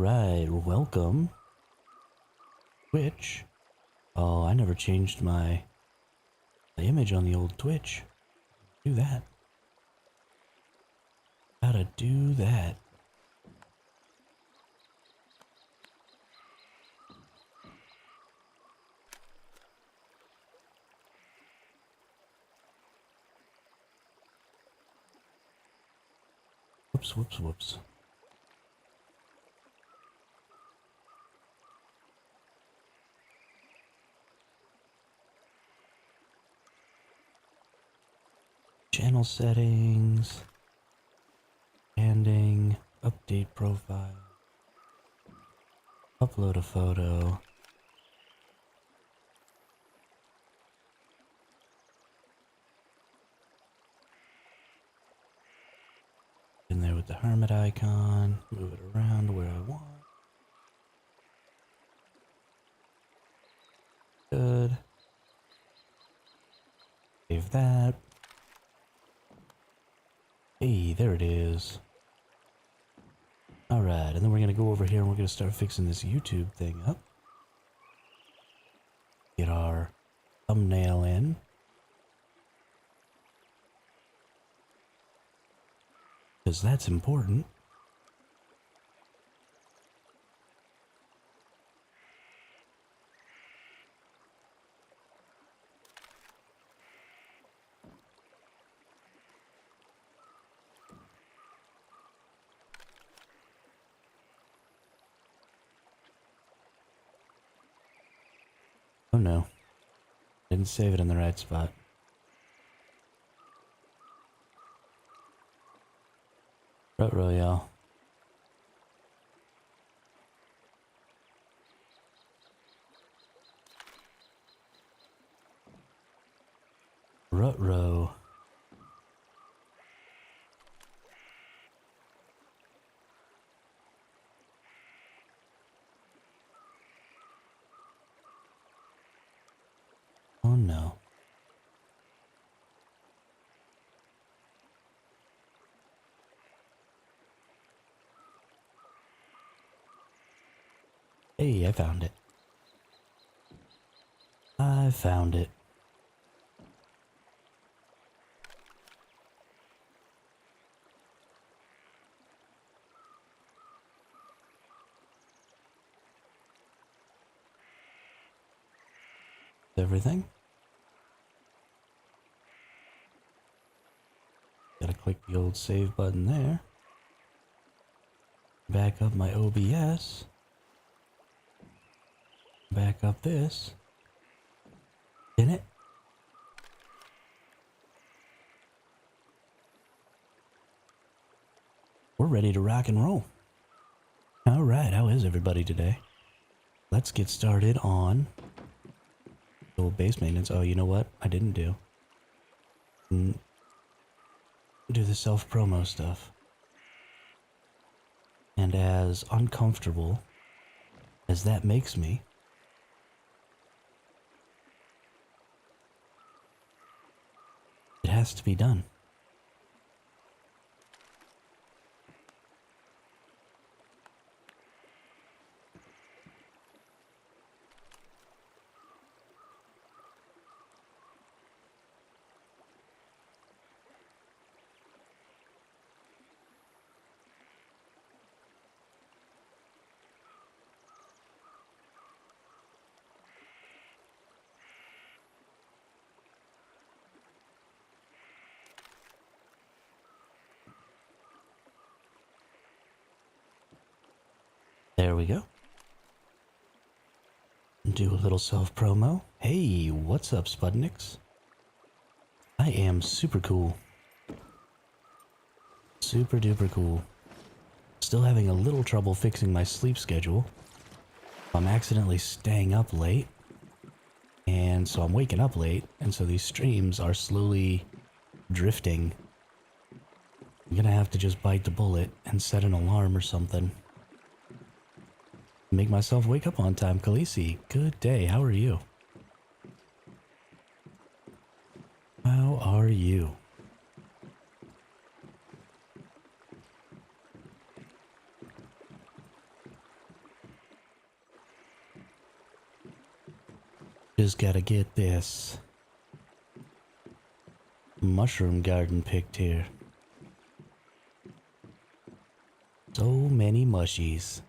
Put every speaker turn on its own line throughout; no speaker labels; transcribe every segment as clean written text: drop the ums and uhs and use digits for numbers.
Alright, welcome. Twitch. Oh, I never changed the image on the old Twitch. Do that. Gotta do that. Whoops, whoops, whoops. Channel settings. Standing. Update profile. Upload a photo. In there with the hermit icon. Move it around to where I want. Good. Save that. Hey, there it is. Alright, and then we're gonna go over here and we're gonna start fixing this YouTube thing up. Get our thumbnail in. Because that's important. Oh no. Didn't save it in the right spot. Ruh-roh, y'all. Ruh-roh. Oh no. Hey, I found it. I found it. Everything. Gotta click the old save button there. Back up my OBS. Back up this. In it. We're ready to rock and roll. Alright, how is everybody today? Let's get started on the old base maintenance. Oh, you know what? I didn't do. Do the self-promo stuff. And as uncomfortable as that makes me, it has to be done. There we go. Do a little self-promo. Hey, what's up, Spudniks? I am super cool. Super duper cool. Still having a little trouble fixing my sleep schedule. I'm accidentally staying up late. And so I'm waking up late. And so these streams are slowly drifting. I'm gonna have to just bite the bullet and set an alarm or something. Make myself wake up on time. Khaleesi, good day. How are you? How are you? Just gotta get this mushroom garden picked here. So many mushies.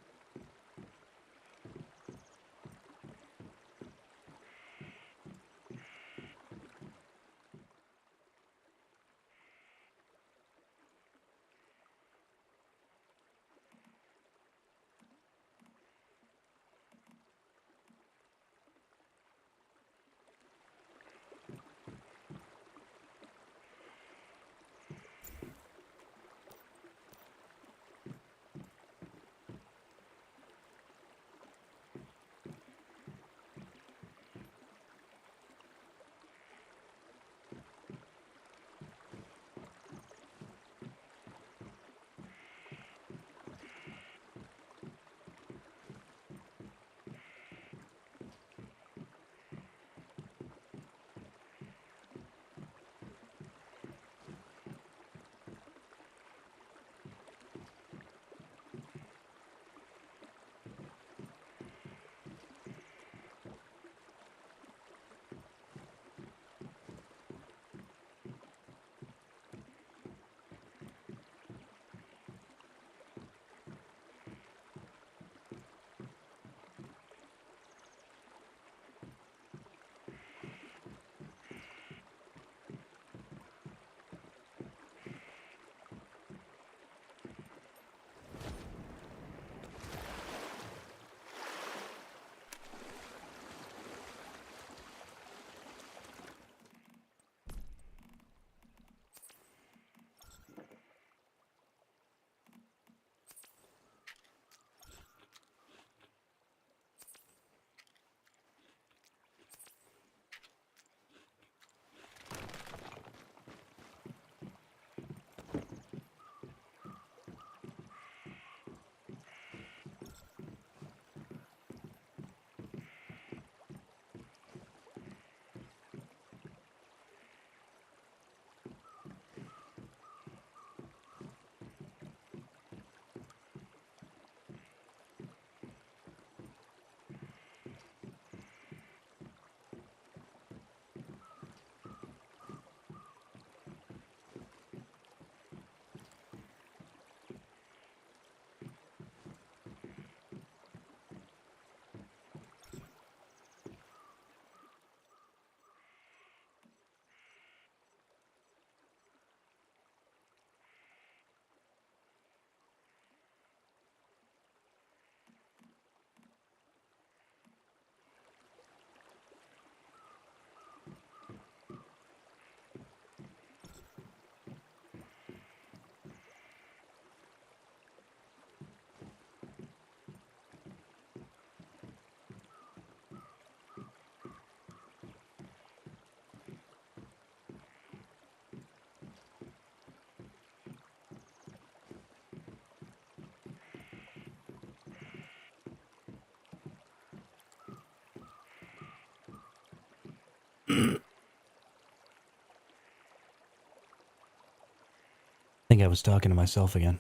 I think I was talking to myself again.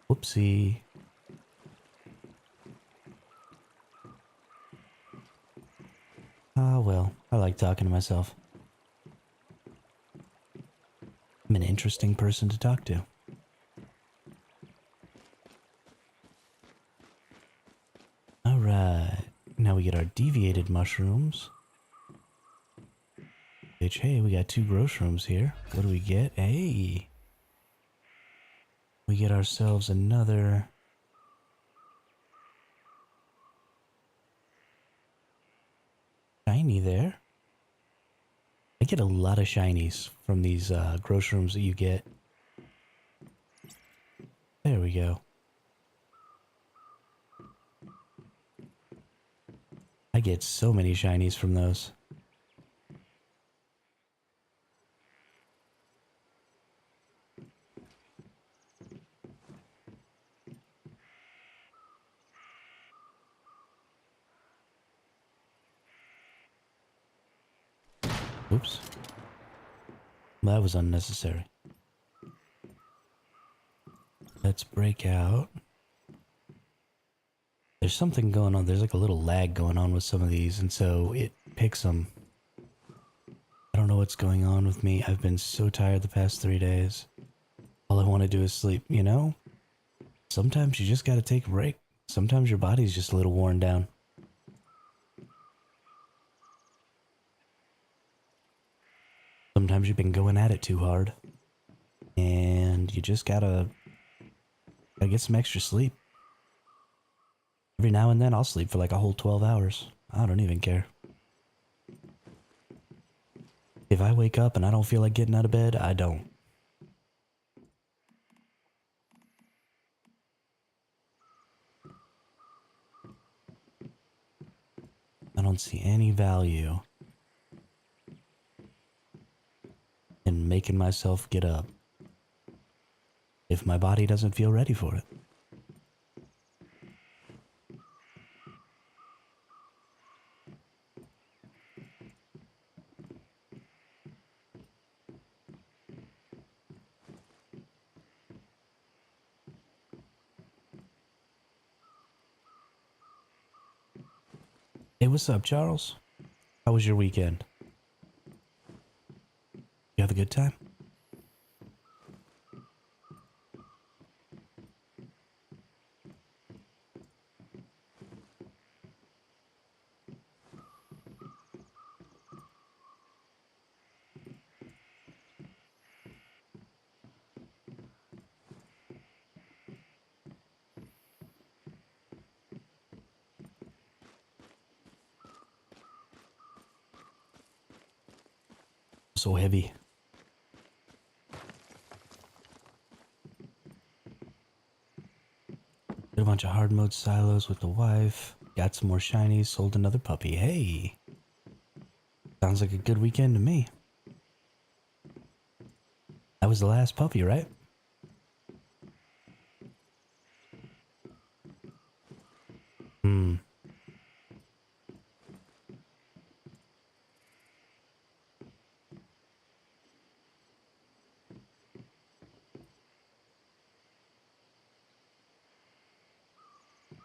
Whoopsie. Ah, well, I like talking to myself. I'm an interesting person to talk to. Alright, now we get our deviated mushrooms. Which, hey, we got 2 gross rooms here. What do we get? Hey! We get ourselves another... shiny there. I get a lot of shinies from these gross rooms that you get. There we go. I get so many shinies from those. Oops. That was unnecessary. Let's break out. There's there's something going on. There's like a little lag going on with some of these, and so it picks them. I don't know what's going on with me. I've been so tired the past 3 days. All I want to do is sleep, you know? Sometimes you just gotta take a break. Sometimes your body's just a little worn down. Sometimes you've been going at it too hard. And you just gotta get some extra sleep. Every now and then I'll sleep for like a whole 12 hours. I don't even care. If I wake up and I don't feel like getting out of bed, I don't. I don't see any value in making myself get up if my body doesn't feel ready for it. Hey, what's up, Charles? How was your weekend? You have a good time? So heavy. Did a bunch of hard mode silos with the wife. Got some more shinies. Sold another puppy. Hey. Sounds like a good weekend to me. That was the last puppy, right? Hmm.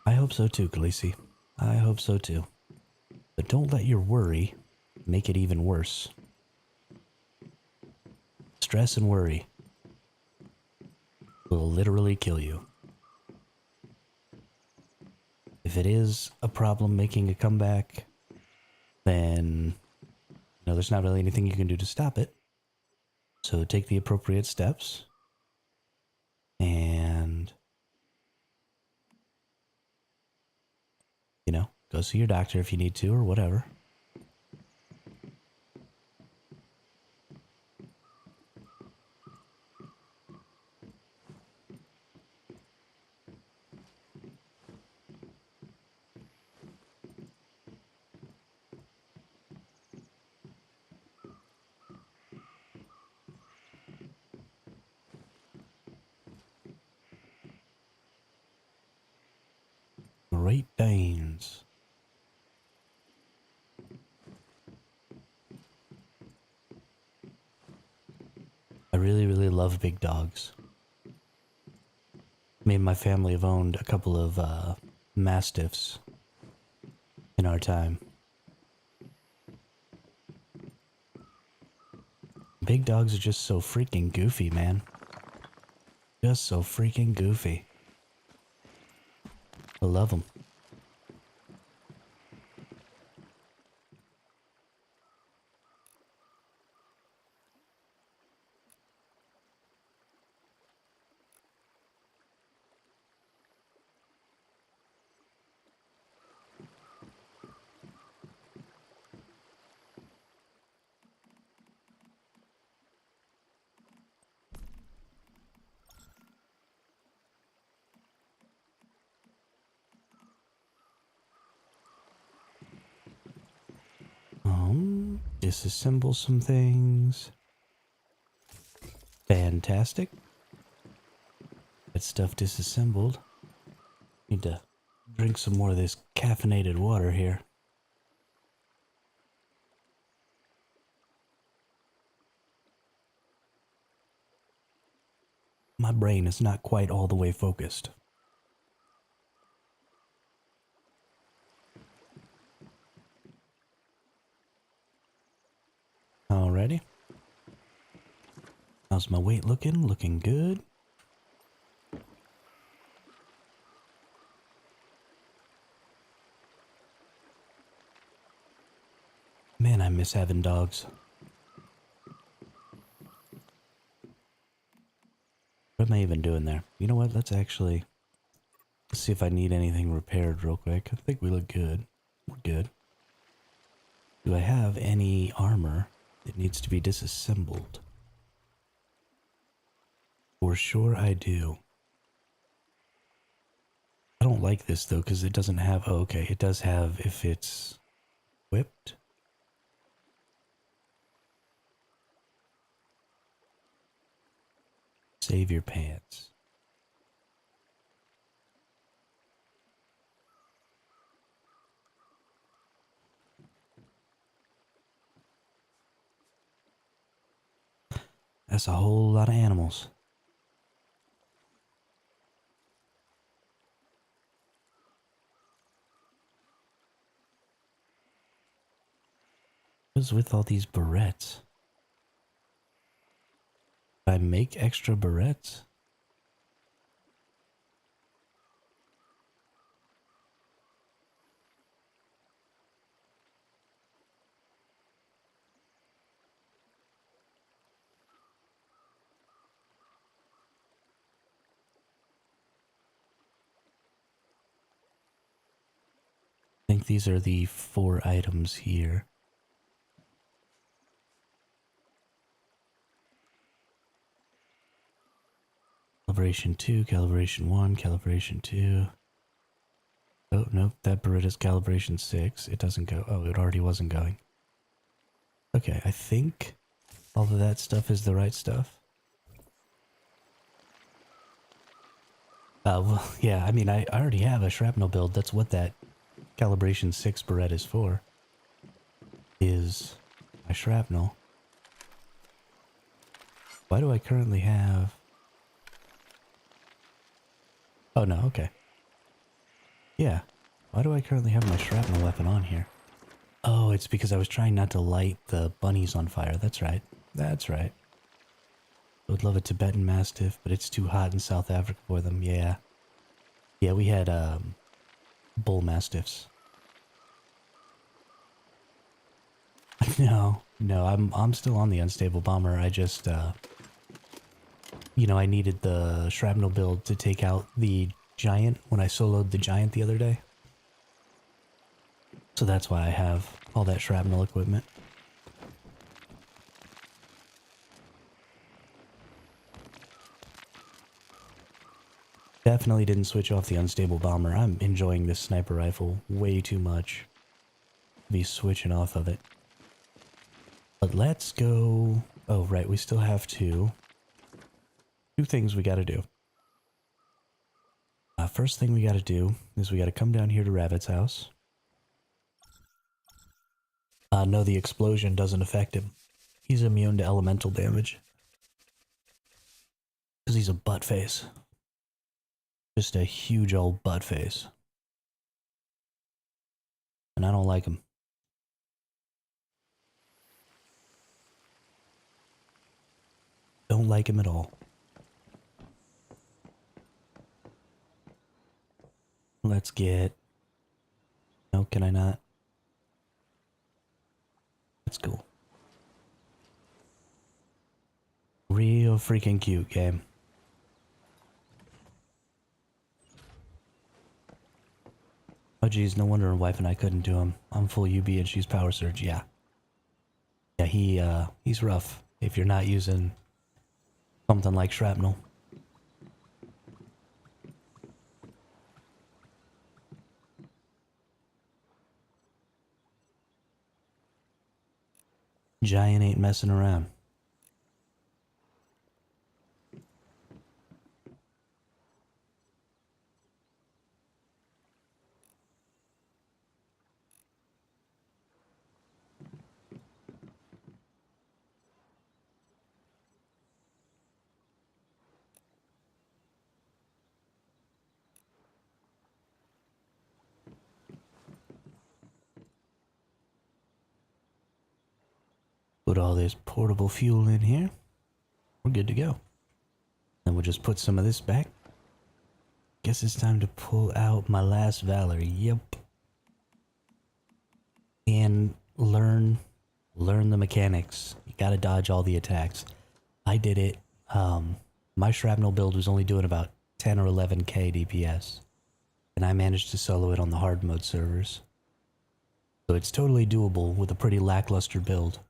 I hope so too, Khaleesi. I hope so too. But don't let your worry make it even worse. Stress and worry will literally kill you. If it is a problem making a comeback, then there's not really anything you can do to stop it. So take the appropriate steps and go see your doctor if you need to or whatever. Great Danes. I really, really love big dogs. Me and my family have owned a couple of Mastiffs in our time. Big dogs are just so freaking goofy, man. Just so freaking goofy. I love them. Disassemble some things. Fantastic. That stuff disassembled. Need to drink some more of this caffeinated water here. My brain is not quite all the way focused. Alrighty. How's my weight looking? Looking good. Man, I miss having dogs. What am I even doing there? You know what? Let's see if I need anything repaired real quick. I think we look good. We're good. Do I have any armor that needs to be disassembled? For sure I do. I don't like this though because it doesn't have... Oh, okay. It does have if it's equipped. Save your pants. That's a whole lot of animals. What's with all these barrettes? Did I make extra barrettes? I think these are the 4 items here. Calibration 2, calibration 1, calibration 2. Oh, nope, that Beretta's calibration 6. It doesn't go. Oh, it already wasn't going. Okay, I think all of that stuff is the right stuff. Well, yeah, I mean, I already have a shrapnel build. That's what that calibration 6 Beretta is for. Is my shrapnel. Why do I currently have... Oh, no, okay. Yeah. Why do I currently have my shrapnel weapon on here? Oh, it's because I was trying not to light the bunnies on fire. That's right. That's right. I would love a Tibetan Mastiff, but it's too hot in South Africa for them. Yeah. Yeah, we had bull mastiffs. No, I'm still on the unstable bomber. I just you know, I needed the shrapnel build to take out the giant when I soloed the giant the other day. So that's why I have all that shrapnel equipment. Definitely didn't switch off the unstable bomber. I'm enjoying this sniper rifle way too much to be switching off of it. But let's go... Oh, right, we still have two things we gotta do. First thing we gotta do is we gotta come down here to Rabbit's house. No, the explosion doesn't affect him. He's immune to elemental damage. Because he's a butt face. Just a huge old butt face. And I don't like him. Don't like him at all. Let's get... No, can I not? That's cool. Real freaking cute game. Oh geez, no wonder her wife and I couldn't do him. I'm full UB and she's power surge, yeah. Yeah, he's rough if you're not using something like shrapnel. Giant ain't messing around. Put all this portable fuel in here. We're good to go. Then we'll just put some of this back. Guess it's time to pull out my last Valor. Yep. And learn the mechanics. You gotta dodge all the attacks. I did it. My shrapnel build was only doing about 10 or 11k DPS. And I managed to solo it on the hard mode servers. So it's totally doable with a pretty lackluster build.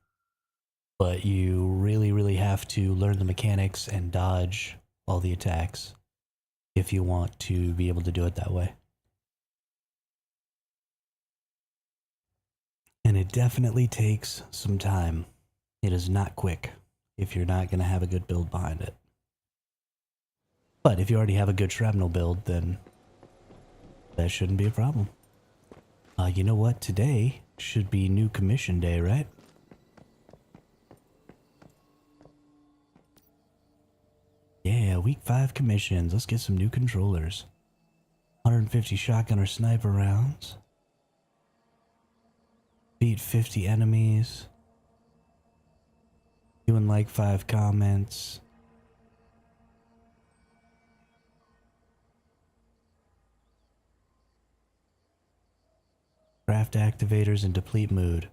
But you really have to learn the mechanics and dodge all the attacks if you want to be able to do it that way. And it definitely takes some time. It is not quick if you're not going to have a good build behind it. But if you already have a good shrapnel build, then that shouldn't be a problem. You know what? Today should be new commission day, right? Yeah, week 5 commissions. Let's get some new controllers. 150 shotgun or sniper rounds. Beat 50 enemies. Doing like 5 comments. Craft activators and deplete mood.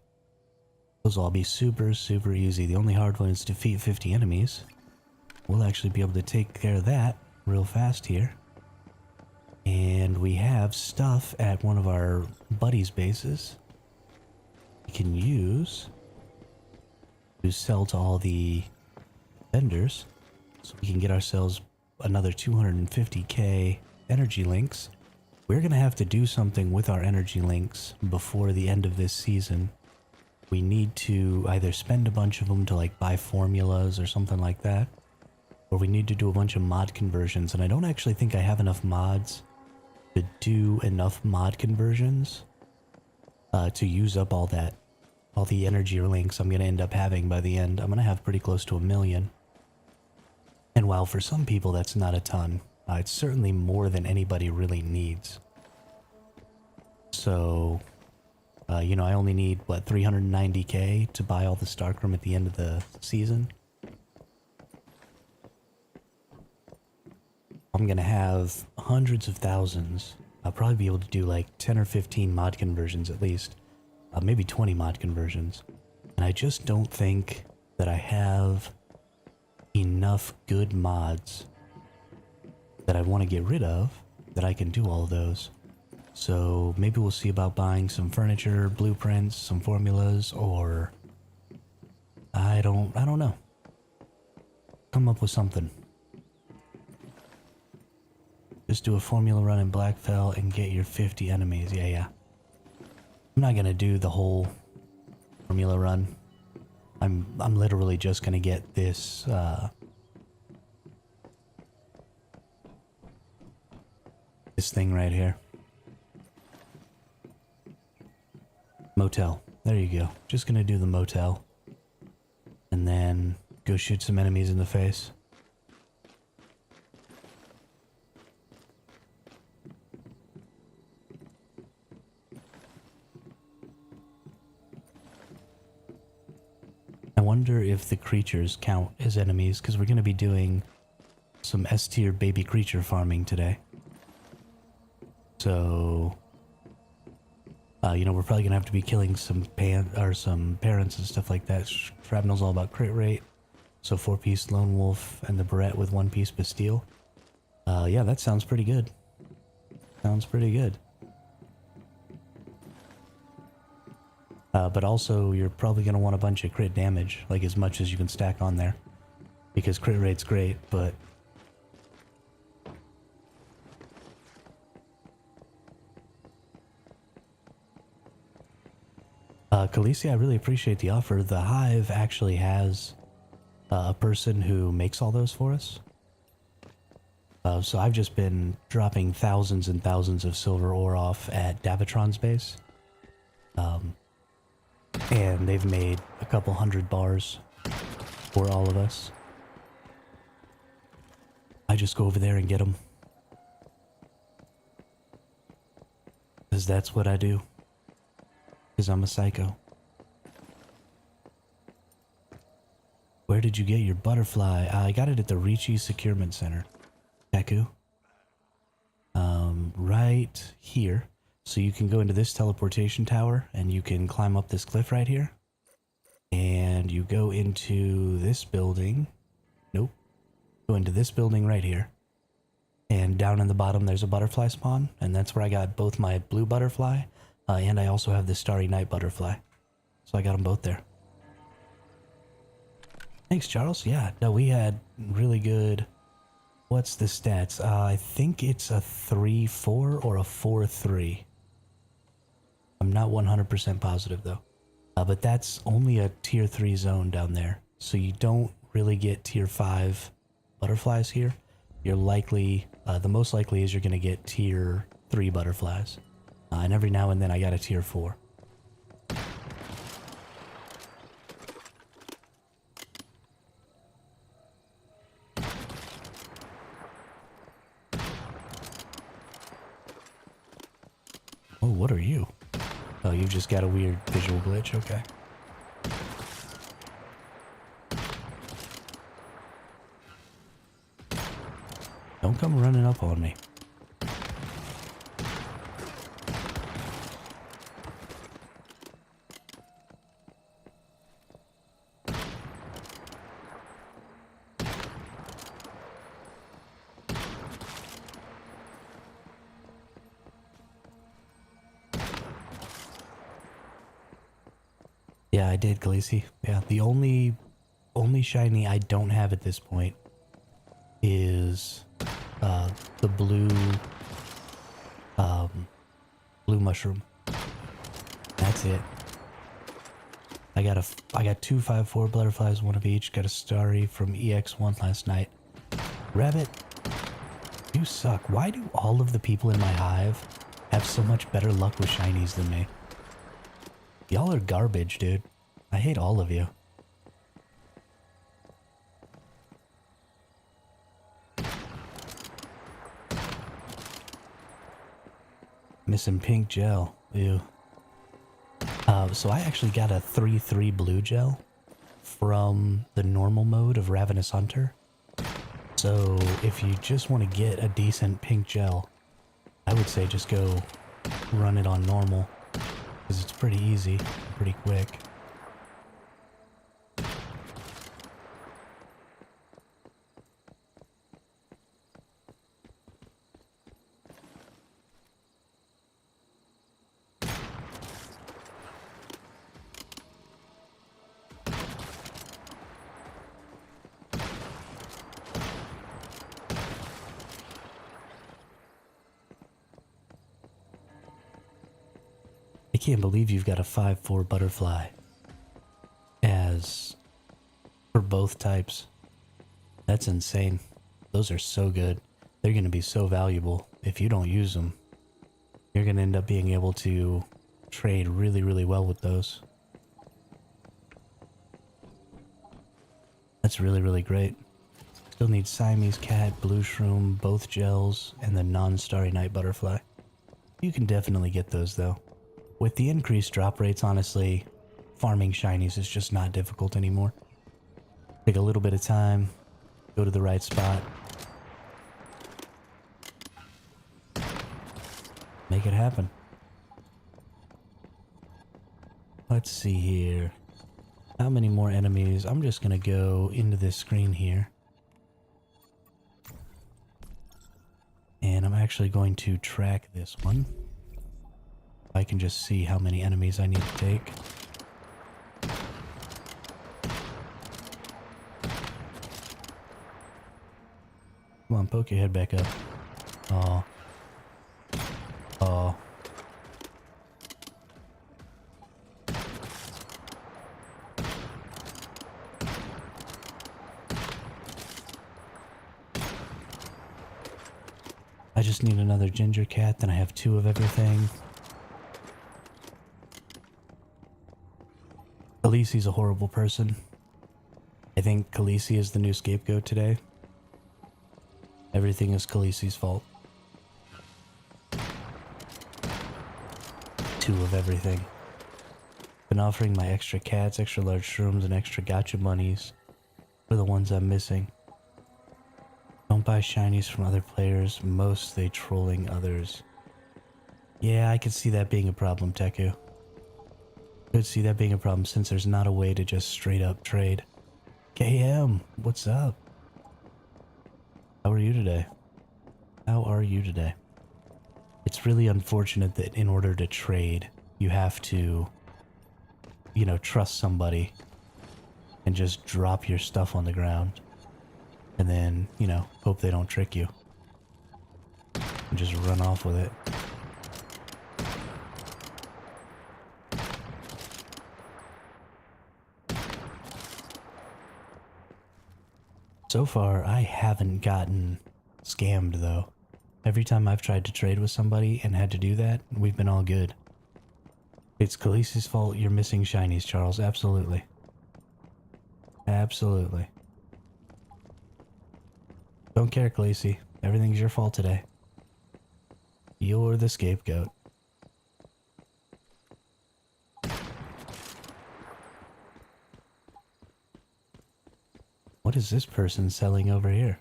Those will all be super easy. The only hard one is defeat 50 enemies. We'll actually be able to take care of that real fast here. And we have stuff at one of our buddies' bases we can use to sell to all the vendors, so we can get ourselves another 250k energy links. We're gonna have to do something with our energy links before the end of this season. We need to either spend a bunch of them to like buy formulas or something like that, or we need to do a bunch of mod conversions, and I don't actually think I have enough mods to do enough mod conversions to use up all the energy links I'm gonna end up having by the end. I'm gonna have pretty close to 1 million. And while for some people that's not a ton, it's certainly more than anybody really needs. So, you know, I only need, what, 390k to buy all the Starkroom at the end of the season. I'm gonna have hundreds of thousands. I'll probably be able to do like 10 or 15 mod conversions at least. Maybe 20 mod conversions. And I just don't think that I have enough good mods that I want to get rid of that I can do all of those. So maybe we'll see about buying some furniture, blueprints, some formulas, or I don't know. Come up with something. Just do a formula run in Blackfell and get your 50 enemies. Yeah. I'm not gonna do the whole formula run. I'm literally just gonna get this this thing right here. Motel. There you go. Just gonna do the motel. And then go shoot some enemies in the face. I wonder if the creatures count as enemies, because we're going to be doing some S-tier baby creature farming today. So, you know, we're probably going to have to be killing some parents and stuff like that. Shrapnel's all about crit rate. So 4-piece Lone Wolf and the Barrette with 1-piece Bastille. Yeah, that sounds pretty good. Sounds pretty good. But also, you're probably going to want a bunch of crit damage, like as much as you can stack on there. Because crit rate's great, but... Khaleesi, I really appreciate the offer. The Hive actually has a person who makes all those for us. So I've just been dropping thousands and thousands of silver ore off at Davitron's base. And they've made a couple 100 bars for all of us. I just go over there and get them. Because that's what I do. Because I'm a psycho. Where did you get your butterfly? I got it at the Ricci Securement Center. Deku. Right here. So you can go into this teleportation tower and you can climb up this cliff right here. And you go into this building. Nope. Go into this building right here. And down in the bottom there's a butterfly spawn. And that's where I got both my blue butterfly. And I also have the Starry Night butterfly. So I got them both there. Thanks, Charles. Yeah, no, we had really good... What's the stats? I think it's a 3-4 or a 4-3. I'm not 100% positive, though. But that's only a tier 3 zone down there. So you don't really get tier 5 butterflies here. You're likely... the most likely is you're going to get tier 3 butterflies. And every now and then I got a tier 4. Oh, what are you? Oh, you've just got a weird visual glitch, okay. Don't come running up on me. Yeah, I did, Khaleesi. Yeah, the only shiny I don't have at this point is the blue mushroom. That's it. I got 2 5-4 butterflies, one of each. Got a starry from EX1 last night. Rabbit, you suck. Why do all of the people in my hive have so much better luck with shinies than me? Y'all are garbage, dude. I hate all of you. Missing pink gel. Ew. So I actually got a 3-3 blue gel from the normal mode of Ravenous Hunter. So if you just want to get a decent pink gel, I would say just go run it on normal. Because it's pretty easy, pretty quick. I can't believe you've got a 5-4 butterfly as for both types. That's insane. Those are so good. They're going to be so valuable. If you don't use them, you're going to end up being able to trade really, really well with those. That's really, really great. Still need Siamese cat, blue shroom, both gels, and the non-starry night butterfly. You can definitely get those though. With the increased drop rates, honestly, farming shinies is just not difficult anymore. Take a little bit of time, go to the right spot, make it happen. Let's see here. How many more enemies? I'm just gonna go into this screen here. And I'm actually going to track this one. I can just see how many enemies I need to take. Come on, poke your head back up. Aw. Aw. I just need another ginger cat, then I have 2 of everything. Khaleesi's a horrible person. I think Khaleesi is the new scapegoat today. Everything is Khaleesi's fault. 2 of everything. Been offering my extra cats, extra large shrooms, and extra gacha monies for the ones I'm missing. Don't buy shinies from other players, most they trolling others. Yeah, I could see that being a problem, Teku. Could see that being a problem since there's not a way to just straight up trade. KM, what's up? How are you today? How are you today? It's really unfortunate that in order to trade, you have to, you know, trust somebody and just drop your stuff on the ground. And then, you know, hope they don't trick you. And just run off with it. So far, I haven't gotten scammed, though. Every time I've tried to trade with somebody and had to do that, we've been all good. It's Khaleesi's fault you're missing shinies, Charles. Absolutely. Absolutely. Don't care, Khaleesi. Everything's your fault today. You're the scapegoat. What is this person selling over here?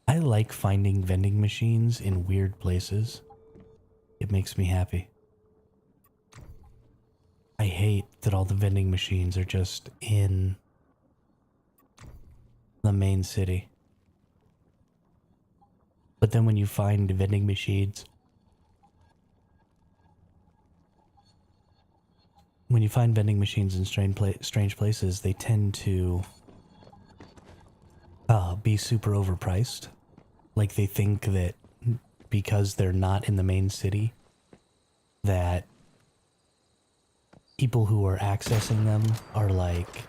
I like finding vending machines in weird places. It makes me happy. I hate that all the vending machines are just in the main city. But then when you find vending machines, in strange places, they tend to be super overpriced. Like they think that because they're not in the main city, that people who are accessing them are like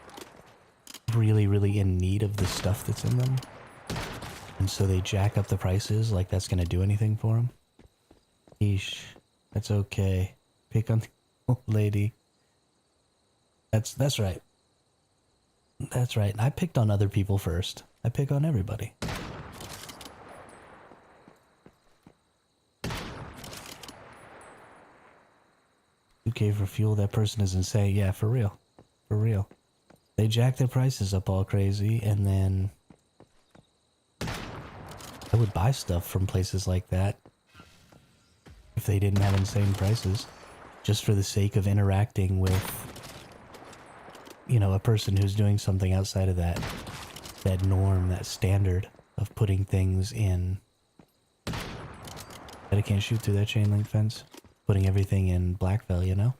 really, really in need of the stuff that's in them. And so they jack up the prices like that's going to do anything for them. Eesh. That's okay. Pick on the old lady. That's right. That's right. I picked on other people first. I pick on everybody. $2K for fuel, that person is insane. Yeah, for real. For real. They jack their prices up all crazy, and then I would buy stuff from places like that if they didn't have insane prices, just for the sake of interacting with, you know, a person who's doing something outside of that norm, that standard of putting things in. But I can't shoot through that chain link fence. Putting everything in Blackville, you know?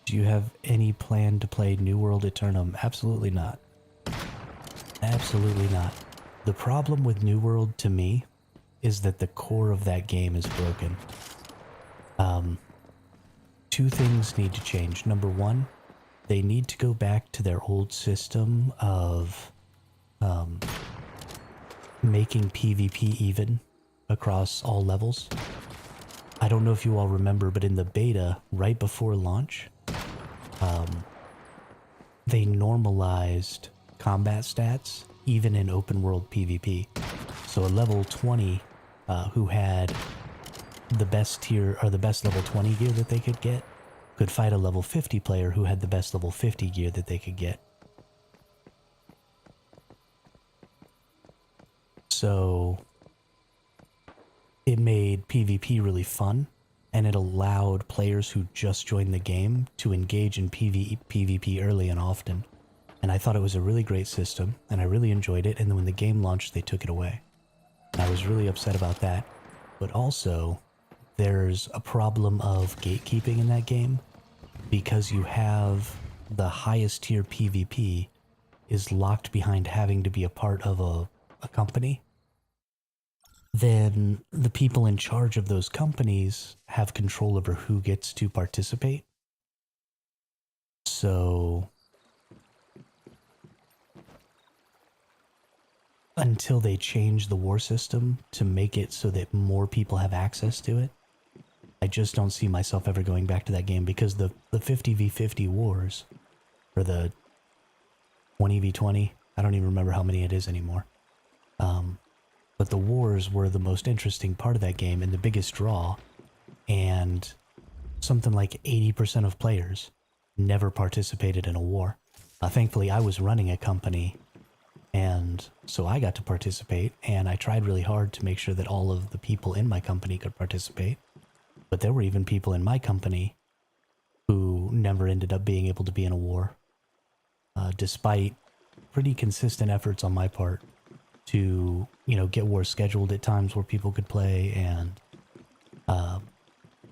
Do you have any plan to play New World Eternum? Absolutely not. Absolutely not. The problem with New World to me is that the core of that game is broken. Two things need to change. Number one, they need to go back to their old system of making PvP even across all levels. I don't know if you all remember, but in the beta, right before launch, they normalized combat stats, even in open world PvP. So a level 20 who had the best tier, or the best level 20 gear that they could get, could fight a level 50 player who had the best level 50 gear that they could get. So it made PvP really fun, and it allowed players who just joined the game to engage in PvP early and often. And I thought it was a really great system, and I really enjoyed it, and then when the game launched, they took it away. And I was really upset about that. But also, there's a problem of gatekeeping in that game, because you have the highest tier PvP is locked behind having to be a part of a company. Then the people in charge of those companies have control over who gets to participate. So until they change the war system to make it so that more people have access to it, I just don't see myself ever going back to that game because the 50v50 wars, or the 20v20, I don't even remember how many it is anymore. But the wars were the most interesting part of that game and the biggest draw, and something like 80% of players never participated in a war. Thankfully, I was running a company, and so I got to participate, and I tried really hard to make sure that all of the people in my company could participate. But there were even people in my company who never ended up being able to be in a war, despite pretty consistent efforts on my part to, get wars scheduled at times where people could play, and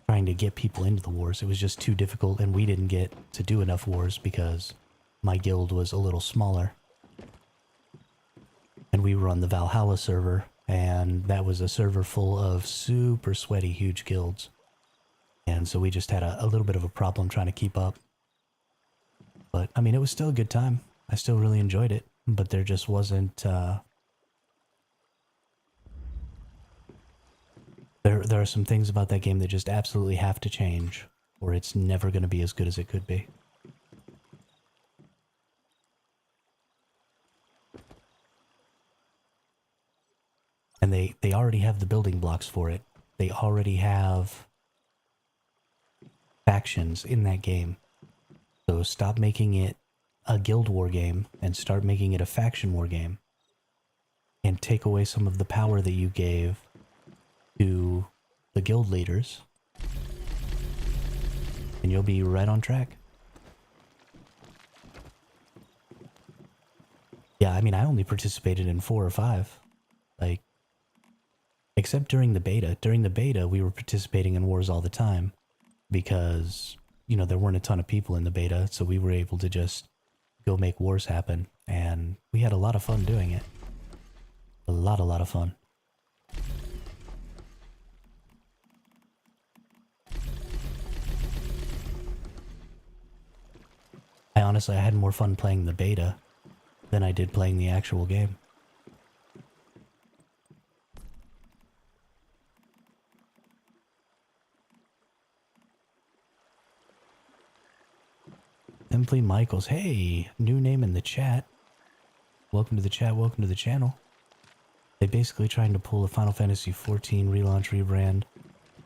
trying to get people into the wars. It was just too difficult, and we didn't get to do enough wars because my guild was a little smaller. And we were on the Valhalla server, and that was a server full of super sweaty, huge guilds. And so we just had a little bit of a problem trying to keep up. But, I mean, it was still a good time. I still really enjoyed it, but there just wasn't, There are some things about that game that just absolutely have to change, or it's never going to be as good as it could be. And they already have the building blocks for it. They already have factions in that game. So stop making it a guild war game and start making it a faction war game. And take away some of the power that you gave to the guild leaders, and you'll be right on track. Yeah, I mean, I only participated in 4 or 5. Like, except during the beta. During the beta, we were participating in wars all the time because, there weren't a ton of people in the beta, so we were able to just go make wars happen, and we had a lot of fun doing it. A lot of fun. I had more fun playing the beta than I did playing the actual game. Simply Michaels. Hey, new name in the chat. Welcome to the chat, welcome to the channel. They basically trying to pull a Final Fantasy XIV relaunch rebrand.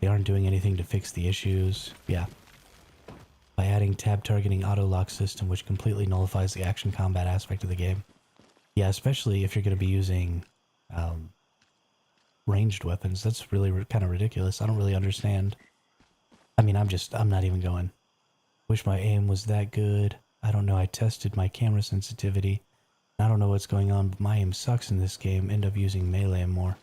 They aren't doing anything to fix the issues. Yeah. By adding tab targeting auto lock system, which completely nullifies the action combat aspect of the game. Yeah, especially if you're going to be using ranged weapons. That's really kind of ridiculous. I don't really understand. I mean, I'm not even going. Wish my aim was that good. I don't know. I tested my camera sensitivity. I don't know what's going on, but my aim sucks in this game. End up using melee more.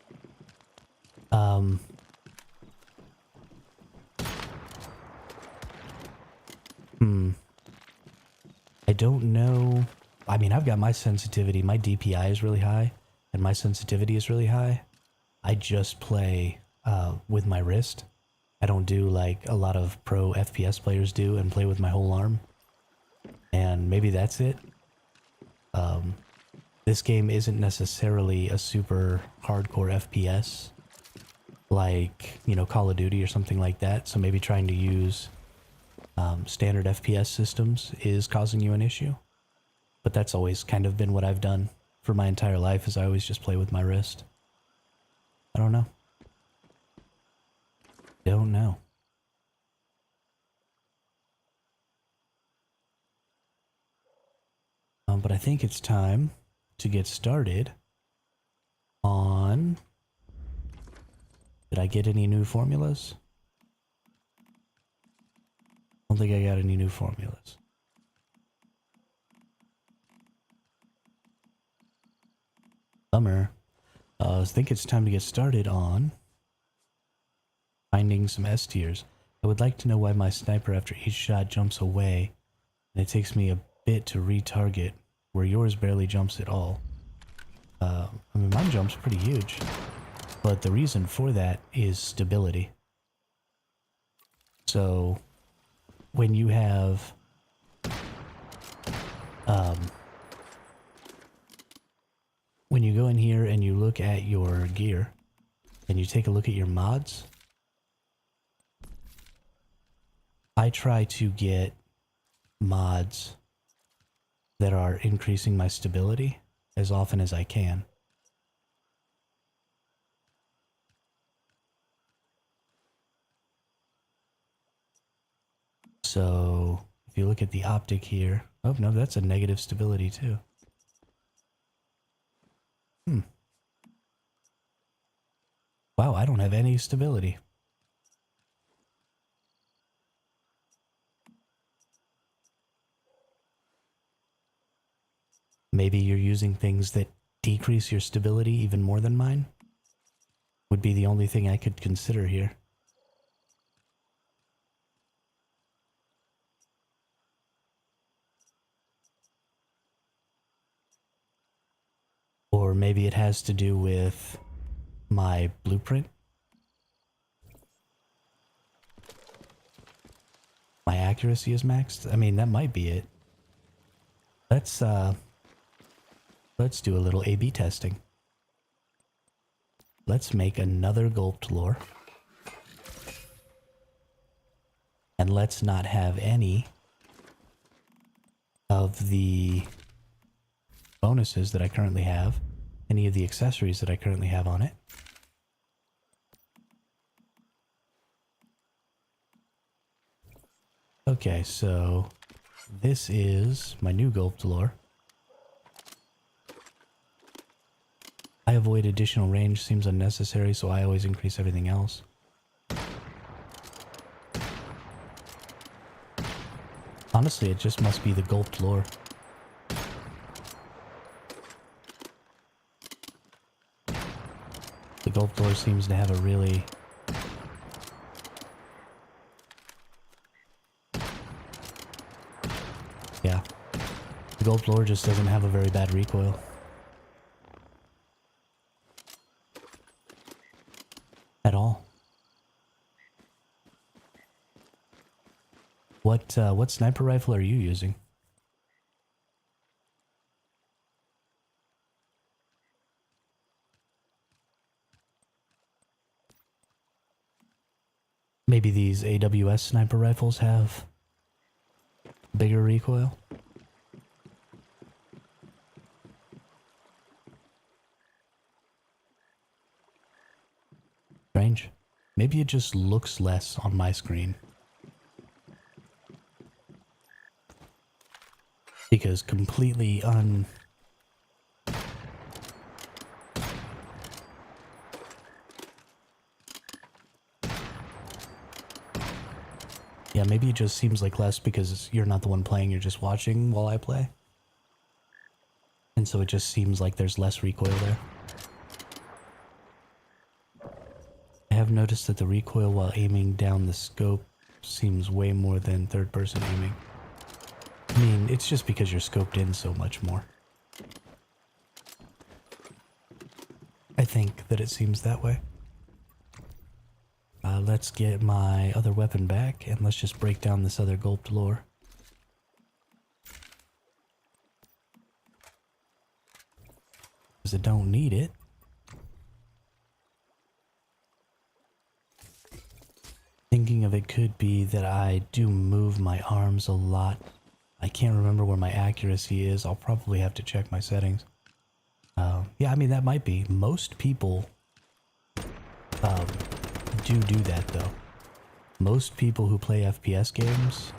I don't know. I mean, I've got my sensitivity. My DPI is really high, and my sensitivity is really high. I just play with my wrist. I don't do like a lot of pro FPS players do and play with my whole arm. And maybe that's it. This game isn't necessarily a super hardcore FPS like, Call of Duty or something like that. So maybe trying to use standard FPS systems is causing you an issue. But that's always kind of been what I've done for my entire life, is I always just play with my wrist. I don't know. Don't know. But I think it's time to get started on... Did I get any new formulas? I don't think I got any new formulas. Summer. I think it's time to get started on finding some S tiers. I would like to know why my sniper after each shot jumps away, and it takes me a bit to retarget, where yours barely jumps at all. I mean, mine jumps pretty huge, but the reason for that is stability. So, when you have when you go in here and you look at your gear and you take a look at your mods, I try to get mods that are increasing my stability as often as I can. So if you look at the optic here, oh no, that's a negative stability too. Wow, I don't have any stability. Maybe you're using things that decrease your stability even more than mine? Would be the only thing I could consider here. Or maybe it has to do with my blueprint. My accuracy is maxed. I mean, that might be it. Let's do a little A/B testing. Let's make another Gulped lore. And let's not have any of the bonuses that I currently have, any of the accessories that I currently have on it. Okay, so this is my new Gulped lore. I avoid additional range, seems unnecessary, so I always increase everything else. Honestly, it just must be the Gulped lore. The Gulped lore seems to have a really... Yeah. The Gulped lore just doesn't have a very bad recoil. At all. What sniper rifle are you using? Maybe these AWS sniper rifles have bigger recoil? Strange. Maybe it just looks less on my screen. Because completely Yeah, maybe it just seems like less because you're not the one playing, you're just watching while I play. And so it just seems like there's less recoil there. I have noticed that the recoil while aiming down the scope seems way more than third-person aiming. I mean, it's just because you're scoped in so much more. I think that it seems that way. Let's get my other weapon back, and let's just break down this other Gulped lore. Because I don't need it. Thinking of it could be that I do move my arms a lot. I can't remember where my accuracy is. I'll probably have to check my settings. Yeah, I mean, that might be. Most people do that, though. Most people who play FPS games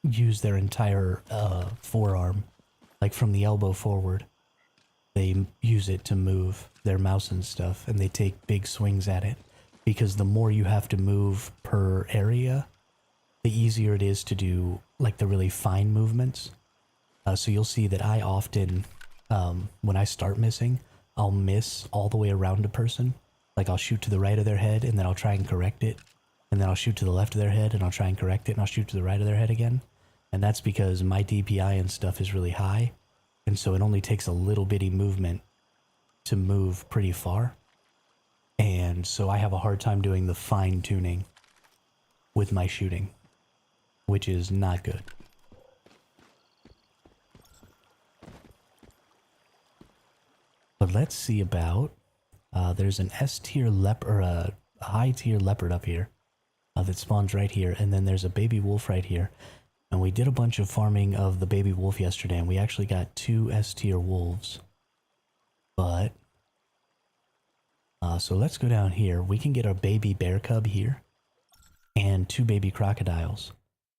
use their entire forearm, like from the elbow forward. They use it to move their mouse and stuff, and they take big swings at it. Because the more you have to move per area, the easier it is to do like the really fine movements. So you'll see that I often, when I start missing, I'll miss all the way around a person. Like I'll shoot to the right of their head and then I'll try and correct it. And then I'll shoot to the left of their head and I'll try and correct it and I'll shoot to the right of their head again. And that's because my DPI and stuff is really high. And so it only takes a little bitty movement to move pretty far. And so I have a hard time doing the fine tuning with my shooting, which is not good. But let's see about, there's an S tier a high tier leopard up here that spawns right here, and then there's a baby wolf right here. And we did a bunch of farming of the baby wolf yesterday, and we actually got 2 S tier wolves. But, so let's go down here. We can get our baby bear cub here, and 2 baby crocodiles.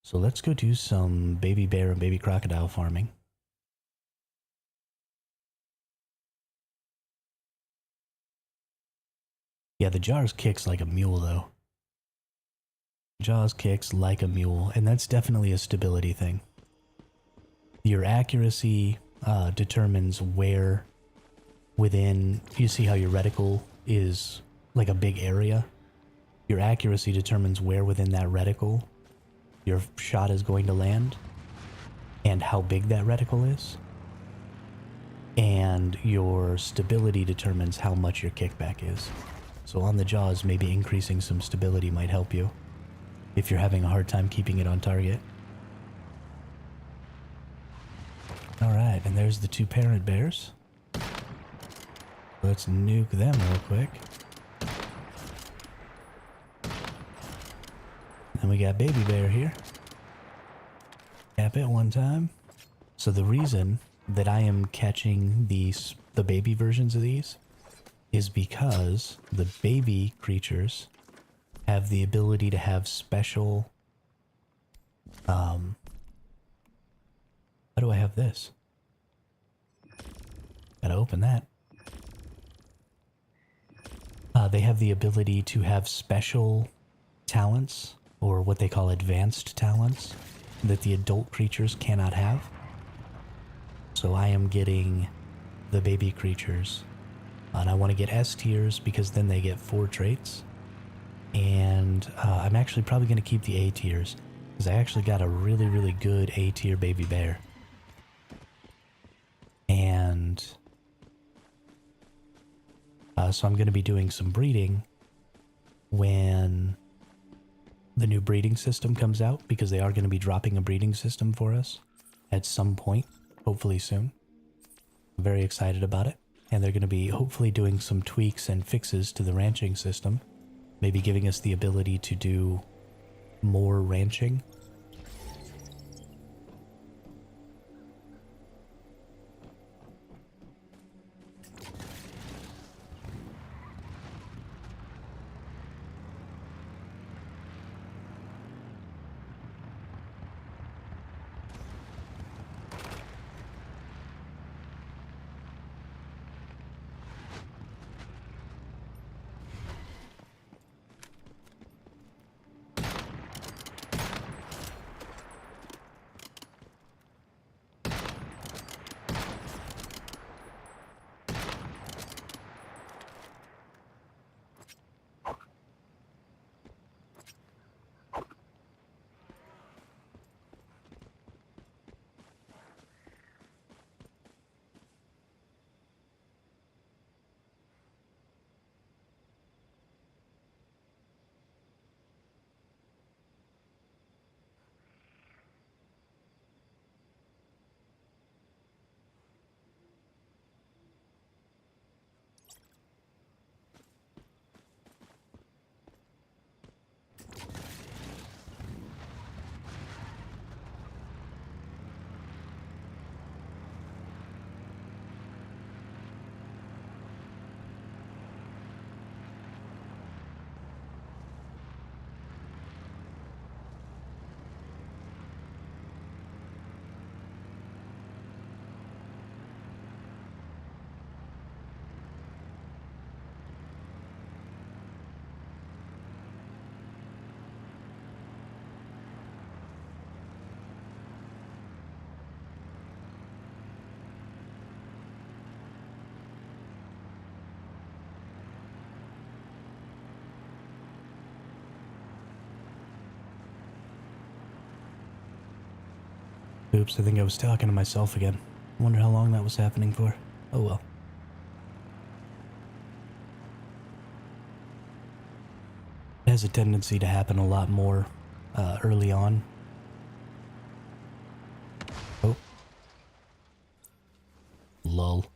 So let's go do some baby bear and baby crocodile farming. Yeah, the Jaws kicks like a mule though. Jaws kicks like a mule, and that's definitely a stability thing. Your accuracy determines where within, you see how your reticle is like a big area? Your accuracy determines where within that reticle your shot is going to land and how big that reticle is. And your stability determines how much your kickback is. So on the Jaws, maybe increasing some stability might help you if you're having a hard time keeping it on target. Alright, and there's the 2 parent bears. Let's nuke them real quick. And we got baby bear here. Tap it one time. So the reason that I am catching the baby versions of these is because the baby creatures have the ability to have special, how do I have this? Gotta open that. They have the ability to have special talents, or what they call advanced talents, that the adult creatures cannot have. So I am getting the baby creatures, and I want to get S tiers because then they get 4 traits. And I'm actually probably going to keep the A tiers because I actually got a really, really good A tier baby bear. And so I'm going to be doing some breeding when the new breeding system comes out, because they are going to be dropping a breeding system for us at some point, hopefully soon. I'm very excited about it. And they're going to be hopefully doing some tweaks and fixes to the ranching system. Maybe giving us the ability to do more ranching. Oops, I think I was talking to myself again. Wonder how long that was happening for. Oh well. It has a tendency to happen a lot more early on. Oh. Lol.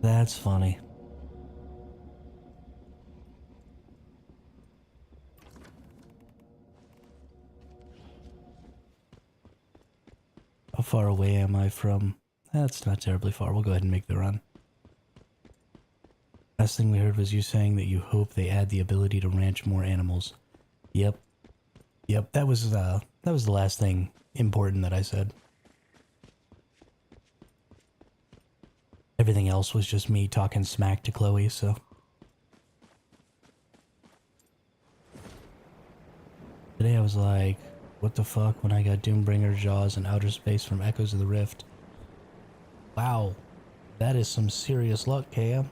That's funny. far away am I from... That's not terribly far. We'll go ahead and make the run. Last thing we heard was you saying that you hope they add the ability to ranch more animals. Yep. Yep, that was the last thing important that I said. Everything else was just me talking smack to Chloe, so... Today I was like, what the fuck when I got Doombringer, Jaws, and Outer Space from Echoes of the Rift. Wow, that is some serious luck, Cam.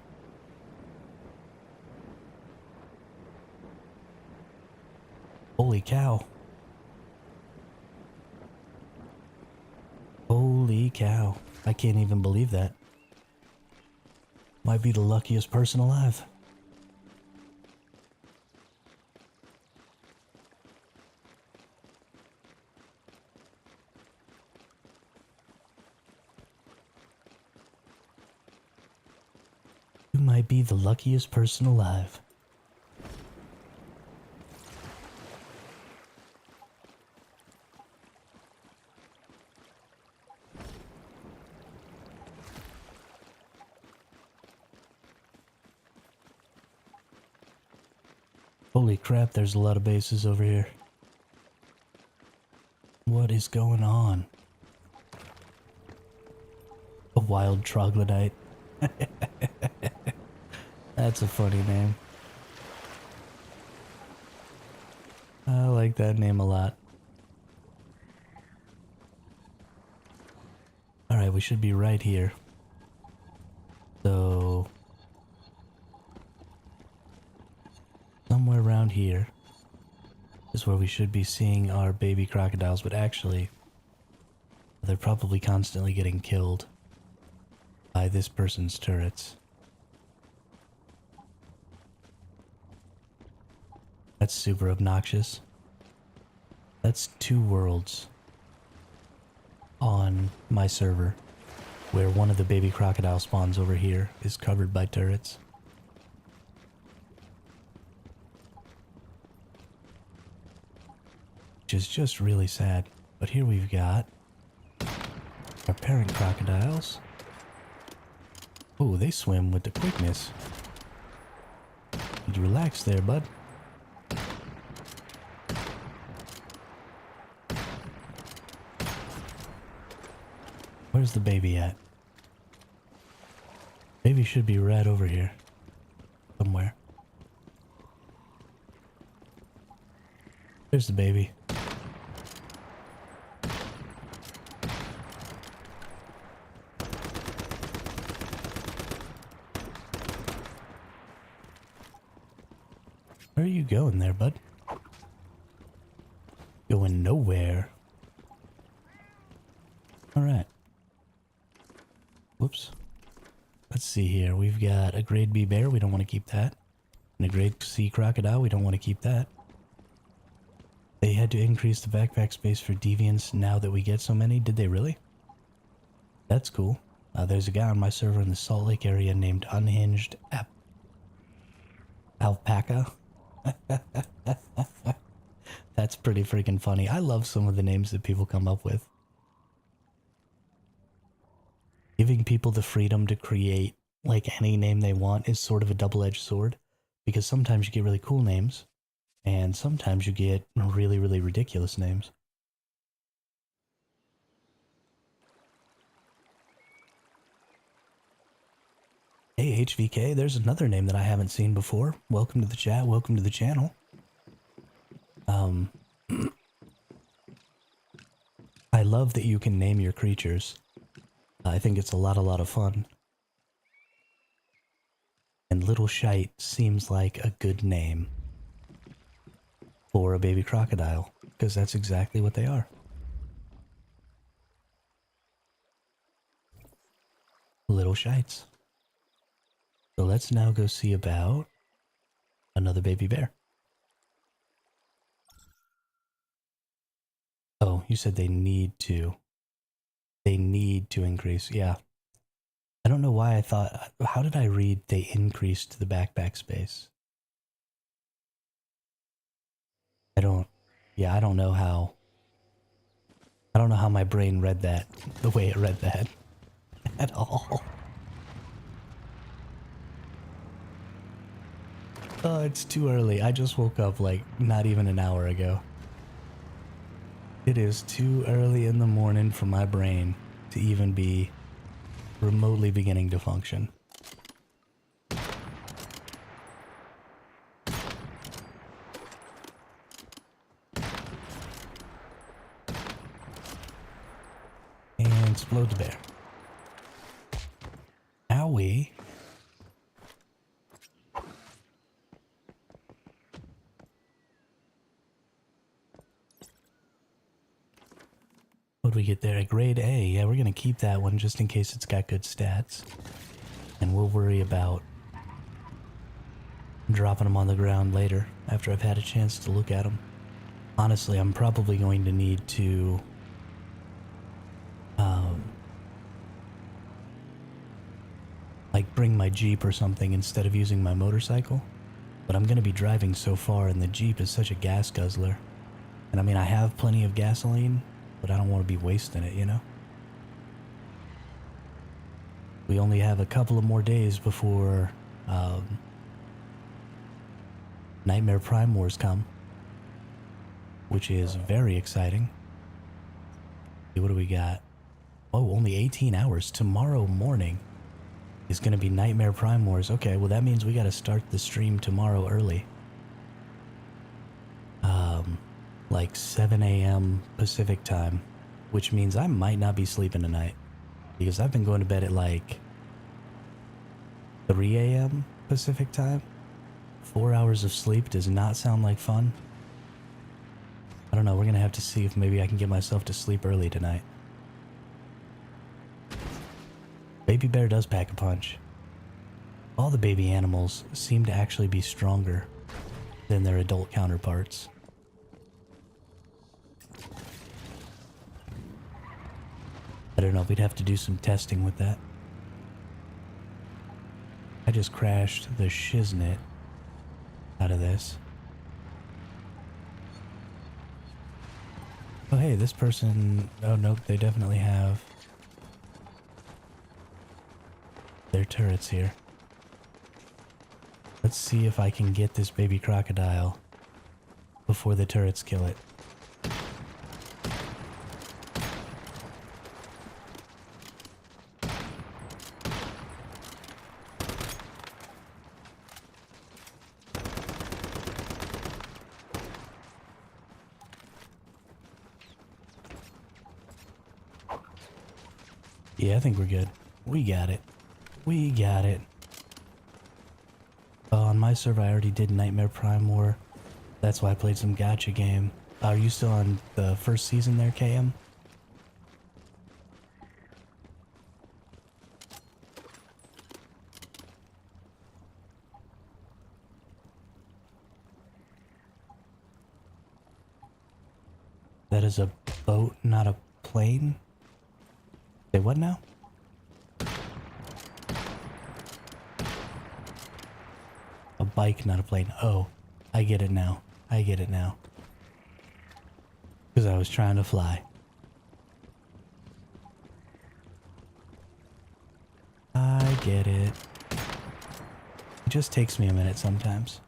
Holy cow. Holy cow. I can't even believe that. Might be the luckiest person alive. You might be the luckiest person alive. Holy crap, there's a lot of bases over here. What is going on? A wild troglodyte. That's a funny name. I like that name a lot. Alright, we should be right here. So... somewhere around here is where we should be seeing our baby crocodiles, but actually, they're probably constantly getting killed by this person's turrets. That's super obnoxious. That's 2 worlds on my server, where one of the baby crocodile spawns over here is covered by turrets. Which is just really sad. But here we've got our parent crocodiles. Oh, they swim with the quickness. Need to relax there, bud. Where's the baby at? Baby should be right over here. Somewhere. There's the baby. Where are you going there, bud? Going nowhere. Alright. Whoops. Let's see here. We've got a grade B bear. We don't want to keep that. And a grade C crocodile. We don't want to keep that. They had to increase the backpack space for deviants now that we get so many. Did they really? That's cool. There's a guy on my server in the Salt Lake area named Unhinged Alpaca. That's pretty freaking funny. I love some of the names that people come up with. Giving people the freedom to create like any name they want is sort of a double-edged sword, because sometimes you get really cool names and sometimes you get really, really ridiculous names. Hey HVK, there's another name that I haven't seen before. Welcome to the chat, welcome to the channel. I love that you can name your creatures. I think it's a lot of fun. And Little Shite seems like a good name for a baby crocodile, because that's exactly what they are. Little Shites. So let's now go see about another baby bear. Oh, you said they need to. They need to increase, yeah. I don't know why I thought, how did I read they increased the backpack space? I don't know how. I don't know how my brain read that the way it read that at all. Oh, it's too early. I just woke up like not even an hour ago. It is too early in the morning for my brain to even be remotely beginning to function. And explode the bear. Owie. What'd we get there? A grade A. Yeah, we're gonna keep that one just in case it's got good stats. And we'll worry about dropping them on the ground later after I've had a chance to look at them. Honestly, I'm probably going to need to like bring my Jeep or something instead of using my motorcycle. But I'm gonna be driving so far and the Jeep is such a gas guzzler. And I mean, I have plenty of gasoline, but I don't want to be wasting it, you know? We only have a couple of more days before Nightmare Prime Wars come, which is very exciting. What do we got? Oh, only 18 hours. Tomorrow morning is going to be Nightmare Prime Wars. Okay, well that means we got to start the stream tomorrow early. Like 7 a.m. Pacific time, which means I might not be sleeping tonight because I've been going to bed at like 3 a.m. Pacific time. 4 hours of sleep does not sound like fun. I don't know, we're gonna have to see if maybe I can get myself to sleep early tonight. Baby bear does pack a punch. All the baby animals seem to actually be stronger than their adult counterparts. I don't know, we'd have to do some testing with that. I just crashed the shiznit out of this. Oh hey, this person... Oh nope, they definitely have their turrets here. Let's see if I can get this baby crocodile before the turrets kill it. Yeah, I think we're good. We got it. We got it. On my server, I already did Nightmare Prime War. That's why I played some gacha game. Are you still on the first season there, KM? That is a boat, not a plane? Say what now? A bike, not a plane. Oh, I get it now. I get it now. Because I was trying to fly. I get it. It just takes me a minute sometimes.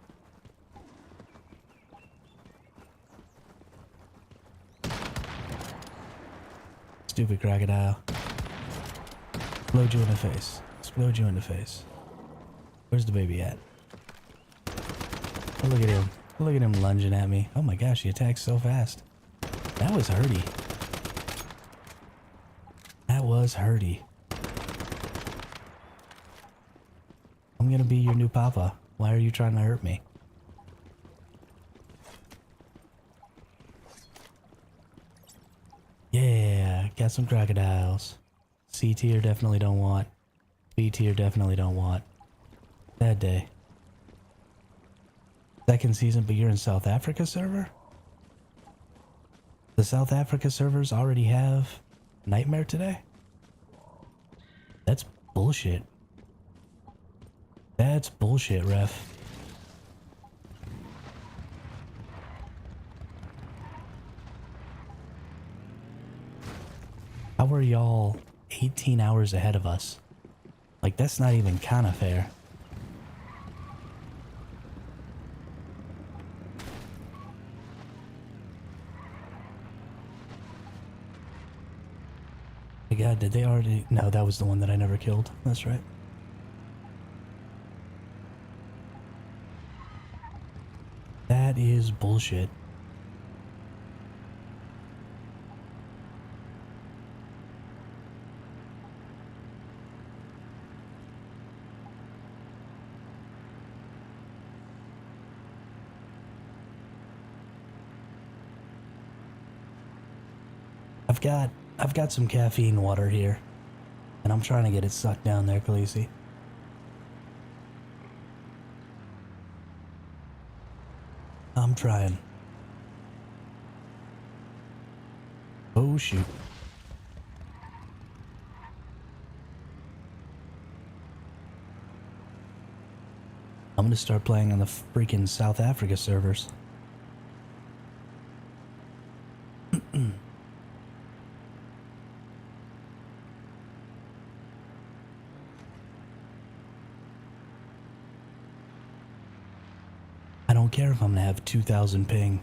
Stupid crocodile. Explode you in the face. Explode you in the face. Where's the baby at? Oh, look at him. Look at him lunging at me. Oh my gosh, he attacks so fast. That was hurty. That was hurty. I'm gonna be your new papa. Why are you trying to hurt me? Yeah, got some crocodiles. C tier definitely don't want. B tier definitely don't want. Bad day. Second season, but you're in South Africa server? The South Africa servers already have Nightmare today? That's bullshit. That's bullshit, ref. How are y'all 18 hours ahead of us? Like, that's not even kind of fair. My God, did they already... No, that was the one that I never killed. That's right. That is bullshit. I've got some caffeine water here, and I'm trying to get it sucked down there, Khaleesi. I'm trying. Oh shoot. I'm gonna start playing on the freaking South Africa servers. I don't care if I'm gonna have 2,000 ping.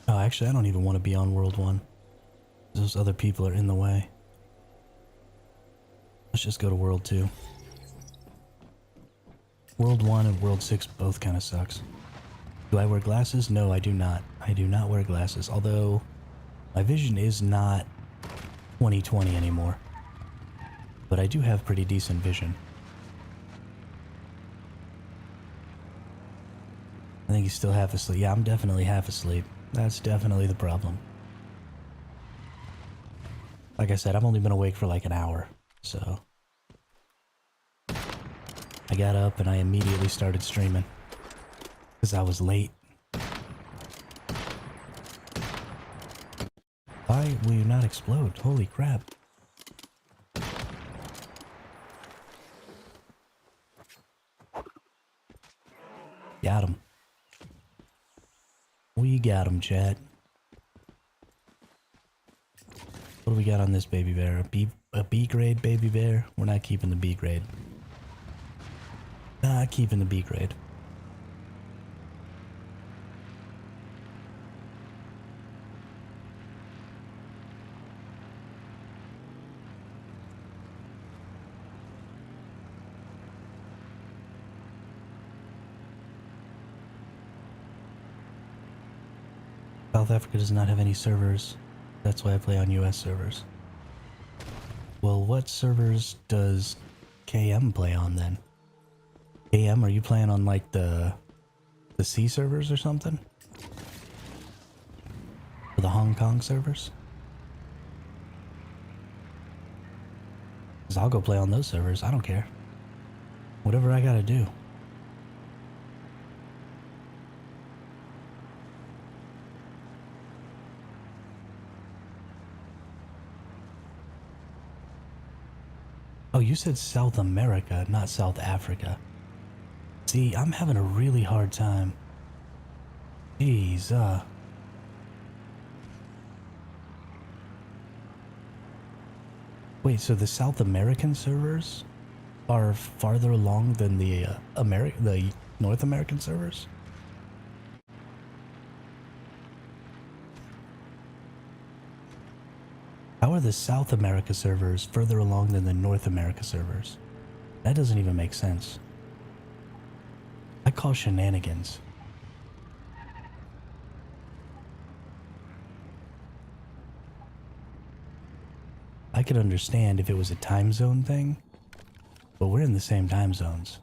Oh, actually, I don't even want to be on World 1. Those other people are in the way. Let's just go to World 2. World 1 and World 6 both kind of sucks. Do I wear glasses? No, I do not. I do not wear glasses, although my vision is not 20/20 anymore. But I do have pretty decent vision. I think he's still half asleep. Yeah, I'm definitely half asleep. That's definitely the problem. Like I said, I've only been awake for like an hour, so... I got up and I immediately started streaming. Because I was late. Why will you not explode? Holy crap. Got him. We got him, chat. What do we got on this baby bear? A B grade baby bear? We're not keeping the B grade. Not keeping the B grade. South Africa does not have any servers. That's why I play on US servers. Well, what servers does KM play on then? KM, are you playing on like the C servers or something? Or the Hong Kong servers? Because I'll go play on those servers. I don't care. Whatever I gotta do. Oh, you said South America, not South Africa. See, I'm having a really hard time. Jeez, Wait, so the South American servers are farther along than the the North American servers? How are the South America servers further along than the North America servers? That doesn't even make sense. I call shenanigans. I could understand if it was a time zone thing, but we're in the same time zones.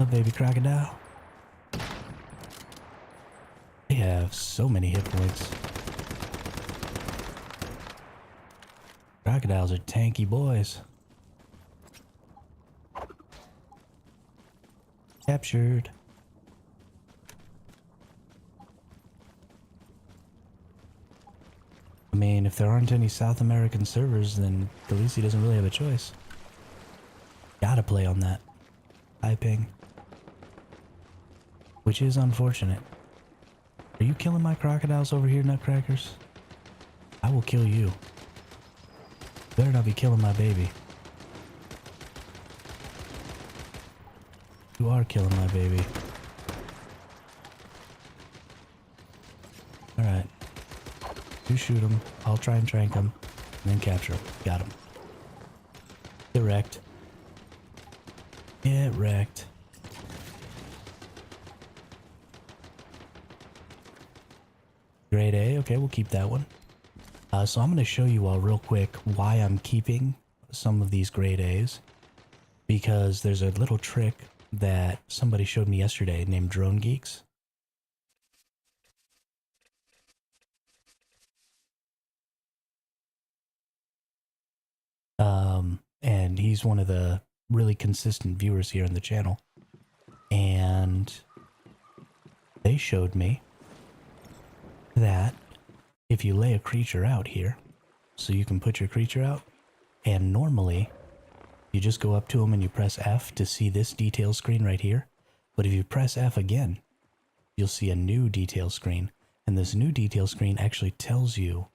Oh, baby crocodile. They have so many hit points. Crocodiles are tanky boys. Captured. I mean, if there aren't any South American servers, then Khaleesi doesn't really have a choice. Gotta play on that high ping. Which is unfortunate. Are you killing my crocodiles over here, Nutcrackers? I will kill you. Better not be killing my baby. You are killing my baby. Alright. You shoot him. I'll try and trank him. And then capture him. Got him. Get wrecked. Get wrecked. Grade A. Okay, we'll keep that one. So I'm going to show you all real quick why I'm keeping some of these grade A's. Because there's a little trick that somebody showed me yesterday named Drone Geeks. And he's one of the really consistent viewers here on the channel. And they showed me that if you lay a creature out here, so you can put your creature out, and normally you just go up to him and you press F to see this detail screen right here. But if you press F again, you'll see a new detail screen. And this new detail screen actually tells you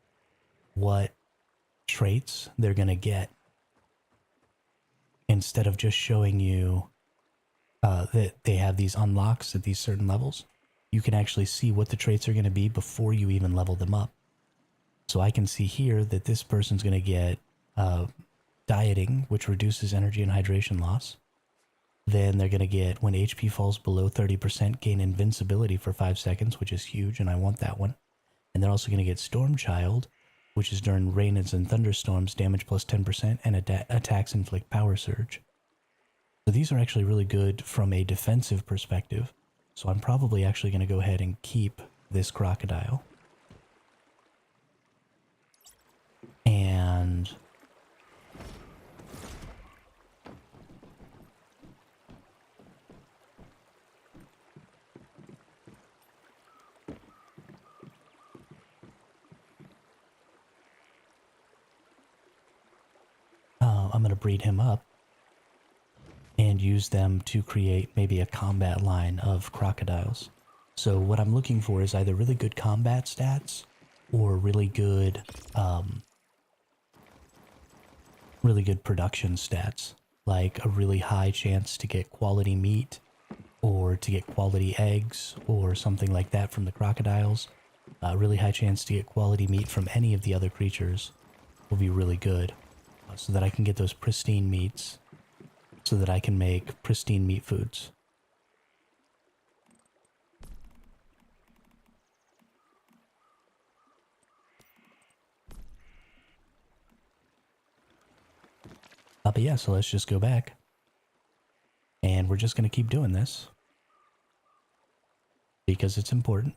what traits they're going to get, instead of just showing you that they have these unlocks at these certain levels. You can actually see what the traits are going to be before you even level them up. So I can see here that this person's going to get dieting, which reduces energy and hydration loss. Then they're going to get, when HP falls below 30%, gain invincibility for 5 seconds, which is huge, and I want that one. And they're also going to get Storm Child, which is during rains and thunderstorms, damage plus 10%, and attacks inflict power surge. So these are actually really good from a defensive perspective. So I'm probably actually going to go ahead and keep this crocodile. And I'm going to breed him up and use them to create maybe a combat line of crocodiles. So what I'm looking for is either really good combat stats or really good production stats, like a really high chance to get quality meat or to get quality eggs or something like that from the crocodiles. A really high chance to get quality meat from any of the other creatures will be really good, so that I can get those pristine meats, so that I can make pristine meat foods. But yeah, so let's just go back. And we're just going to keep doing this, because it's important.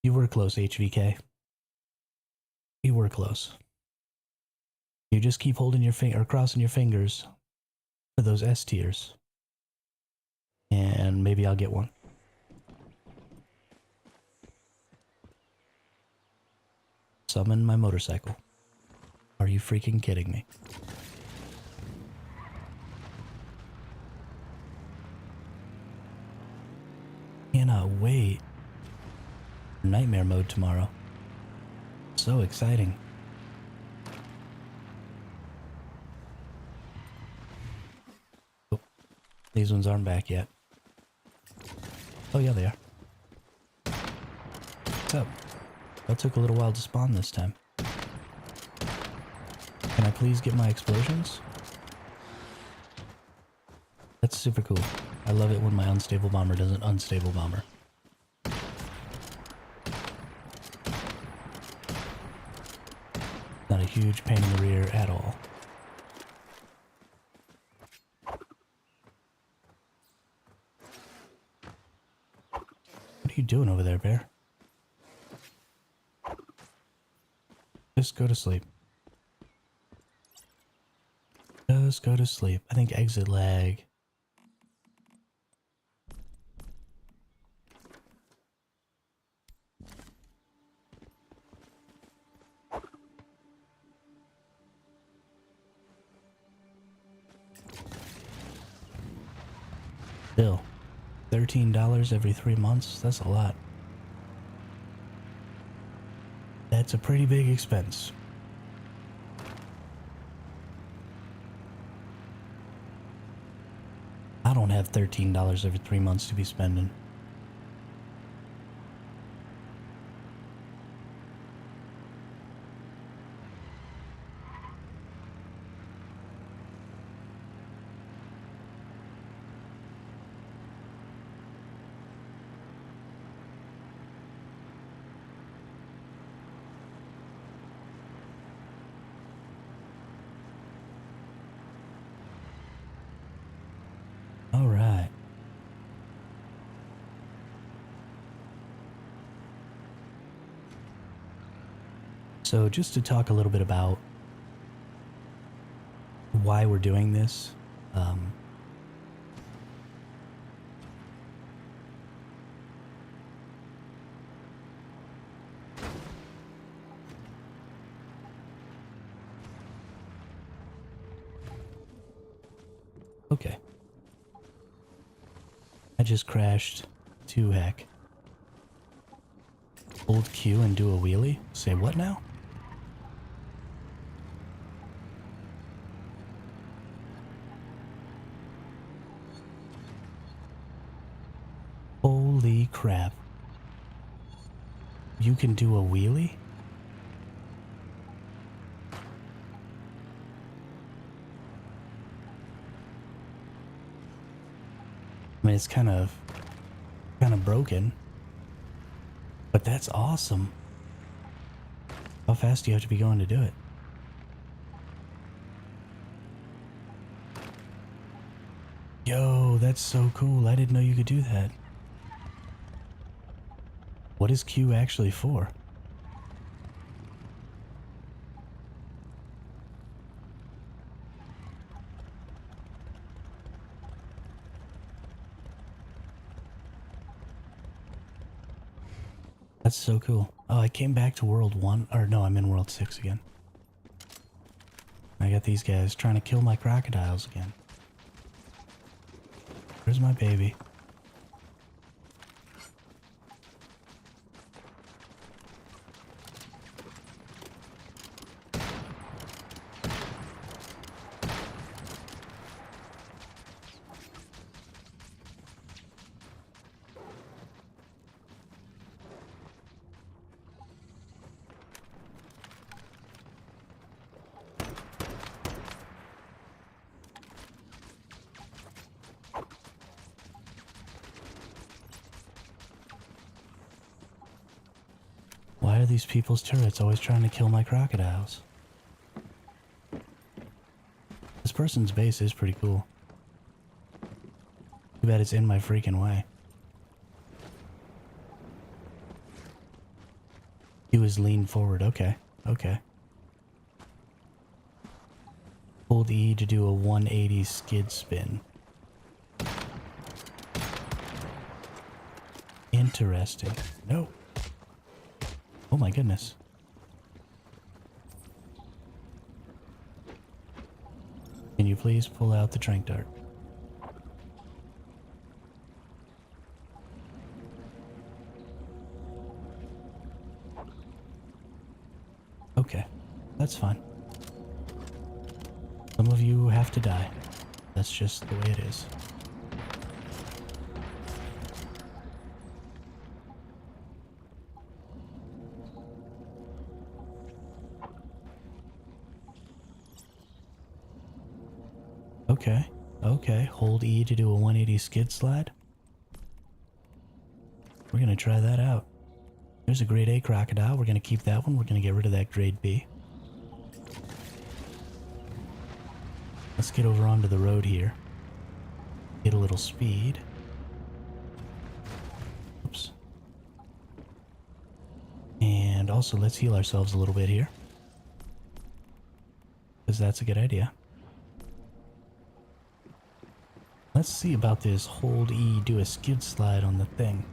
You were close, HVK. You were close. You just keep holding your finger, or crossing your fingers for those S tiers. And maybe I'll get one. Summon my motorcycle. Are you freaking kidding me? Cannot wait for nightmare mode tomorrow. So exciting. Oh, these ones aren't back yet. Oh yeah, they are. What's up? That took a little while to spawn this time. Can I please get my explosions? That's super cool. I love it when my unstable bomber does an unstable bomber. Not a huge pain in the rear at all. What are you doing over there, bear? Just go to sleep. Just just go to sleep. I think exit lag. Still, $13 every 3 months, that's a lot. That's a pretty big expense. I don't have $13 every 3 months to be spending. All right. So just to talk a little bit about why we're doing this. Okay. I just crashed to heck. Hold Q and do a wheelie? Say what now? Holy crap. You can do a wheelie? I mean, it's kind of broken, but that's awesome. How fast do you have to be going to do it? Yo, that's so cool. I didn't know you could do that. What is Q actually for? That's so cool. Oh, I came back to World 1. Or no, I'm in World 6 again. I got these guys trying to kill my crocodiles again. Where's my baby? Why are these people's turrets always trying to kill my crocodiles? This person's base is pretty cool. Too bad it's in my freaking way. He was lean forward. Okay. Okay. Hold E to do a 180 skid spin. Interesting. No. Oh my goodness. Can you please pull out the trank dart? Okay, that's fine. Some of you have to die. That's just the way it is. Okay, okay. Hold E to do a 180 skid slide. We're gonna try that out. There's a grade A crocodile. We're gonna keep that one. We're gonna get rid of that grade B. Let's get over onto the road here. Get a little speed. Oops. And also let's heal ourselves a little bit here, because that's a good idea. let's see about this hold E, do a skid slide on the thing.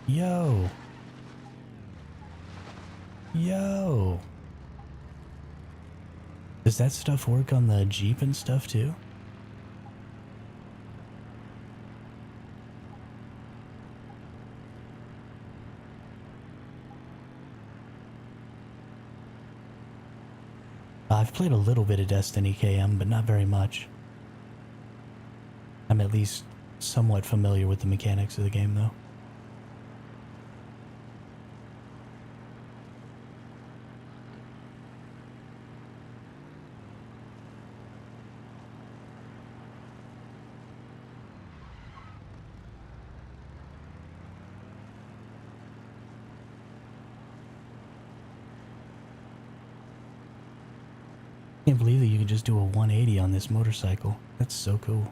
Yo. Yo. Does that stuff work on the Jeep and stuff too? I've played a little bit of Destiny KM, but not very much. I'm at least somewhat familiar with the mechanics of the game, though. I can't believe that you can just do a 180 on this motorcycle. That's so cool.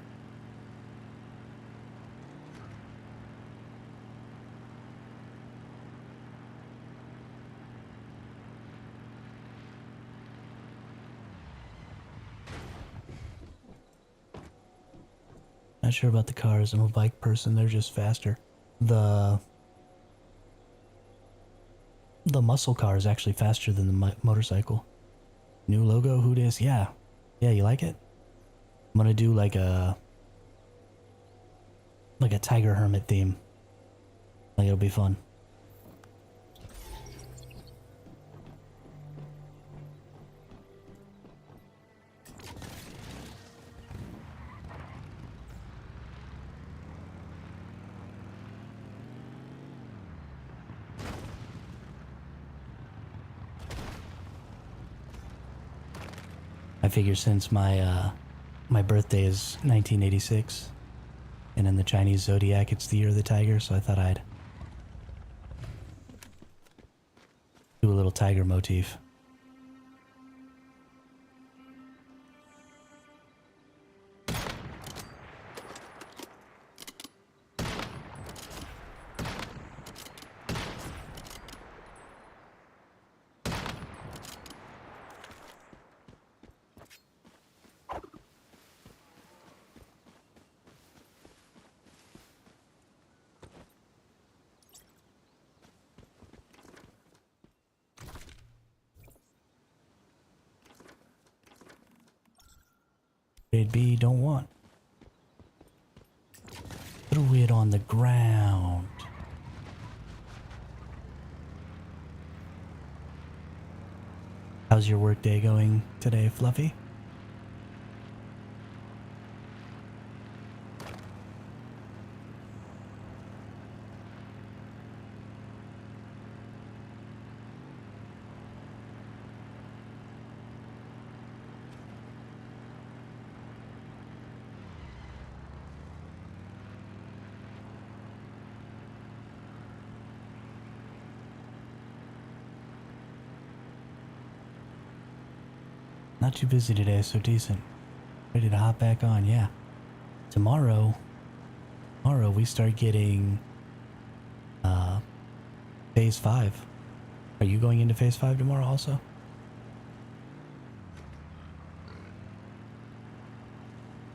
Not sure about the cars. I'm a bike person. They're just faster. The muscle car is actually faster than the motorcycle. New logo, who dis? Yeah. Yeah, you like it? I'm gonna do like a Tiger Hermit theme. Like it'll be fun. I figure since my birthday is 1986, and in the Chinese zodiac it's the year of the tiger, so I thought I'd do a little tiger motif. Grade B, don't want. Throw it on the ground. How's your workday going today, Fluffy? Not too busy today, so decent. Ready to hop back on, yeah. Tomorrow we start getting Phase 5. Are you going into Phase 5 tomorrow also?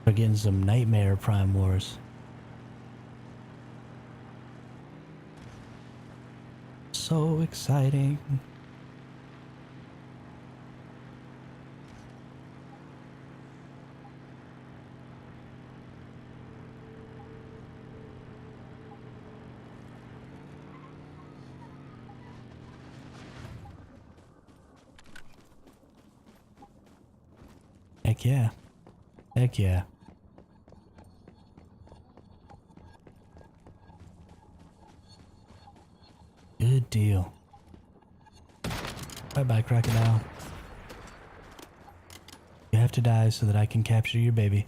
We're getting some Nightmare Prime Wars. So exciting. Heck yeah. Heck yeah. Good deal. Bye-bye, crocodile. You have to die so that I can capture your baby.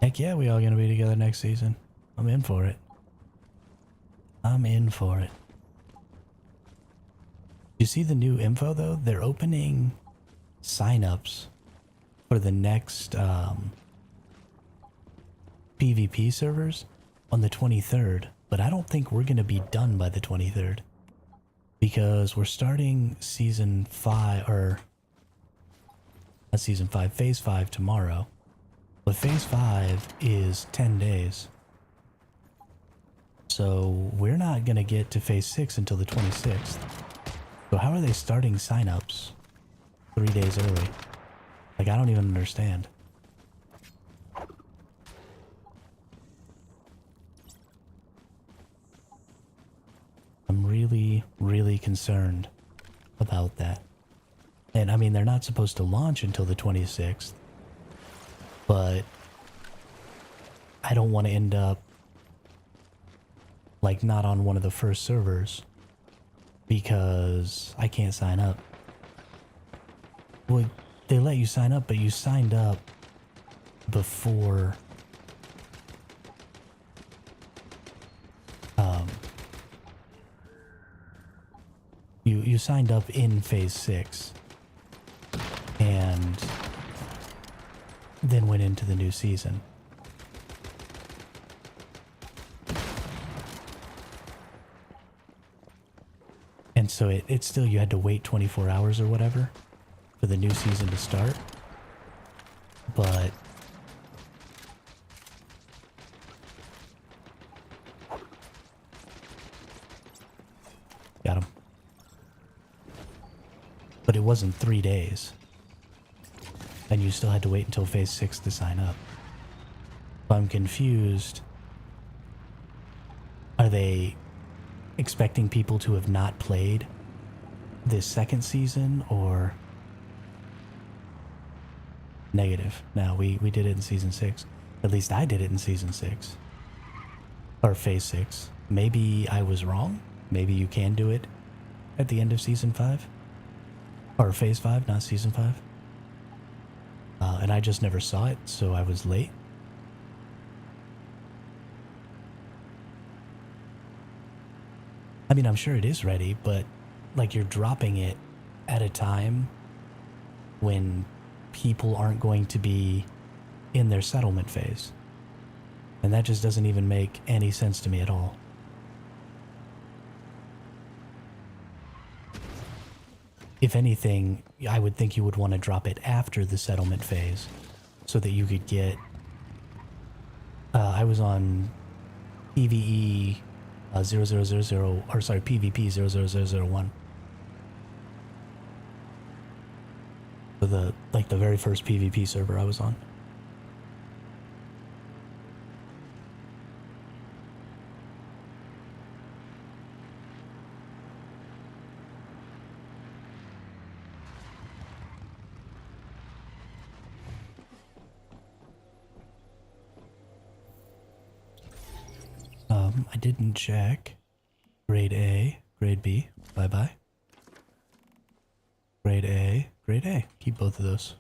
Heck yeah, we all gonna be together next season. I'm in for it. I'm in for it. You see the new info though? They're opening signups for the next PvP servers on the 23rd, but I don't think we're going to be done by the 23rd because we're starting season 5, or not season 5, phase 5 tomorrow. But phase 5 is 10 days. So we're not going to get to phase 6 until the 26th. So how are they starting signups 3 days early? Like, I don't even understand. I'm really, really concerned about that. And I mean, they're not supposed to launch until the 26th, but I don't want to end up like not on one of the first servers because I can't sign up. Well, they let you sign up, but you signed up before you signed up in phase 6 and then went into the new season. And so it's still, you had to wait 24 hours or whatever for the new season to start. But got him. But it wasn't 3 days. And you still had to wait until phase 6 to sign up. So I'm confused. Are they expecting people to have not played this second season, or negative? No, we did it in season 6. At least I did it in season 6. Or phase 6. Maybe I was wrong. Maybe you can do it at the end of season 5. Or phase 5, not season 5. And I just never saw it, so I was late. I mean, I'm sure it is ready, but like, you're dropping it at a time when people aren't going to be in their settlement phase. And that just doesn't even make any sense to me at all. If anything, I would think you would want to drop it after the settlement phase so that you could get... I was on PvE 0000, or sorry, PvP 00001. For the very first PvP server I was on. I didn't check. Grade A, grade B, bye-bye. Grade A, grade A. Keep both of those.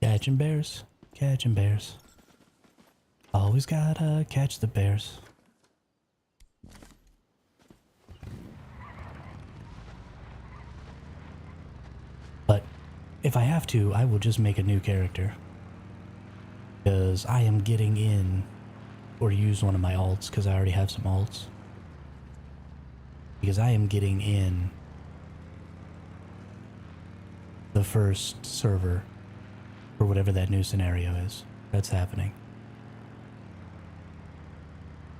Catching bears, catching bears. Always gotta catch the bears. But if I have to, I will just make a new character. Because I am getting in, or use one of my alts, because I already have some alts. Because I am getting in the first server for whatever that new scenario is that's happening.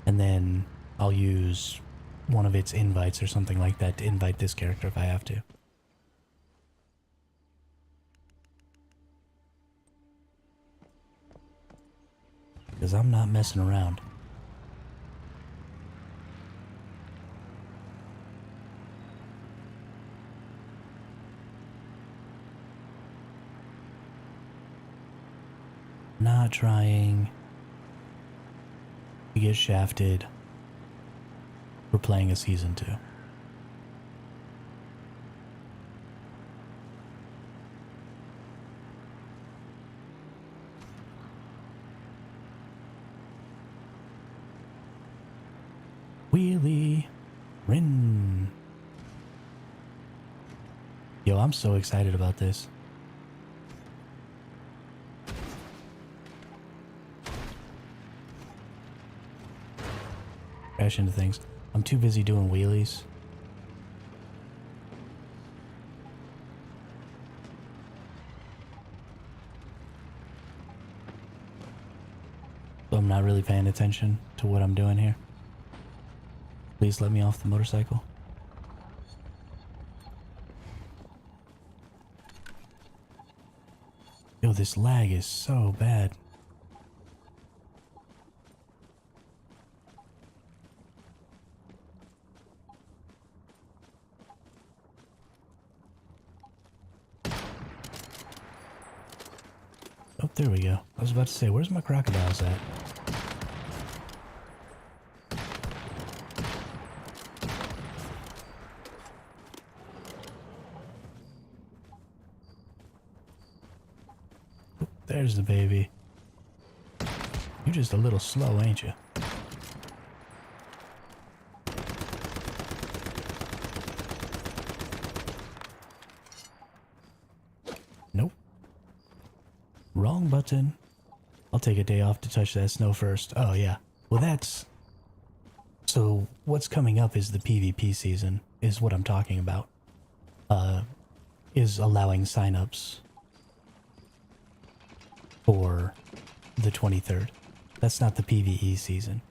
And then I'll use one of its invites or something like that to invite this character if I have to. Because I'm not messing around. Not trying to get shafted for playing a season 2. Wheelie Rin. Yo, I'm so excited about this. Crash into things. I'm too busy doing wheelies. So I'm not really paying attention to what I'm doing here. Please let me off the motorcycle. Yo, this lag is so bad. Oh, there we go. I was about to say, where's my crocodiles at? Oh, there's the baby. You're just a little slow, ain't you? Nope. Wrong button. I'll take a day off to touch that snow first. Oh, yeah. Well, that's... So, what's coming up is the PvP season, is what I'm talking about. Is allowing signups for the 23rd. That's not the PvE season.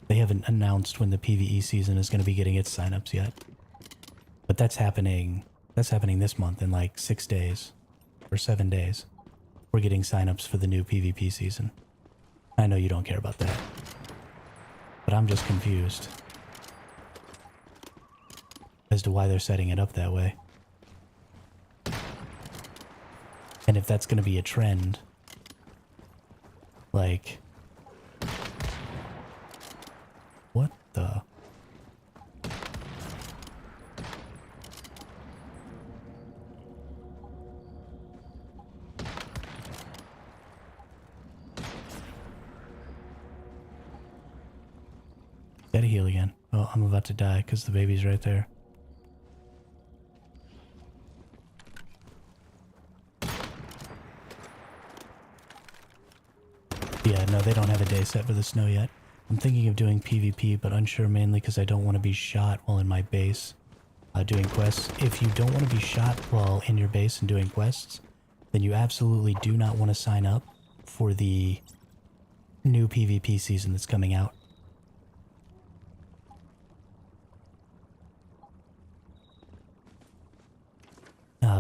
They haven't announced when the PvE season is going to be getting its signups yet. But that's happening this month in like 6 days or 7 days. We're getting signups for the new PvP season. I know you don't care about that. But I'm just confused as to why they're setting it up that way. And if that's going to be a trend, like, what the? Gotta heal again. Oh, I'm about to die because the baby's right there. Yeah, no, they don't have a day set for the snow yet. I'm thinking of doing PvP, but unsure mainly because I don't want to be shot while in my base doing quests. If you don't want to be shot while in your base and doing quests, then you absolutely do not want to sign up for the new PvP season that's coming out.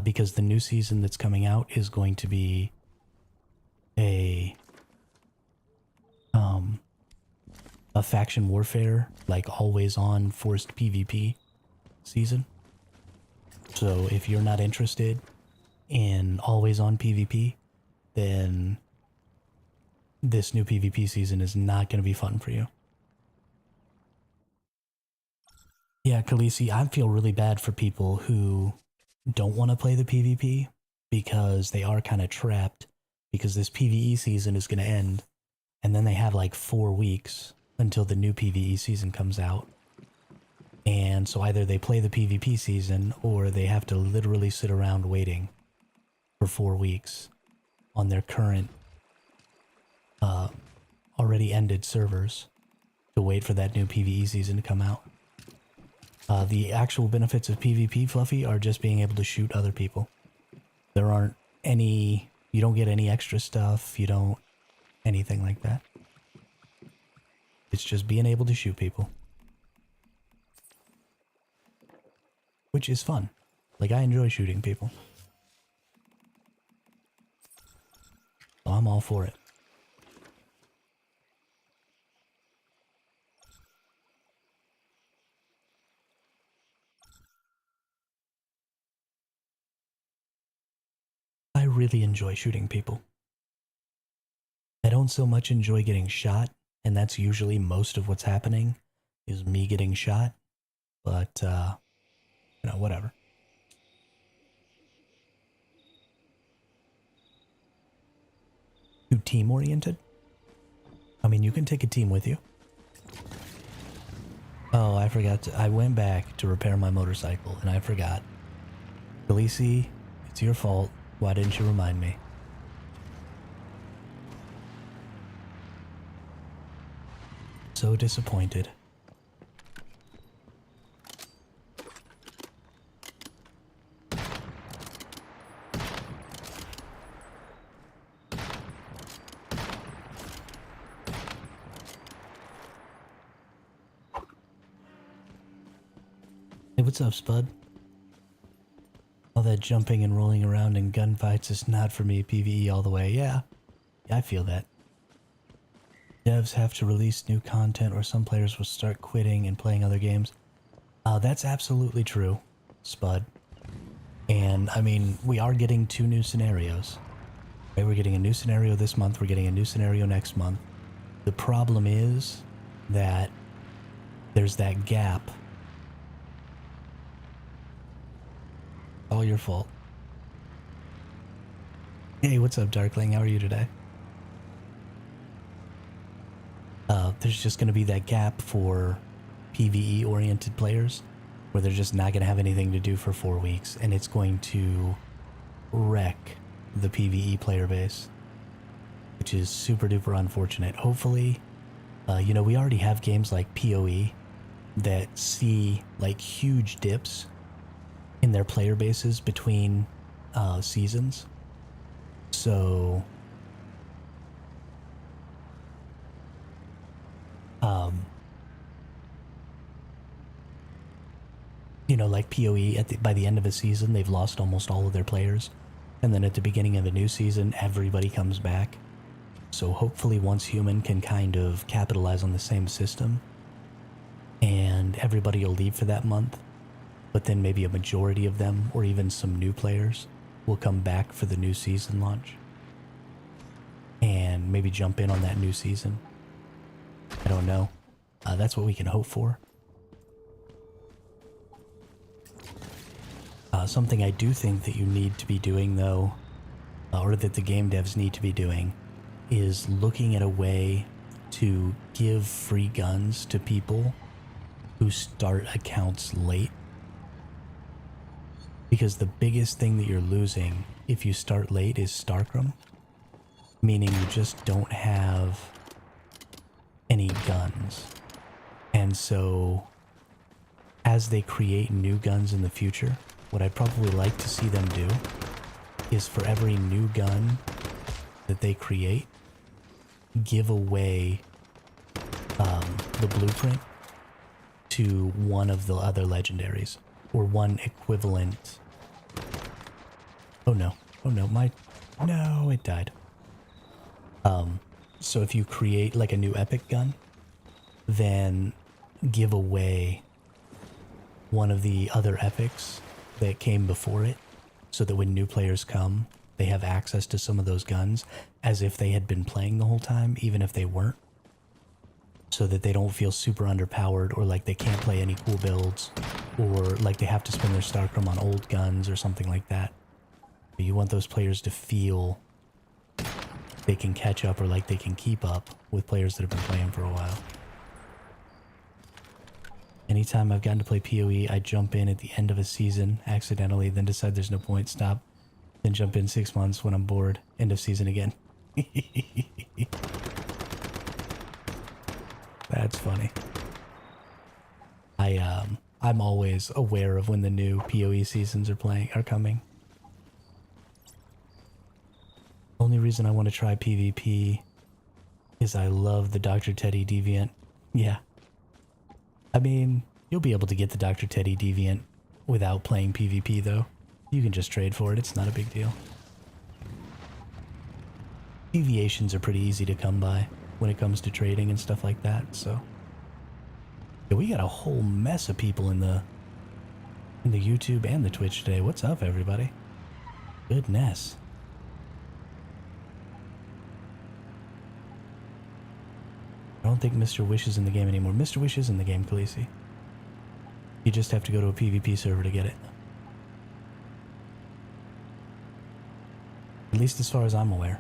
Because the new season that's coming out is going to be a faction warfare, like always on forced PvP season. So if you're not interested in always on PvP, then this new PvP season is not going to be fun for you. Yeah, Khaleesi, I feel really bad for people who don't want to play the PvP because they are kind of trapped because this PvE season is going to end and then they have like 4 weeks until the new PvE season comes out. And so either they play the PvP season or they have to literally sit around waiting for 4 weeks on their current already ended servers to wait for that new PvE season to come out. The actual benefits of PvP, Fluffy, are just being able to shoot other people. There aren't any... You don't get any extra stuff. You don't... anything like that. It's just being able to shoot people. Which is fun. Like, I enjoy shooting people. So I'm all for it. I really enjoy shooting people. I don't so much enjoy getting shot, and that's usually most of what's happening, is me getting shot. But, you know, whatever. Too team-oriented? I mean, you can take a team with you. Oh, I forgot to... I went back to repair my motorcycle, and I forgot. Khaleesi, it's your fault. Why didn't you remind me? So disappointed. Hey, what's up, Spud? All that jumping and rolling around in gunfights is not for me, PvE all the way. Yeah, I feel that. Devs have to release new content or some players will start quitting and playing other games. That's absolutely true, Spud. And, I mean, we are getting 2 new scenarios. Right? We're getting a new scenario this month, we're getting a new scenario next month. The problem is that there's that gap. All your fault. Hey, what's up, Darkling? How are you today? There's just going to be that gap for PvE-oriented players where they're just not going to have anything to do for 4 weeks, and it's going to wreck the PvE player base, which is super duper unfortunate. Hopefully, you know, we already have games like PoE that see like huge dips in their player bases between seasons. So you know, like PoE, by the end of a season, they've lost almost all of their players. And then at the beginning of a new season, everybody comes back. So hopefully Once Human can kind of capitalize on the same system. And everybody will leave for that month. But then maybe a majority of them, or even some new players, will come back for the new season launch. And maybe jump in on that new season. I don't know. That's what we can hope for. Something I do think that you need to be doing, though, or that the game devs need to be doing, is looking at a way to give free guns to people who start accounts late. Because the biggest thing that you're losing if you start late is Starcrum, meaning you just don't have any guns. And so, as they create new guns in the future, what I'd probably like to see them do is for every new gun that they create, give away the blueprint to one of the other legendaries, or one equivalent. Oh no, no, it died. So if you create like a new epic gun, then give away one of the other epics that came before it, so that when new players come, they have access to some of those guns as if they had been playing the whole time, even if they weren't. So that they don't feel super underpowered, or like they can't play any cool builds, or like they have to spend their Starcrum on old guns or something like that. But you want those players to feel they can catch up, or like they can keep up with players that have been playing for a while. Anytime I've gotten to play PoE, I jump in at the end of a season accidentally, then decide there's no point, stop, then jump in 6 months when I'm bored, end of season again. That's funny. I'm always aware of when the new PoE seasons are coming. Only reason I want to try PvP is I love the Dr. Teddy Deviant Yeah. I mean, you'll be able to get the Dr. Teddy Deviant without playing PvP, though. You can just trade for it. It's not a big deal. Deviations are pretty easy to come by when it comes to trading and stuff like that, so... Yeah, we got a whole mess of people in the YouTube and the Twitch today. What's up, everybody? Goodness. I don't think Mr. Wish is in the game anymore. Mr. Wish is in the game, Khaleesi. You just have to go to a PvP server to get it. At least as far as I'm aware.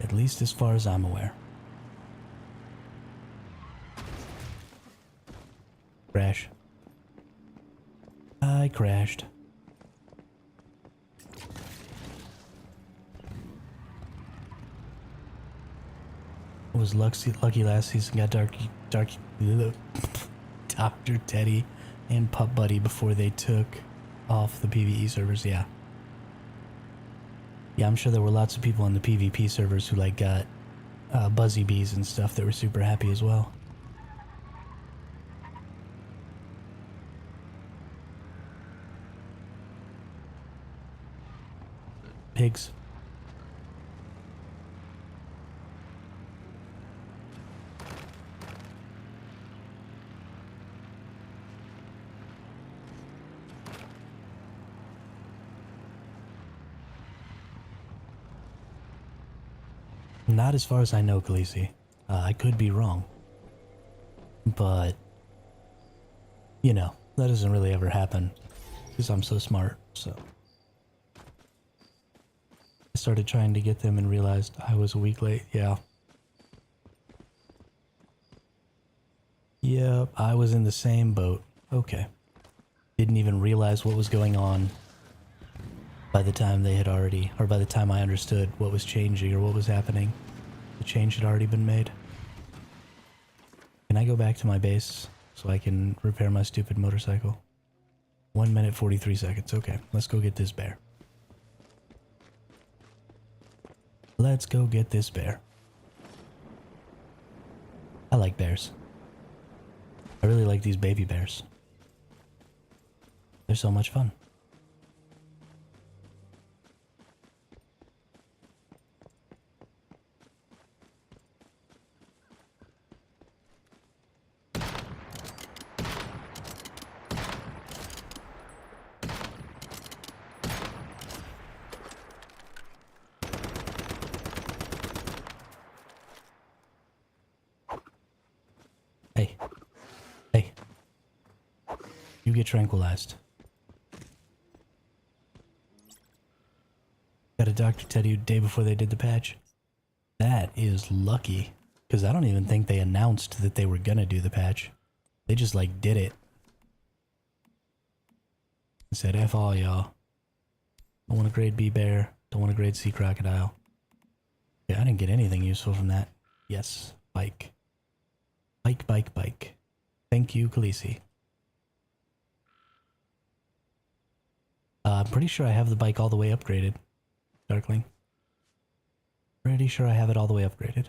At least as far as I'm aware. Crash. I crashed. It was lucky last season got Dr. Teddy and Pup Buddy before they took off the PvE servers, yeah. Yeah, I'm sure there were lots of people on the PvP servers who like got Buzzy Bees and stuff that were super happy as well. Pigs. Not as far as I know, Khaleesi. I could be wrong. But, you know, that doesn't really ever happen because I'm so smart, so. I started trying to get them and realized I was a week late, yeah. Yep, I was in the same boat. Okay. Didn't even realize what was going on by the time they had already, or by the time I understood what was changing or what was happening. The change had already been made. Can I go back to my base so I can repair my stupid motorcycle? 1 minute 43 seconds. Okay, let's go get this bear. Let's go get this bear. I like bears. I really like these baby bears. They're so much fun. Hey. Hey. You get tranquilized. Got a Dr. Teddy day before they did the patch. That is lucky. Because I don't even think they announced that they were gonna do the patch. They just like did it. And said, F all y'all. Don't want a grade B bear. Don't want a grade C crocodile. Yeah, I didn't get anything useful from that. Yes. Bike. Bike, bike, bike. Thank you, Khaleesi. I'm pretty sure I have the bike all the way upgraded. Darkling. Pretty sure I have it all the way upgraded.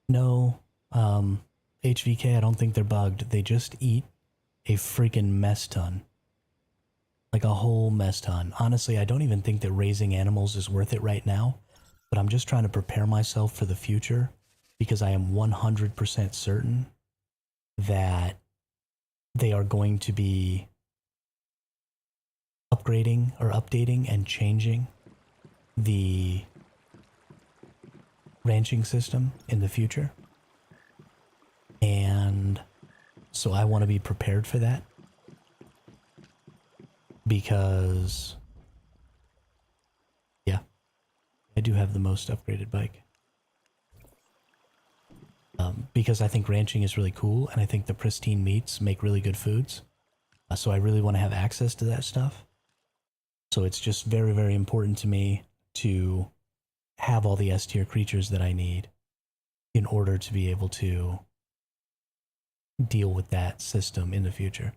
No, HVK, I don't think they're bugged. They just eat a freaking mess ton. Like a whole mess ton. Honestly, I don't even think that raising animals is worth it right now, but I'm just trying to prepare myself for the future because I am 100% certain that they are going to be upgrading or updating and changing the ranching system in the future. And so I want to be prepared for that because, yeah, I do have the most upgraded bike. Because I think ranching is really cool and I think the pristine meats make really good foods. So I really want to have access to that stuff. So it's just very, very important to me to have all the S tier creatures that I need in order to be able to deal with that system in the future.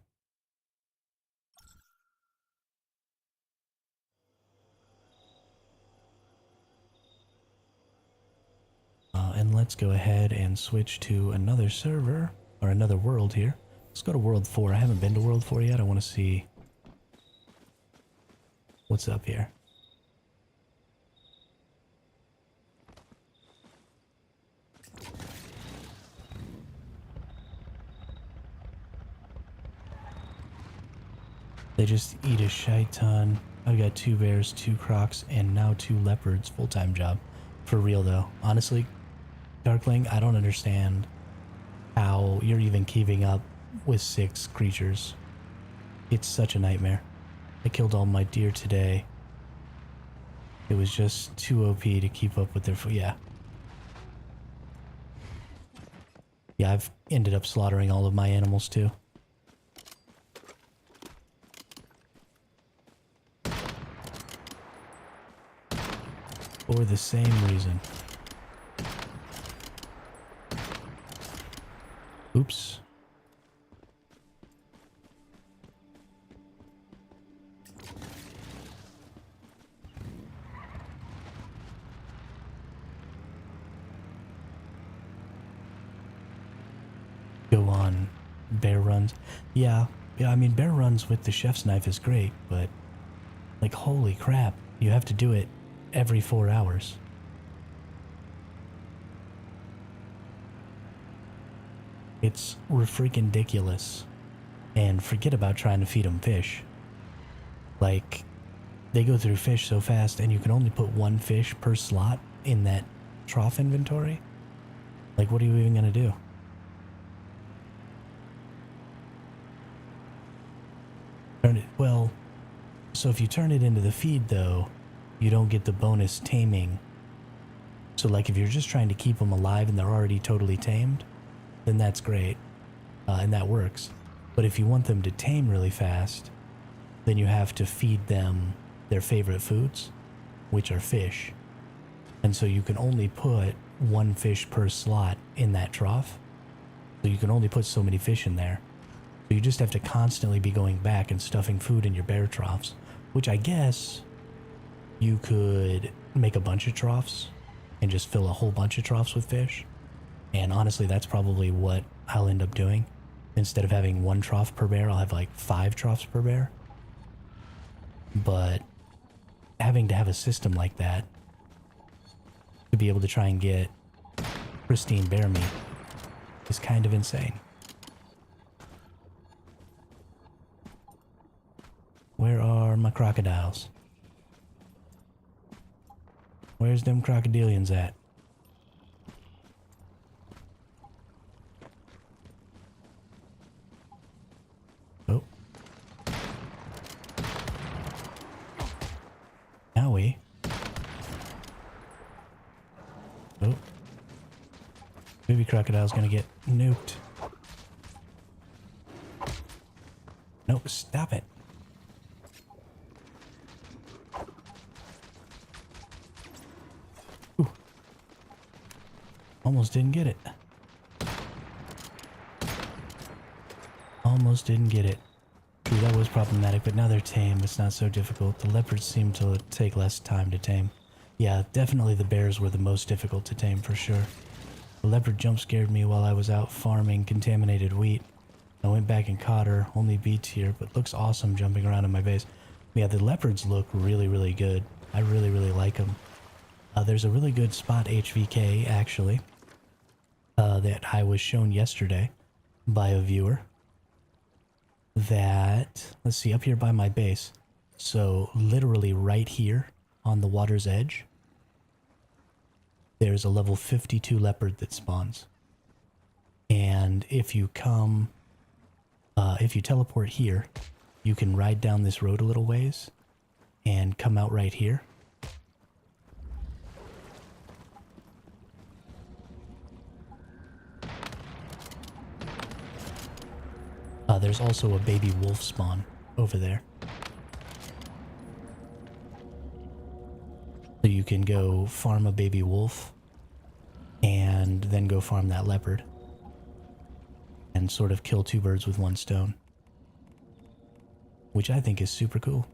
And let's go ahead and switch to another server, or another world here. Let's go to World 4. I haven't been to World 4 yet. I want to see what's up here. They just eat a shite ton. I've got 2 bears, 2 crocs, and now 2 leopards. Full-time job. For real though. Honestly, Darkling, I don't understand how you're even keeping up with 6 creatures. It's such a nightmare. I killed all my deer today. It was just too OP to keep up with their yeah. Yeah, I've ended up slaughtering all of my animals too. For the same reason. Oops. Go on bear runs. Yeah, I mean bear runs with the chef's knife is great, but like holy crap, you have to do it every 4 hours. It's freaking ridiculous. And forget about trying to feed them fish. Like, they go through fish so fast and you can only put 1 fish per slot in that trough inventory. Like, what are you even gonna do? Turn it, well, so if you turn it into the feed though, you don't get the bonus taming. So like if you're just trying to keep them alive and they're already totally tamed, then that's great, and that works. But if you want them to tame really fast, then you have to feed them their favorite foods, which are fish. And so you can only put 1 fish per slot in that trough. So you can only put so many fish in there. So you just have to constantly be going back and stuffing food in your bear troughs, which I guess you could make a bunch of troughs and just fill a whole bunch of troughs with fish. And honestly, that's probably what I'll end up doing. Instead of having 1 trough per bear, I'll have like 5 troughs per bear. But having to have a system like that to be able to try and get pristine bear meat is kind of insane. Where are my crocodiles? Where's them crocodilians at? Oh. Owie. Oh. Baby crocodile's gonna get nuked. No, stop it. Ooh. Almost didn't get it. Almost didn't get it. Ooh, that was problematic, but now they're tame. It's not so difficult. The leopards seem to take less time to tame. Yeah, definitely the bears were the most difficult to tame for sure. The leopard jump scared me while I was out farming contaminated wheat. I went back and caught her, only beats here, but looks awesome jumping around in my base. Yeah, the leopards look really, really good. I really, really like them. There's a really good spot HVK, actually, that I was shown yesterday by a viewer. That, let's see, up here by my base. So, literally right here on the water's edge, there's a level 52 leopard that spawns. And if you come, if you teleport here, you can ride down this road a little ways and come out right here. There's also a baby wolf spawn over there. you can go farm a baby wolf and then go farm that leopard and sort of kill two birds with one stone, which I think is super cool.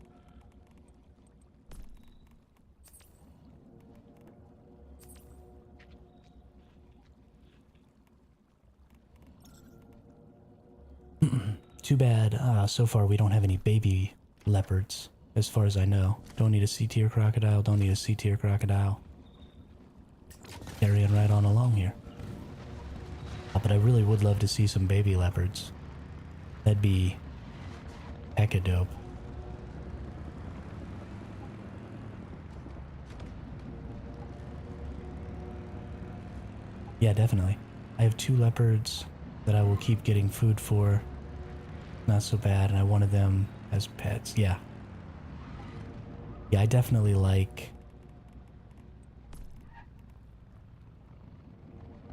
Too bad, so far we don't have any baby leopards, as far as I know. Don't need a C-tier crocodile, don't need a C-tier crocodile. Carrying right on along here. But I really would love to see some baby leopards. That'd be hecka dope. Yeah, definitely. I have 2 leopards that I will keep getting food for. Not so bad, and I wanted them as pets. Yeah. Yeah, I definitely like...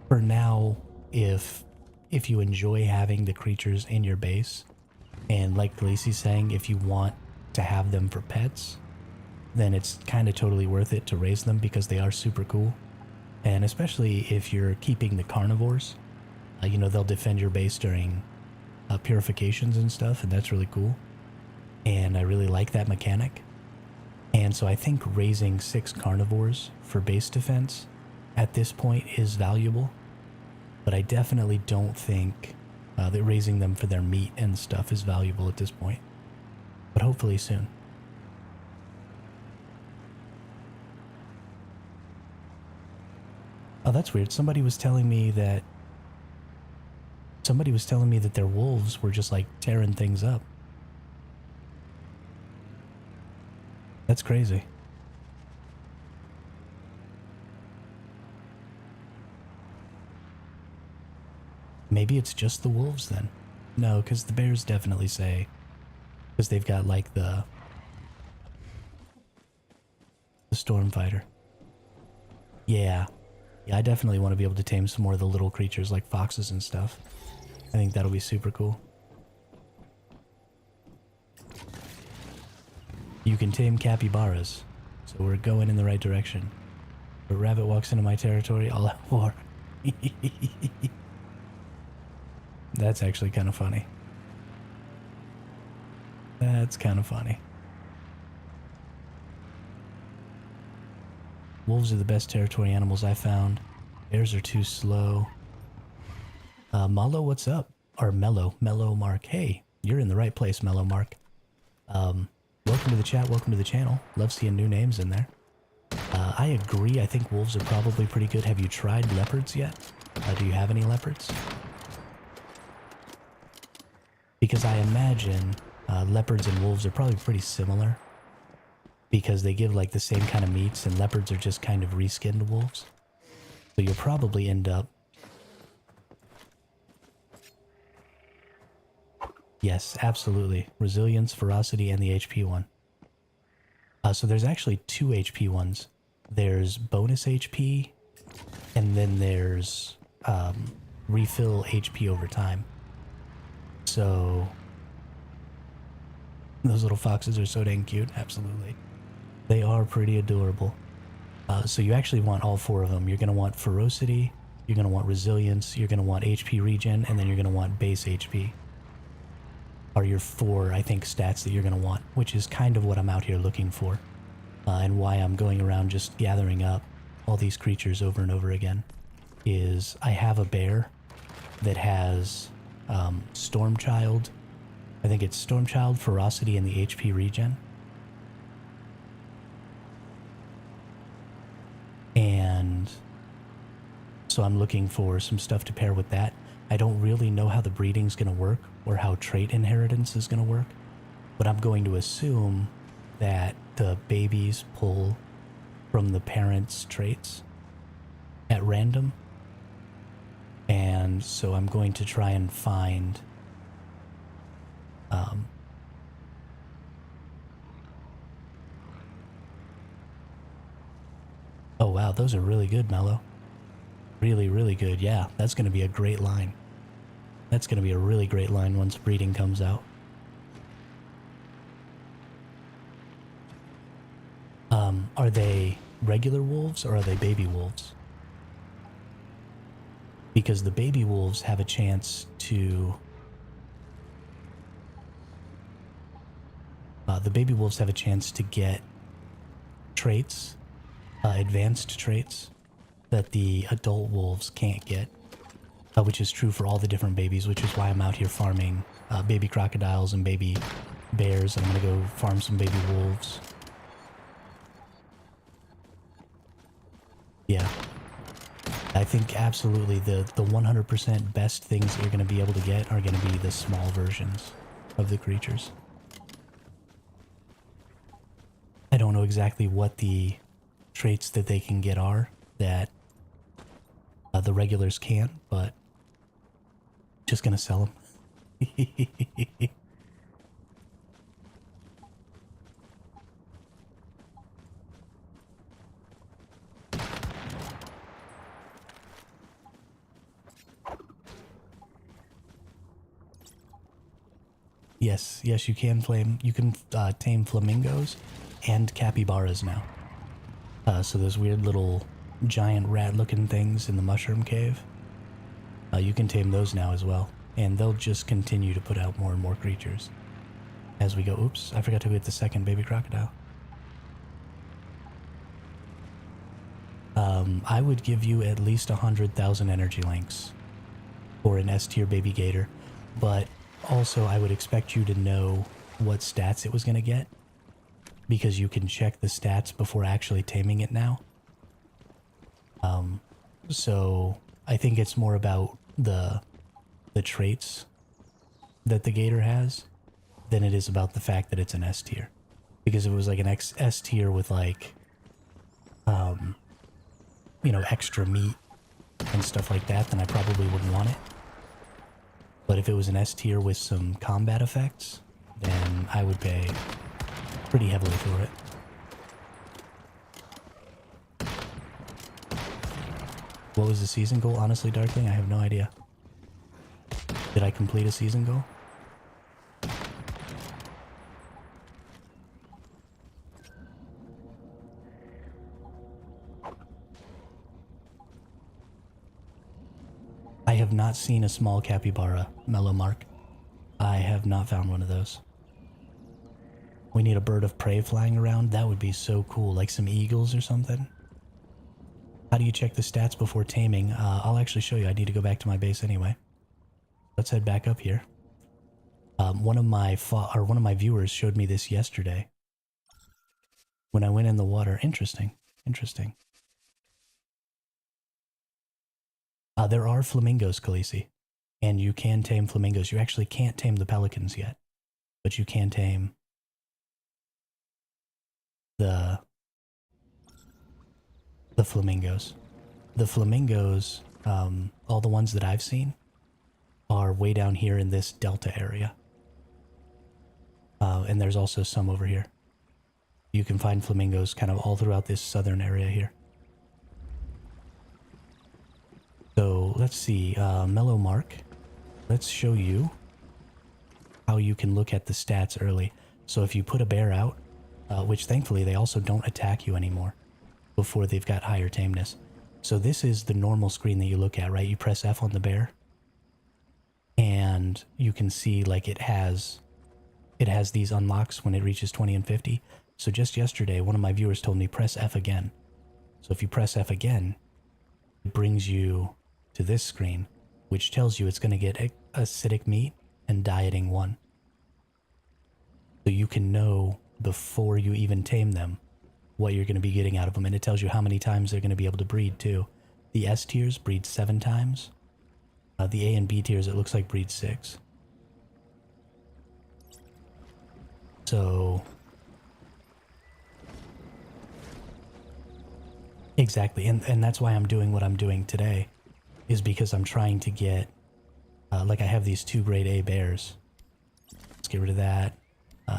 For now, if you enjoy having the creatures in your base, and like Lacey's saying, if you want to have them for pets, then it's kind of totally worth it to raise them because they are super cool. And especially if you're keeping the carnivores, you know, they'll defend your base during purifications and stuff, and that's really cool. And I really like that mechanic. And so I think raising 6 carnivores for base defense at this point is valuable, but I definitely don't think that raising them for their meat and stuff is valuable at this point. But hopefully soon. Oh, that's weird. Somebody was telling me that their wolves were just like tearing things up. That's crazy. Maybe it's just the wolves then. No, because the bears definitely say, because they've got like the storm fighter. Yeah. Yeah, I definitely want to be able to tame some more of the little creatures like foxes and stuff. I think that'll be super cool. You can tame capybaras, so we're going in the right direction. But rabbit walks into my territory, all out war. That's actually kind of funny. That's kind of funny. Wolves are the best territory animals I found. Bears are too slow. Malo, what's up? Or Mellow Mark. Hey, you're in the right place, Mellow Mark. Welcome to the chat, welcome to the channel. Love seeing new names in there. I agree, I think wolves are probably pretty good. Have you tried leopards yet? Do you have any leopards? Because I imagine leopards and wolves are probably pretty similar. Because they give like the same kind of meats, and leopards are just kind of reskinned wolves. So you'll probably end up... Yes, absolutely. Resilience, ferocity, and the HP one. So there's actually 2 HP ones. There's bonus HP, and then there's refill HP over time. So those little foxes are so dang cute, absolutely. They are pretty adorable. So you actually want all 4 of them. You're going to want ferocity, you're going to want resilience, you're going to want HP regen, and then you're going to want base HP. Are your 4, I think, stats that you're going to want, which is kind of what I'm out here looking for. And why I'm going around just gathering up all these creatures over and over again. Is I have a bear that has Stormchild. I think it's Stormchild, ferocity, and the HP regen. And so I'm looking for some stuff to pair with that. I don't really know how the breeding's going to work or how trait inheritance is going to work, but I'm going to assume that the babies pull from the parents' traits at random. And so I'm going to try and find oh wow, those are really good, Mello. Really, really good. Yeah, that's going to be a great line. That's going to be a really great line once breeding comes out. Are they regular wolves or are they baby wolves? Because the baby wolves have a chance to... the baby wolves have a chance to get traits, advanced traits, that the adult wolves can't get. Which is true for all the different babies, which is why I'm out here farming baby crocodiles and baby bears. I'm gonna go farm some baby wolves. Yeah. I think absolutely the 100% best things that you're gonna be able to get are gonna be the small versions of the creatures. I don't know exactly what the traits that they can get are that the regulars can't, but just gonna sell them. Yes, yes, you can flame. You can tame flamingos and capybaras now. So those weird little giant rat-looking things in the mushroom cave. You can tame those now as well, and they'll just continue to put out more and more creatures as we go. Oops, I forgot to get the second baby crocodile. I would give you at least 100,000 energy links for an S-tier baby gator, but also I would expect you to know what stats it was going to get, because you can check the stats before actually taming it now. So I think it's more about the traits that the gator has than it is about the fact that it's an S tier. Because if it was like an S tier with like, you know, extra meat and stuff like that, then I probably wouldn't want it. But if it was an S tier with some combat effects, then I would pay pretty heavily for it. What was the season goal? Honestly, Darkling, I have no idea. Did I complete a season goal? I have not seen a small capybara, Mellow Mark. I have not found one of those. We need a bird of prey flying around. That would be so cool, like some eagles or something. How do you check the stats before taming? I'll actually show you. I need to go back to my base anyway. Let's head back up here. One of my viewers showed me this yesterday when I went in the water. Interesting. Interesting. There are flamingos, Khaleesi, and you can tame flamingos. You actually can't tame the pelicans yet, but you can tame the flamingos. The flamingos, all the ones that I've seen, are way down here in this delta area. And there's also some over here. You can find flamingos kind of all throughout this southern area here. So let's see, Mellow Mark, let's show you how you can look at the stats early. So if you put a bear out, which thankfully they also don't attack you anymore before they've got higher tameness. So this is the normal screen that you look at, right? You press F on the bear and you can see like it has these unlocks when it reaches 20 and 50. So just yesterday, one of my viewers told me press F again. So if you press F again, it brings you to this screen, which tells you it's going to get acidic meat and dieting 1. So you can know before you even tame them what you're going to be getting out of them, and it tells you how many times they're going to be able to breed too. The S tiers breed 7 times. The A and B tiers, it looks like, breed 6. So exactly, and that's why I'm doing what I'm doing today, is because I'm trying to get, like I have these 2 grade A bears. Let's get rid of that.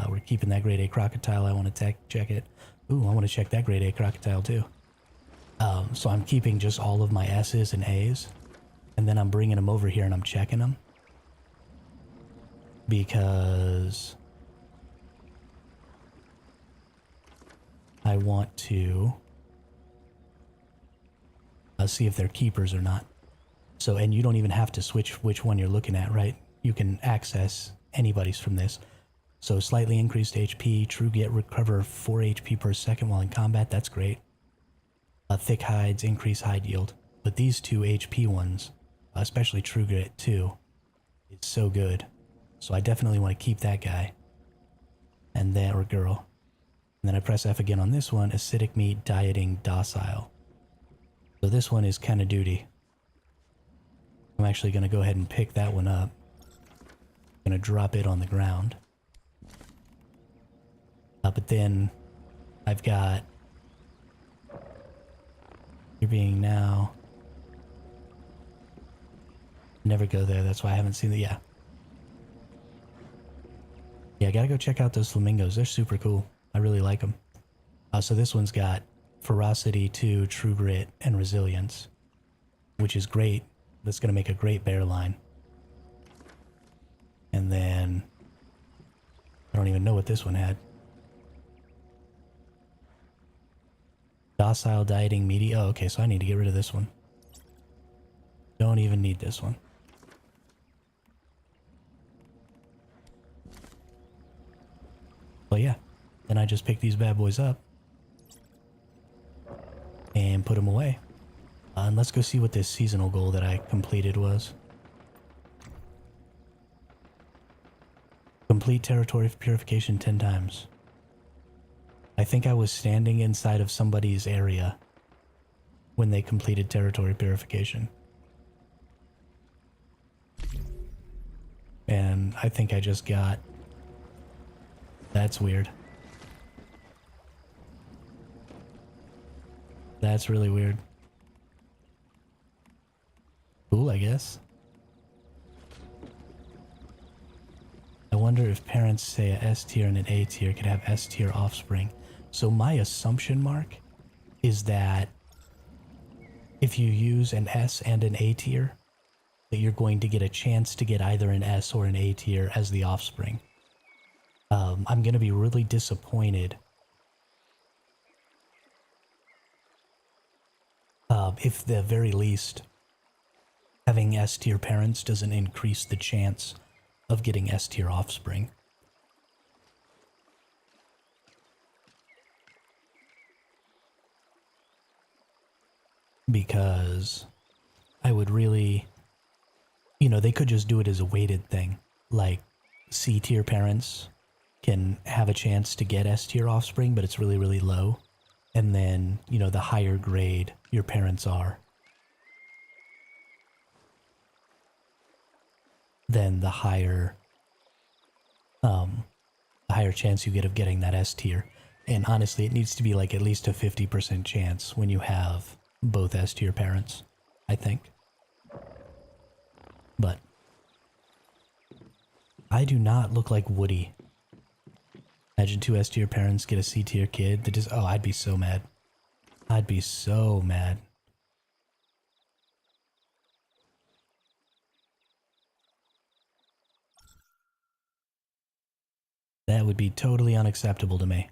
We're keeping that grade A crocodile. I want to check it. Ooh, I want to check that grade A crocodile too. So I'm keeping just all of my S's and A's, and then I'm bringing them over here and I'm checking them. Because I want to see if they're keepers or not. So, and you don't even have to switch which one you're looking at, right? You can access anybody's from this. So slightly increased HP, True Grit recover 4 HP per second while in combat, that's great. Thick hides, increase hide yield. But these two HP ones, especially True Grit 2, is so good. So I definitely want to keep that guy. And then, or girl. And then I press F again on this one, acidic meat, dieting, docile. So this one is kind of duty. I'm actually going to go ahead and pick that one up. I'm going to drop it on the ground. But then I've got you're being now. Never go there, that's why I haven't seen the yeah. Yeah, I gotta go check out those flamingos. They're super cool. I really like them. So this one's got ferocity 2, true grit, and resilience, which is great. That's gonna make a great bear line. And then I don't even know what this one had. Docile, dieting, meaty. Oh, okay, so I need to get rid of this one. Don't even need this one. But yeah, then I just pick these bad boys up and put them away. And let's go see what this seasonal goal that I completed was. Complete territory purification 10 times. I think I was standing inside of somebody's area when they completed territory purification. And I think I just got... That's weird. That's really weird. Cool, I guess. I wonder if parents say a S tier and an A tier could have S tier offspring. So my assumption, Mark, is that if you use an S and an A tier, that you're going to get a chance to get either an S or an A tier as the offspring. I'm going to be really disappointed if the very least having S tier parents doesn't increase the chance of getting S tier offspring. Because I would really, you know, they could just do it as a weighted thing. Like C tier parents can have a chance to get S tier offspring, but it's really, really low. And then, you know, the higher grade your parents are, then the higher chance you get of getting that S tier. And honestly, it needs to be like at least a 50% chance when you have both S tier parents, I think. But I do not look like Woody. Imagine 2 S tier parents get a C tier kid that just, oh, I'd be so mad. I'd be so mad. That would be totally unacceptable to me.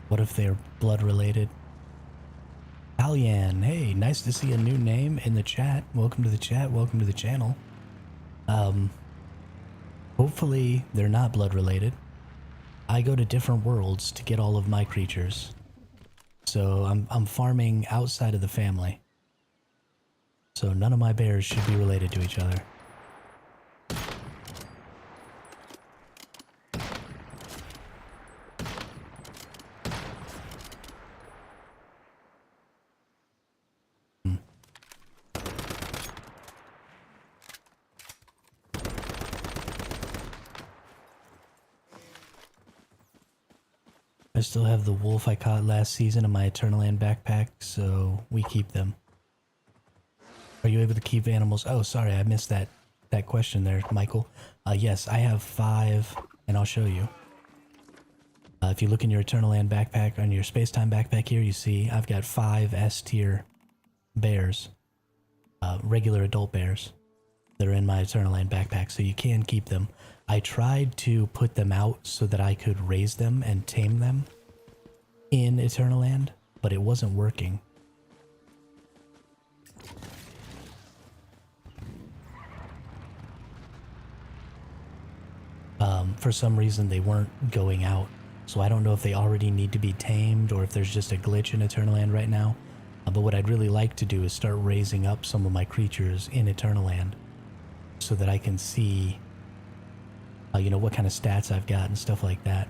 What if they're blood related? Alyan, hey, nice to see a new name in the chat. Welcome to the chat, welcome to the channel. Hopefully they're not blood related. I go to different worlds to get all of my creatures. So I'm farming outside of the family. So none of my bears should be related to each other. I still have the wolf I caught last season in my Eternaland backpack, so we keep them. Are you able to keep animals? Oh, sorry, I missed that question there, Michael. Yes, I have 5, and I'll show you. If you look in your Eternal Land backpack, on your Space-Time backpack here, you see I've got 5 S-tier bears, regular adult bears, that are in my Eternal Land backpack, so you can keep them. I tried to put them out so that I could raise them and tame them in Eternal Land, but it wasn't working. For some reason they weren't going out, so I don't know if they already need to be tamed or if there's just a glitch in Eternal Land right now. But what I'd really like to do is start raising up some of my creatures in Eternal Land so that I can see, you know, what kind of stats I've got and stuff like that.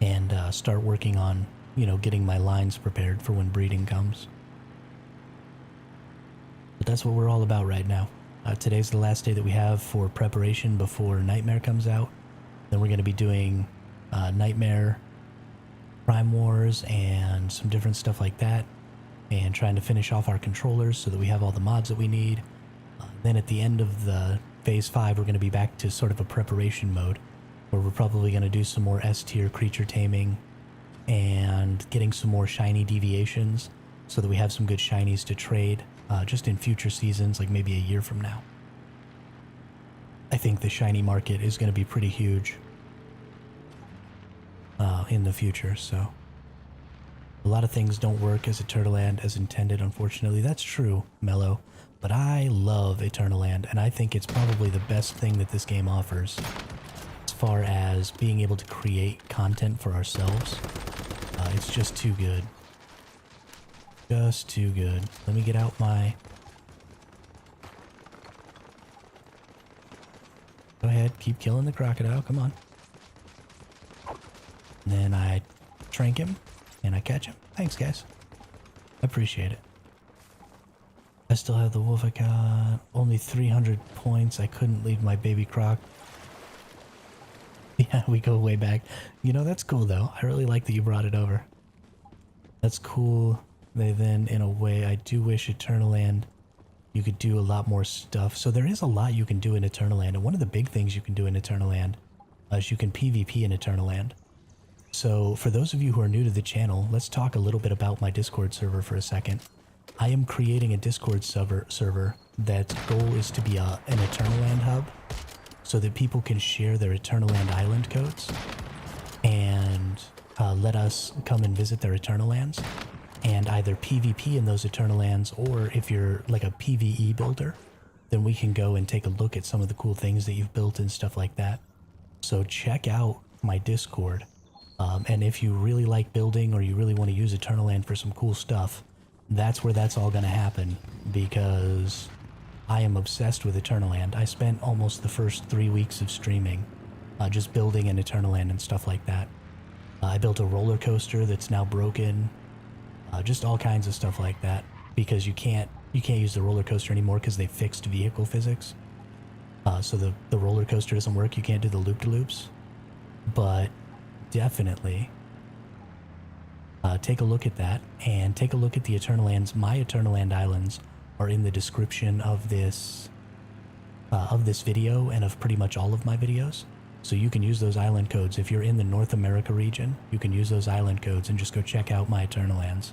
And start working on, you know, getting my lines prepared for when breeding comes. But that's what we're all about right now. Today's the last day that we have for preparation before Nightmare comes out. Then we're going to be doing Nightmare, Prime Wars, and some different stuff like that. And trying to finish off our controllers so that we have all the mods that we need. Then at the end of the Phase 5, we're going to be back to sort of a preparation mode, where we're probably going to do some more S-tier creature taming and getting some more shiny deviations so that we have some good shinies to trade just in future seasons, like maybe a year from now. I think the shiny market is going to be pretty huge in the future, so a lot of things don't work as Eternal Land as intended, unfortunately. That's true, Mellow, but I love Eternal Land, and I think it's probably the best thing that this game offers as far as being able to create content for ourselves. It's just too good. Just too good. Let me get out my... Go ahead, keep killing the crocodile, come on. And then I trank him, and I catch him. Thanks, guys. I appreciate it. I still have the wolf. I got only 300 points. I couldn't leave my baby croc. Yeah, we go way back. You know, that's cool, though. I really like that you brought it over. That's cool. Then, in a way, I do wish Eternal Land, you could do a lot more stuff. So there is a lot you can do in Eternal Land, and one of the big things you can do in Eternal Land is you can PvP in Eternal Land. So for those of you who are new to the channel, let's talk a little bit about my Discord server for a second. I am creating a Discord server that's goal is to be an Eternal Land hub, so that people can share their Eternal Land island codes and let us come and visit their Eternal Lands and either PvP in those Eternal Lands, or if you're like a PvE builder, then we can go and take a look at some of the cool things that you've built and stuff like that. So check out my Discord, and if you really like building or you really want to use Eternal Land for some cool stuff, that's where that's all going to happen, because I am obsessed with Eternal Land. I spent almost the first 3 weeks of streaming just building an Eternal Land and stuff like that. I built a roller coaster that's now broken, just all kinds of stuff like that, because you can't use the roller coaster anymore because they fixed vehicle physics. So the roller coaster doesn't work. You can't do the loop-de-loops. But definitely take a look at that, and take a look at the Eternal Lands. My Eternal Land islands are in the description of this video and of pretty much all of my videos. So you can use those island codes. If you're in the North America region, you can use those island codes and just go check out my Eternal Lands.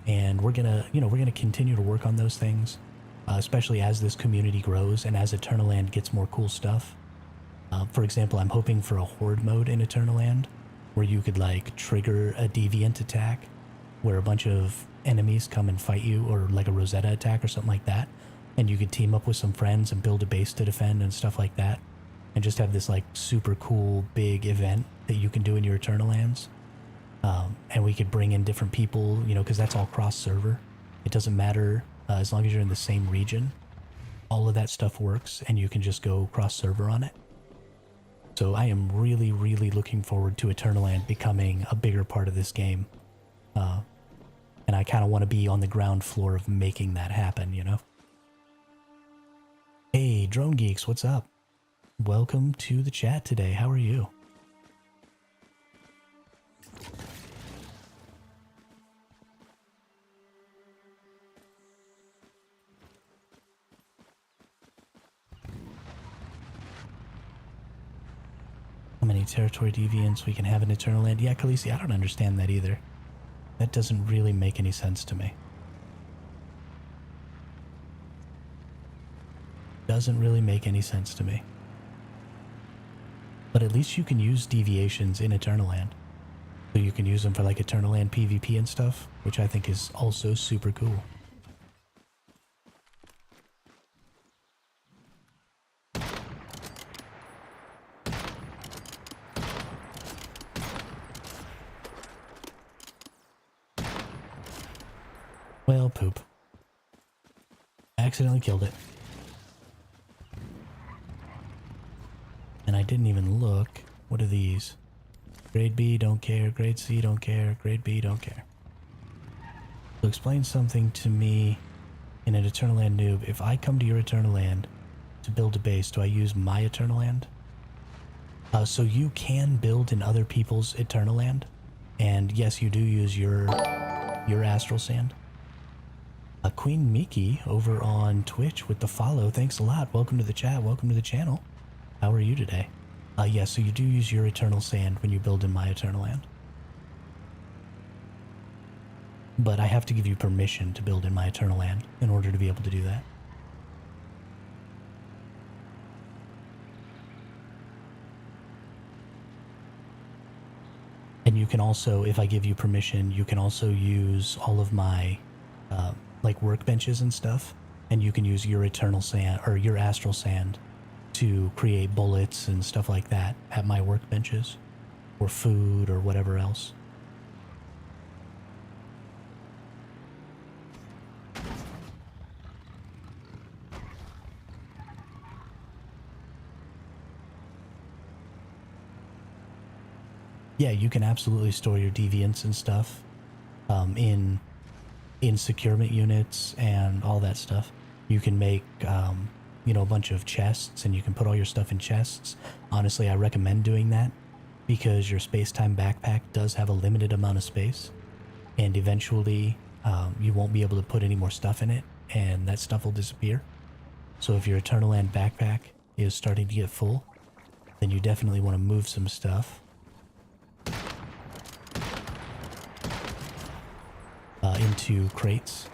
And we're gonna continue to work on those things, especially as this community grows and as Eternal Land gets more cool stuff. For example, I'm hoping for a horde mode in Eternal Land, where you could like trigger a deviant attack, where a bunch of enemies come and fight you, or like a Rosetta attack or something like that, and you could team up with some friends and build a base to defend and stuff like that, and just have this like super cool big event that you can do in your Eternal Lands. And we could bring in different people, you know, because that's all cross server. It doesn't matter as long as you're in the same region. All of that stuff works, and you can just go cross server on it. So I am really, really looking forward to Eternal Land becoming a bigger part of this game. And I kind of want to be on the ground floor of making that happen, you know? Hey, Drone Geeks, what's up? welcome to the chat today. How are you? How many territory deviants we can have in Eternal Land? Yeah, Khaleesi, I don't understand that either. That doesn't really make any sense to me. Doesn't really make any sense to me. But at least you can use deviations in Eternal Land. So you can use them for like Eternal Land PvP and stuff, which I think is also super cool. Well, poop. I accidentally killed it. And I didn't even look. What are these? Grade B, don't care. Grade C, don't care. Grade B, don't care. So explain something to me in an Eternal Land noob. If I come to your Eternal Land to build a base, do I use my Eternal Land? So you can build in other people's Eternal Land. And yes, you do use your Astral Sand. Queen Miki over on Twitch with the follow. Thanks a lot. Welcome to the chat. Welcome to the channel. How are you today? Yeah, so you do use your Eternal Sand when you build in my Eternal Land. But I have to give you permission to build in my Eternal Land in order to be able to do that. And you can also, if I give you permission, you can also use all of my like workbenches and stuff, and you can use your Eternal Sand or your Astral Sand to create bullets and stuff like that at my workbenches, or food or whatever else. Yeah, you can absolutely store your deviants and stuff in securement units and all that stuff. You can make you know, a bunch of chests, and you can put all your stuff in chests. Honestly, I recommend doing that because your space-time backpack does have a limited amount of space, and eventually you won't be able to put any more stuff in it, and that stuff will disappear. So if your Eternal Land backpack is starting to get full, then you definitely want to move some stuff into crates.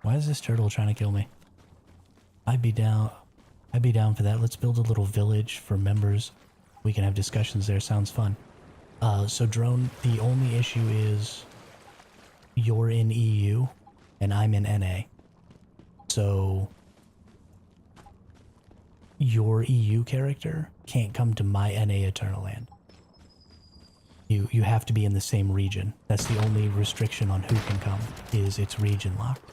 Why is this turtle trying to kill me? I'd be down for that. Let's build a little village for members. We can have discussions there. Sounds fun. So Drone, the only issue is you're in EU and I'm in NA. So your EU character can't come to my NA Eternal Land. You have to be in the same region. That's the only restriction on who can come, is it's region locked.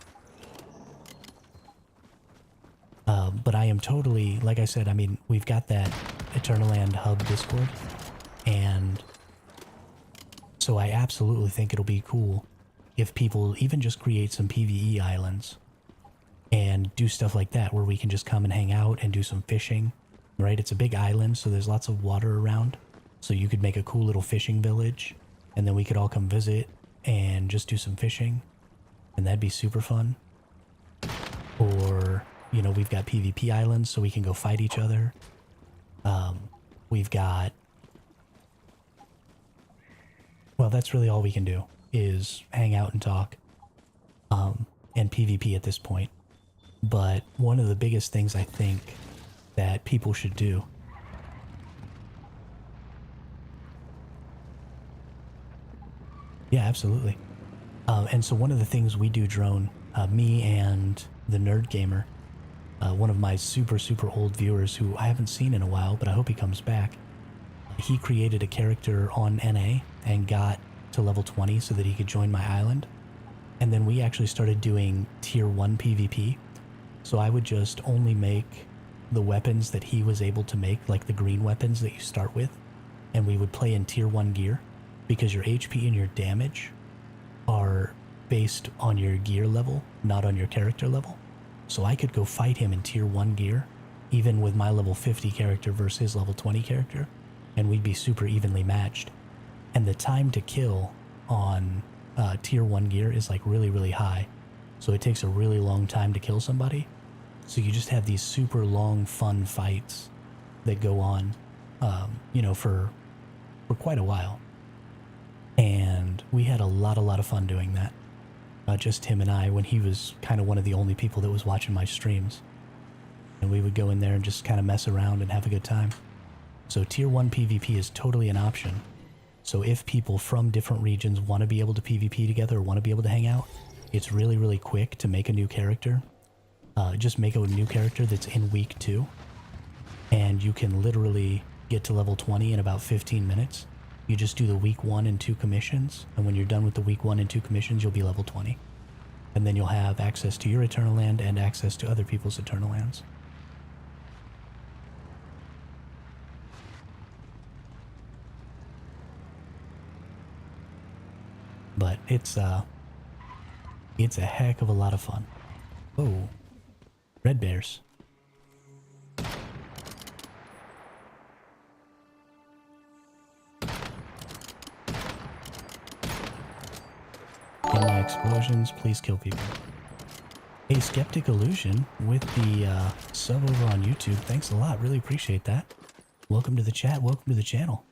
But I am totally, like I said, I mean, we've got that Eternal Land hub Discord, and so I absolutely think it'll be cool if people even just create some PvE islands and do stuff like that, where we can just come and hang out and do some fishing, right? It's a big island, so there's lots of water around, so you could make a cool little fishing village, and then we could all come visit and just do some fishing, and that'd be super fun. Or, you know, we've got PvP islands, so we can go fight each other. We've got... Well, that's really all we can do, is hang out and talk, and PvP at this point. But one of the biggest things I think that people should do Yeah, absolutely. And so one of the things we do, Drone, me and the Nerd Gamer, one of my super old viewers who I haven't seen in a while, but I hope he comes back. He created a character on NA and got to level 20 so that he could join my island. And then we actually started doing tier 1 PvP. So I would just only make the weapons that he was able to make, like the green weapons that you start with, and we would play in tier 1 gear, because your HP and your damage are based on your gear level, not on your character level. So I could go fight him in tier 1 gear, even with my level 50 character versus his level 20 character, and we'd be super evenly matched. And the time to kill on tier 1 gear is like really, really high. So it takes a really long time to kill somebody. So you just have these super long, fun fights that go on, you know, for quite a while. And we had a lot of fun doing that. Just him and I, when he was kind of one of the only people that was watching my streams. And we would go in there and just kind of mess around and have a good time. So tier 1 PvP is totally an option. So if people from different regions want to be able to PvP together or want to be able to hang out, it's really, really quick to make a new character. Just make a new character that's in week 2. And you can literally get to level 20 in about 15 minutes. You just do the week 1 and 2 commissions, and when you're done with the week 1 and 2 commissions, you'll be level 20. And then you'll have access to your Eternal Land and access to other people's Eternal Lands. But it's a heck of a lot of fun. Oh, red bears. In my explosions, please kill people. Hey, Skeptic Illusion with the sub over on YouTube. Thanks a lot. Really appreciate that. Welcome to the chat. Welcome to the channel.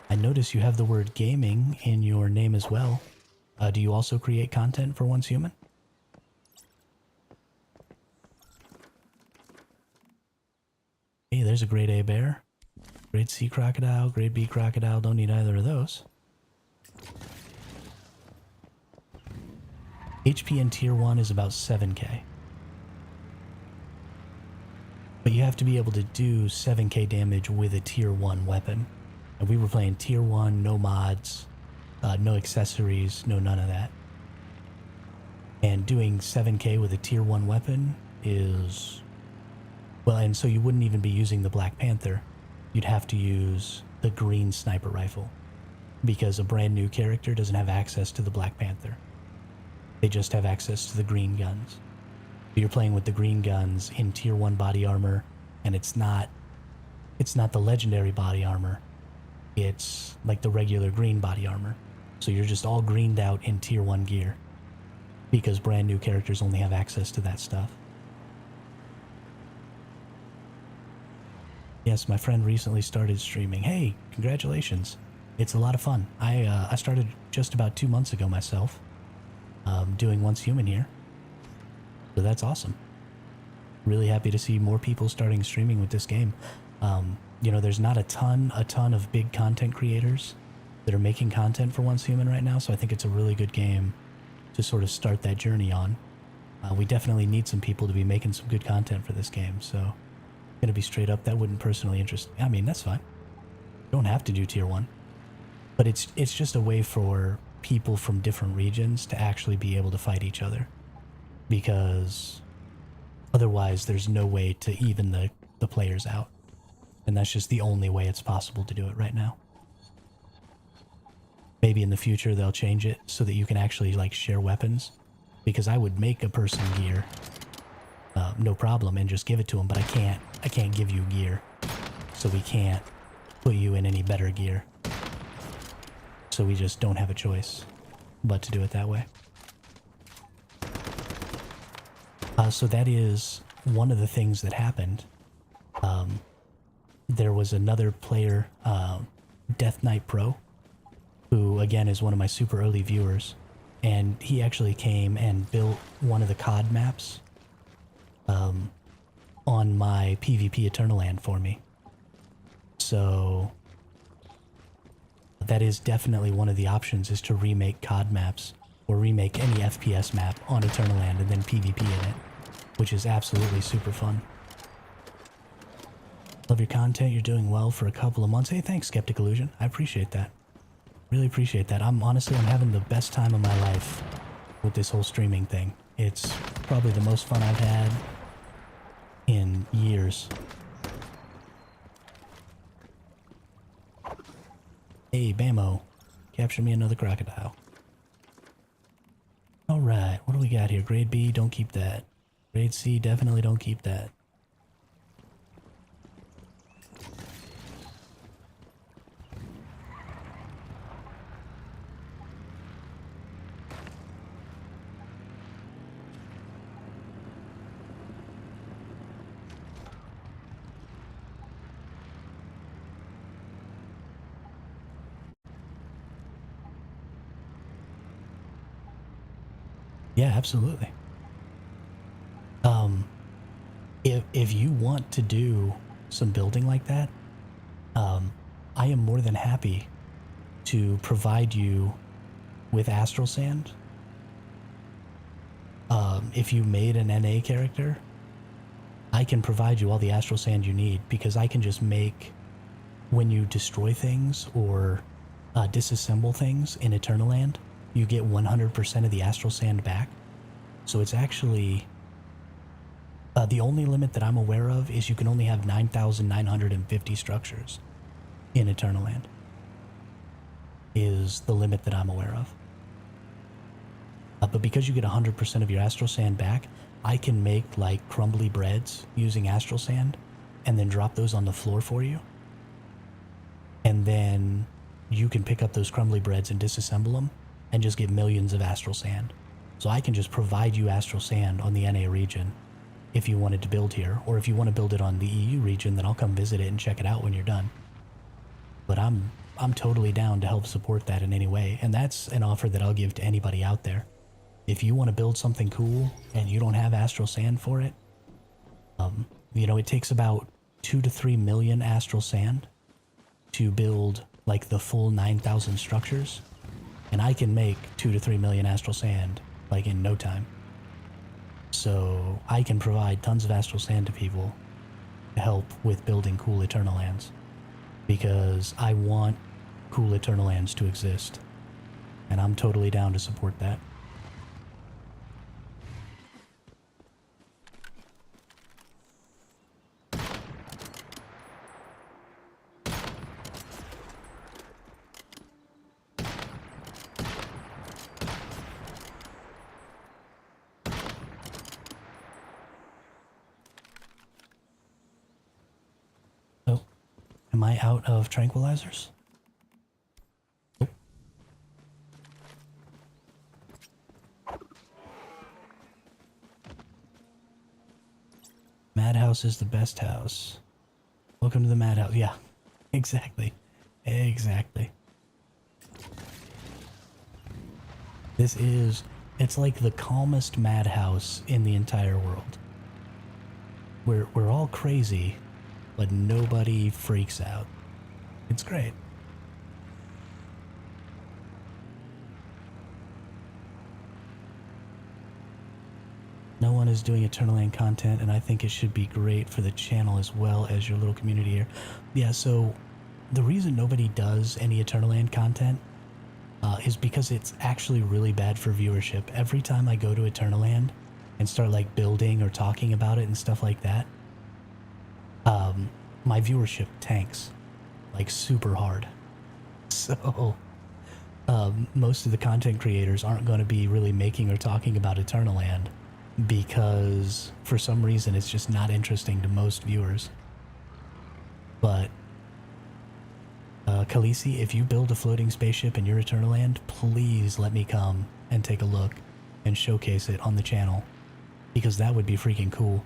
I notice you have the word gaming in your name as well. Do you also create content for Once Human? Hey, there's a grade A bear. Grade C crocodile, grade B crocodile, don't need either of those. HP in tier 1 is about 7k. But you have to be able to do 7k damage with a tier 1 weapon. And we were playing tier 1, no mods, no accessories, no none of that. And doing 7k with a tier 1 weapon is... Well, and so you wouldn't even be using the Black Panther. You'd have to use the green sniper rifle, because a brand new character doesn't have access to the Black Panther. They just have access to the green guns. So you're playing with the green guns in tier 1 body armor, and it's not the legendary body armor. It's like the regular green body armor. So you're just all greened out in tier 1 gear, because brand new characters only have access to that stuff. Yes, my friend recently started streaming. Hey, congratulations. It's a lot of fun. I started just about 2 months ago myself, doing Once Human here. So that's awesome. Really happy to see more people starting streaming with this game. You know, there's not a ton of big content creators that are making content for Once Human right now, so I think it's a really good game to sort of start that journey on. We definitely need some people to be making some good content for this game, so... Gonna be straight up, that wouldn't personally interest me. I mean, that's fine. You don't have to do tier 1. But it's just a way for people from different regions to actually be able to fight each other. Because otherwise there's no way to even the players out. And that's just the only way it's possible to do it right now. Maybe in the future they'll change it so that you can actually like share weapons. Because I would make a person gear, no problem, and just give it to them, but I can't give you gear. So we can't put you in any better gear. So we just don't have a choice but to do it that way. So that is one of the things that happened. There was another player, Death Knight Pro, who again is one of my super early viewers, and he actually came and built one of the COD maps on my PvP Eternal Land for me. So that is definitely one of the options, is to remake COD maps or remake any FPS map on Eternal Land and then PvP in it, which is absolutely super fun. Love your content. You're doing well for a couple of months. Hey, thanks, Skeptic Illusion. I appreciate that. Really appreciate that. I'm having the best time of my life with this whole streaming thing. It's probably the most fun I've had in years. Hey, Bamo, capture me another crocodile. Alright, what do we got here? Grade B, don't keep that. Grade C, definitely don't keep that. Yeah, absolutely. If you want to do some building like that, I am more than happy to provide you with Astral Sand. If you made an NA character, I can provide you all the Astral Sand you need, because I can just make, when you destroy things or disassemble things in Eternaland, you get 100% of the Astral Sand back. So it's actually... the only limit that I'm aware of is you can only have 9,950 structures in Eternaland. Is the limit that I'm aware of. But because you get 100% of your Astral Sand back, I can make like crumbly breads using Astral Sand and then drop those on the floor for you. And then you can pick up those crumbly breads and disassemble them and just get millions of Astral Sand. So I can just provide you Astral Sand on the NA region if you wanted to build here, or if you want to build it on the EU region, then I'll come visit it and check it out when you're done. But I'm totally down to help support that in any way, and that's an offer that I'll give to anybody out there. If you want to build something cool and you don't have Astral Sand for it, you know, it takes about 2 to 3 million Astral Sand to build like the full 9,000 structures, and I can make 2 to 3 million Astral Sand like in no time. So I can provide tons of Astral Sand to people to help with building cool Eternalands, because I want cool Eternalands to exist, and I'm totally down to support that. Am I out of tranquilizers? Oh. Madhouse is the best house. Welcome to the Madhouse. Yeah, exactly. Exactly. This is... it's like the calmest madhouse in the entire world. We're all crazy, but nobody freaks out. It's great. No one is doing Eternaland content, and I think it should be great for the channel as well as your little community here. Yeah, so the reason nobody does any Eternaland content is because it's actually really bad for viewership. Every time I go to Eternaland and start like building or talking about it and stuff like that, my viewership tanks like super hard. So most of the content creators aren't going to be really making or talking about Eternaland, because for some reason it's just not interesting to most viewers. But Khaleesi, if you build a floating spaceship in your Eternaland, please let me come and take a look and showcase it on the channel, because that would be freaking cool.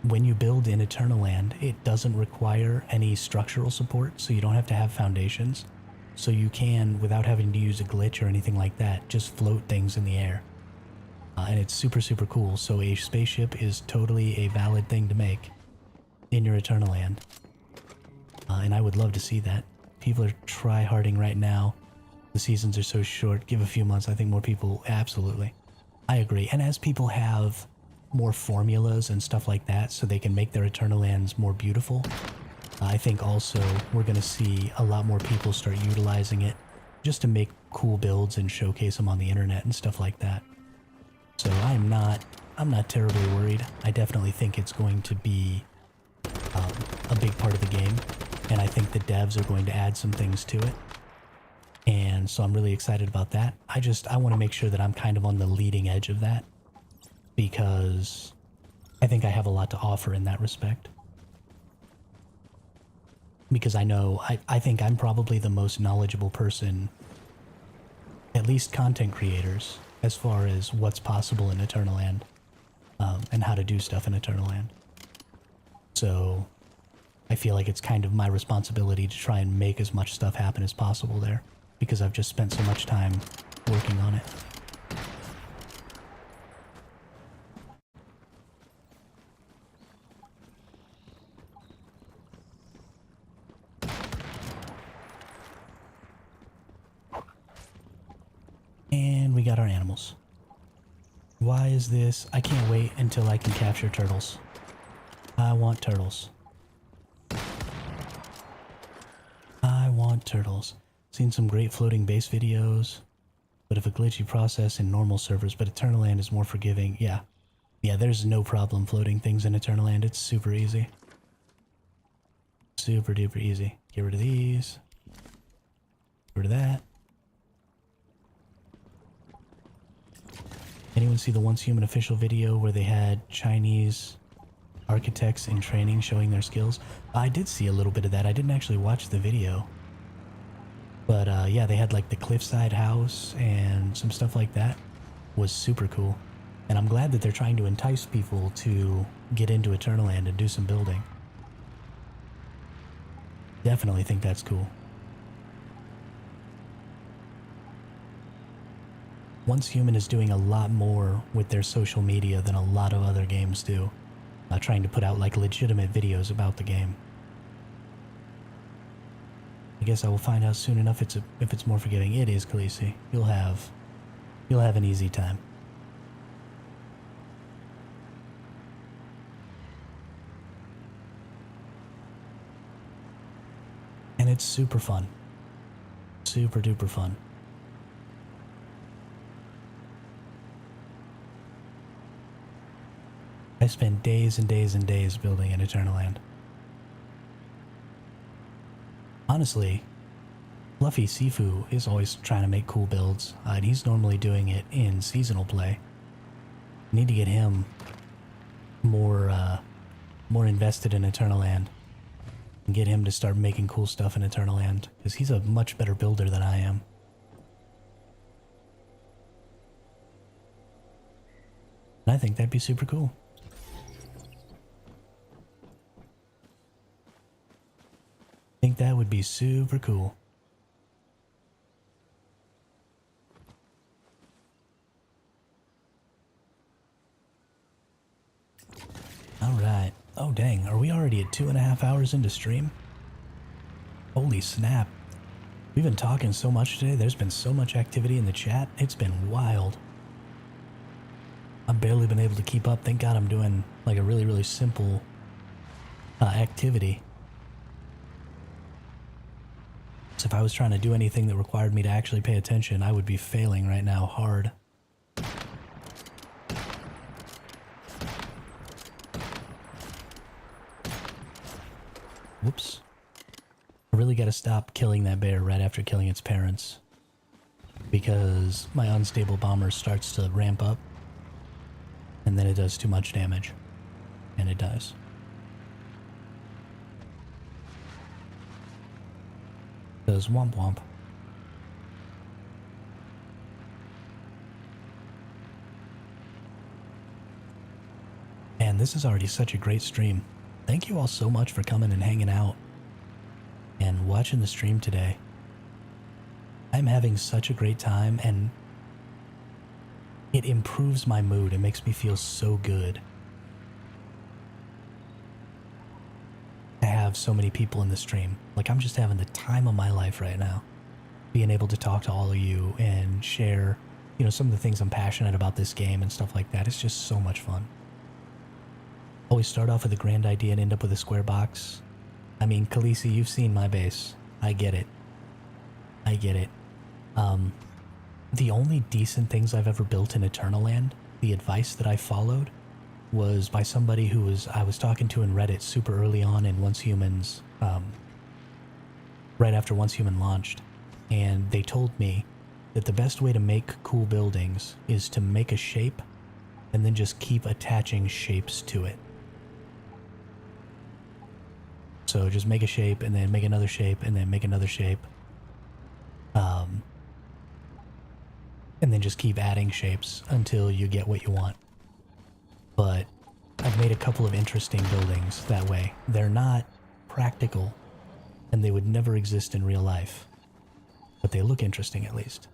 When you build in Eternaland, it doesn't require any structural support, so you don't have to have foundations. So you can, without having to use a glitch or anything like that, just float things in the air. And it's super, super cool. So a spaceship is totally a valid thing to make in your Eternaland. And I would love to see that. People are try-harding right now. The seasons are so short. Give a few months, I think more people... absolutely. I agree. And as people have more formulas and stuff like that, so they can make their Eternalands more beautiful, I think also we're going to see a lot more people start utilizing it just to make cool builds and showcase them on the internet and stuff like that. So I'm not terribly worried. I definitely think it's going to be a big part of the game, and I think the devs are going to add some things to it. And so I'm really excited about that. I want to make sure that I'm kind of on the leading edge of that, because I think I have a lot to offer in that respect. Because I think I'm probably the most knowledgeable person, at least content creators, as far as what's possible in Eternaland, and how to do stuff in Eternaland. So I feel like it's kind of my responsibility to try and make as much stuff happen as possible there, because I've just spent so much time working on it. And we got our animals. Why is this? I can't wait until I can capture turtles. I want turtles. I want turtles. Seen some great floating base videos, but of a glitchy process in normal servers, but Eternaland is more forgiving. Yeah. Yeah, there's no problem floating things in Eternaland. It's super easy. Super duper easy. Get rid of these. Get rid of that. Anyone see the Once Human official video where they had Chinese architects in training showing their skills? I did see a little bit of that. I didn't actually watch the video. But yeah, they had like the cliffside house and some stuff like that. Was super cool. And I'm glad that they're trying to entice people to get into Eternaland and do some building. Definitely think that's cool. Once Human is doing a lot more with their social media than a lot of other games do. Trying to put out like legitimate videos about the game. I guess I will find out soon enough if it's more forgiving. It is, Khaleesi. You'll have an easy time. And it's super fun. Super duper fun. I spent days and days and days building in Eternaland. Honestly, Fluffy Sifu is always trying to make cool builds, and he's normally doing it in seasonal play. Need to get him more invested in Eternaland, and get him to start making cool stuff in Eternaland, because he's a much better builder than I am. And I think that'd be super cool. I think that would be super cool. Alright. Oh dang, are we already at 2.5 hours into stream? Holy snap. We've been talking so much today, there's been so much activity in the chat, it's been wild. I've barely been able to keep up. Thank God I'm doing like a really, really simple activity. So if I was trying to do anything that required me to actually pay attention, I would be failing right now hard. Whoops. I really gotta stop killing that bear right after killing its parents, because my unstable bomber starts to ramp up, and then it does too much damage. And it does. Does womp womp. And this is already such a great stream. Thank you all so much for coming and hanging out and watching the stream today. I'm having such a great time, and it improves my mood. It makes me feel so good to have so many people in the stream. Like, I'm just having the time of my life right now. Being able to talk to all of you and share, you know, some of the things I'm passionate about this game and stuff like that. It's just so much fun. Always start off with a grand idea and end up with a square box. I mean, Khaleesi, you've seen my base. I get it. I get it. The only decent things I've ever built in Eternaland the advice that I followed was by somebody who I was talking to in Reddit super early on in Once Humans, right after Once Human launched, and they told me that the best way to make cool buildings is to make a shape and then just keep attaching shapes to it. So just make a shape and then make another shape and then make another shape. And then just keep adding shapes until you get what you want. But I've made a couple of interesting buildings that way. They're not practical and they would never exist in real life, but they look interesting at least.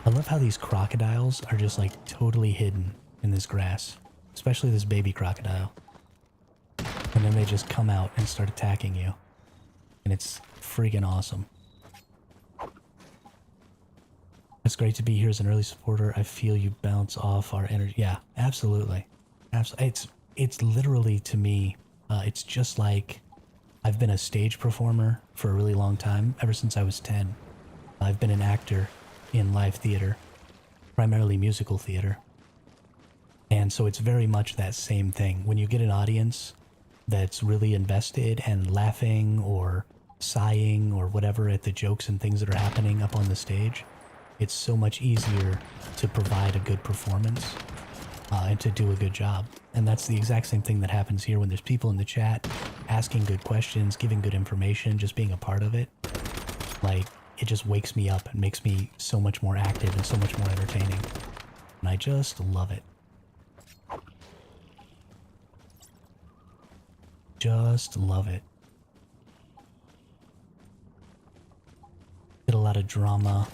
I love how these crocodiles are just like totally hidden in this grass, especially this baby crocodile. And then they just come out and start attacking you. And it's friggin' awesome. It's great to be here as an early supporter. I feel you bounce off our energy. Yeah, absolutely. It's literally, to me, it's just like I've been a stage performer for a really long time, ever since I was 10. I've been an actor in live theater, primarily musical theater. And so it's very much that same thing. When you get an audience that's really invested and laughing or sighing or whatever at the jokes and things that are happening up on the stage, it's so much easier to provide a good performance and to do a good job. And that's the exact same thing that happens here when there's people in the chat asking good questions, giving good information, just being a part of it. Like, it just wakes me up and makes me so much more active and so much more entertaining. And I just love it. Just love it. Did a lot of drama,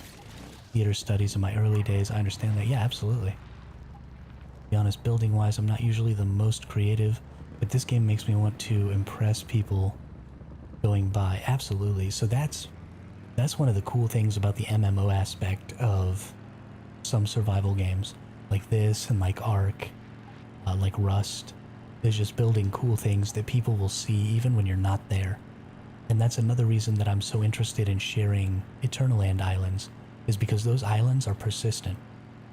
theater studies in my early days. I understand that. Yeah, absolutely. To be honest, building-wise, I'm not usually the most creative, but this game makes me want to impress people going by. Absolutely. So that's one of the cool things about the MMO aspect of some survival games like this and like Ark, like Rust. Is just building cool things that people will see even when you're not there. And that's another reason that I'm so interested in sharing Eternaland Islands, is because those islands are persistent.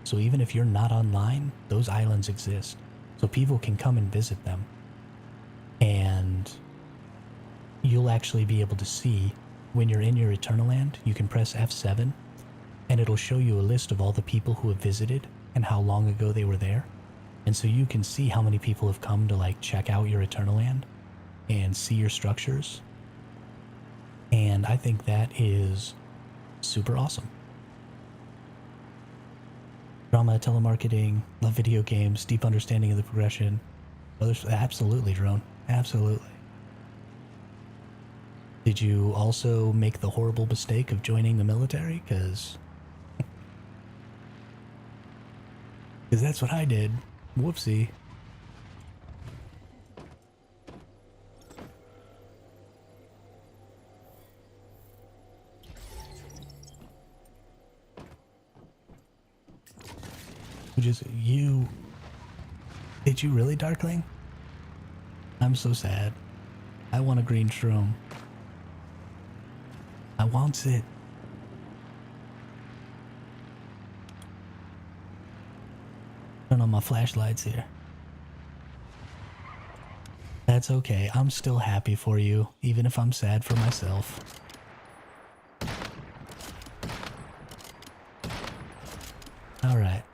So even if you're not online, those islands exist. So people can come and visit them. And you'll actually be able to see when you're in your Eternaland, you can press F7 and it'll show you a list of all the people who have visited and how long ago they were there. And so you can see how many people have come to like check out your Eternaland and see your structures. And I think that is super awesome. Drama, telemarketing, love video games, deep understanding of the progression. Others, absolutely, Drone. Absolutely. Did you also make the horrible mistake of joining the military? Because that's what I did. Whoopsie. Did you really, Darkling? I'm so sad. I want a green shroom. I want it. Turn on my flashlights here. That's okay. I'm still happy for you, even if I'm sad for myself. Alright.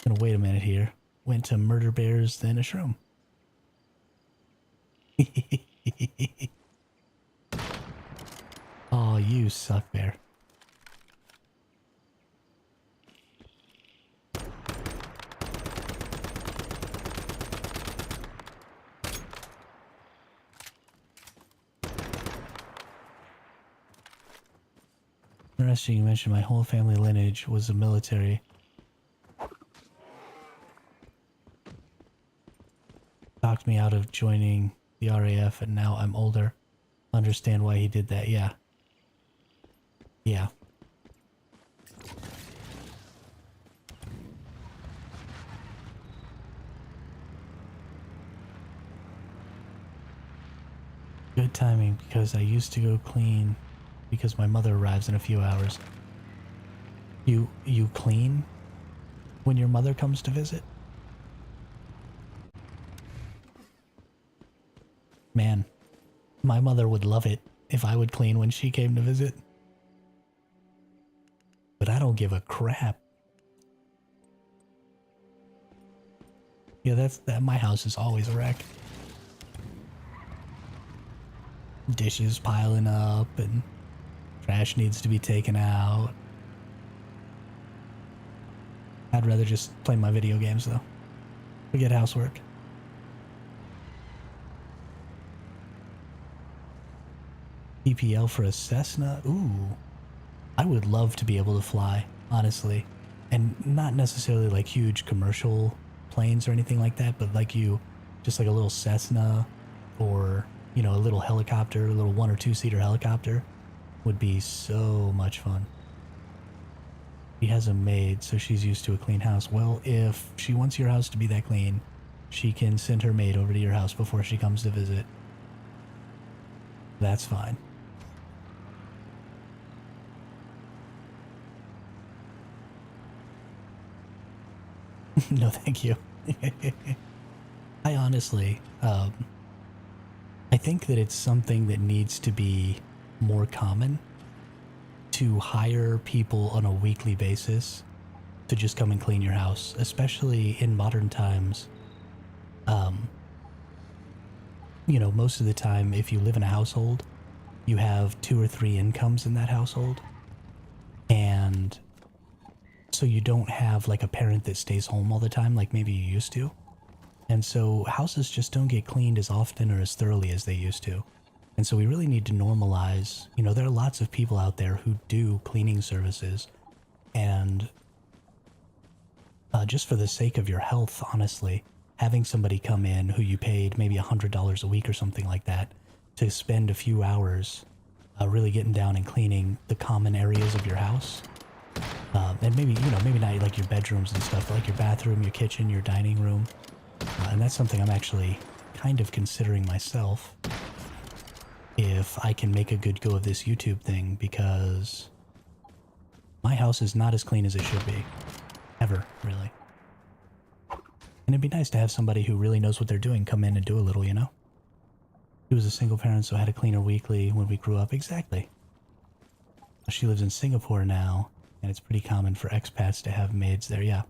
Gonna wait a minute here. Went to murder bears, then a shroom. Oh, you suck, bear. Interesting, you mentioned my whole family lineage was the military. Talked me out of joining the RAF, and now I'm older. Understand why he did that, yeah. Yeah. Good timing, because I used to go clean because my mother arrives in a few hours. You clean? when your mother comes to visit? Man, my mother would love it if I would clean when she came to visit. But I don't give a crap. Yeah, that my house is always a wreck. Dishes piling up and trash needs to be taken out. I'd rather just play my video games though. Forget housework. PPL for a Cessna? Ooh. I would love to be able to fly, honestly. And not necessarily like huge commercial planes or anything like that, but like just like a little Cessna or, you know, a little helicopter, a little 1 or 2 seater helicopter would be so much fun. She has a maid, so she's used to a clean house. Well, if she wants your house to be that clean, she can send her maid over to your house before she comes to visit. That's fine. No, thank you. I honestly, I think that it's something that needs to be more common to hire people on a weekly basis to just come and clean your house, especially in modern times. You know, most of the time, if you live in a household, you have 2 or 3 incomes in that household. And so you don't have like a parent that stays home all the time like maybe you used to. And so houses just don't get cleaned as often or as thoroughly as they used to. And so we really need to normalize, you know, there are lots of people out there who do cleaning services. And just for the sake of your health, honestly, having somebody come in who you paid maybe $100 a week or something like that to spend a few hours really getting down and cleaning the common areas of your house. And maybe, you know, maybe not like your bedrooms and stuff, but like your bathroom, your kitchen, your dining room. And that's something I'm actually kind of considering myself, if I can make a good go of this YouTube thing, because my house is not as clean as it should be. Ever, really. And it'd be nice to have somebody who really knows what they're doing come in and do a little, you know? She was a single parent, so I had to clean her weekly when we grew up. Exactly. She lives in Singapore now, and it's pretty common for expats to have maids there, yeah.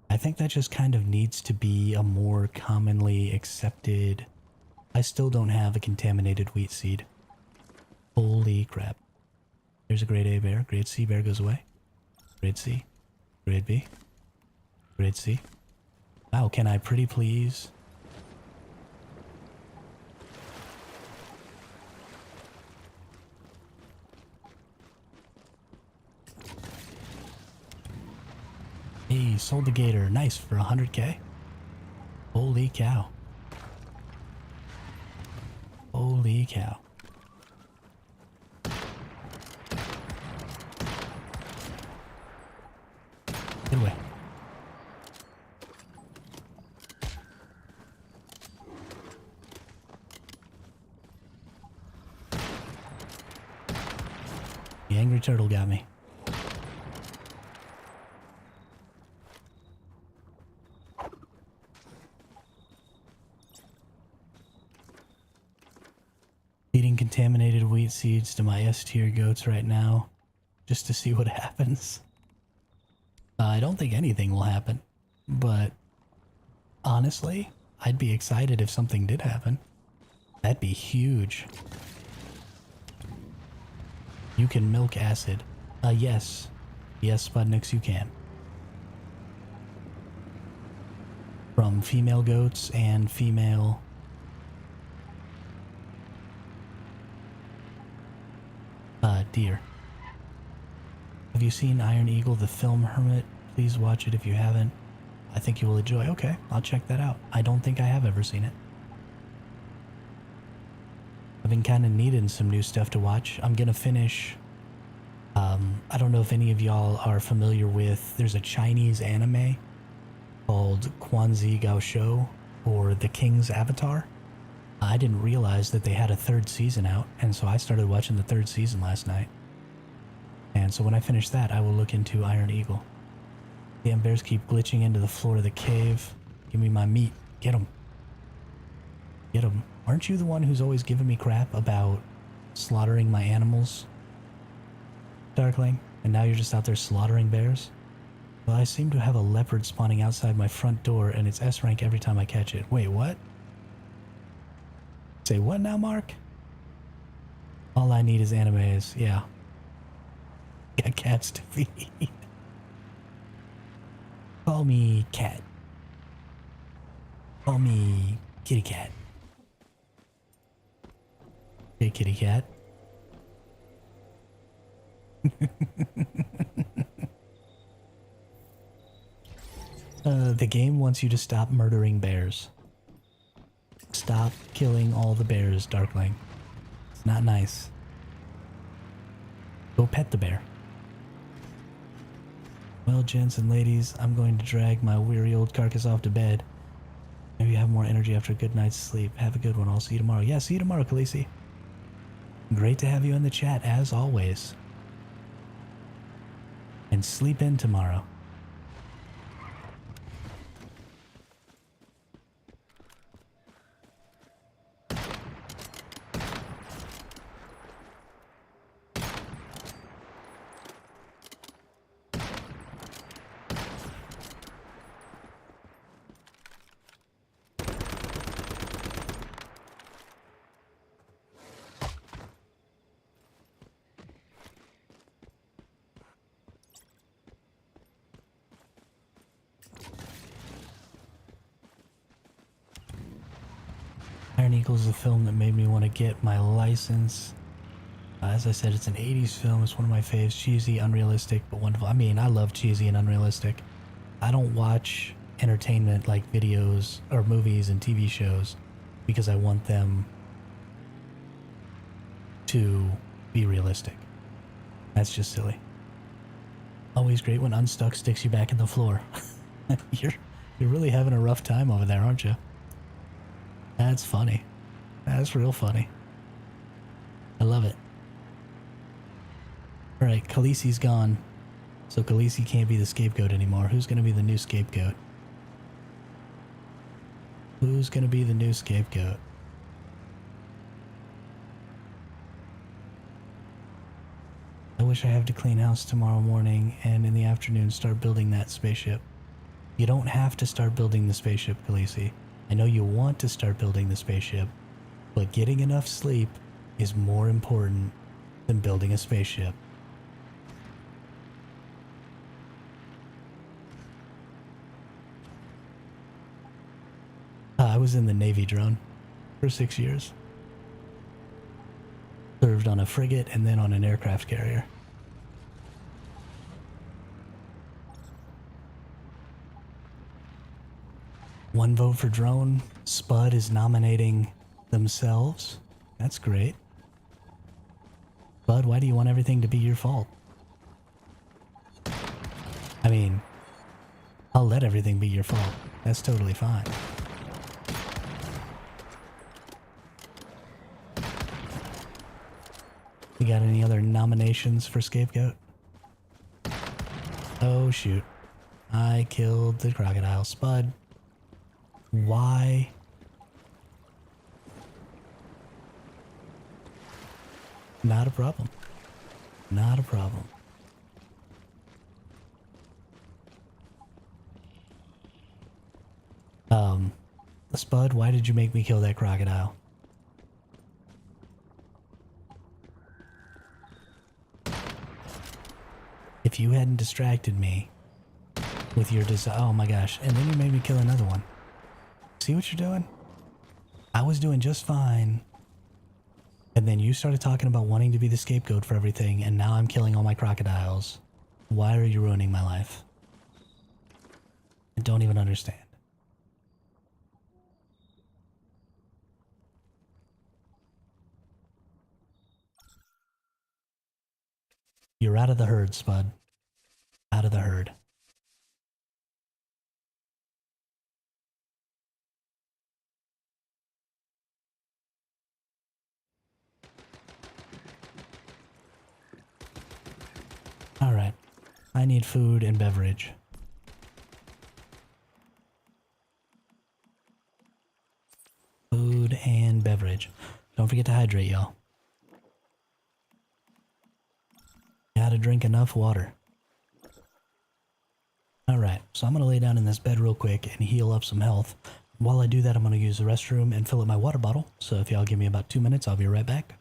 I think that just kind of needs to be a more commonly accepted... I still don't have a contaminated wheat seed. Holy crap. There's a grade A bear. Grade C bear goes away. Grade C. Grade B. Grade C. Wow, can I pretty please... Hey, sold the gator. Nice, for 100k. Holy cow. Holy cow. Get away. The angry turtle got me. Feeding contaminated wheat seeds to my S-tier goats right now, just to see what happens. I don't think anything will happen, but honestly, I'd be excited if something did happen. That'd be huge. You can milk acid. Yes. Yes, Spudnix, you can. From female goats and female... deer. Have you seen Iron Eagle, the film Hermit? Please watch it if you haven't. I think you will enjoy. Okay, I'll check that out. I don't think I have ever seen it. I've been kind of needing some new stuff to watch. I'm gonna finish... I don't know if any of y'all are familiar with... There's a Chinese anime called Quanzi Gao Shou, or The King's Avatar. I didn't realize that they had a 3rd season out, and so I started watching the 3rd season last night. And so when I finish that, I will look into Iron Eagle. Damn bears keep glitching into the floor of the cave. Give me my meat. Get them. Get them. Aren't you the one who's always giving me crap about slaughtering my animals, Darkling? And now you're just out there slaughtering bears? Well, I seem to have a leopard spawning outside my front door, and it's S rank every time I catch it. Wait, what? Say what now, Mark? All I need is animes. Yeah. Got cats to feed. Call me cat. Call me kitty cat. Hey, kitty cat. The game wants you to stop murdering bears. Stop killing all the bears, Darkling. It's not nice. Go pet the bear. Well, gents and ladies, I'm going to drag my weary old carcass off to bed. Maybe you have more energy after a good night's sleep. Have a good one. I'll see you tomorrow. Yeah, see you tomorrow, Khaleesi. Great to have you in the chat, as always. And sleep in tomorrow. Iron Eagle is the film that made me want to get my license. As I said, it's an 80s film. It's one of my faves. Cheesy, unrealistic, but wonderful. I mean, I love cheesy and unrealistic. I don't watch entertainment like videos or movies and TV shows because I want them to be realistic. That's just silly. Always great when Unstuck sticks you back in the floor. You're really having a rough time over there, aren't you? That's funny. That's real funny. I love it. Alright, Khaleesi's gone. So Khaleesi can't be the scapegoat anymore. Who's gonna be the new scapegoat? Who's gonna be the new scapegoat? I wish I have to clean house tomorrow morning and in the afternoon start building that spaceship. You don't have to start building the spaceship, Khaleesi. I know you want to start building the spaceship, but getting enough sleep is more important than building a spaceship. I was in the Navy drone for 6 years. Served on a frigate and then on an aircraft carrier. One vote for drone. Spud is nominating themselves. That's great. Spud, why do you want everything to be your fault? I mean, I'll let everything be your fault. That's totally fine. You got any other nominations for scapegoat? Oh shoot. I killed the crocodile. Spud. Why? Not a problem. Not a problem. Spud, why did you make me kill that crocodile? If you hadn't distracted me with your oh my gosh, and then you made me kill another one. See what you're doing? I was doing just fine. And then you started talking about wanting to be the scapegoat for everything, and now I'm killing all my crocodiles. Why are you ruining my life? I don't even understand. You're out of the herd, Spud. Out of the herd. Alright. I need food and beverage. Don't forget to hydrate, y'all. Gotta drink enough water. Alright, so I'm gonna lay down in this bed real quick and heal up some health. While I do that, I'm gonna use the restroom and fill up my water bottle. So if y'all give me about 2 minutes, I'll be right back.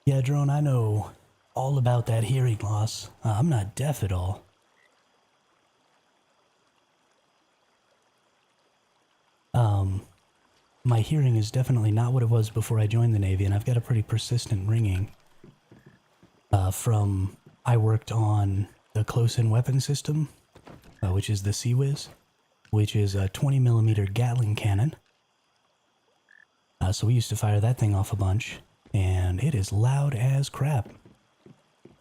Yeah, Drone, I know all about that hearing loss. I'm not deaf at all. My hearing is definitely not what it was before I joined the Navy, and I've got a pretty persistent ringing. I worked on the close-in weapon system, which is the CWIS, which is a 20mm Gatling cannon. So we used to fire that thing off a bunch, and it is loud as crap.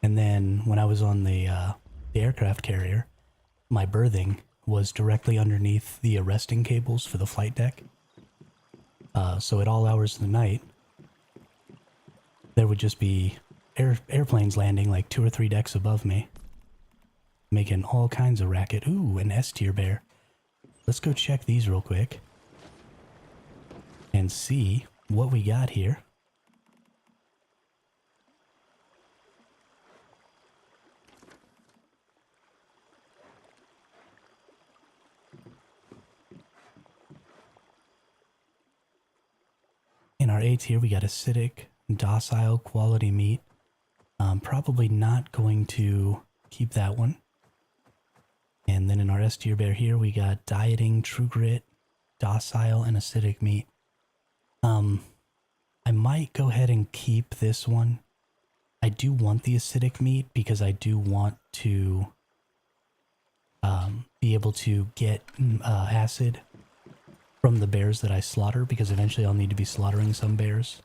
And then when I was on the aircraft carrier, my berthing was directly underneath the arresting cables for the flight deck. So at all hours of the night, there would just be airplanes landing like 2 or 3 decks above me, making all kinds of racket. Ooh, an S-tier bear. Let's go check these real quick and see what we got here. In our A tier, we got acidic, docile, quality meat. Probably not going to keep that one. And then in our S tier bear here, we got dieting, true grit, docile, and acidic meat. I might go ahead and keep this one. I do want the acidic meat because I do want to be able to get acid from the bears that I slaughter, because eventually I'll need to be slaughtering some bears.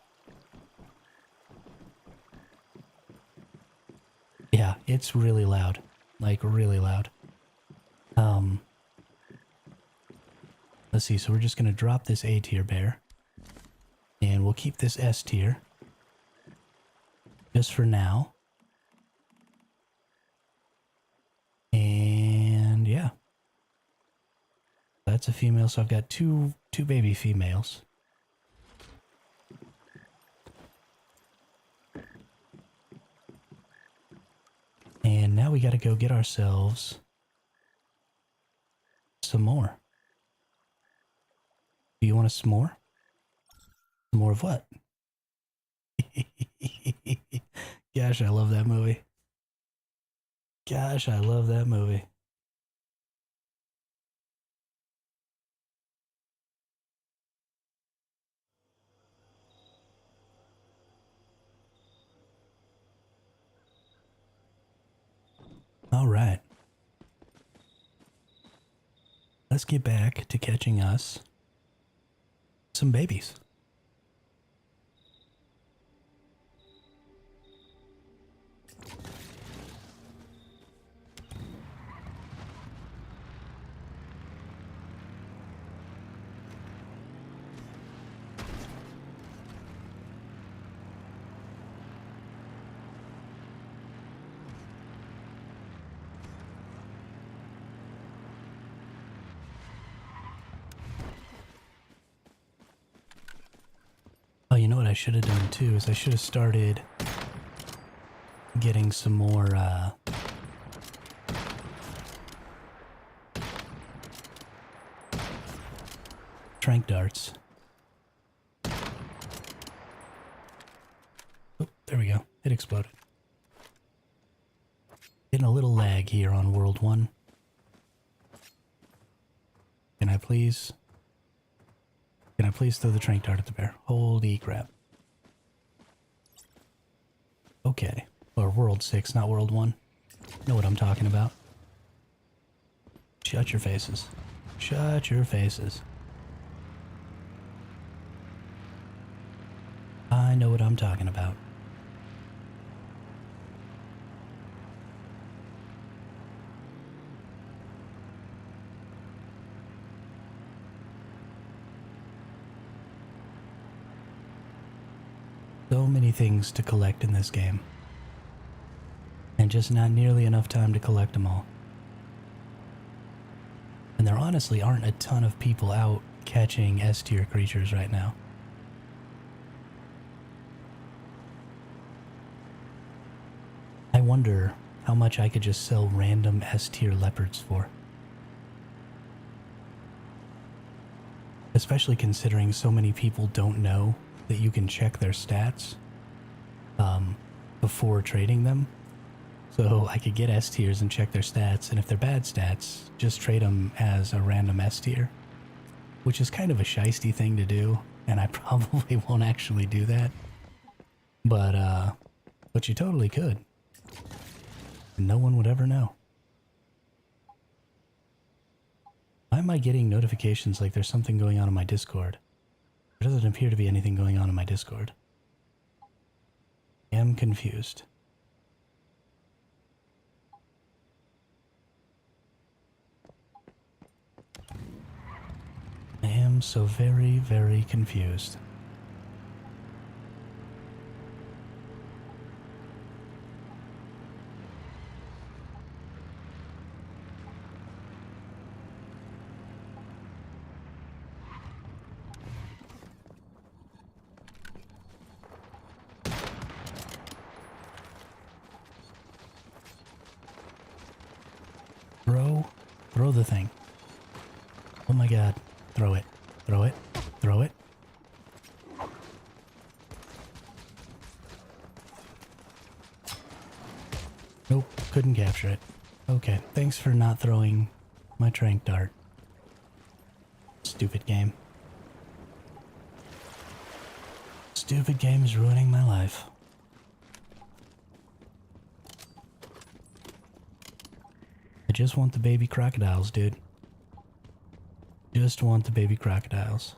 Yeah, it's really loud. Like, really loud. Let's see, so we're just gonna drop this A tier bear. keep this S tier. Just for now. And yeah. That's a female, so I've got two baby females. And now we gotta go get ourselves some more. Do you want some more? Some more of what? Gosh, I love that movie. Gosh, I love that movie. All right. Let's get back to catching us some babies. Oh, you know what I should have done too is I should have started getting some more trank darts. Oh, there we go. It exploded. Getting a little lag here on World 1. Can I please throw the trank dart at the bear? Holy crap. Okay. Or World 6, not World 1. Know what I'm talking about. Shut your faces. Shut your faces. I know what I'm talking about. So many things to collect in this game. And just not nearly enough time to collect them all. And there honestly aren't a ton of people out catching S-tier creatures right now. I wonder how much I could just sell random S-tier leopards for. Especially considering so many people don't know that you can check their stats before trading them. So I could get S tiers and check their stats, and if they're bad stats, just trade them as a random S tier, which is kind of a shiesty thing to do, and I probably won't actually do that. But you totally could. No one would ever know. Why am I getting notifications like there's something going on in my Discord? There doesn't appear to be anything going on in my Discord. I am confused. I am so very, very confused. Throw the thing. Oh my god. Throw it. Throw it. Throw it. Nope. Couldn't capture it. Okay. Thanks for not throwing my trank dart. Stupid game. Stupid game is ruining my life. I just want the baby crocodiles, dude. Just want the baby crocodiles.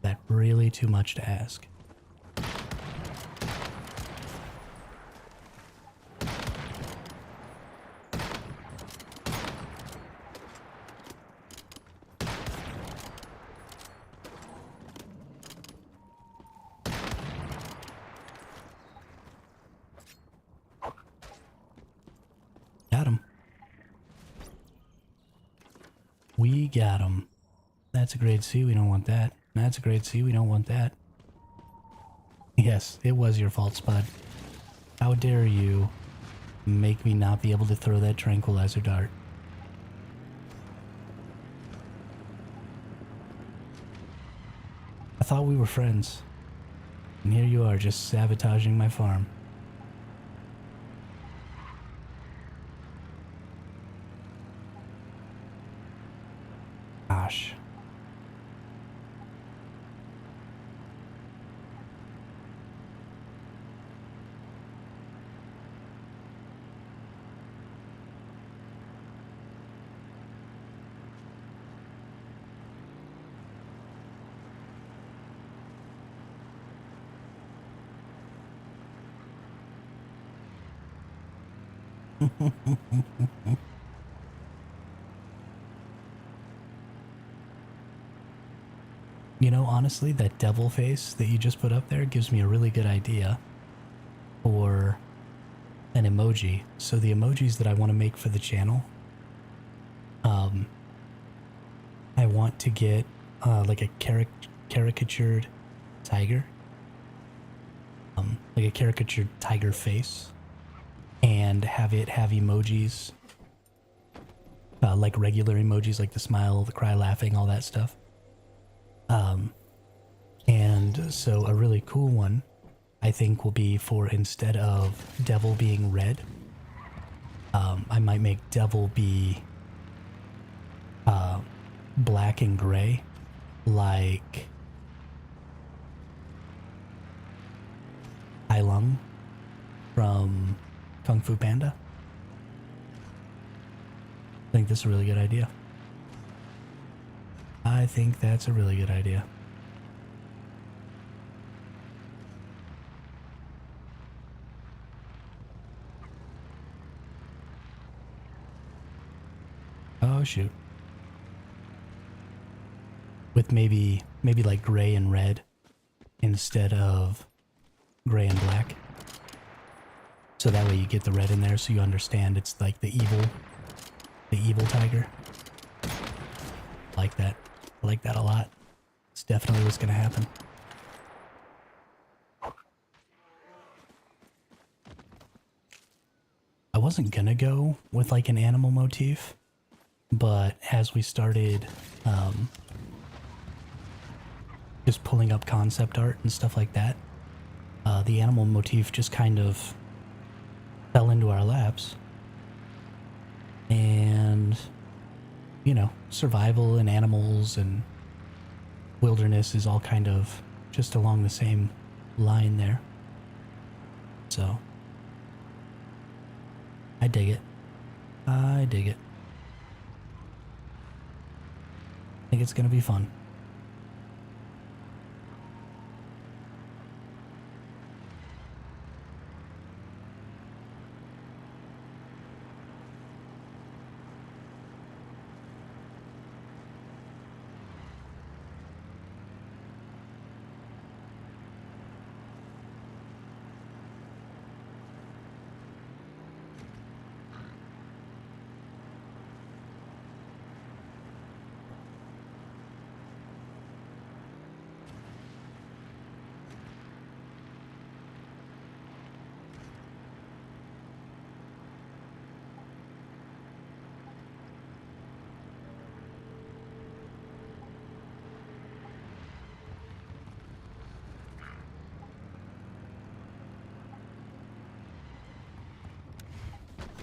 That really too much to ask. We got him. That's a grade C, we don't want that. That's a grade C, we don't want that. Yes, it was your fault, Spud. How dare you make me not be able to throw that tranquilizer dart. I thought we were friends. And here you are just sabotaging my farm. Gosh. You know, honestly, that devil face that you just put up there gives me a really good idea for an emoji. So the emojis that I want to make for the channel, I want to get like a caricatured tiger, like a caricatured tiger face, and have it have emojis, like regular emojis, like the smile, the cry laughing, all that stuff. And so a really cool one, I think, will be for, instead of devil being red, I might make devil be black and gray, like Tai Lung from Kung Fu Panda. I think that's a really good idea. I think that's a really good idea. Oh shoot. With maybe like gray and red instead of gray and black. So that way you get the red in there so you understand it's like the evil tiger. I like that. I like that a lot. It's definitely what's gonna happen. I wasn't gonna go with like an animal motif, but as we started just pulling up concept art and stuff like that, the animal motif just kind of fell into our laps. And, you know, survival and animals and wilderness is all kind of just along the same line there. So, I dig it. I dig it. I think it's gonna be fun.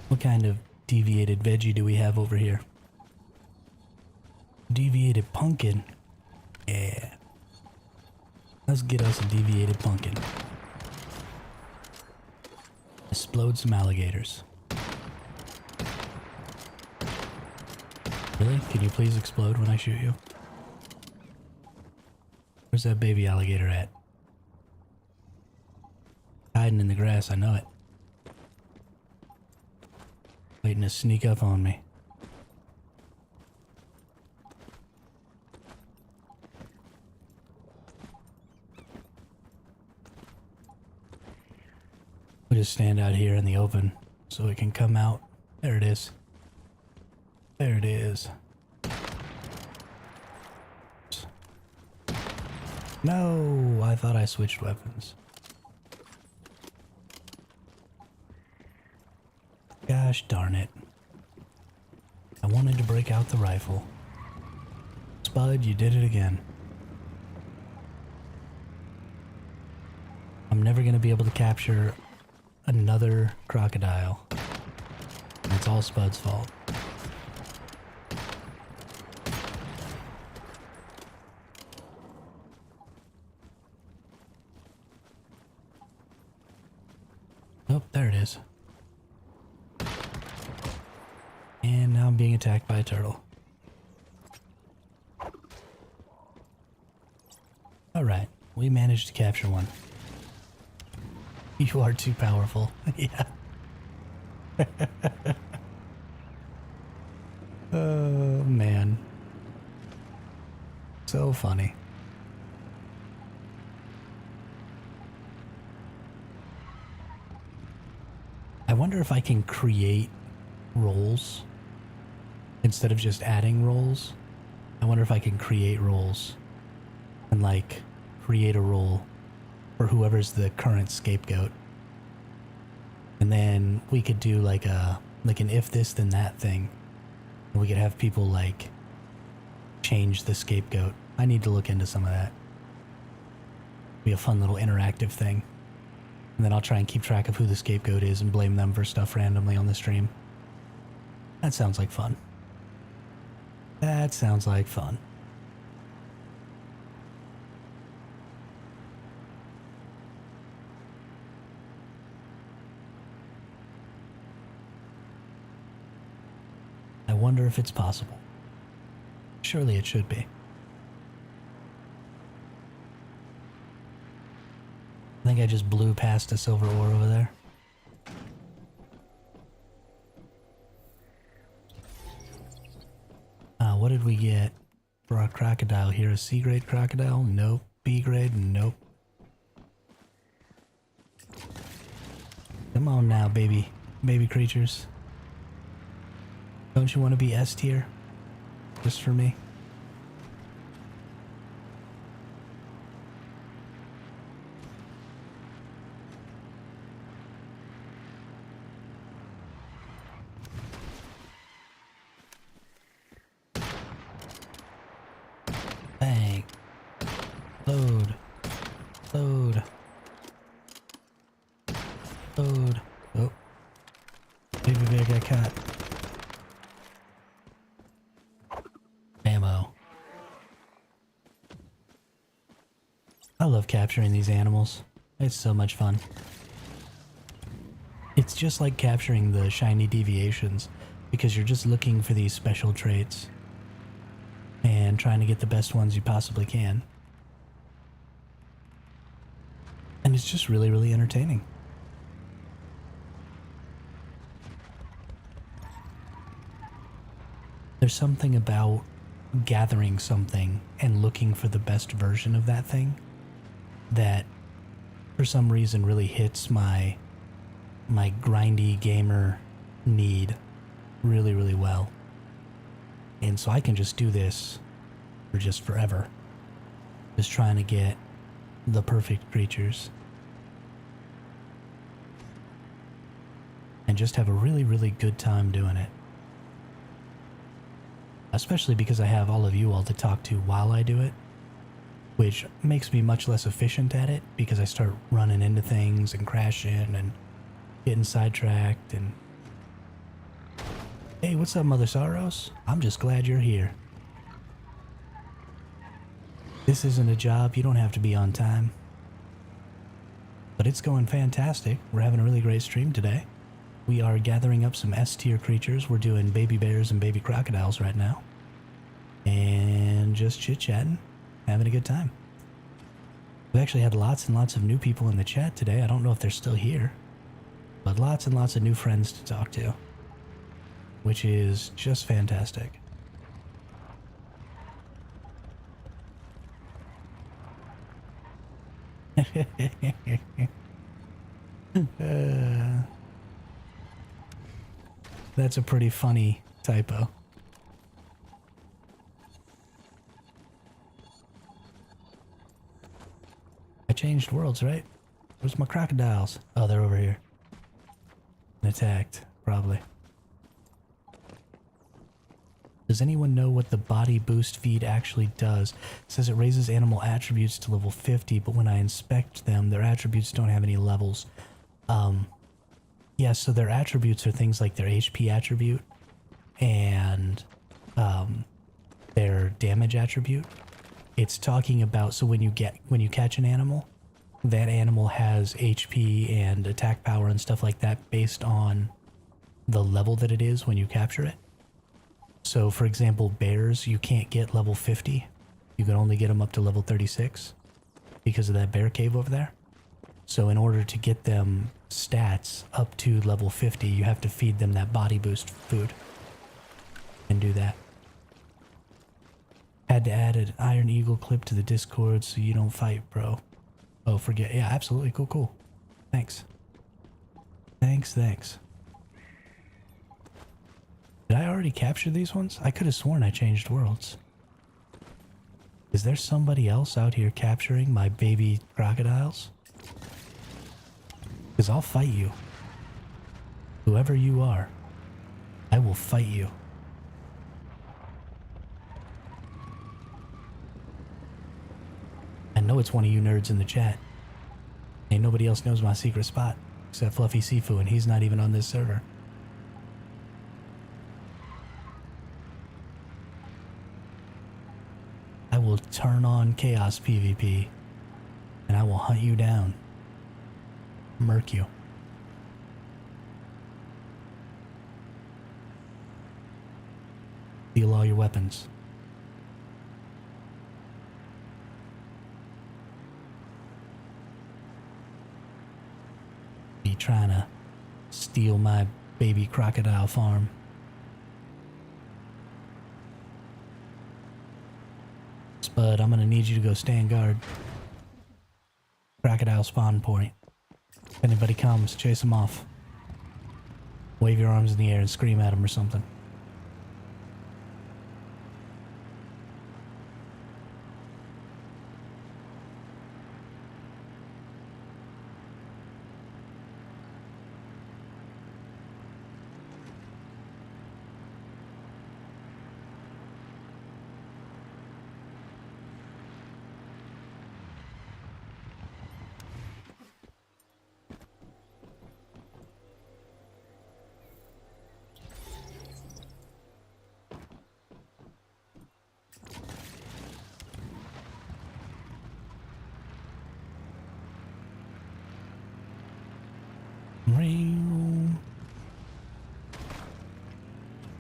What kind of deviated veggie do we have over here? Deviated pumpkin. Yeah. Let's get us a deviated pumpkin. Explode some alligators. Really? Can you please explode when I shoot you? Where's that baby alligator at? Hiding in the grass, I know it. Waiting to sneak up on me. We'll just stand out here in the open so it can come out. There it is. There it is. No, I thought I switched weapons. Gosh darn it. I wanted to break out the rifle. Spud, you did it again. I'm never going to be able to capture another crocodile. And it's all Spud's fault. Oh, there it is. And now I'm being attacked by a turtle. Alright, we managed to capture one. You are too powerful. Yeah. Oh, man. So funny. I wonder if I can create roles instead of just adding roles. I wonder if I can create roles and like create a role for whoever's the current scapegoat. And then we could do like an if this then that thing. And we could have people like change the scapegoat. I need to look into some of that. Be a fun little interactive thing. And then I'll try and keep track of who the scapegoat is and blame them for stuff randomly on the stream. That sounds like fun. That sounds like fun. I wonder if it's possible. Surely it should be. I think I just blew past a silver ore over there. What did we get for our crocodile here? A C grade crocodile? Nope. B grade? Nope. Come on now, baby. Baby creatures. Don't you want to be S tier? Just for me? Bang. Load. Load. Load. Oh. Baby bear got caught. Ammo. I love capturing these animals. It's so much fun. It's just like capturing the shiny deviations because you're just looking for these special traits and trying to get the best ones you possibly can. And it's just really, really entertaining. There's something about gathering something and looking for the best version of that thing that for some reason really hits my grindy gamer need really, really well. And so I can just do this for just forever. Just trying to get the perfect creatures. And just have a really, really good time doing it. Especially because I have all of you all to talk to while I do it. Which makes me much less efficient at it because I start running into things and crashing and getting sidetracked and... Hey, what's up, Mother Saros? I'm just glad you're here. This isn't a job, you don't have to be on time. But it's going fantastic. We're having a really great stream today. We are gathering up some S-tier creatures. We're doing baby bears and baby crocodiles right now. And just chit-chatting, having a good time. We actually had lots and lots of new people in the chat today. I don't know if they're still here. But lots and lots of new friends to talk to. Which is just fantastic. That's a pretty funny typo. changed worlds, right? Where's my crocodiles? Oh, they're over here. Attacked, probably. Does anyone know what the body boost feed actually does? It says it raises animal attributes to level 50, but when I inspect them, their attributes don't have any levels. Yeah, so their attributes are things like their HP attribute and their damage attribute. It's talking about, so when you catch an animal, that animal has HP and attack power and stuff like that based on the level that it is when you capture it. So for example, bears, you can't get level 50. You can only get them up to level 36 because of that bear cave over there. So in order to get them stats up to level 50, you have to feed them that body boost food and do that. Had to add an Iron Eagle clip to the Discord so you don't fight, bro. Oh, forget. Yeah, absolutely. Cool, cool. Thanks. Thanks. Did I already capture these ones? I could have sworn I changed worlds. Is there somebody else out here capturing my baby crocodiles? Because I'll fight you. Whoever you are, I will fight you. I know it's one of you nerds in the chat. Ain't nobody else knows my secret spot except Fluffy Sifu, and he's not even on this server. I will turn on Chaos PvP, and I will hunt you down. Murk you. Steal all your weapons. Be trying to steal my baby crocodile farm. Spud, I'm gonna need you to go stand guard. Crocodile spawn point. If anybody comes, chase them off. Wave your arms in the air and scream at them or something.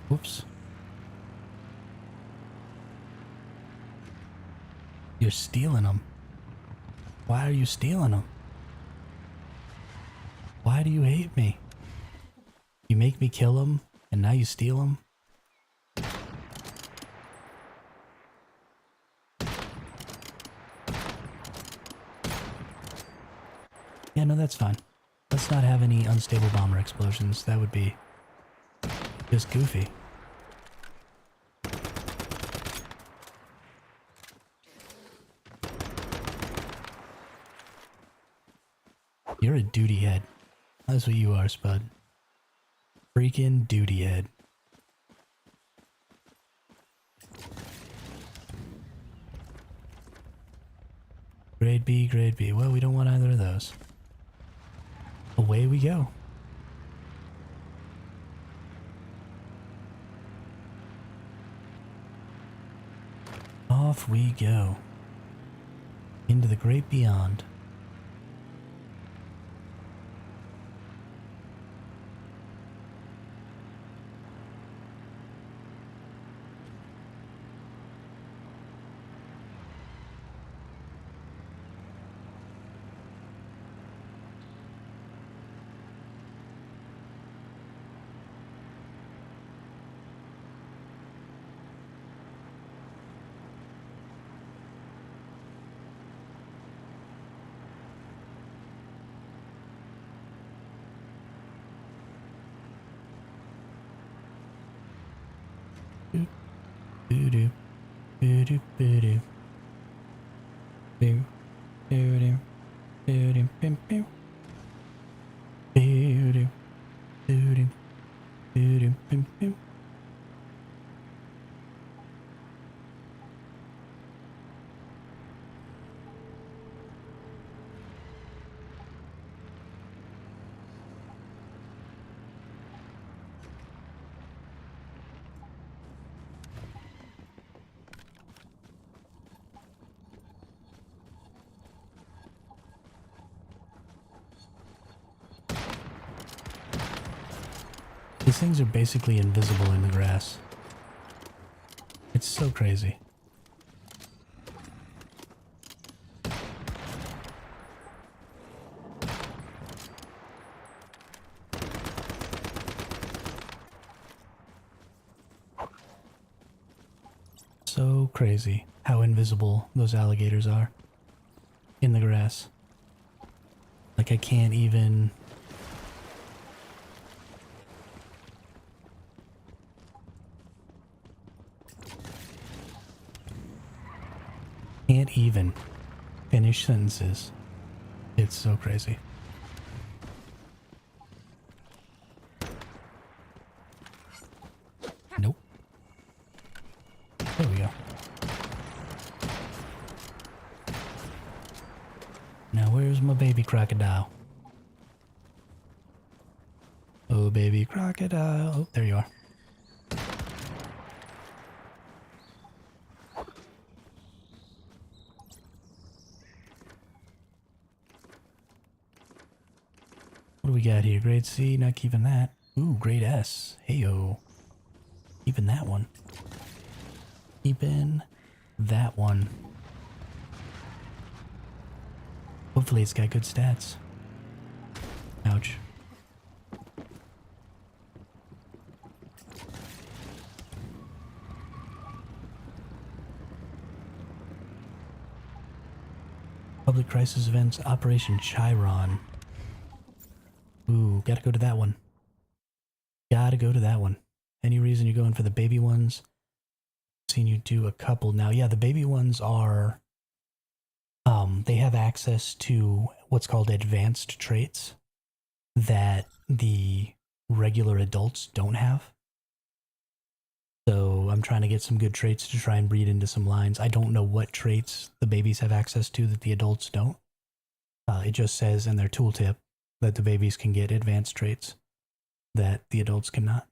Whoops. You're stealing them. Why are you stealing them? Why do you hate me? You make me kill them, and now you steal them? Yeah, no, that's fine. Let's not have any unstable bomber explosions. That would be just goofy. You're a duty head. That's what you are, Spud. Freaking duty head. Grade B, grade B. Well, we don't want either of those. Away we go. Off we go. Into the great beyond. Boo-doo. Boo-doo, boo-doo. Boo, boo-doo. bim, bim. Doo-doo, doo-doo, doo-doo, bim, bim. These things are basically invisible in the grass. It's so crazy. So crazy how invisible those alligators are in the grass. Like I can't even... Can't even finish sentences. It's so crazy. Nope. There we go. Now where's my baby crocodile? Oh, baby crocodile. Oh, there you are. What do we got here? Grade C, not keeping that. Ooh, grade S. Heyo. Keeping that one. Keeping that one. Hopefully it's got good stats. Ouch. Public crisis events, Operation Chiron. Ooh, gotta go to that one. Gotta go to that one. Any reason you're going for the baby ones? Seen you do a couple now. Yeah, the baby ones are... they have access to what's called advanced traits that the regular adults don't have. So I'm trying to get some good traits to try and breed into some lines. I don't know what traits the babies have access to that the adults don't. It just says in their tooltip that the babies can get advanced traits that the adults cannot.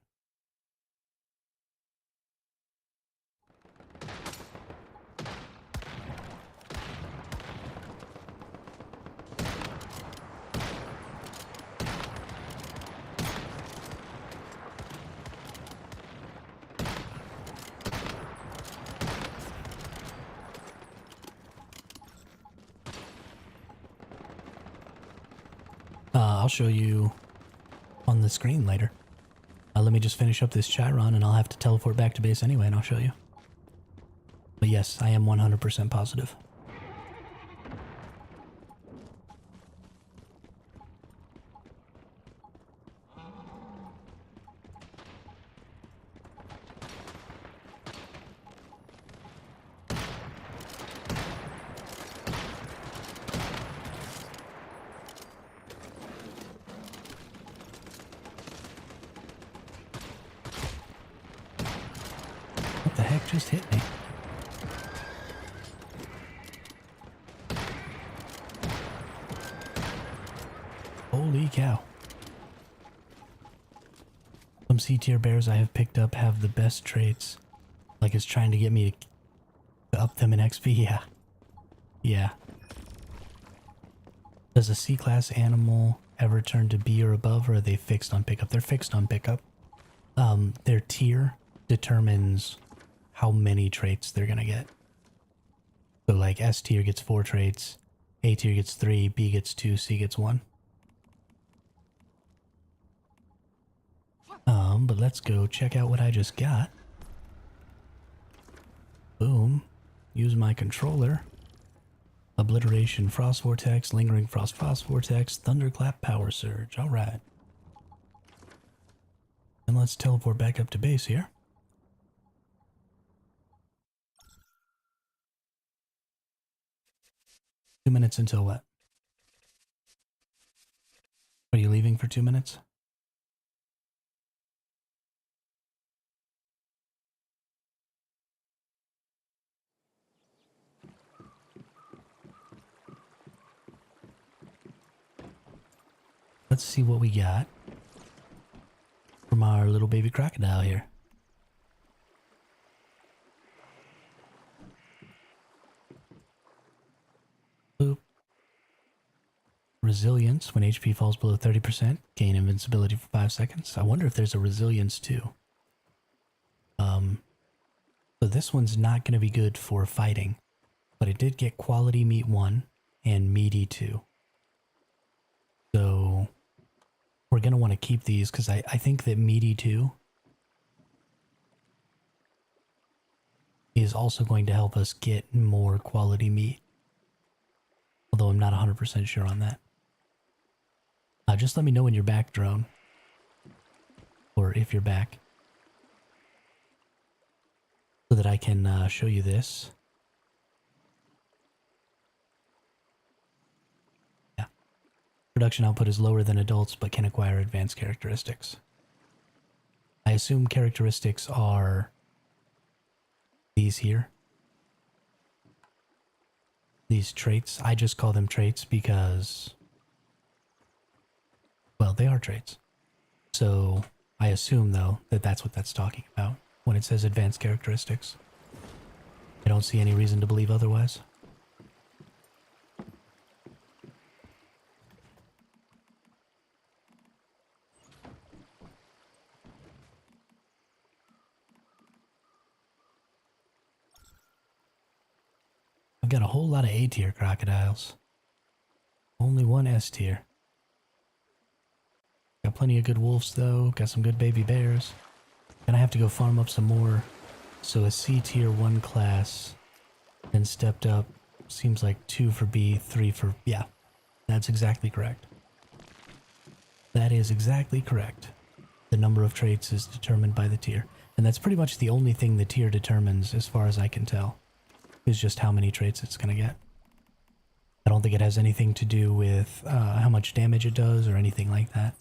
I'll show you on the screen later. Let me just finish up this Chiron and I'll have to teleport back to base anyway and I'll show you. But yes, I am 100% positive. What the heck just hit me? Holy cow. Some C-tier bears I have picked up have the best traits. Like it's trying to get me to up them in XP. Yeah. Yeah. Does a C-class animal ever turn to B or above, or are they fixed on pickup? They're fixed on pickup. Their tier determines how many traits they're gonna get. So like S tier gets 4 traits, A tier gets 3, B gets 2, C gets 1. But let's go check out what I just got. Boom. Use my controller. Obliteration Frost Vortex, Lingering Frost Vortex, Thunderclap Power Surge. Alright. And let's teleport back up to base here. Two minutes until what? streaming for 2 minutes? Let's see what we got from our little baby crocodile here. Boop. Resilience. When HP falls below 30%, gain invincibility for 5 seconds. I wonder if there's a resilience too. So this one's not going to be good for fighting, but it did get quality meat 1 and meaty 2. So we're going to want to keep these because I think that meaty 2 is also going to help us get more quality meat. Although I'm not 100% sure on that. Just let me know when you're back, drone. Or if you're back. So that I can show you this. Yeah. Production output is lower than adults, but can acquire advanced characteristics. I assume characteristics are these here. These traits. I just call them traits because, well, they are traits. So I assume, though, that that's what that's talking about when it says advanced characteristics. I don't see any reason to believe otherwise. I've got a whole lot of A tier crocodiles. Only one S tier. Got plenty of good wolves though, got some good baby bears. Gonna have to go farm up some more. So a C tier 1 class, then stepped up, seems like 2 for B, 3 for, yeah, that's exactly correct. That is exactly correct. The number of traits is determined by the tier. And that's pretty much the only thing the tier determines as far as I can tell, is just how many traits it's gonna get. I don't think it has anything to do with how much damage it does or anything like that.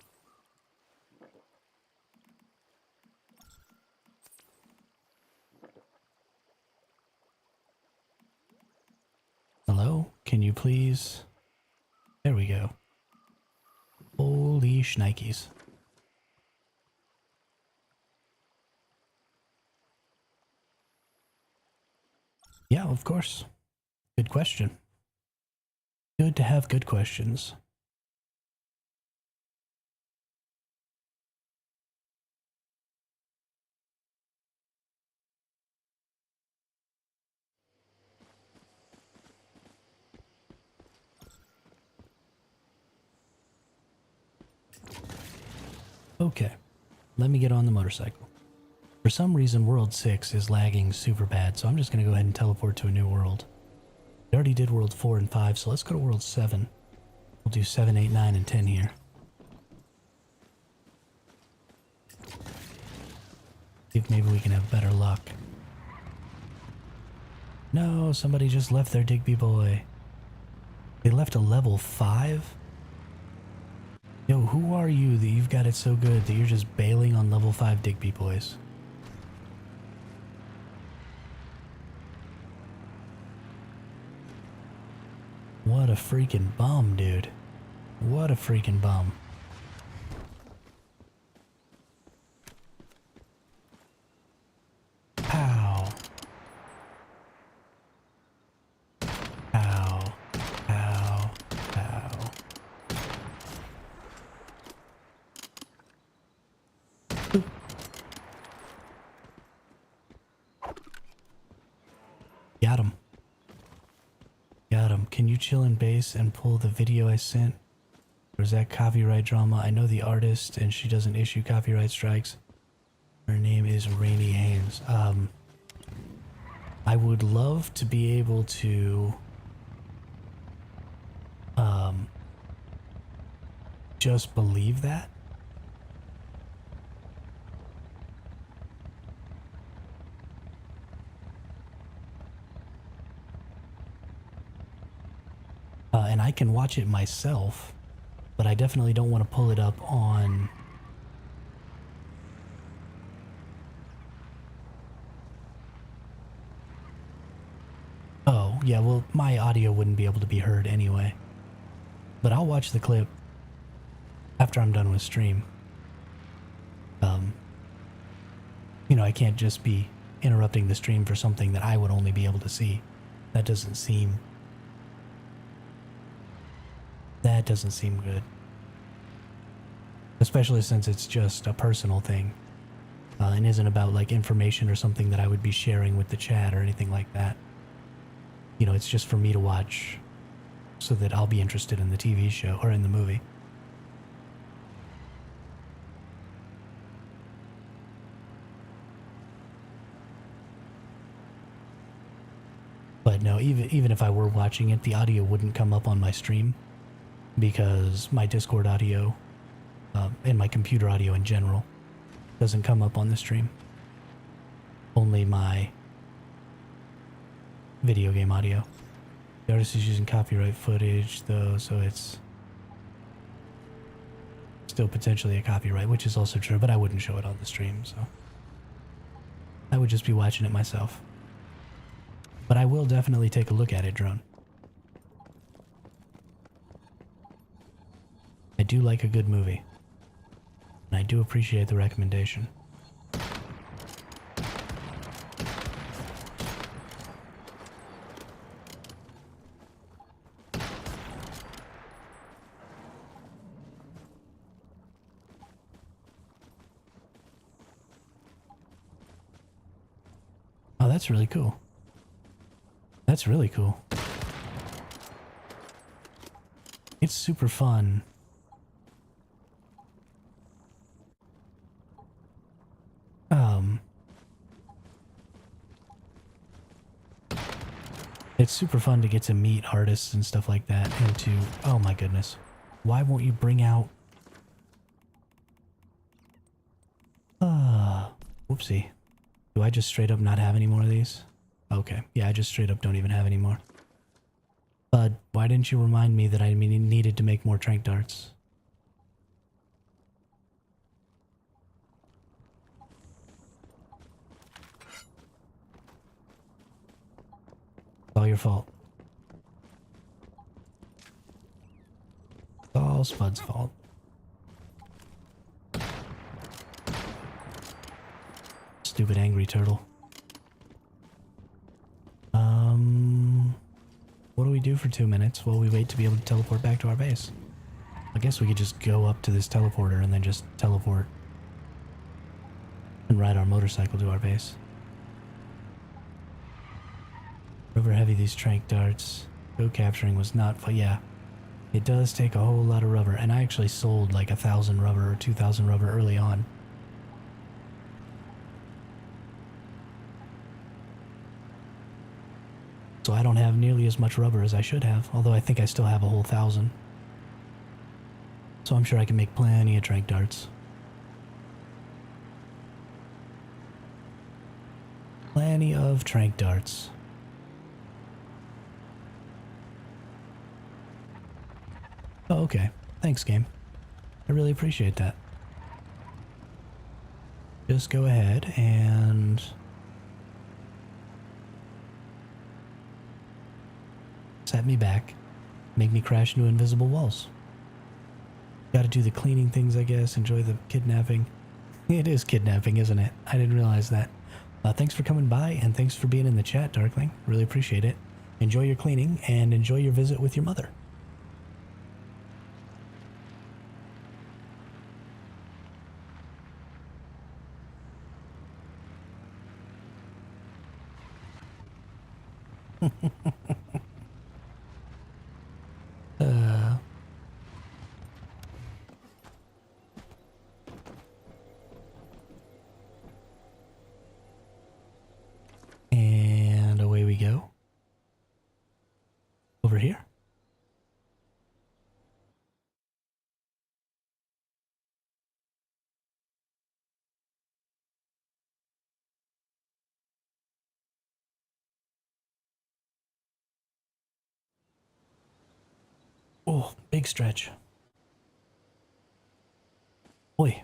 Hello? Can you please? There we go. Holy shnikes. Yeah, of course. Good question. Good to have good questions. Okay, let me get on the motorcycle. For some reason, World 6 is lagging super bad, so I'm just going to go ahead and teleport to a new world. We already did World 4 and 5, so let's go to World 7. We'll do 7, 8, 9, and 10 here. See if maybe we can have better luck. No, somebody just left their Digby boy. They left a level 5? Yo, who are you that you've got it so good that you're just bailing on level 5 Digby boys? What a freaking bum, dude. What a freaking bum. Pow. Pow. Pow. Pow. Boop. Got him. Got him. Can you chill in base and pull the video I sent? Or is that copyright drama? I know the artist and she doesn't issue copyright strikes. Her name is Rainy Haynes. I would love to be able to just believe that. And I can watch it myself, but I definitely don't want to pull it up on... Oh, yeah, well, my audio wouldn't be able to be heard anyway. But I'll watch the clip after I'm done with stream. You know, I can't just be interrupting the stream for something that I would only be able to see. That doesn't seem good. Especially since it's just a personal thing. And isn't about like information or something that I would be sharing with the chat or anything like that. You know, it's just for me to watch so that I'll be interested in the TV show or in the movie. But no, even if I were watching it, the audio wouldn't come up on my stream because my Discord audio and my computer audio in general doesn't come up on the stream. Only my video game audio. The artist is using copyright footage though, so it's still potentially a copyright, which is also true, but I wouldn't show it on the stream, so I would just be watching it myself. But I will definitely take a look at it, Drone. I do like a good movie. And I do appreciate the recommendation. Oh, that's really cool. That's really cool. It's super fun. It's super fun to get to meet artists and stuff like that and to... Oh my goodness. Why won't you bring out... Whoopsie. Do I just straight up not have any more of these? Okay. Yeah, I just straight up don't even have any more. Bud, why didn't you remind me that I needed to make more trank darts? It's all your fault. It's all Spud's fault. Stupid angry turtle. What do we do for 2 minutes while we wait to be able to teleport back to our base? I guess we could just go up to this teleporter and then just teleport and ride our motorcycle to our base. Rubber heavy these trank darts. Go capturing was not fun. Yeah, it does take a whole lot of rubber, and I actually sold like 1,000 rubber or 2,000 rubber early on. So I don't have nearly as much rubber as I should have, although I think I still have a whole 1,000. So I'm sure I can make plenty of trank darts. Plenty of trank darts. Oh, okay. Thanks, game. I really appreciate that. Just go ahead and... set me back. Make me crash into invisible walls. Gotta do the cleaning things, I guess. Enjoy the kidnapping. It is kidnapping, isn't it? I didn't realize that. Thanks for coming by, and thanks for being in the chat, Darkling. Really appreciate it. Enjoy your cleaning, and enjoy your visit with your mother. And away we go. Over here. Oh, big stretch. Boy,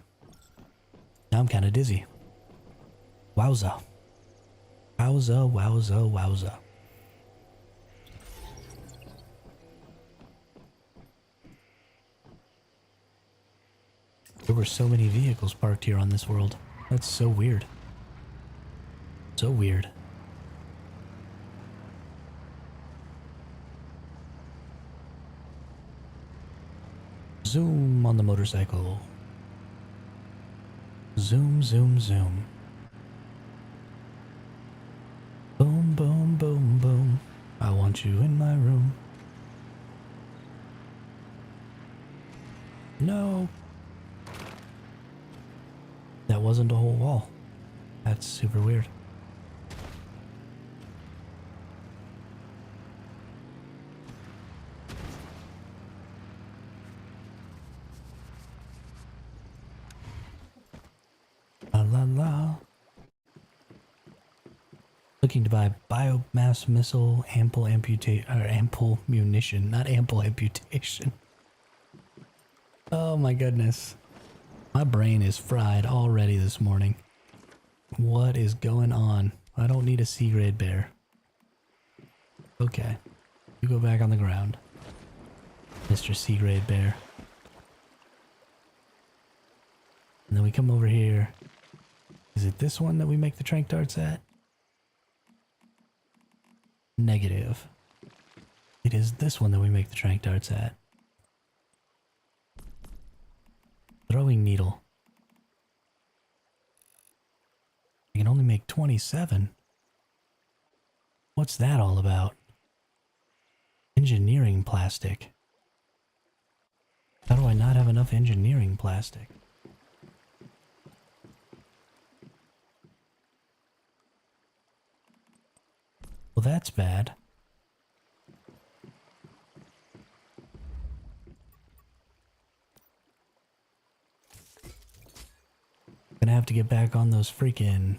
now I'm kind of dizzy. Wowza. Wowza, wowza, wowza. There were so many vehicles parked here on this world. That's so weird. So weird. Zoom on the motorcycle. Zoom, zoom, zoom. Boom, boom, boom, boom. I want you in my room. No. That wasn't a whole wall. That's super weird. La la la. Looking to buy biomass missile, ample munition, not ample amputation. Oh my goodness. My brain is fried already this morning. What is going on? I don't need a C-grade bear. Okay. You go back on the ground, Mr. C-grade bear. And then we come over here. Is it this one that we make the trank darts at? Negative. It is this one that we make the trank darts at. Throwing needle. I can only make 27. What's that all about? Engineering plastic. How do I not have enough engineering plastic? Well, that's bad. Gonna have to get back on those freaking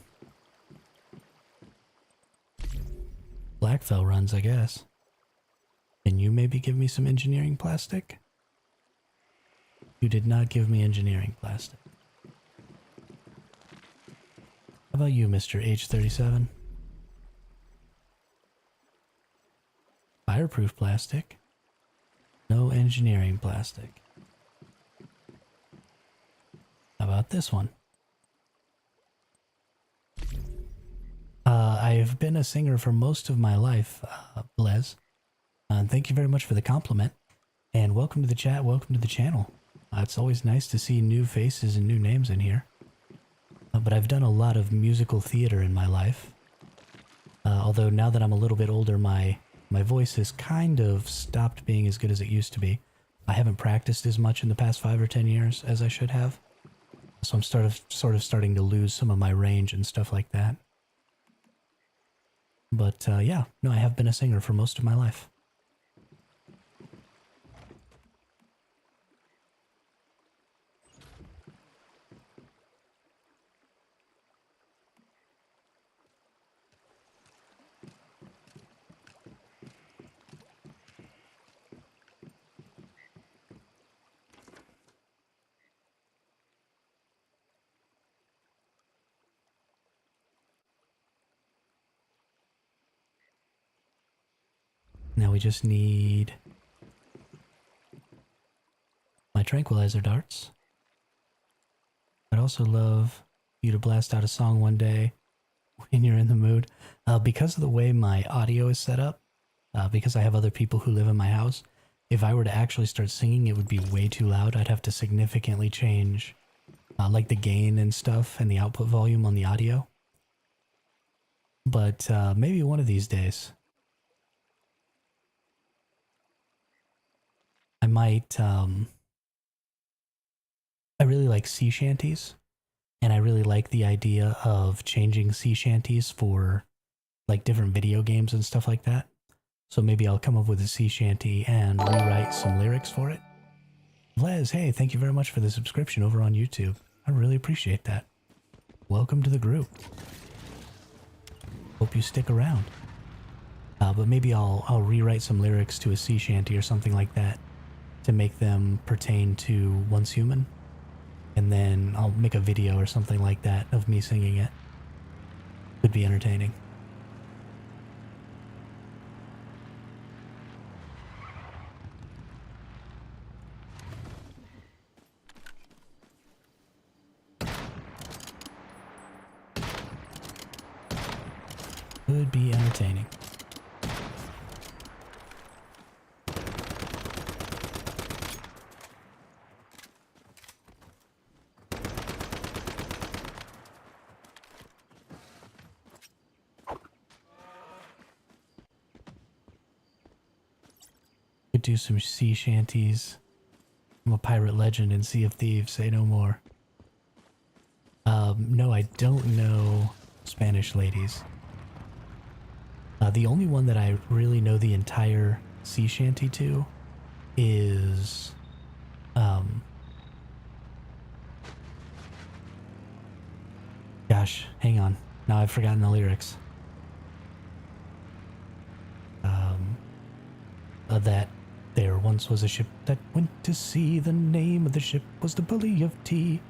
Blackfell runs, I guess. Can you maybe give me some engineering plastic? You did not give me engineering plastic. How about you, Mr. H37? Fireproof plastic. No engineering plastic. How about this one? I've been a singer for most of my life, Blaze. Thank you very much for the compliment. And welcome to the chat, welcome to the channel. It's always nice to see new faces and new names in here. But I've done a lot of musical theater in my life. Although now that I'm a little bit older, my voice has kind of stopped being as good as it used to be. I haven't practiced as much in the past 5 or 10 years as I should have. So I'm sort of starting to lose some of my range and stuff like that. But yeah, no, I have been a singer for most of my life. Now we just need my tranquilizer darts. I'd also love you to blast out a song one day when you're in the mood. Because of the way my audio is set up, because I have other people who live in my house, if I were to actually start singing, it would be way too loud. I'd have to significantly change like the gain and stuff and the output volume on the audio. But maybe one of these days. I might, I really like sea shanties, and I really like the idea of changing sea shanties for, like, different video games and stuff like that. So maybe I'll come up with a sea shanty and rewrite some lyrics for it. Les, hey, thank you very much for the subscription over on YouTube. I really appreciate that. Welcome to the group. Hope you stick around. But maybe I'll rewrite some lyrics to a sea shanty or something like that, to make them pertain to Once Human, and then I'll make a video or something like that of me singing it. Could be entertaining. Could be entertaining. Could do some sea shanties. I'm a pirate legend in Sea of Thieves, say no more. No, I don't know Spanish ladies. The only one that I really know the entire sea shanty to is, gosh, hang on. Now I've forgotten the lyrics. That there once was a ship that went to sea. The name of the ship was the Bully of Tea.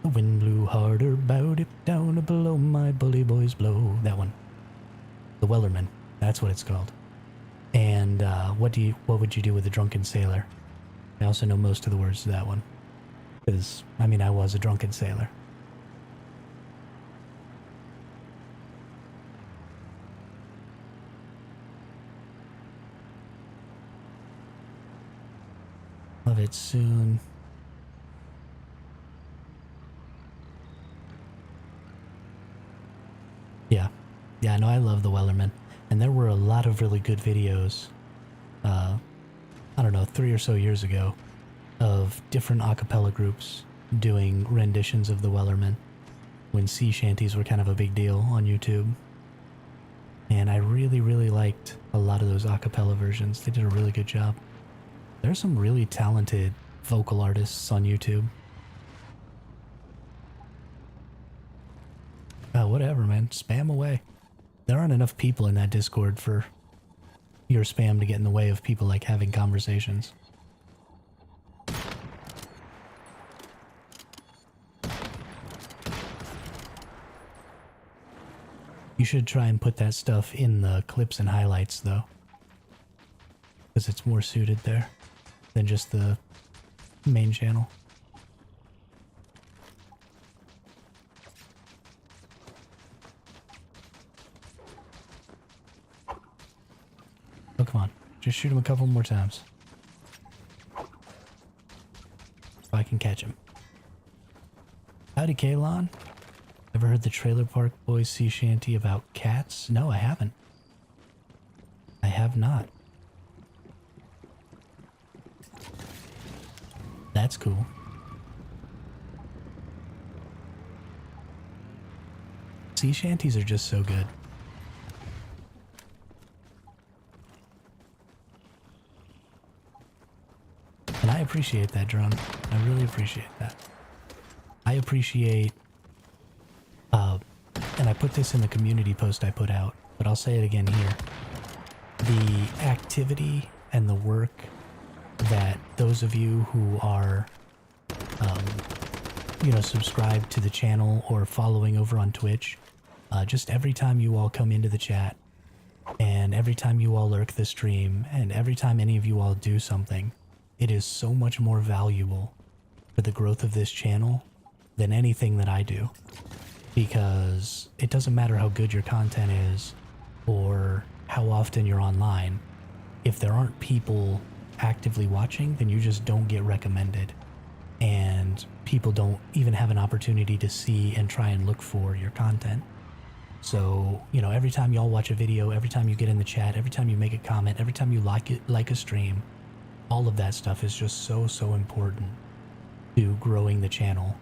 The wind blew harder, bowed it down below. My bully boys blow. That one. The Wellerman. That's what it's called. And what would you do with a drunken sailor? I also know most of the words to that one. Because, I mean, I was a drunken sailor. Love it soon. Yeah, no, I love the Wellerman. And there were a lot of really good videos, I don't know, 3 or so years ago, of different a cappella groups doing renditions of the Wellerman when sea shanties were kind of a big deal on YouTube. And I really, really liked a lot of those a cappella versions. They did a really good job. There's some really talented vocal artists on YouTube. Whatever, man. Spam away. There aren't enough people in that Discord for your spam to get in the way of people like having conversations. You should try and put that stuff in the clips and highlights, though. Because it's more suited there than just the main channel. Oh, come on. Just shoot him a couple more times. If I can catch him. Howdy, Kalon. Ever heard the Trailer Park Boys sea shanty about cats? No, I haven't. I have not. That's cool. Sea shanties are just so good. And I appreciate that, Drum. I really appreciate that. I appreciate, and I put this in the community post I put out, but I'll say it again here. The activity and the work that those of you who are, you know, subscribed to the channel or following over on Twitch, just every time you all come into the chat, and every time you all lurk the stream, and every time any of you all do something, it is so much more valuable for the growth of this channel than anything that I do. Because it doesn't matter how good your content is or how often you're online. If there aren't people actively watching, then you just don't get recommended. And people don't even have an opportunity to see and try and look for your content. So, you know, every time y'all watch a video, every time you get in the chat, every time you make a comment, every time you like a stream, all of that stuff is just so important to growing the channel.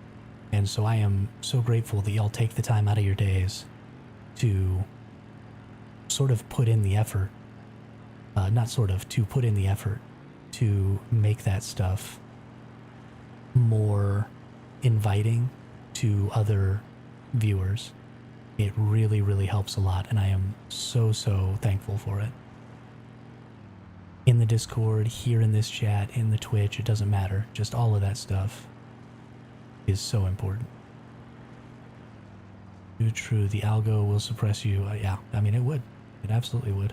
And so I am so grateful that y'all take the time out of your days to sort of put in the effort, to put in the effort to make that stuff more inviting to other viewers. It really, really helps a lot, and I am so thankful for it. In the Discord, here in this chat, in the Twitch, it doesn't matter. Just all of that stuff. is so important. Too true. The algo will suppress you. Yeah, I mean, it would. It absolutely would.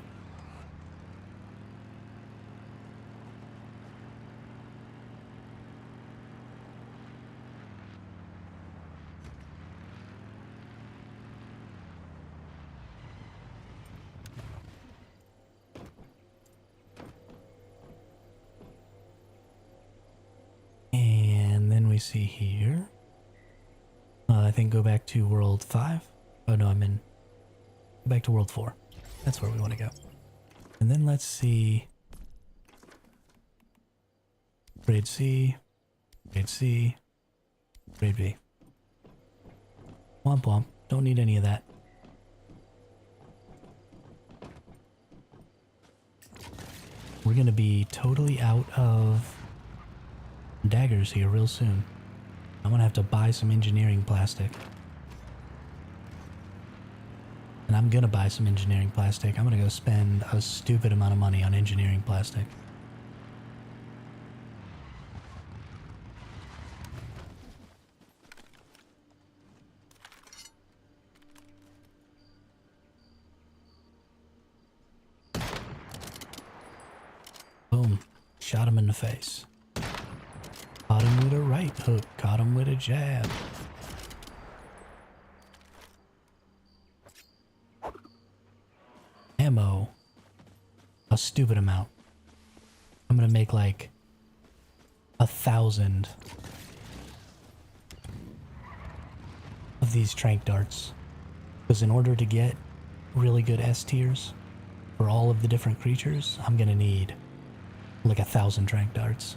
And then we see here. I think go back to world 5. Oh no, go back to world 4. That's where we want to go. And then let's see. Grade C, grade C, grade B. Womp womp. Don't need any of that. We're going to be totally out of daggers here real soon. I'm going to have to buy some engineering plastic. And I'm going to buy some engineering plastic. I'm going to go spend a stupid amount of money on engineering plastic. Boom. Shot him in the face. Caught him with a right hook. Caught him with a jab. Ammo. A stupid amount. I'm gonna make like 1,000 of these trank darts. Because in order to get really good S tiers for all of the different creatures, I'm gonna need like 1,000 trank darts.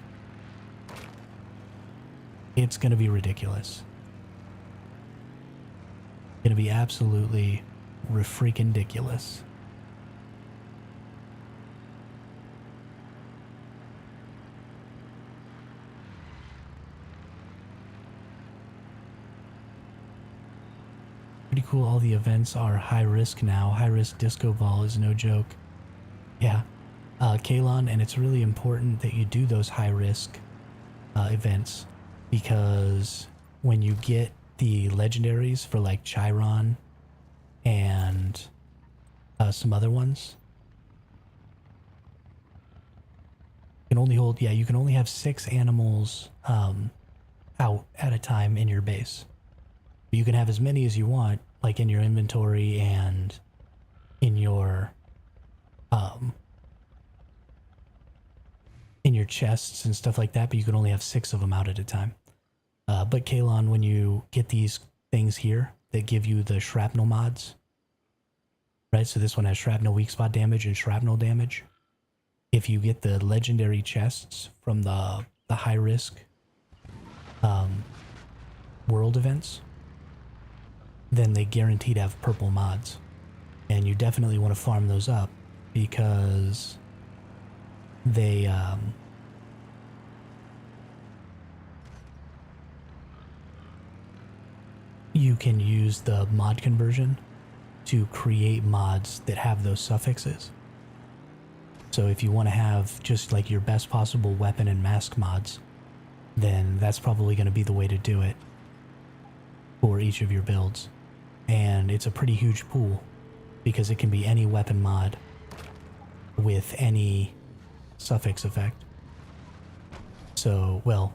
It's gonna be ridiculous. Gonna be absolutely freaking ridiculous. Pretty cool. All the events are high risk now. High risk disco ball is no joke. Yeah. Kalon, and it's really important that you do those high risk events, because when you get the legendaries for like Chiron and some other ones, you can only hold, you can only have 6 animals out at a time in your base. But you can have as many as you want, like in your inventory and in your chests and stuff like that, but you can only have 6 of them out at a time. But Kalon, when you get these things here that give you the shrapnel mods, right? So this one has shrapnel weak spot damage and shrapnel damage. If you get the legendary chests from the high risk world events, then they guarantee to have purple mods. And you definitely want to farm those up, because they you can use the mod conversion to create mods that have those suffixes. So if you want to have just like your best possible weapon and mask mods, then that's probably going to be the way to do it for each of your builds. And it's a pretty huge pool, because it can be any weapon mod with any suffix effect. So, well,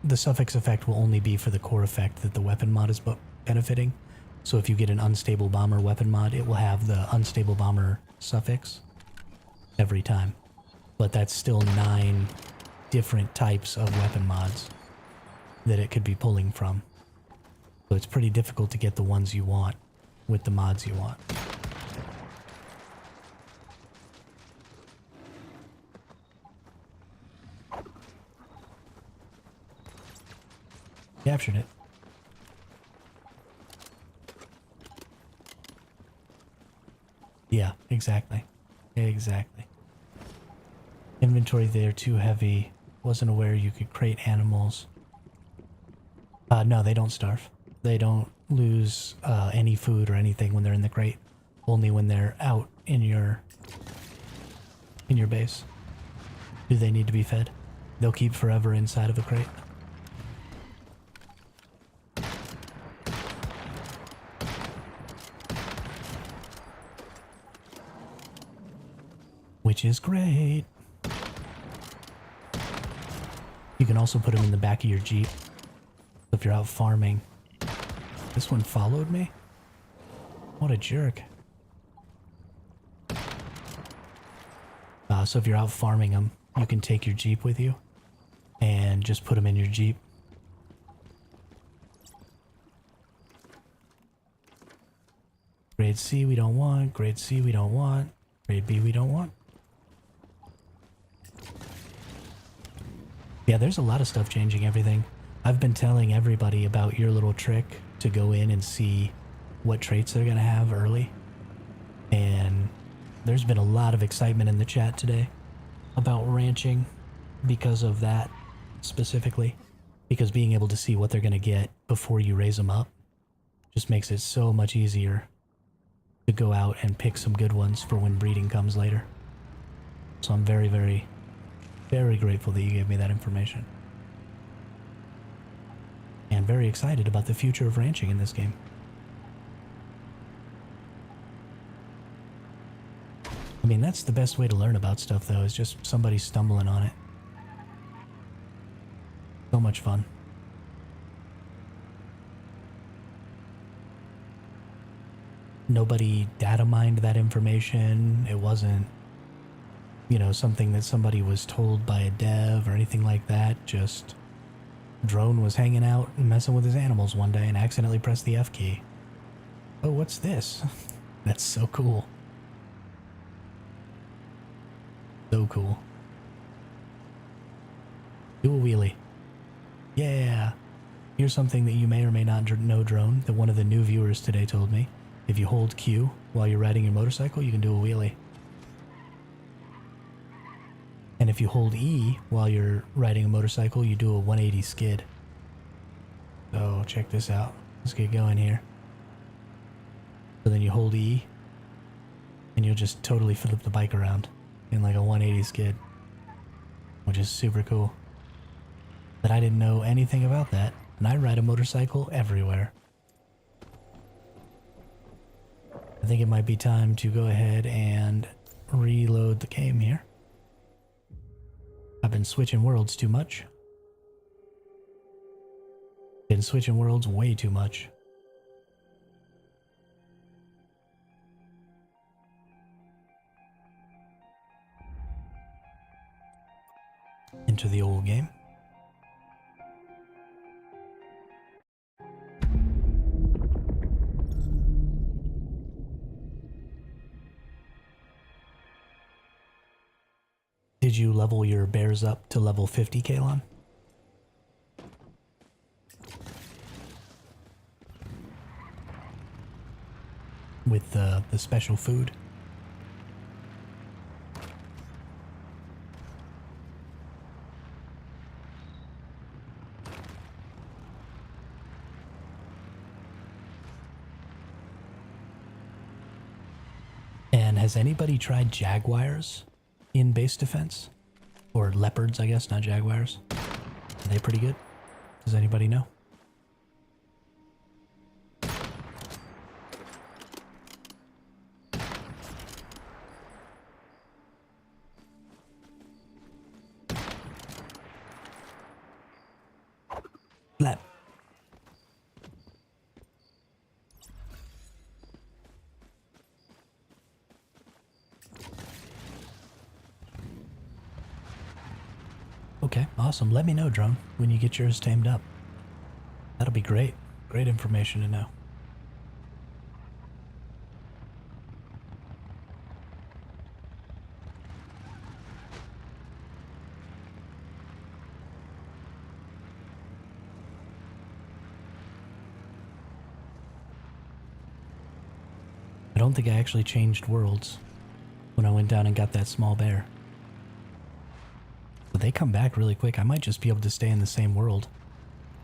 the suffix effect will only be for the core effect that the weapon mod is benefiting. So if you get an unstable bomber weapon mod, it will have the unstable bomber suffix every time. But that's still 9 different types of weapon mods that it could be pulling from. So it's pretty difficult to get the ones you want with the mods you want. Captured it. Yeah, exactly. Exactly. Inventory there too heavy. Wasn't aware you could crate animals. No, they don't starve. They don't lose any food or anything when they're in the crate. Only when they're out in your base do they need to be fed. They'll keep forever inside of a crate. which is great. You can also put them in the back of your Jeep if you're out farming. This one followed me? What a jerk. So if you're out farming them, you can take your Jeep with you and just put them in your Jeep. Grade C we don't want, grade C we don't want, grade B we don't want. Yeah, there's a lot of stuff changing everything. I've been telling everybody about your little trick to go in and see what traits they're going to have early. And there's been a lot of excitement in the chat today about ranching because of that specifically. Because being able to see what they're going to get before you raise them up just makes it so much easier to go out and pick some good ones for when breeding comes later. So I'm very, very, very grateful that you gave me that information. And very excited about the future of ranching in this game. I mean, that's the best way to learn about stuff, though, is just somebody stumbling on it. So much fun. Nobody data mined that information. It wasn't, you know, something that somebody was told by a dev or anything like that. Just Drone was hanging out and messing with his animals one day and accidentally pressed the F key. Oh, what's this? That's so cool. So cool. Do a wheelie. Yeah. Here's something that you may or may not know, Drone, that one of the new viewers today told me. If you hold Q while you're riding your motorcycle, you can do a wheelie. And if you hold E while you're riding a motorcycle, you do a 180 skid. So check this out. Let's get going here. So then you hold E, and you'll just totally flip the bike around in like a 180 skid, which is super cool. But I didn't know anything about that, and I ride a motorcycle everywhere. I think it might be time to go ahead and reload the game here. I've been switching worlds too much. Been switching worlds way too much. Into the old game. Did you level your bears up to level 50, Kalon? With the special food? And has anybody tried jaguars in base defense? Or leopards, I guess, not jaguars. Are they pretty good? Does anybody know? Lep. Okay, awesome. Let me know, Drone, when you get yours tamed up. That'll be great. Great information to know. I don't think I actually changed worlds when I went down and got that small bear. But they come back really quick. I might just be able to stay in the same world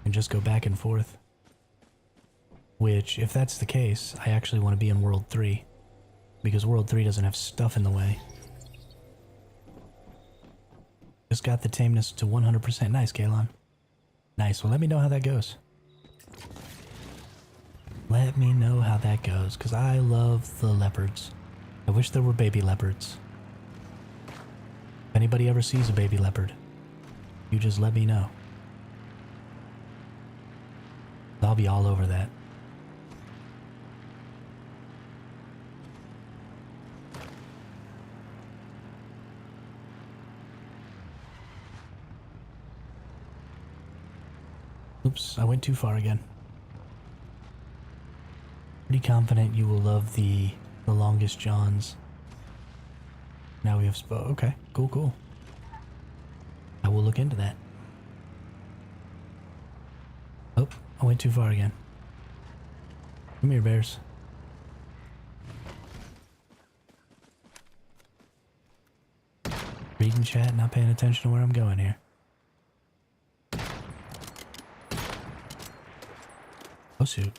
and just go back and forth. Which, if that's the case, I actually want to be in World 3. Because World 3 doesn't have stuff in the way. Just got the tameness to 100%. Nice, Kalon. Nice. Well, let me know how that goes. Let me know how that goes, because I love the leopards. I wish there were baby leopards. anybody ever sees a baby leopard, you just let me know. I'll be all over that. Oops, I went too far again. Pretty confident you will love the longest johns. Now we have okay, cool. I will look into that. Oh, I went too far again. Come here, bears. Reading chat, not paying attention to where I'm going here. Oh, shoot.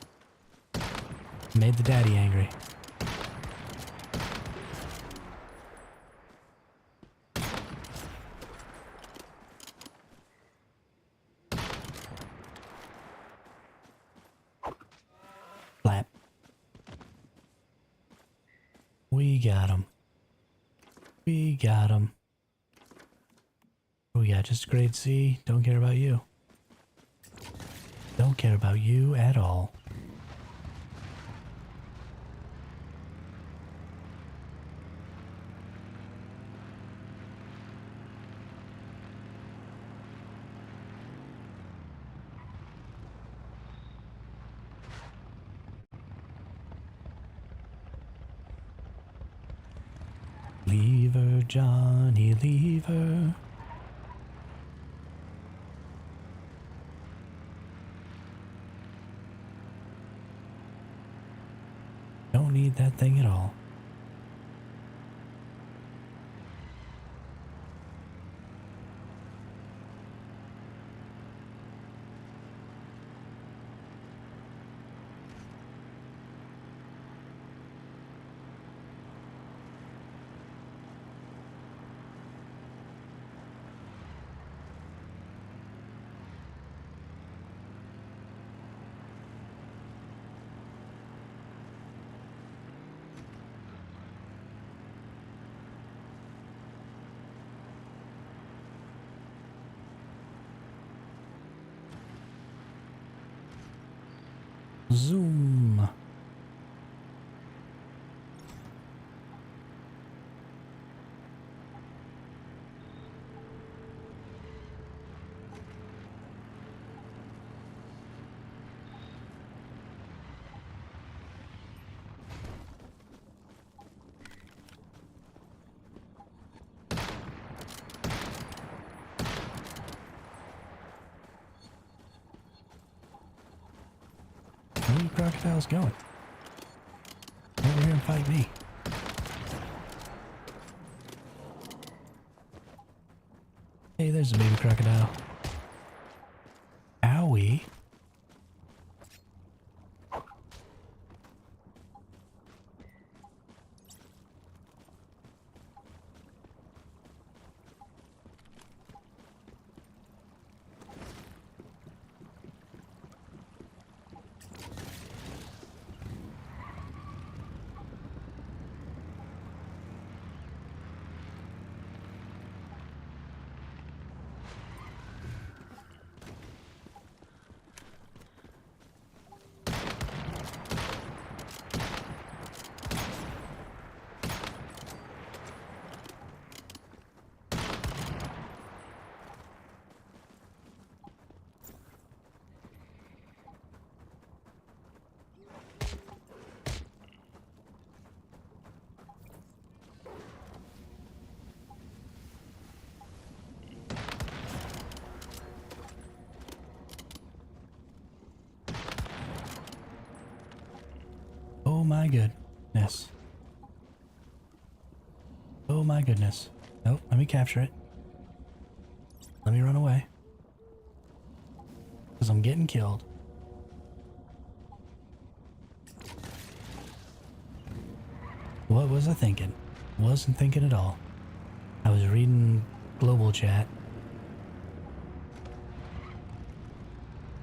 Made the daddy angry. Flap. We got him. We got him. Oh yeah, just grade C. Don't care about you. Don't care about you at all. Leave her, Johnny, leave her. Don't need that thing at all. Zoom. Where are you crocodiles going? Over here and fight me. Hey, there's a baby crocodile. Owie. Oh my goodness. Oh my goodness. Oh, let me capture it. Let me run away. Because I'm getting killed. What was I thinking? Wasn't thinking at all. I was reading global chat.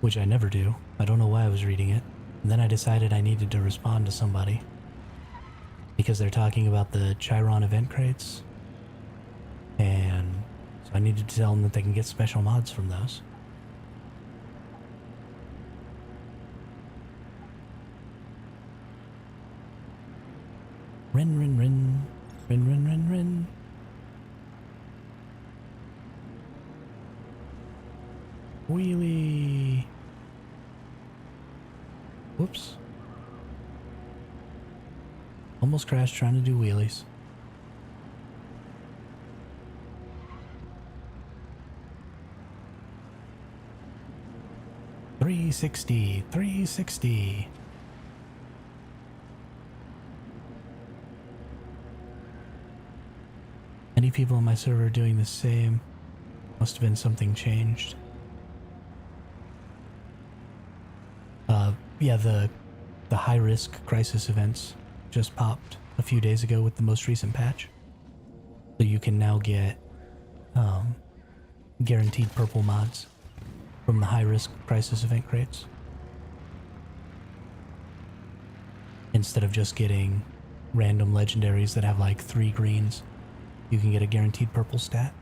Which I never do. I don't know why I was reading it. And then I decided I needed to respond to somebody. Because they're talking about the Chiron event crates. And I needed to tell them that they can get special mods from those. Rin, rin, rin. Rin, rin, rin, rin. Wheelie. Whoops. Almost crashed trying to do wheelies. $360. Many people on my server are doing the same. Must have been something changed. Yeah, the high-risk crisis events just popped a few days ago with the most recent patch. So you can now get guaranteed purple mods from the high-risk crisis event crates. Instead of just getting random legendaries that have like 3 greens, you can get a guaranteed purple stat.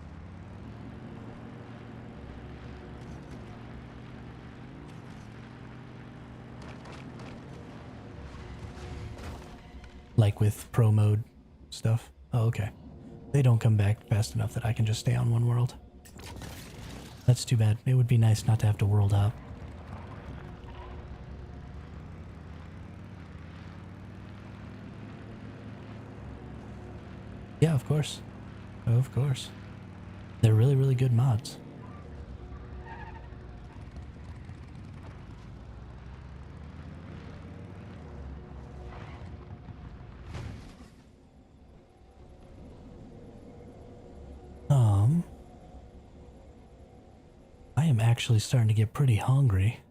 Like with pro mode stuff. Oh, okay. They don't come back fast enough that I can just stay on one world. That's too bad. It would be nice not to have to world hop. Yeah, of course. Of course. They're really, really good mods. I am actually starting to get pretty hungry.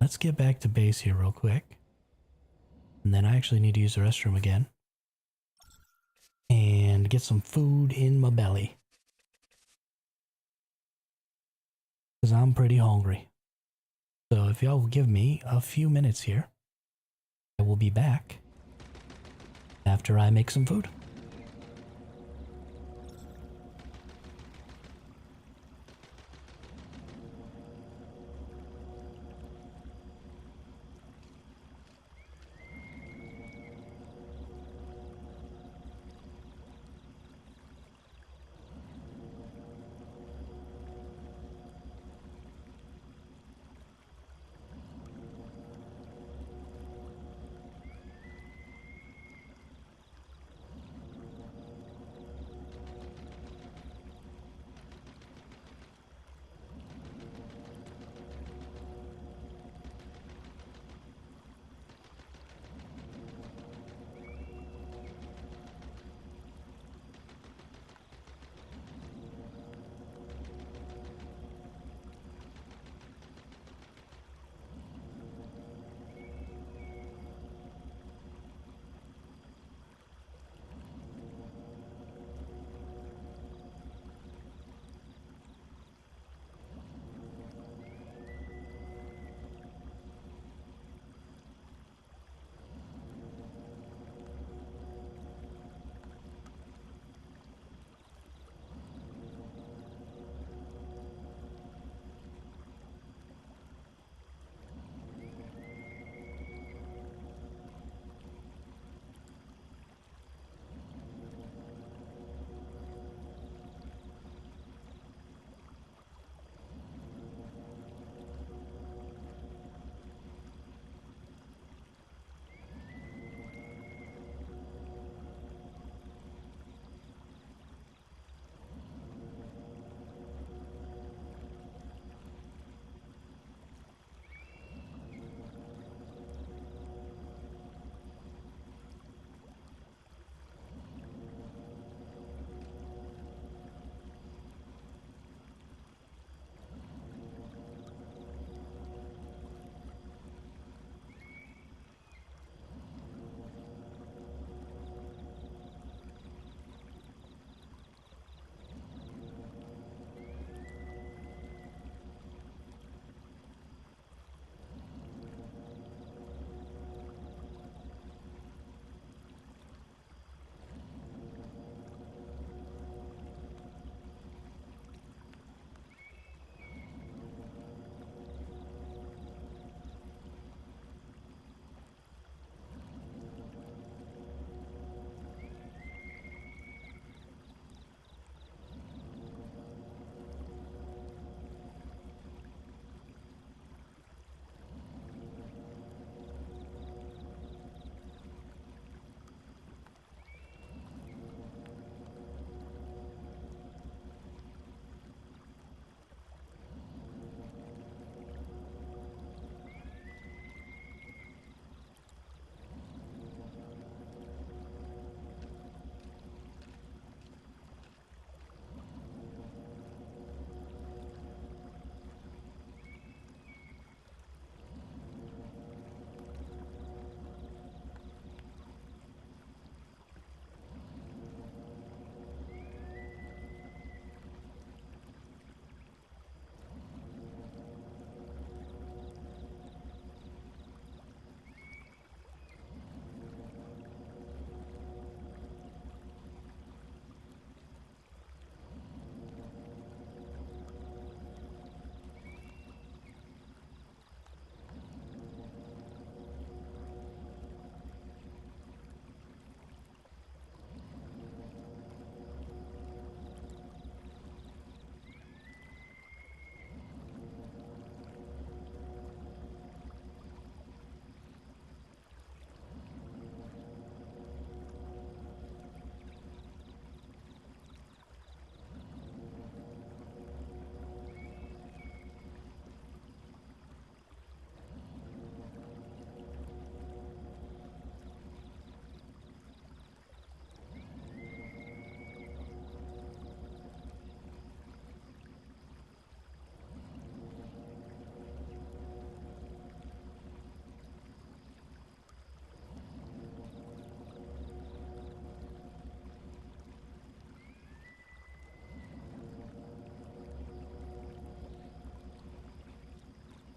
Let's get back to base here real quick. And then I actually need to use the restroom again. And get some food in my belly. Because I'm pretty hungry. So if y'all will give me a few minutes here, I will be back after I make some food.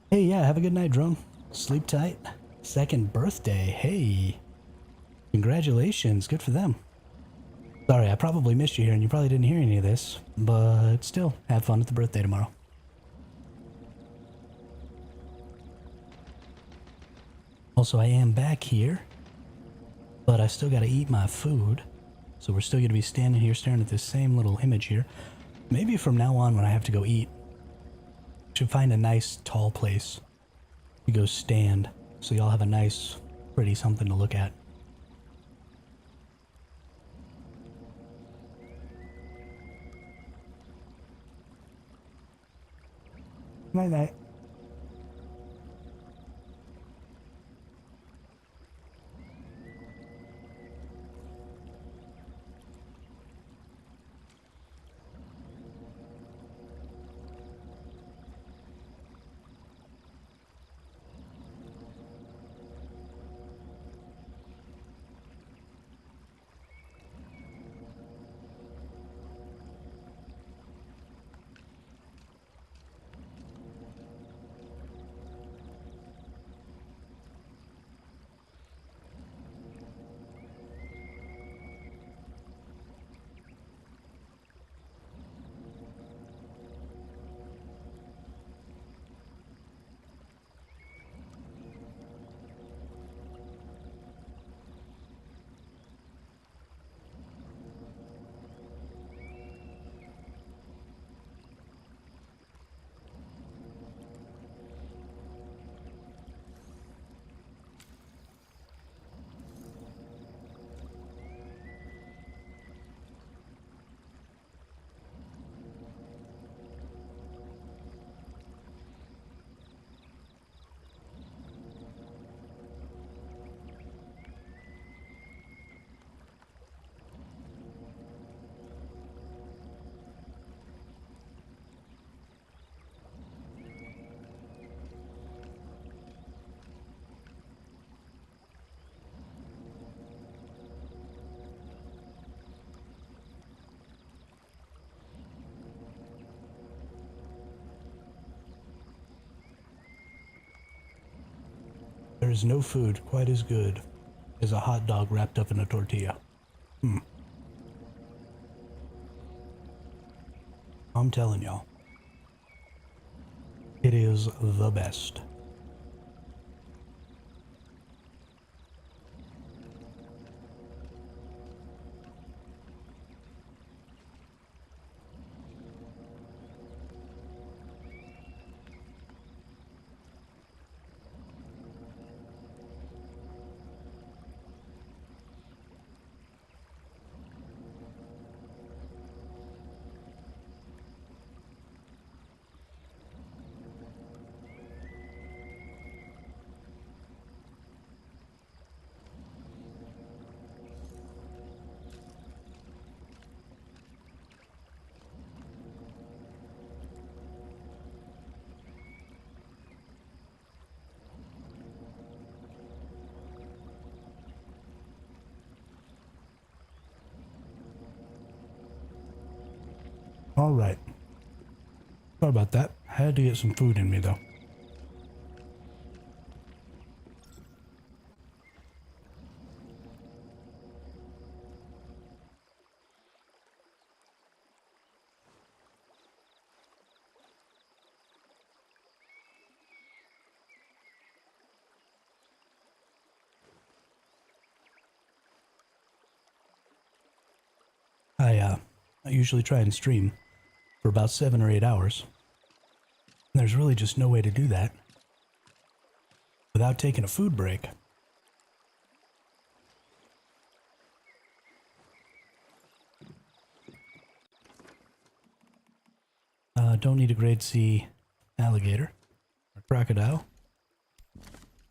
Hey, yeah, have a good night, Drone. Sleep tight. Second birthday. Hey, congratulations. Good for them. Sorry, I probably missed you here and you probably didn't hear any of this, but still, have fun at the birthday tomorrow. Also, I am back here, but I still gotta eat my food. So we're still gonna be standing here staring at this same little image here. Maybe from now on when I have to go eat, I should find a nice tall place to go stand so y'all have a nice, pretty something to look at. Night night. There is no food quite as good as a hot dog wrapped up in a tortilla. I'm telling y'all, it is the best. All right. Sorry about that. I had to get some food in me though. I usually try and stream for about 7 or 8 hours. And there's really just no way to do that without taking a food break. Don't need a grade C alligator or crocodile.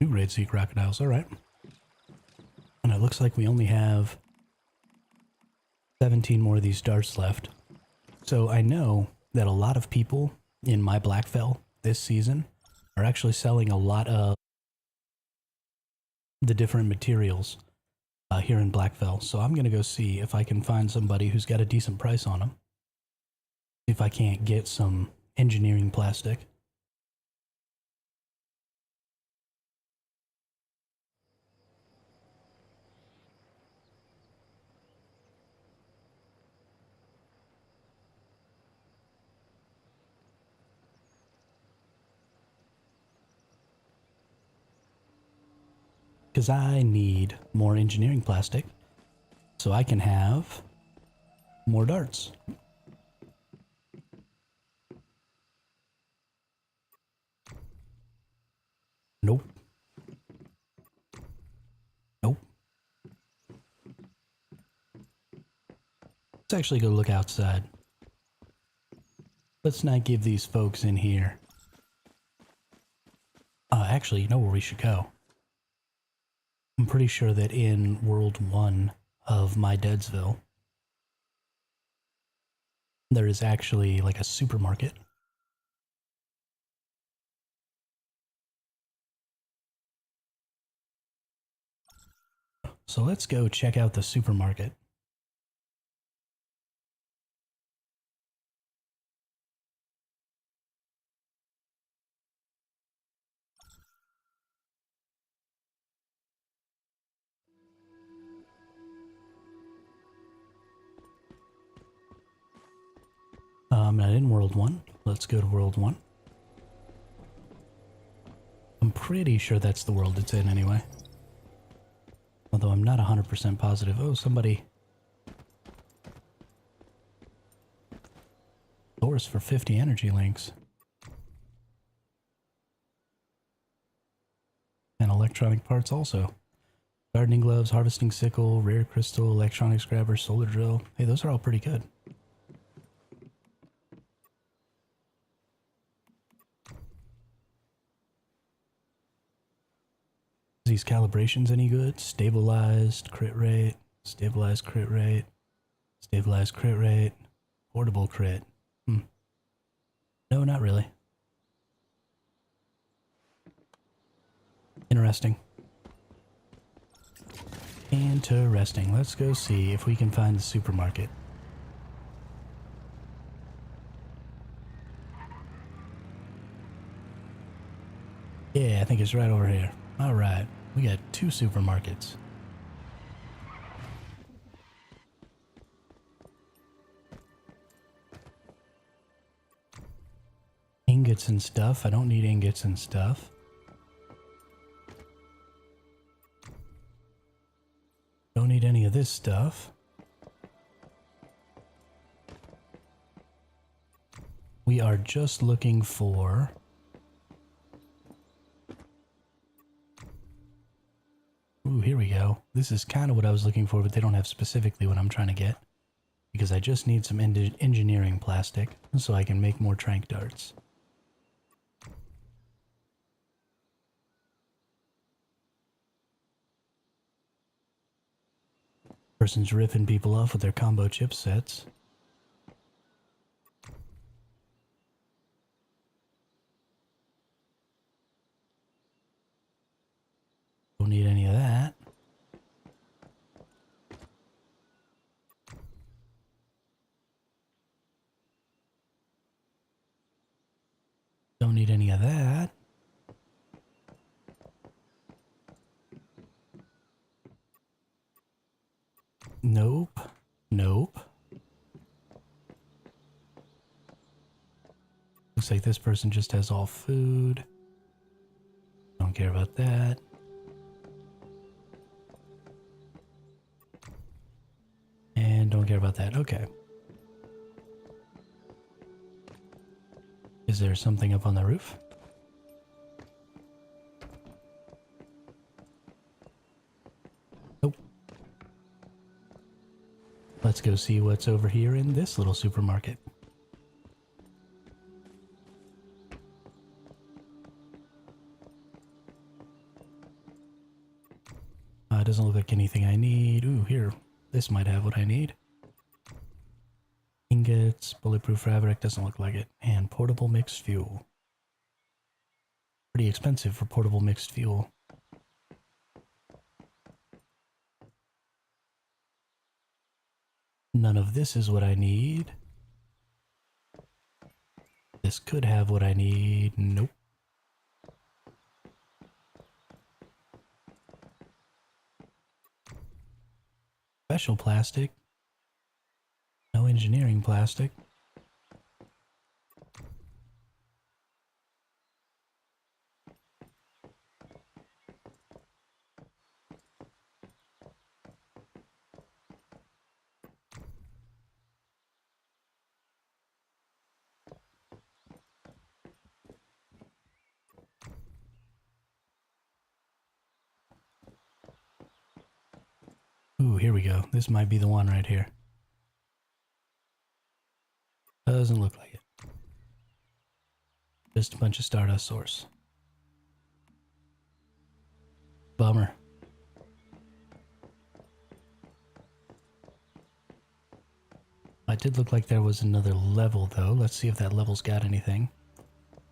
Two grade C crocodiles, all right. And it looks like we only have 17 more of these darts left. So I know that a lot of people in my Blackfell this season are actually selling a lot of the different materials here in Blackfell. So I'm going to go see if I can find somebody who's got a decent price on them. See if I can't get some engineering plastic Because I need more engineering plastic so I can have more darts. Nope. Nope. Let's actually go look outside. Let's not give these folks in here. Actually, you know where we should go? I'm pretty sure that in World 1 of My Deadsville, there is actually like a supermarket. So let's go check out the supermarket. Not in World 1. Let's go to World 1. I'm pretty sure that's the world it's in anyway. Although I'm not 100% positive. Oh, somebody... Source for 50 energy links. And electronic parts also. Gardening gloves, harvesting sickle, rare crystal, electronics grabber, solar drill. Hey, those are all pretty good. These calibrations any good? Stabilized crit rate, stabilized crit rate, stabilized crit rate, portable crit. No, not really. Interesting. Interesting. Let's go see if we can find the supermarket. Yeah, I think it's right over here. Alright, we got 2 supermarkets. Ingots and stuff. I don't need ingots and stuff. Don't need any of this stuff. We are just looking for... Ooh, here we go. This is kind of what I was looking for, but they don't have specifically what I'm trying to get. Because I just need some engineering plastic so I can make more trank darts. Person's ripping people off with their combo chipsets. Don't need any of that. Don't need any of that. Nope. Nope. Looks like this person just has all food. Don't care about that. And don't care about that. Okay. Is there something up on the roof? Nope. Let's go see what's over here in this little supermarket. Doesn't look like anything I need. Ooh, here. This might have what I need. Ingots, bulletproof fabric, doesn't look like it. And portable mixed fuel. Pretty expensive for portable mixed fuel. None of this is what I need. This could have what I need. Nope. Special plastic. No engineering plastic. Ooh, here we go. This might be the one right here. Doesn't look like it. Just a bunch of Stardust source. Bummer. It did look like there was another level, though. Let's see if that level's got anything.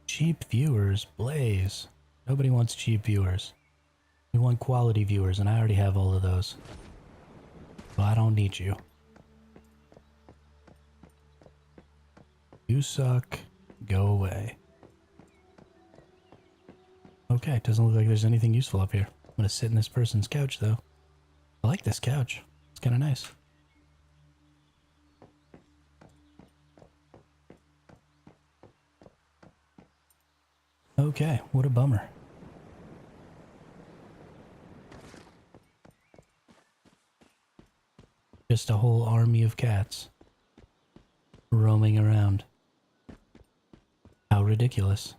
Cheap viewers, Blaze. Nobody wants cheap viewers. We want quality viewers, and I already have all of those. So I don't need you. You suck. Go away. Okay, doesn't look like there's anything useful up here. I'm gonna sit in this person's couch, though. I like this couch. It's kind of nice. Okay, what a bummer. Just a whole army of cats roaming around. How ridiculous.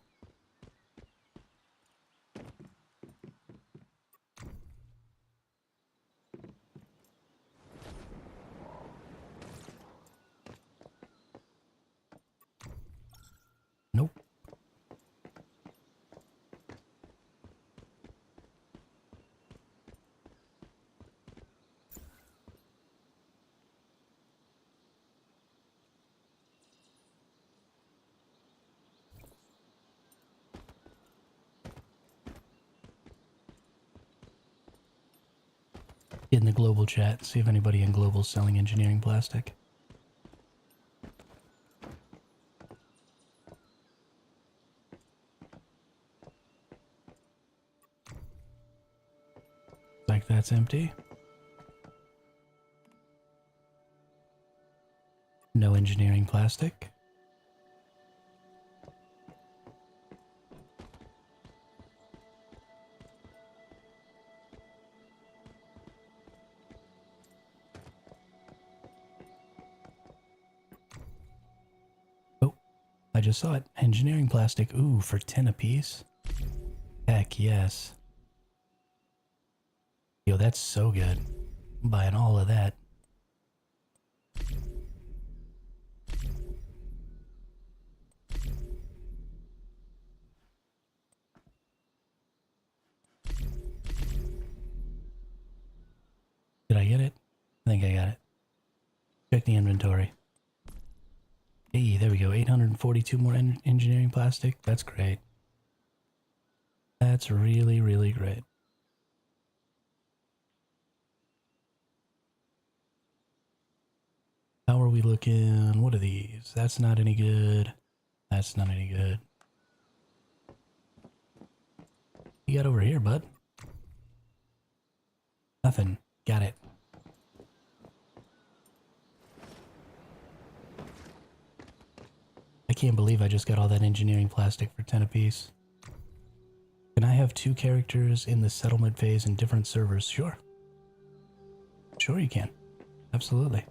Nope. Get in the global chat, see if anybody in global's selling engineering plastic. Like that's empty. No engineering plastic. Oh, I just saw it. Engineering plastic. Ooh, for 10 apiece? Heck yes. Yo, that's so good. I'm buying all of that. Did I get it? I think I got it. Check the inventory. Hey, there we go. 842 more engineering plastic. That's great. That's really, really great. How are we looking? What are these? That's not any good. That's not any good. You got over here, bud? Nothing. Got it. I can't believe I just got all that engineering plastic for 10 apiece. Can I have 2 characters in the settlement phase in different servers? Sure. Sure you can. Absolutely.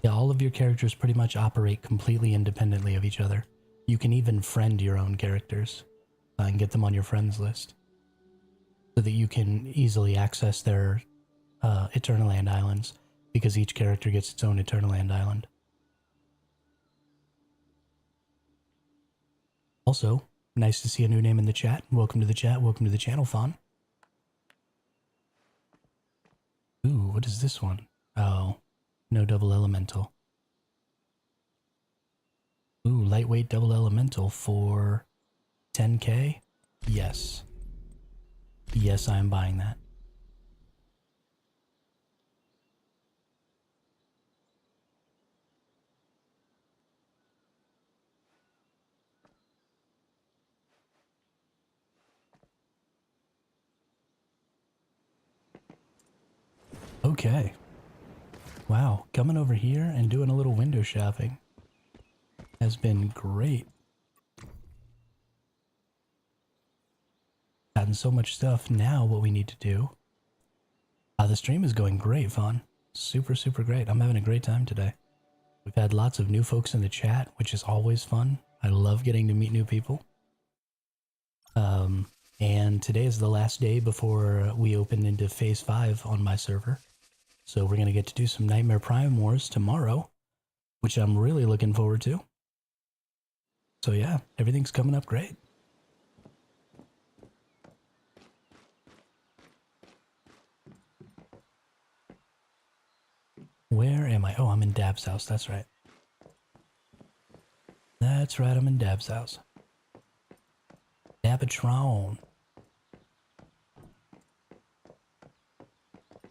Yeah, all of your characters pretty much operate completely independently of each other. You can even friend your own characters and get them on your friends list so that you can easily access their Eternaland islands because each character gets its own Eternaland island. Also, nice to see a new name in the chat. Welcome to the chat. Welcome to the channel, Fawn. Ooh, what is this one? Oh, no double elemental. Ooh, lightweight double elemental for 10k? Yes. Yes, I am buying that. Okay. Wow, coming over here and doing a little window shopping has been great. Gotten so much stuff. Now what we need to do... the stream is going great, Fawn. Super, super great. I'm having a great time today. We've had lots of new folks in the chat, which is always fun. I love getting to meet new people. And today is the last day before we open into Phase 5 on my server. So we're going to get to do some Nightmare Prime Wars tomorrow, which I'm really looking forward to. So yeah, everything's coming up great. Where am I? Oh, I'm in Dab's house. That's right. That's right, I'm in Dab's house. Dabatron.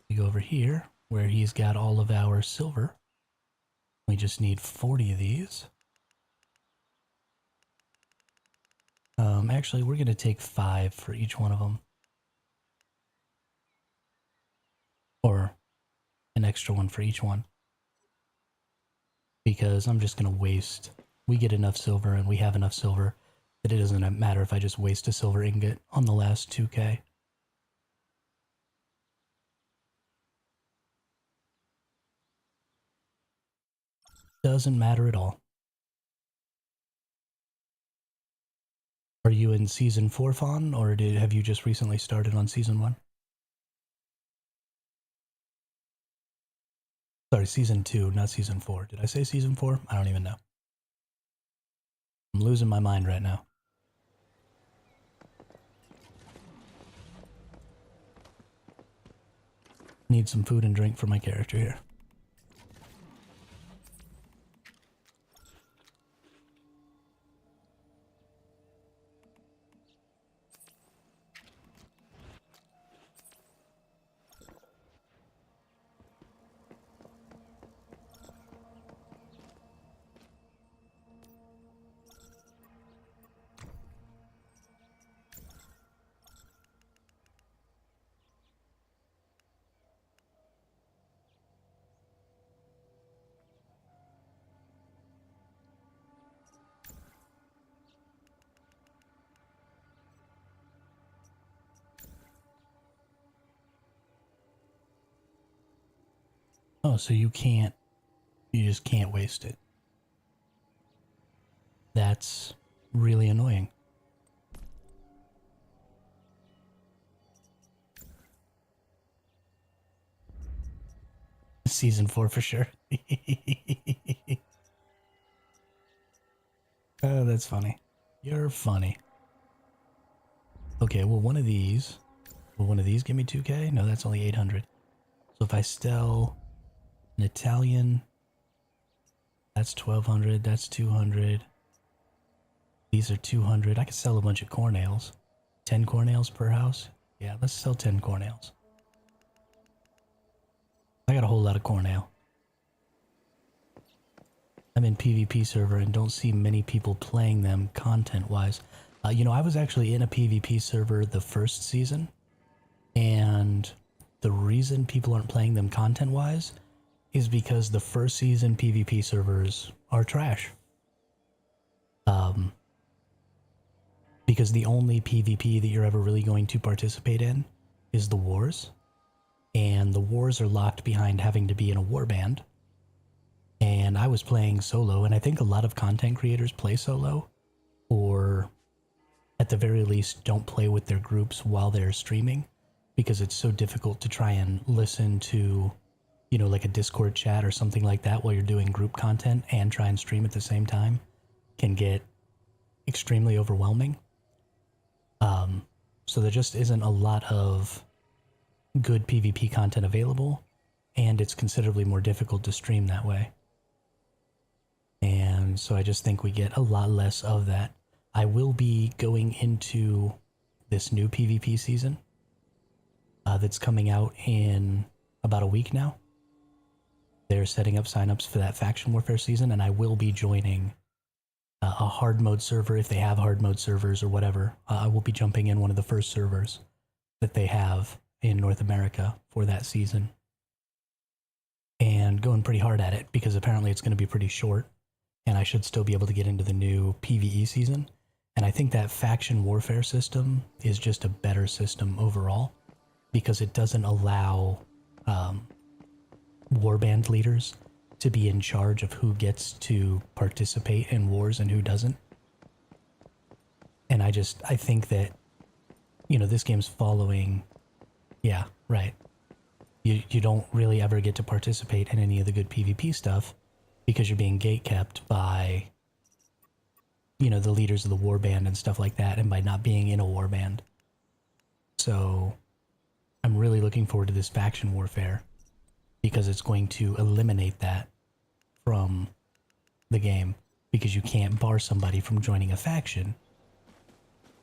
We go over here, where he's got all of our silver. We just need 40 of these. Actually, we're going to take 5 for each one of them. Or an extra one for each one. Because I'm just going to waste. We get enough silver and we have enough silver that it doesn't matter if I just waste a silver ingot on the last 2k. Doesn't matter at all. Are you in Season 4, Fawn, or have you just recently started on Season 1? Sorry, Season 2, not Season 4. Did I say Season 4? I don't even know. I'm losing my mind right now. Need some food and drink for my character here. Oh, so you just can't waste it. That's really annoying. Season 4 for sure. Oh, that's funny. You're funny. Okay, well, one of these... Will one of these give me 2k? No, that's only 800. So if I sell an Italian, that's 1200, that's 200. These are 200. I could sell a bunch of cornales. 10 cornales per house? Yeah, let's sell 10 cornales. I got a whole lot of cornale. I'm in PvP server and don't see many people playing them content-wise. You know, I was actually in a PvP server the first season, and the reason people aren't playing them content-wise is because the first season PvP servers are trash. Because the only PvP that you're ever really going to participate in is the wars, and the wars are locked behind having to be in a warband. And I was playing solo, and I think a lot of content creators play solo, or at the very least don't play with their groups while they're streaming, because it's so difficult to try and listen to, you know, like a Discord chat or something like that while you're doing group content and try and stream at the same time can get extremely overwhelming. So there just isn't a lot of good PvP content available, and it's considerably more difficult to stream that way. And so I just think we get a lot less of that. I will be going into this new PvP season that's coming out in about a week now. They're setting up signups for that faction warfare season, and I will be joining a hard mode server if they have hard mode servers or whatever. I will be jumping in one of the first servers that they have in North America for that season and going pretty hard at it, because apparently it's going to be pretty short and I should still be able to get into the new PvE season. And I think that faction warfare system is just a better system overall, because it doesn't allow warband leaders to be in charge of who gets to participate in wars and who doesn't. And I think that, you know, this game's following, yeah, right. You don't really ever get to participate in any of the good PvP stuff because you're being gatekept by, you know, the leaders of the warband and stuff like that, and by not being in a warband. So I'm really looking forward to this faction warfare because it's going to eliminate that from the game, because you can't bar somebody from joining a faction.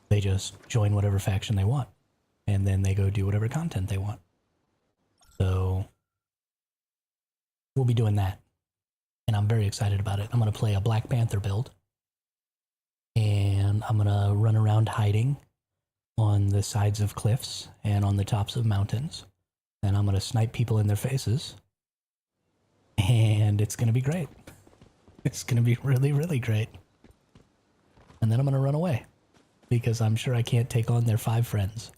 They just join whatever faction they want, and then they go do whatever content they want. So we'll be doing that, and I'm very excited about it. I'm going to play a Black Panther build, and I'm going to run around hiding on the sides of cliffs and on the tops of mountains, and I'm going to snipe people in their faces, and it's going to be great. It's going to be really, really great. And then I'm going to run away, because I'm sure I can't take on their 5 friends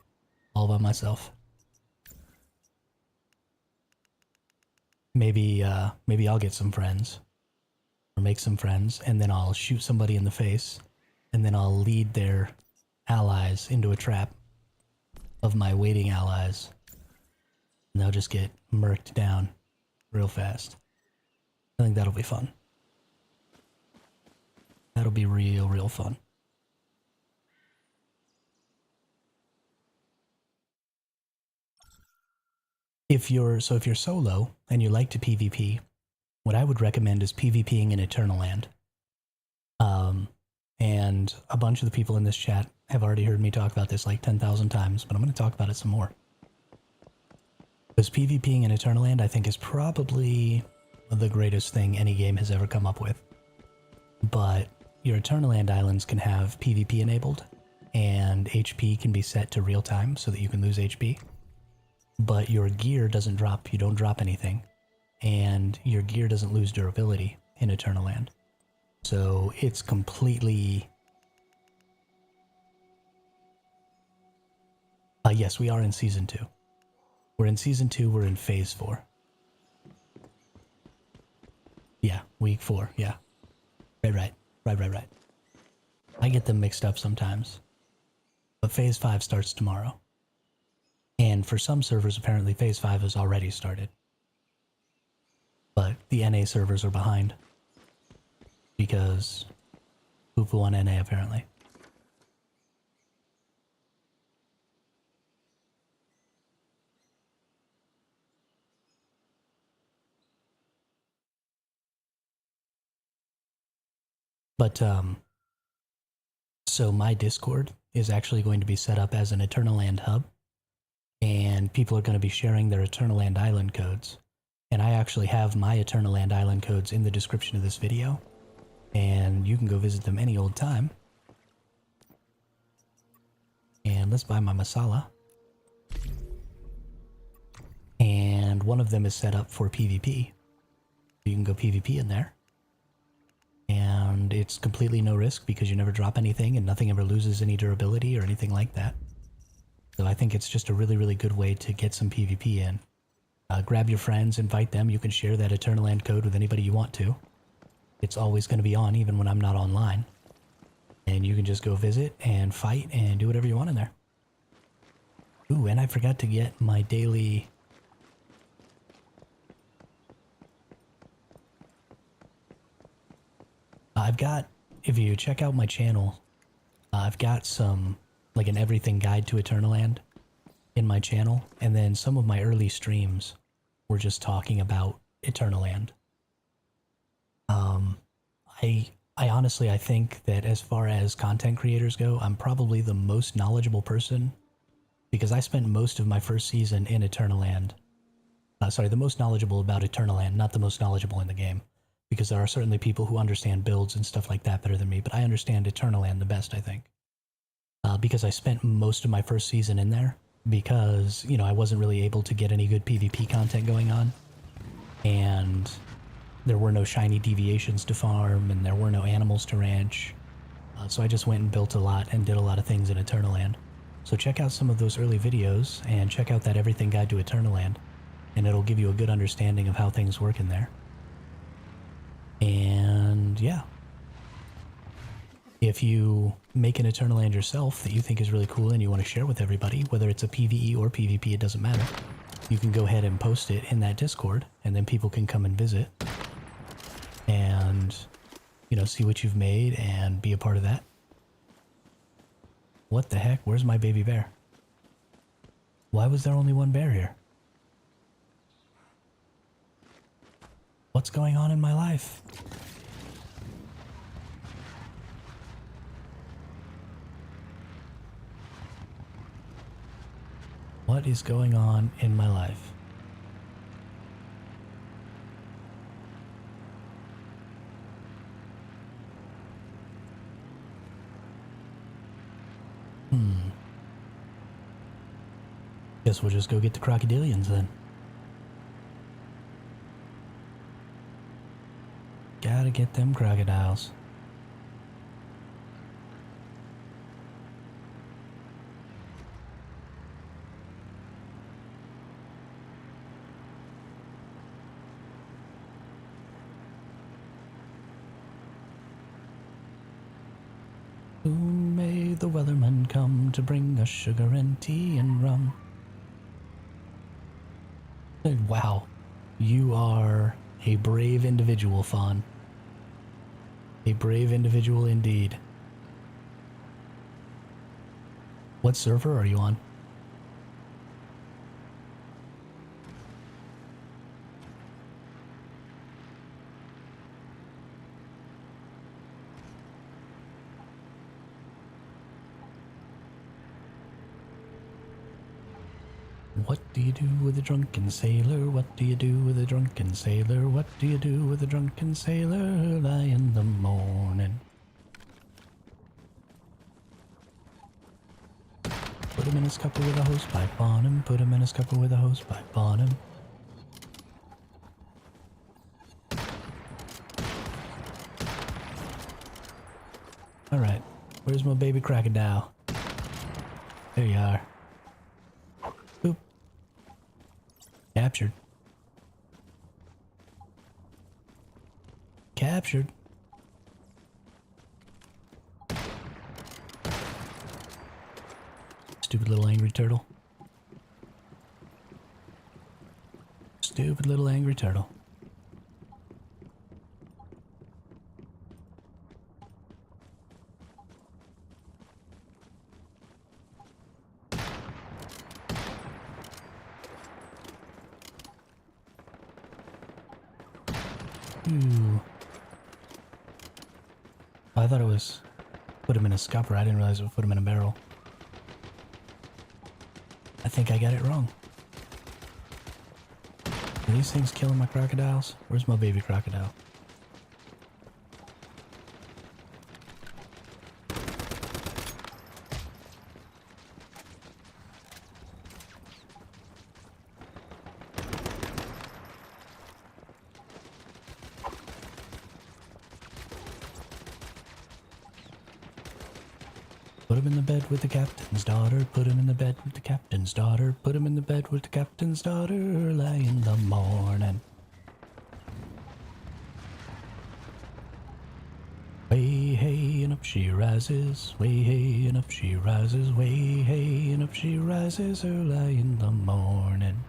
all by myself. Maybe I'll get some friends, or make some friends, and then I'll shoot somebody in the face, and then I'll lead their allies into a trap of my waiting allies, and they'll just get murked down real fast. I think that'll be fun. That'll be real, real fun. If you're solo and you like to PvP, what I would recommend is PvPing in Eternaland. And a bunch of the people in this chat have already heard me talk about this like 10,000 times, but I'm going to talk about it some more. Because PvPing in Eternaland, I think, is probably the greatest thing any game has ever come up with. But your Eternaland islands can have PvP enabled, and HP can be set to real time so that you can lose HP. But your gear doesn't drop, you don't drop anything, and your gear doesn't lose durability in Eternaland. So it's completely... yes, we are in Season 2. We're in Season 2, we're in Phase 4. Yeah, Week 4, yeah. Right. I get them mixed up sometimes. But Phase 5 starts tomorrow. And for some servers, apparently Phase 5 has already started. But the NA servers are behind. Because poo-poo on NA, apparently. But, so my Discord is actually going to be set up as an Eternaland hub. And people are going to be sharing their Eternaland island codes. And I actually have my Eternaland island codes in the description of this video. And you can go visit them any old time. And let's buy my masala. And one of them is set up for PvP. You can go PvP in there. And it's completely no risk because you never drop anything and nothing ever loses any durability or anything like that. So I think it's just a really, really good way to get some PvP in. Grab your friends, invite them. You can share that Eternaland code with anybody you want to. It's always going to be on even when I'm not online. And you can just go visit and fight and do whatever you want in there. Ooh, and I forgot to get my daily... I've got, if you check out my channel, I've got some, like an everything guide to Eternaland in my channel, and then some of my early streams were just talking about Eternaland. I honestly, I think that as far as content creators go, I'm probably the most knowledgeable person, because I spent most of my first season in Eternaland. Sorry, the most knowledgeable about Eternaland, not the most knowledgeable in the game. Because there are certainly people who understand builds and stuff like that better than me, but I understand Eternaland the best, I think. Because I spent most of my first season in there, because, you know, I wasn't really able to get any good PvP content going on, and there were no shiny deviations to farm, and there were no animals to ranch, so I just went and built a lot and did a lot of things in Eternaland. So check out some of those early videos, and check out that Everything Guide to Eternaland, and it'll give you a good understanding of how things work in there. And yeah, if you make an Eternal Land yourself that you think is really cool and you want to share with everybody, whether it's a PvE or PvP, it doesn't matter. You can go ahead and post it in that Discord, and then people can come and visit and, you know, see what you've made and be a part of that. What the heck? Where's my baby bear? Why was there only one bear here? What's going on in my life? What is going on in my life? Guess we'll just go get the crocodilians then. Gotta get them crocodiles. Soon may the weatherman come to bring us sugar and tea and rum. Wow, you are a brave individual, Fawn. A brave individual indeed. What server are you on? What do you do with a drunken sailor? What do you do with a drunken sailor? What do you do with a drunken sailor early in the morning? Put him in his cuppa with a hose pipe on him. Put him in his cuppa with a hose pipe on him. Alright, where's my baby crocodile? There you are. Boop. Captured. Captured. Stupid little angry turtle. Stupid little angry turtle. Ooh. I thought it was put him in a scupper. I didn't realize it would put him in a barrel. I think I got it wrong. Are these things killing my crocodiles? Where's my baby crocodile? Put him in the bed with the captain's daughter. Put him in the bed with the captain's daughter. Put him in the bed with the captain's daughter early in the morning. Way hey and up she rises. Way hey and up she rises. Way hey and up she rises early in the morning.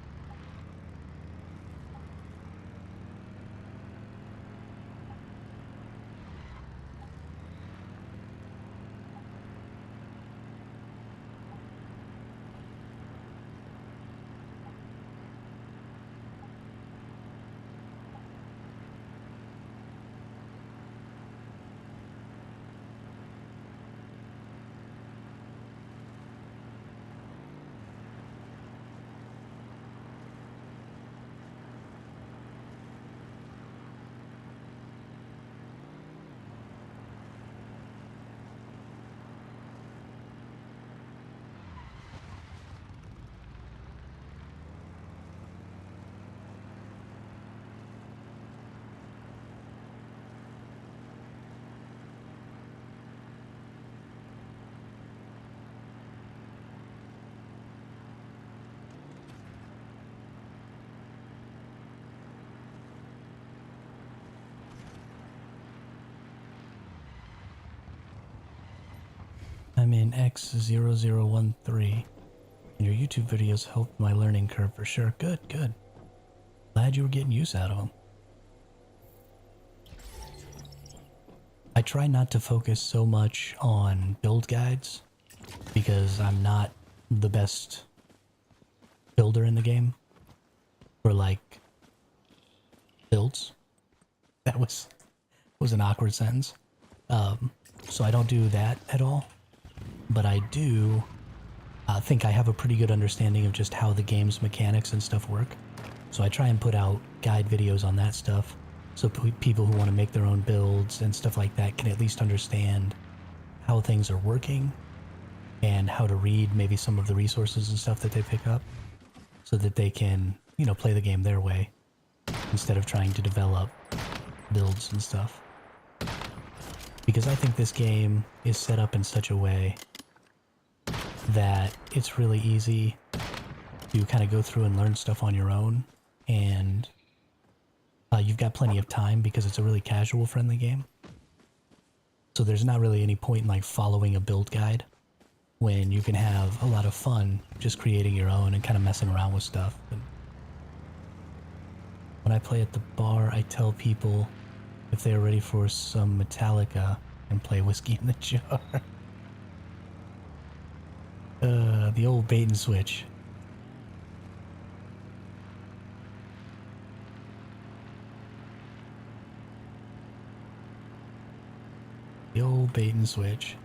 I'm in X0013, and your YouTube videos helped my learning curve for sure. Good, good. Glad you were getting use out of them. I try not to focus so much on build guides, because I'm not the best builder in the game for, like, builds. That was an awkward sentence. So I don't do that at all. But I do think I have a pretty good understanding of just how the game's mechanics and stuff work. So I try and put out guide videos on that stuff, so people who want to make their own builds and stuff like that can at least understand how things are working and how to read maybe some of the resources and stuff that they pick up, so that they can, you know, play the game their way instead of trying to develop builds and stuff. Because I think this game is set up in such a way that it's really easy to kind of go through and learn stuff on your own, and you've got plenty of time because it's a really casual friendly game. So there's not really any point in like following a build guide when you can have a lot of fun just creating your own and kind of messing around with stuff. And when I play at the bar, I tell people if they're ready for some Metallica and play Whiskey in the Jar. The old bait and switch. The old bait and switch.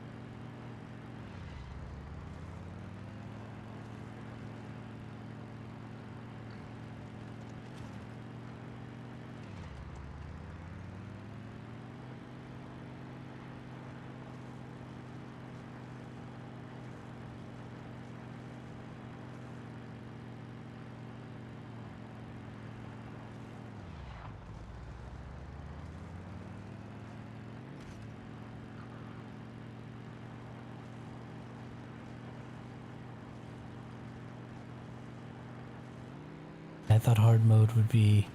I thought hard mode would be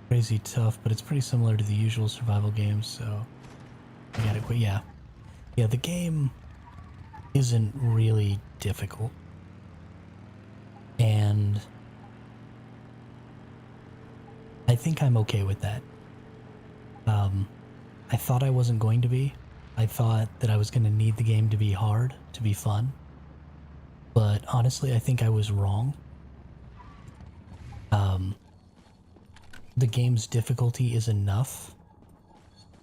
crazy tough, but it's pretty similar to the usual survival games, so I gotta quit. Yeah, the game isn't really difficult, and I think I'm okay with that. I thought I wasn't going to be. I thought that I was going to need the game to be hard to be fun, but honestly, I think I was wrong. The game's difficulty is enough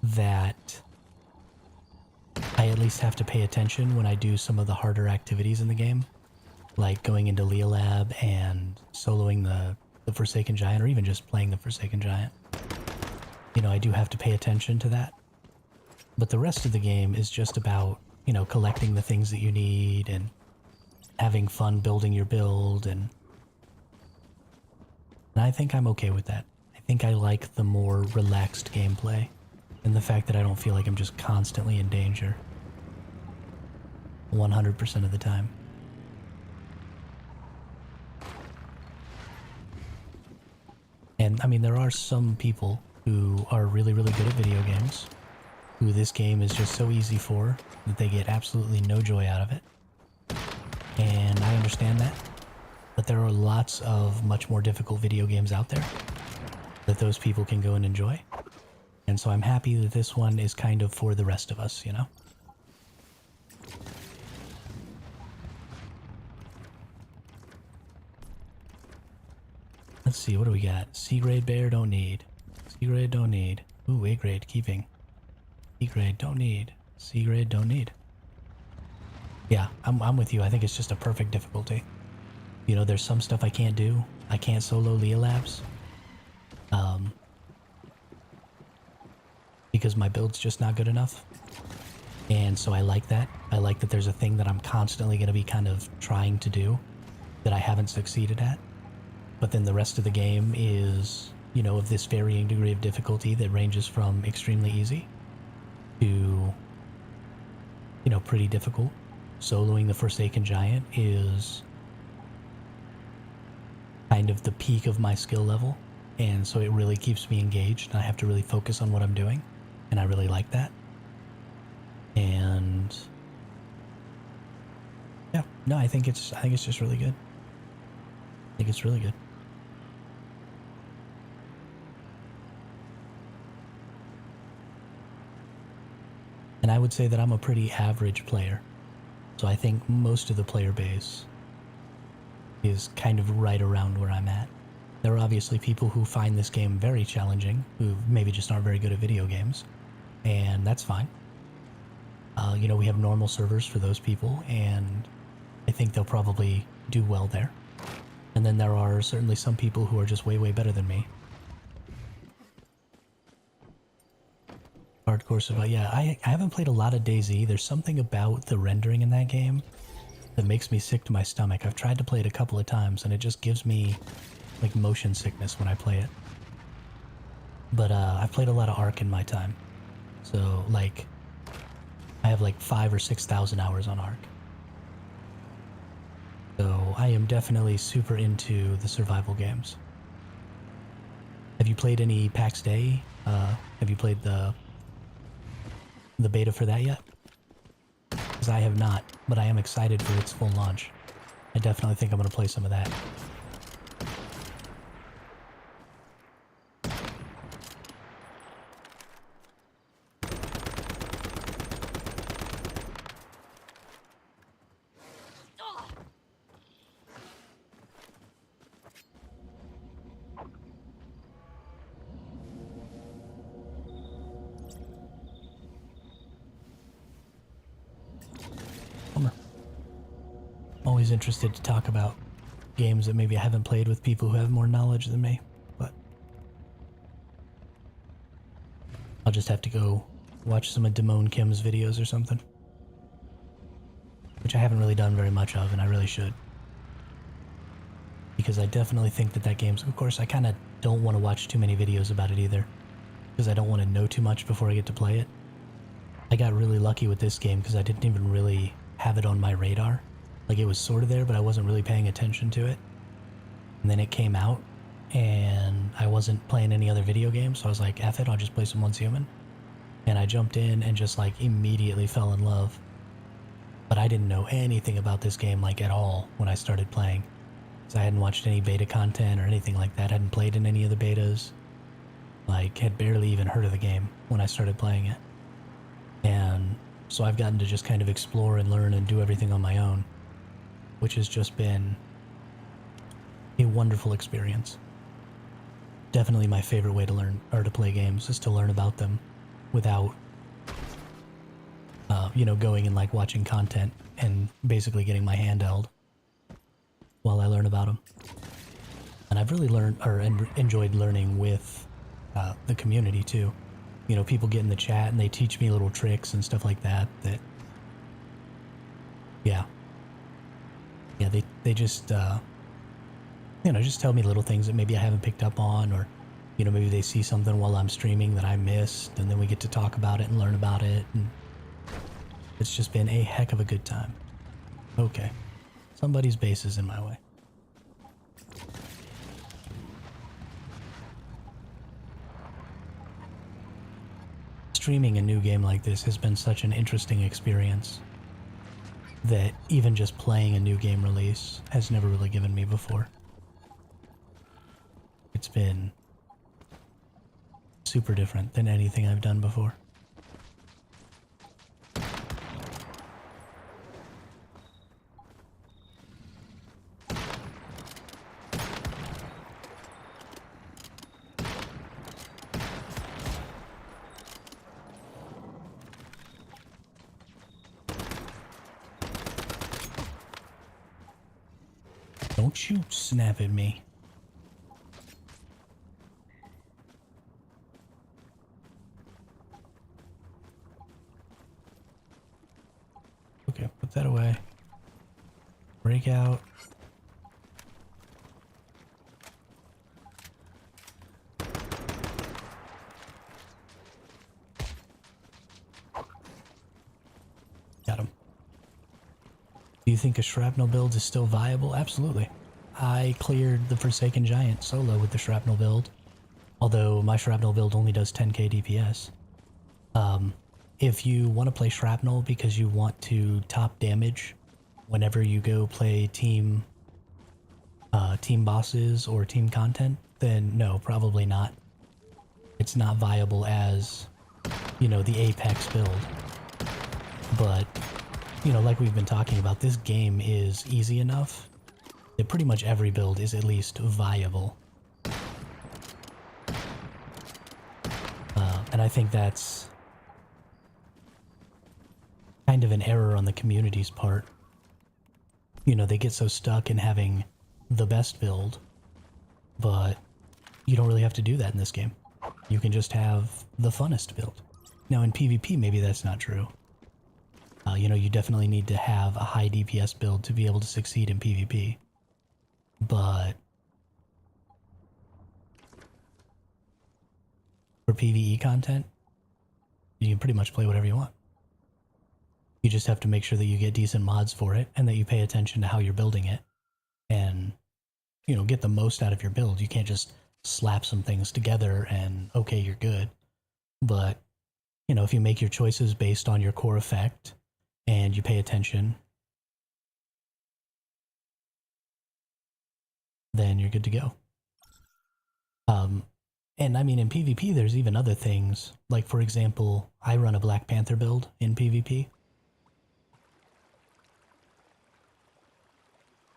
that I at least have to pay attention when I do some of the harder activities in the game, like going into Leolab and soloing the Forsaken Giant, or even just playing the Forsaken Giant. You know, I do have to pay attention to that. But the rest of the game is just about, you know, collecting the things that you need and having fun building your build, and I think I'm okay with that. I think I like the more relaxed gameplay and the fact that I don't feel like I'm just constantly in danger 100% of the time. And I mean, there are some people who are really, really good at video games who this game is just so easy for that they get absolutely no joy out of it. And I understand that. But there are lots of much more difficult video games out there that those people can go and enjoy. And so I'm happy that this one is kind of for the rest of us, you know? Let's see, what do we got? C-grade bear, don't need. C-grade, don't need. Ooh, A-grade, keeping. E-grade, don't need. C-grade, don't need. Yeah, I'm with you. I think it's just a perfect difficulty. You know, there's some stuff I can't do. I can't solo Leolabs. Because my build's just not good enough. And so I like that. I like that there's a thing that I'm constantly going to be kind of trying to do that I haven't succeeded at. But then the rest of the game is, you know, of this varying degree of difficulty that ranges from extremely easy to, you know, pretty difficult. Soloing the Forsaken Giant is kind of the peak of my skill level, and so it really keeps me engaged, and I have to really focus on what I'm doing, and I really like that. And No, I think it's just really good. I think it's really good. And I would say that I'm a pretty average player. So I think most of the player base is kind of right around where I'm at. There are obviously people who find this game very challenging, who maybe just aren't very good at video games, and that's fine. You know, we have normal servers for those people, and I think they'll probably do well there. And then there are certainly some people who are just way, way better than me. Hardcore survival. Yeah, I haven't played a lot of DayZ. There's something about the rendering in that game that makes me sick to my stomach. I've tried to play it a couple of times, and it just gives me like motion sickness when I play it. But I've played a lot of Ark in my time, so like I have like 5,000 or 6,000 hours on Ark. So I am definitely super into the survival games. Have you played any PAX Day? Have you played the beta for that yet? Because I have not, but I am excited for its full launch. I definitely think I'm going to play some of that. Always interested to talk about games that maybe I haven't played with people who have more knowledge than me, but I'll just have to go watch some of Damone Kim's videos or something, which I haven't really done very much of, and I really should, because I definitely think that that game's, of course I kind of don't want to watch too many videos about it either, because I don't want to know too much before I get to play it. I got really lucky with this game because I didn't even really have it on my radar. Like, it was sort of there, but I wasn't really paying attention to it. And then it came out, and I wasn't playing any other video games, so I was like, F it, I'll just play some Once Human. And I jumped in and just, like, immediately fell in love. But I didn't know anything about this game, like, at all when I started playing. Because I hadn't watched any beta content or anything like that, hadn't played in any of the betas. Like, had barely even heard of the game when I started playing it. And so I've gotten to just kind of explore and learn and do everything on my own, which has just been a wonderful experience. Definitely my favorite way to learn or to play games is to learn about them without, you know, going and like watching content and basically getting my hand held while I learn about them. And I've really learned or enjoyed learning with the community too. You know, people get in the chat and they teach me little tricks and stuff like that. Yeah, they just, you know, just tell me little things that maybe I haven't picked up on, or, you know, maybe they see something while I'm streaming that I missed, and then we get to talk about it and learn about it, and it's just been a heck of a good time. Okay, somebody's base is in my way. Streaming a new game like this has been such an interesting experience that even just playing a new game release has never really given me before. It's been super different than anything I've done before. Don't you snap at me. Okay, put that away. Break out. Got him. Do you think a shrapnel build is still viable? Absolutely. I cleared the Forsaken Giant solo with the shrapnel build, although my shrapnel build only does 10k DPS. If you want to play shrapnel because you want to top damage whenever you go play team bosses or team content, then no, probably not. It's not viable as, you know, the Apex build. But, you know, like we've been talking about, this game is easy enough that pretty much every build is at least viable. And I think that's kind of an error on the community's part. You know, they get so stuck in having the best build, but you don't really have to do that in this game. You can just have the funnest build. Now in PvP, maybe that's not true. You know, you definitely need to have a high DPS build to be able to succeed in PvP. But for PvE content, you can pretty much play whatever you want. You just have to make sure that you get decent mods for it and that you pay attention to how you're building it and, you know, get the most out of your build. You can't just slap some things together and, okay, you're good. But, you know, if you make your choices based on your core effect and you pay attention, then you're good to go. And I mean, in PvP, there's even other things. Like, for example, I run a Black Panther build in PvP.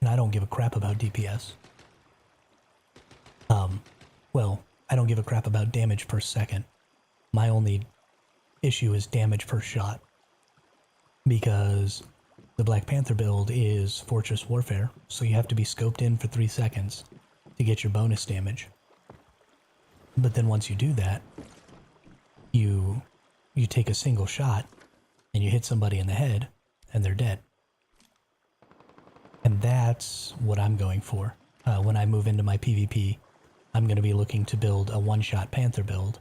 And I don't give a crap about DPS. Well, I don't give a crap about damage per second. My only issue is damage per shot. Because the Black Panther build is Fortress Warfare, so you have to be scoped in for 3 seconds to get your bonus damage. But then once you do that, you take a single shot and you hit somebody in the head and they're dead. And that's what I'm going for. When I move into my PvP, I'm going to be looking to build a one-shot Panther build.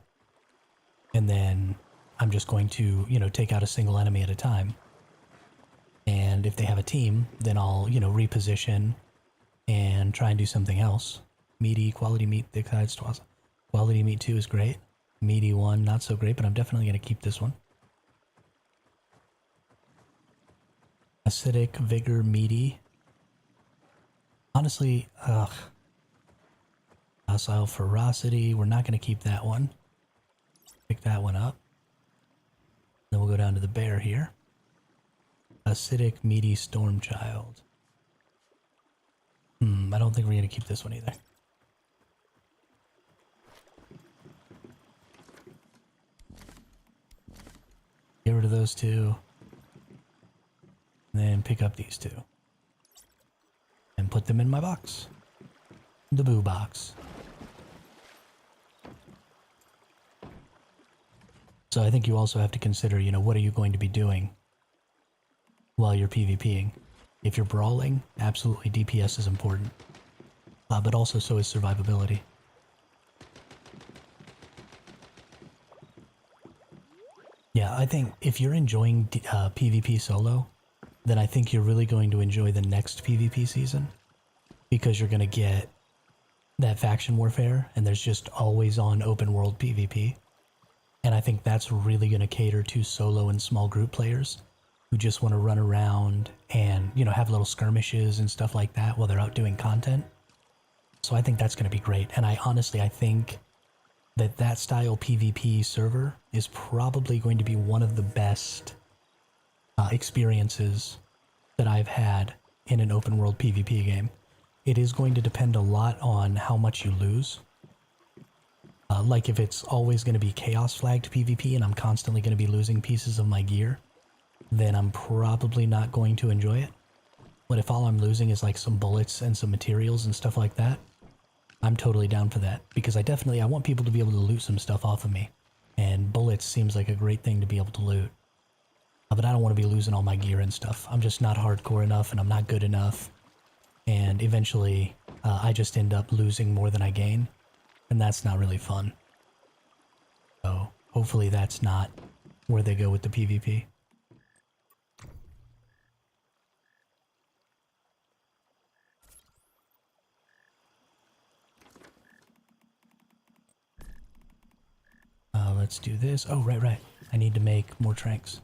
And then I'm just going to, you know, take out a single enemy at a time. And if they have a team, then I'll, you know, reposition and try and do something else. Meaty, quality meat, thick sides, twas. Quality meat 2 is great. Meaty 1, not so great, but I'm definitely going to keep this one. Acidic, vigor, meaty. Honestly, Docile ferocity, we're not going to keep that one. Pick that one up. Then we'll go down to the bear here. Acidic, meaty, storm child. I don't think we're going to keep this one either. Get rid of those two. And then pick up these two. And put them in my box. The boo box. So I think you also have to consider, you know, what are you going to be doing while you're PvPing? If you're brawling, absolutely DPS is important. But also so is survivability. Yeah, I think if you're enjoying PvP solo, then I think you're really going to enjoy the next PvP season. Because you're going to get that faction warfare, and there's just always on open world PvP. And I think that's really going to cater to solo and small group players who just want to run around and, you know, have little skirmishes and stuff like that while they're out doing content. So I think that's going to be great. And I think that style PvP server is probably going to be one of the best experiences that I've had in an open world PvP game. It is going to depend a lot on how much you lose. Like if it's always going to be chaos flagged PvP and I'm constantly going to be losing pieces of my gear, then I'm probably not going to enjoy it. But if all I'm losing is like some bullets and some materials and stuff like that, I'm totally down for that. Because I want people to be able to loot some stuff off of me. And bullets seems like a great thing to be able to loot. But I don't want to be losing all my gear and stuff. I'm just not hardcore enough and I'm not good enough. And eventually, I just end up losing more than I gain. And that's not really fun. So, hopefully that's not where they go with the PvP. Let's do this. Oh, right. I need to make more tranks.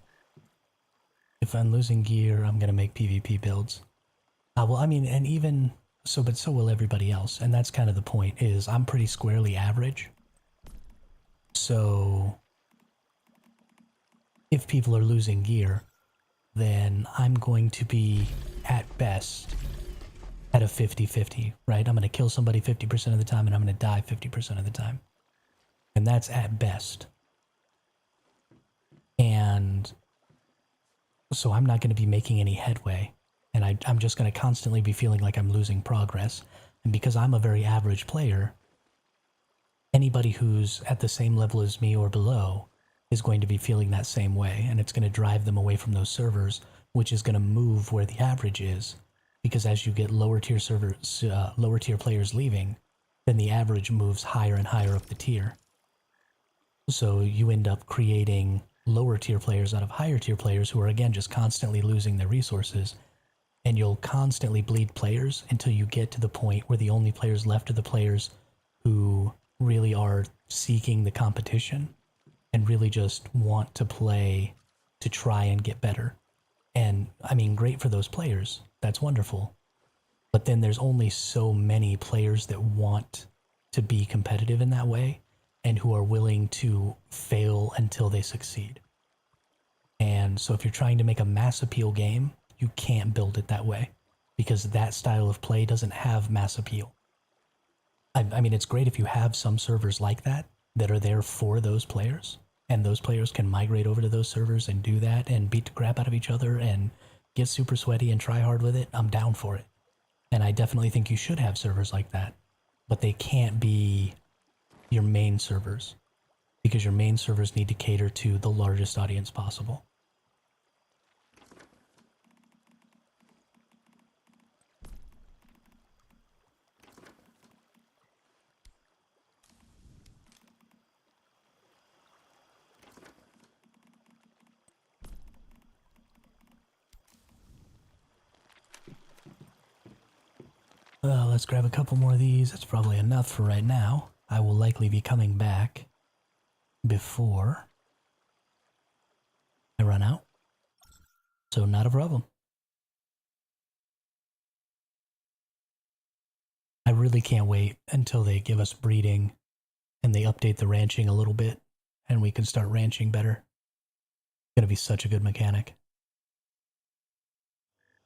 If I'm losing gear, I'm gonna make PvP builds. Well, I mean, and even so, but so will everybody else, and that's kind of the point. Is I'm pretty squarely average. So if people are losing gear, then I'm going to be at best at a 50-50, right? I'm going to kill somebody 50% of the time and I'm going to die 50% of the time. And that's at best. And so I'm not going to be making any headway. And I'm just going to constantly be feeling like I'm losing progress. And because I'm a very average player, anybody who's at the same level as me or below is going to be feeling that same way. And it's going to drive them away from those servers, which is going to move where the average is. Because as you get lower tier servers, lower tier players leaving, then the average moves higher and higher up the tier. So you end up creating lower tier players out of higher tier players who are again just constantly losing their resources, and you'll constantly bleed players until you get to the point where the only players left are the players who really are seeking the competition and really just want to play to try and get better. And I mean, great for those players. That's wonderful. But then there's only so many players that want to be competitive in that way and who are willing to fail until they succeed. And so if you're trying to make a mass appeal game, you can't build it that way because that style of play doesn't have mass appeal. I mean, it's great if you have some servers like that are there for those players, and those players can migrate over to those servers and do that and beat the crap out of each other and get super sweaty and try hard with it. I'm down for it. And I definitely think you should have servers like that, but they can't be your main servers because your main servers need to cater to the largest audience possible. Let's grab a couple more of these. That's probably enough for right now. I will likely be coming back before I run out. So not a problem. I really can't wait until they give us breeding and they update the ranching a little bit and we can start ranching better. It's gonna be such a good mechanic.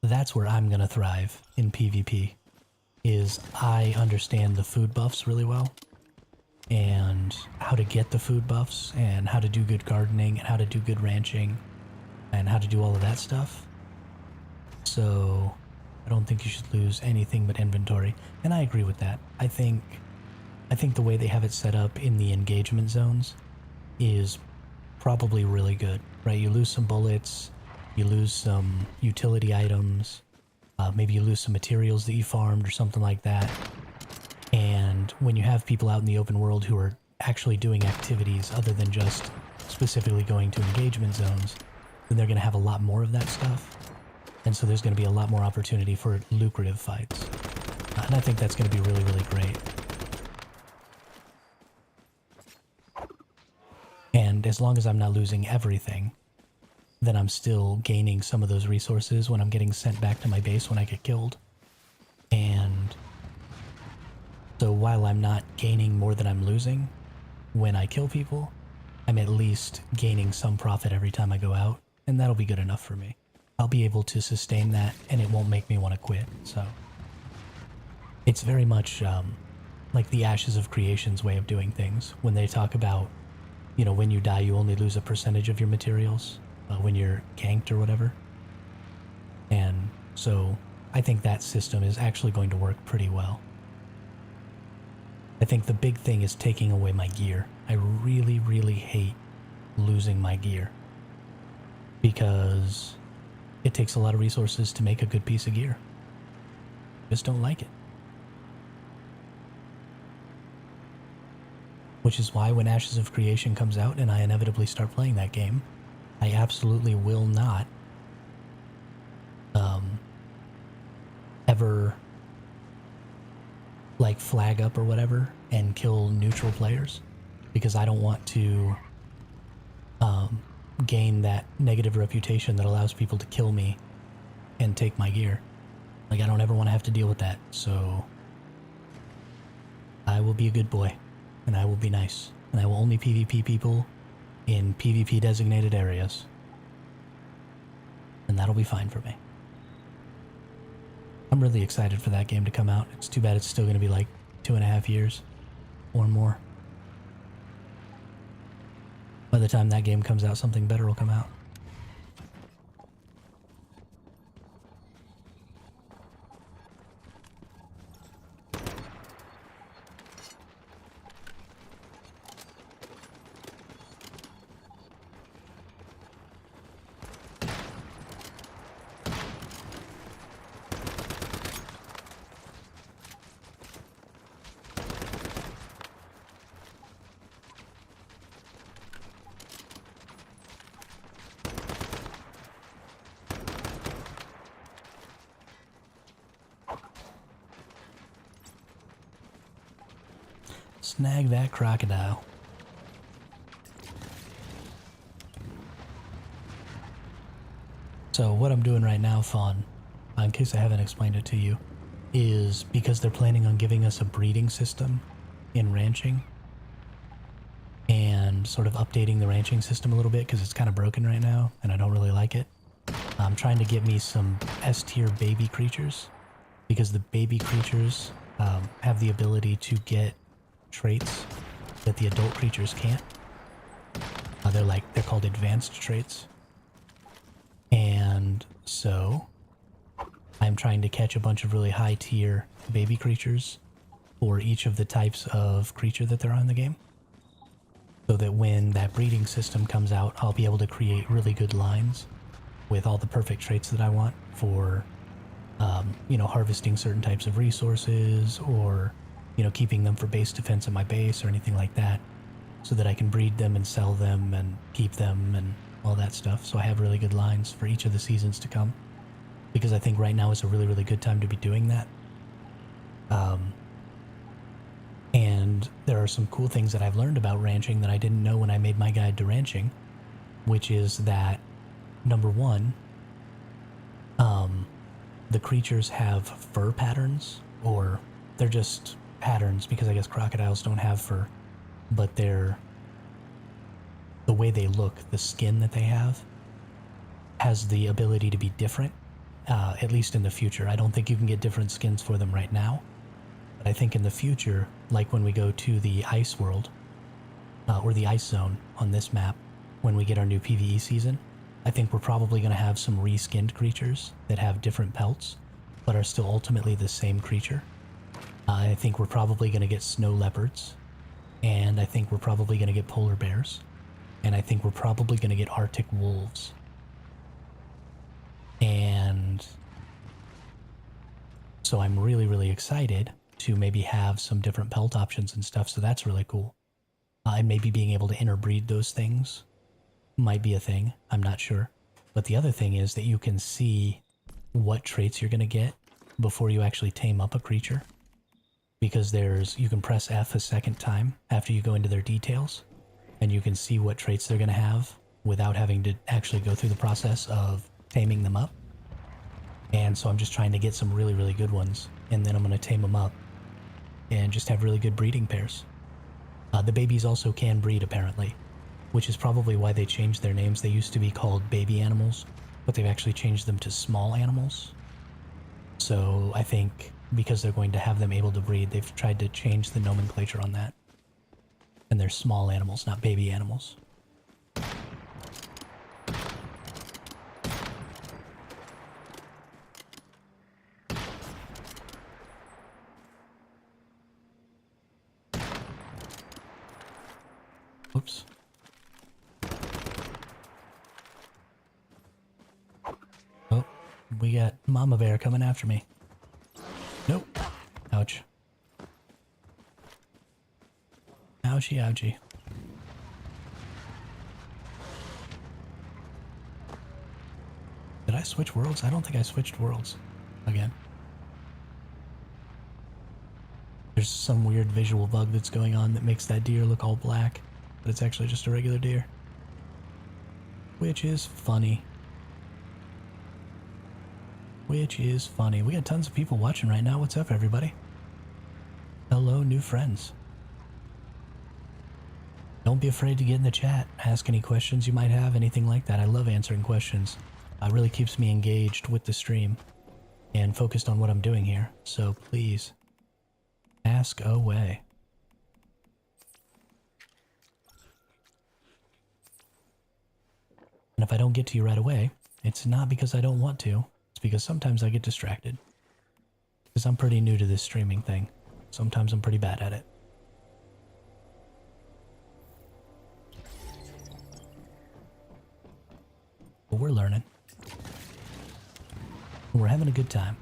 That's where I'm gonna thrive in PvP. Is I understand the food buffs really well and how to get the food buffs and how to do good gardening and how to do good ranching and how to do all of that stuff. So I don't think you should lose anything but inventory. And I agree with that. I think the way they have it set up in the engagement zones is probably really good, right? You lose some bullets, you lose some utility items, maybe you lose some materials that you farmed or something like that. And when you have people out in the open world who are actually doing activities other than just specifically going to engagement zones, then they're going to have a lot more of that stuff. And so there's going to be a lot more opportunity for lucrative fights. And I think that's going to be really, really great. And as long as I'm not losing everything, then I'm still gaining some of those resources when I'm getting sent back to my base when I get killed. And so while I'm not gaining more than I'm losing when I kill people, I'm at least gaining some profit every time I go out, and that'll be good enough for me. I'll be able to sustain that, and it won't make me want to quit, so. It's very much like the Ashes of Creation's way of doing things, when they talk about, you know, when you die you only lose a percentage of your materials, when you're ganked or whatever. And so I think that system is actually going to work pretty well. I think the big thing is taking away my gear. I really, really hate losing my gear because it takes a lot of resources to make a good piece of gear. Just don't like it. Which is why when Ashes of Creation comes out and I inevitably start playing that game, I absolutely will not ever like flag up or whatever and kill neutral players because I don't want to gain that negative reputation that allows people to kill me and take my gear. Like, I don't ever want to have to deal with that, so I will be a good boy, and I will be nice, and I will only PvP people in PvP designated areas, and that'll be fine for me. I'm really excited for that game to come out. It's too bad it's still going to be like 2.5 years or more. By the time that game comes out, something better will come out. Snag that crocodile. So what I'm doing right now, Fawn, in case I haven't explained it to you, is because they're planning on giving us a breeding system in ranching and sort of updating the ranching system a little bit because it's kind of broken right now and I don't really like it. I'm trying to get me some S-tier baby creatures because the baby creatures have the ability to get traits that the adult creatures can't. They're called advanced traits. And so I'm trying to catch a bunch of really high tier baby creatures for each of the types of creature that there are in the game. So that when that breeding system comes out, I'll be able to create really good lines with all the perfect traits that I want for, harvesting certain types of resources or, keeping them for base defense at my base or anything like that, so that I can breed them and sell them and keep them and all that stuff. So I have really good lines for each of the seasons to come, because I think right now is a really, really good time to be doing that. And there are some cool things that I've learned about ranching that I didn't know when I made my guide to ranching, which is that, number one, the creatures have fur patterns, or they're just patterns because I guess crocodiles don't have fur, but the way they look, the skin that they have, has the ability to be different, at least in the future. I don't think you can get different skins for them right now, but I think in the future, like when we go to the ice world, or the ice zone on this map, when we get our new PvE season, I think we're probably going to have some reskinned creatures that have different pelts, but are still ultimately the same creature. I think we're probably going to get snow leopards, and I think we're probably going to get polar bears, and I think we're probably going to get Arctic wolves. And so I'm really, really excited to maybe have some different pelt options and stuff, so that's really cool. And maybe being able to interbreed those things might be a thing, I'm not sure. But the other thing is that you can see what traits you're going to get before you actually tame up a creature. Because you can press F a second time after you go into their details, and you can see what traits they're going to have without having to actually go through the process of taming them up. And so I'm just trying to get some really, really good ones, and then I'm going to tame them up and just have really good breeding pairs. The babies also can breed, apparently, which is probably why they changed their names. They used to be called baby animals, but they've actually changed them to small animals. So I think because they're going to have them able to breed, they've tried to change the nomenclature on that. And they're small animals, not baby animals. Oops. Oh, we got Mama Bear coming after me. Nope. Ouch. Ouchie, ouchie. Did I switch worlds? I don't think I switched worlds again. There's some weird visual bug that's going on that makes that deer look all black, but it's actually just a regular deer. Which is funny. Which is funny. We got tons of people watching right now. What's up, everybody? Hello, new friends. Don't be afraid to get in the chat. Ask any questions you might have, anything like that. I love answering questions. It really keeps me engaged with the stream and focused on what I'm doing here. So please, ask away. And if I don't get to you right away, it's not because I don't want to. It's because sometimes I get distracted. Because I'm pretty new to this streaming thing. Sometimes I'm pretty bad at it. But we're learning. We're having a good time.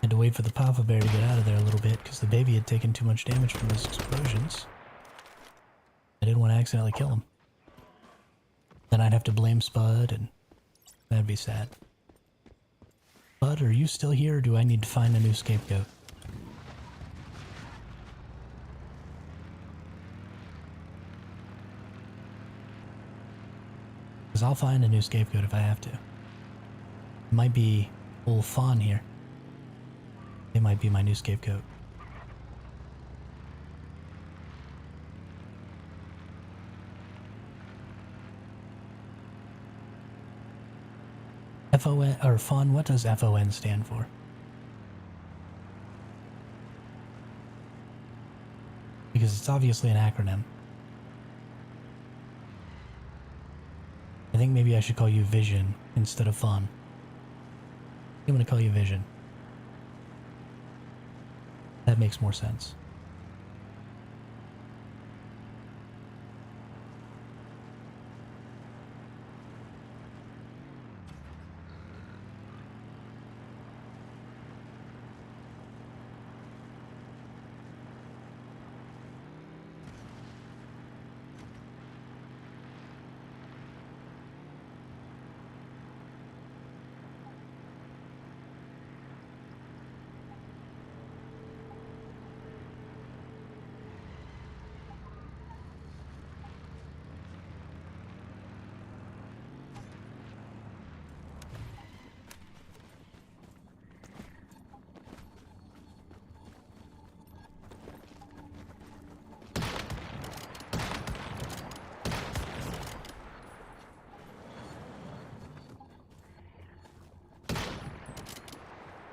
Had to wait for the Papa Bear to get out of there a little bit because the baby had taken too much damage from those explosions. I didn't want to accidentally kill him. Then I'd have to blame Spud and that'd be sad. Spud, are you still here or do I need to find a new scapegoat? Because I'll find a new scapegoat if I have to. It might be old Fawn here. It might be my new scapegoat. FON, or Fawn, what does FON stand for? Because it's obviously an acronym. I think maybe I should call you Vision instead of Fawn. I'm gonna call you Vision. That makes more sense.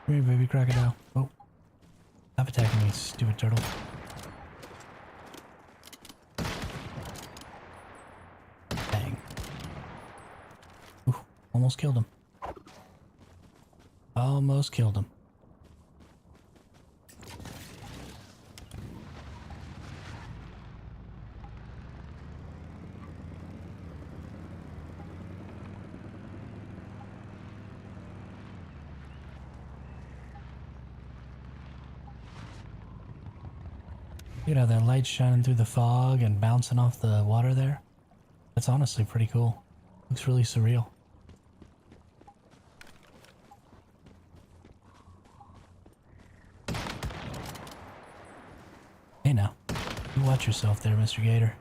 Come here, baby crocodile. Oh. Stop attacking me, stupid turtle. Bang. Ooh, almost killed him. Almost killed him. Look at how that light's shining through the fog and bouncing off the water there. That's honestly pretty cool. Looks really surreal. Hey now, you watch yourself there, Mr. Gator.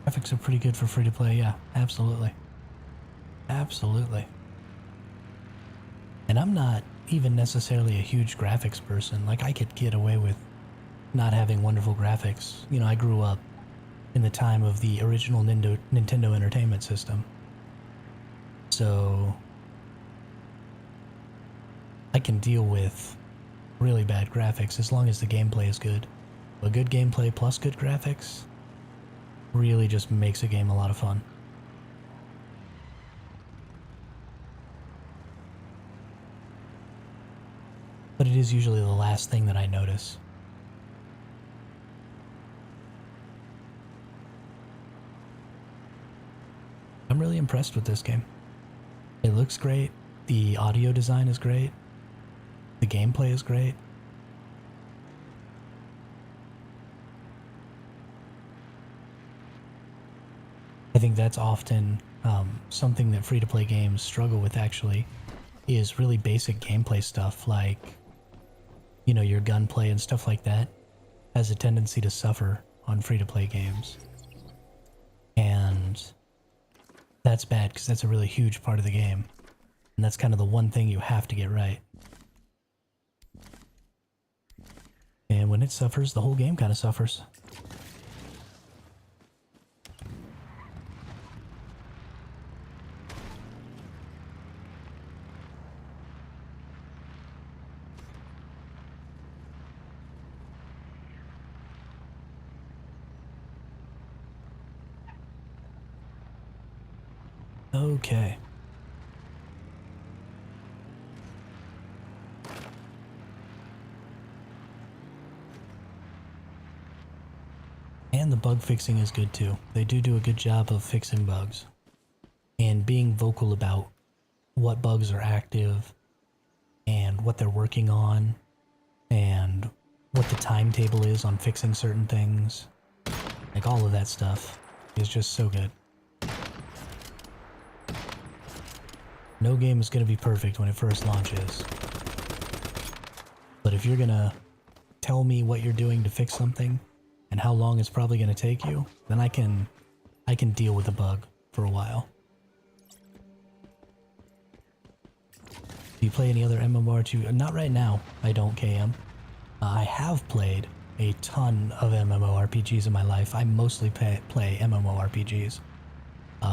Graphics are pretty good for free to play, yeah, absolutely. Absolutely. And I'm not even necessarily a huge graphics person. Like, I could get away with not having wonderful graphics. You know, I grew up in the time of the original Nintendo Entertainment System. So, I can deal with really bad graphics as long as the gameplay is good. A good gameplay plus good graphics really just makes a game a lot of fun. But it is usually the last thing that I notice. I'm really impressed with this game. It looks great, the audio design is great, the gameplay is great. I think that's often something that free-to-play games struggle with, actually, is really basic gameplay stuff like, you know, your gunplay and stuff like that has a tendency to suffer on free-to-play games. And that's bad because that's a really huge part of the game. And that's kind of the one thing you have to get right. And when it suffers, the whole game kind of suffers. Okay. And the bug fixing is good too. They do a good job of fixing bugs. And being vocal about what bugs are active and what they're working on and what the timetable is on fixing certain things. Like all of that stuff is just so good. No game is going to be perfect when it first launches. But if you're going to tell me what you're doing to fix something and how long it's probably going to take you, then I can deal with the bug for a while. Do you play any other MMORPG? Not right now, I don't, KM. I have played a ton of MMORPGs in my life. I mostly play MMORPGs.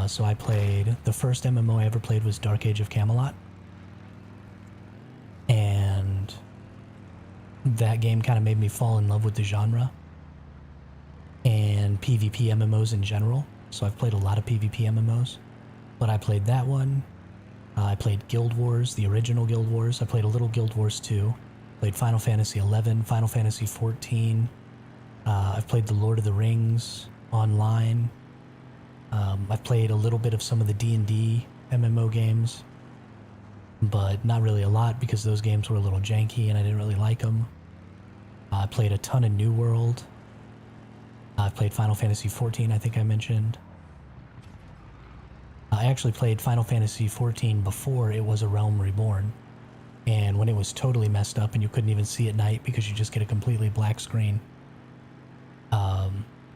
So I played, the first MMO I ever played was Dark Age of Camelot. And that game kind of made me fall in love with the genre. And PvP MMOs in general. So I've played a lot of PvP MMOs. But I played that one. I played Guild Wars, the original Guild Wars. I played a little Guild Wars 2. Played Final Fantasy 11, Final Fantasy 14. I've played the Lord of the Rings online. I've played a little bit of some of the D&D MMO games, but not really a lot because those games were a little janky and I didn't really like them. I played a ton of New World. I've played Final Fantasy 14, I think I mentioned. I actually played Final Fantasy 14 before it was A Realm Reborn, and when it was totally messed up and you couldn't even see at night because you just get a completely black screen.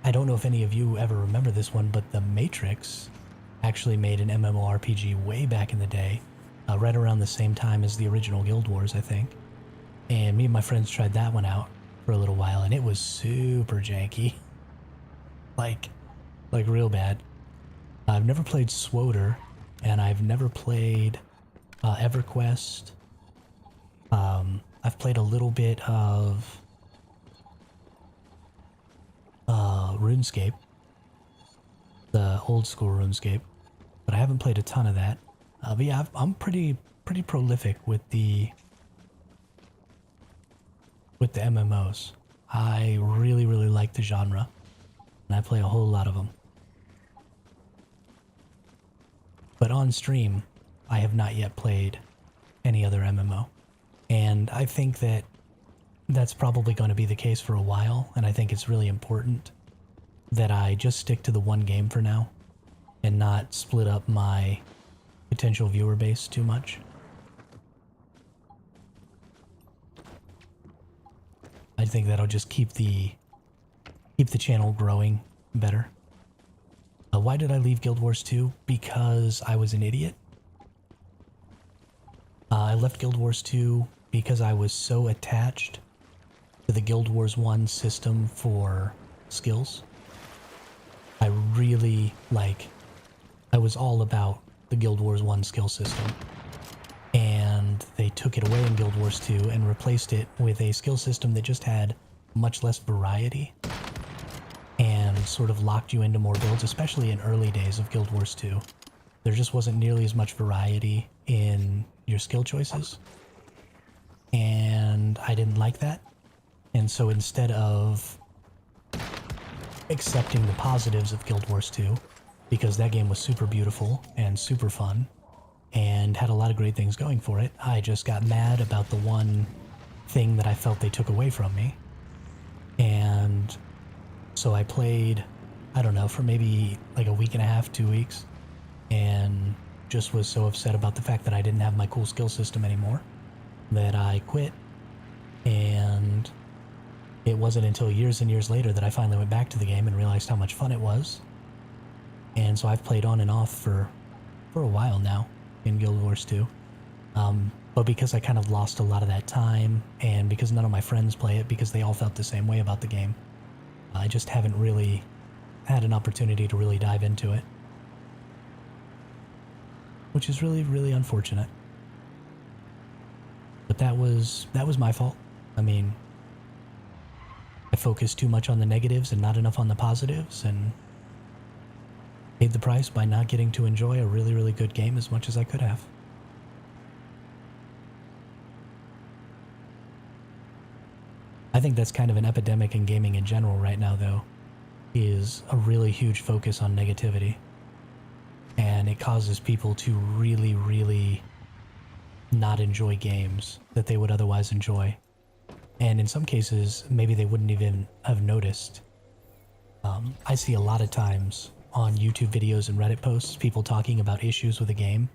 I don't know if any of you ever remember this one, but The Matrix actually made an MMORPG way back in the day, right around the same time as the original Guild Wars, I think. And me and my friends tried that one out for a little while, and it was super janky. Like real bad. I've never played SWTOR, and I've never played EverQuest. I've played a little bit of RuneScape, the old school RuneScape, but I haven't played a ton of that. But yeah, I'm pretty prolific with the MMOs. I really like the genre, and I play a whole lot of them. But on stream, I have not yet played any other MMO, and I think that that's probably going to be the case for a while, and I think it's really important that I just stick to the one game for now and not split up my potential viewer base too much. I think that'll just keep the channel growing better. Why did I leave Guild Wars 2? Because I was an idiot. I left Guild Wars 2 because I was so attached to the Guild Wars 1 system for skills. I really, I was all about the Guild Wars 1 skill system. And they took it away in Guild Wars 2 and replaced it with a skill system that just had much less variety and sort of locked you into more builds, especially in early days of Guild Wars 2. There just wasn't nearly as much variety in your skill choices, and I didn't like that. And so instead of accepting the positives of Guild Wars 2, because that game was super beautiful and super fun and had a lot of great things going for it, I just got mad about the one thing that I felt they took away from me. And so I played, I don't know, for maybe like a week and a half, 2 weeks, and just was so upset about the fact that I didn't have my cool skill system anymore that I quit. And it wasn't until years and years later that I finally went back to the game and realized how much fun it was. And so I've played on and off for a while now in Guild Wars 2. But because I kind of lost a lot of that time, and because none of my friends play it because they all felt the same way about the game, I just haven't really had an opportunity to really dive into it. Which is really, really unfortunate. But that was my fault. I mean, I focused too much on the negatives and not enough on the positives, and paid the price by not getting to enjoy a really, really good game as much as I could have. I think that's kind of an epidemic in gaming in general right now, though, is a really huge focus on negativity. And it causes people to really, really not enjoy games that they would otherwise enjoy. And in some cases, maybe they wouldn't even have noticed. I see a lot of times on YouTube videos and Reddit posts, people talking about issues with a game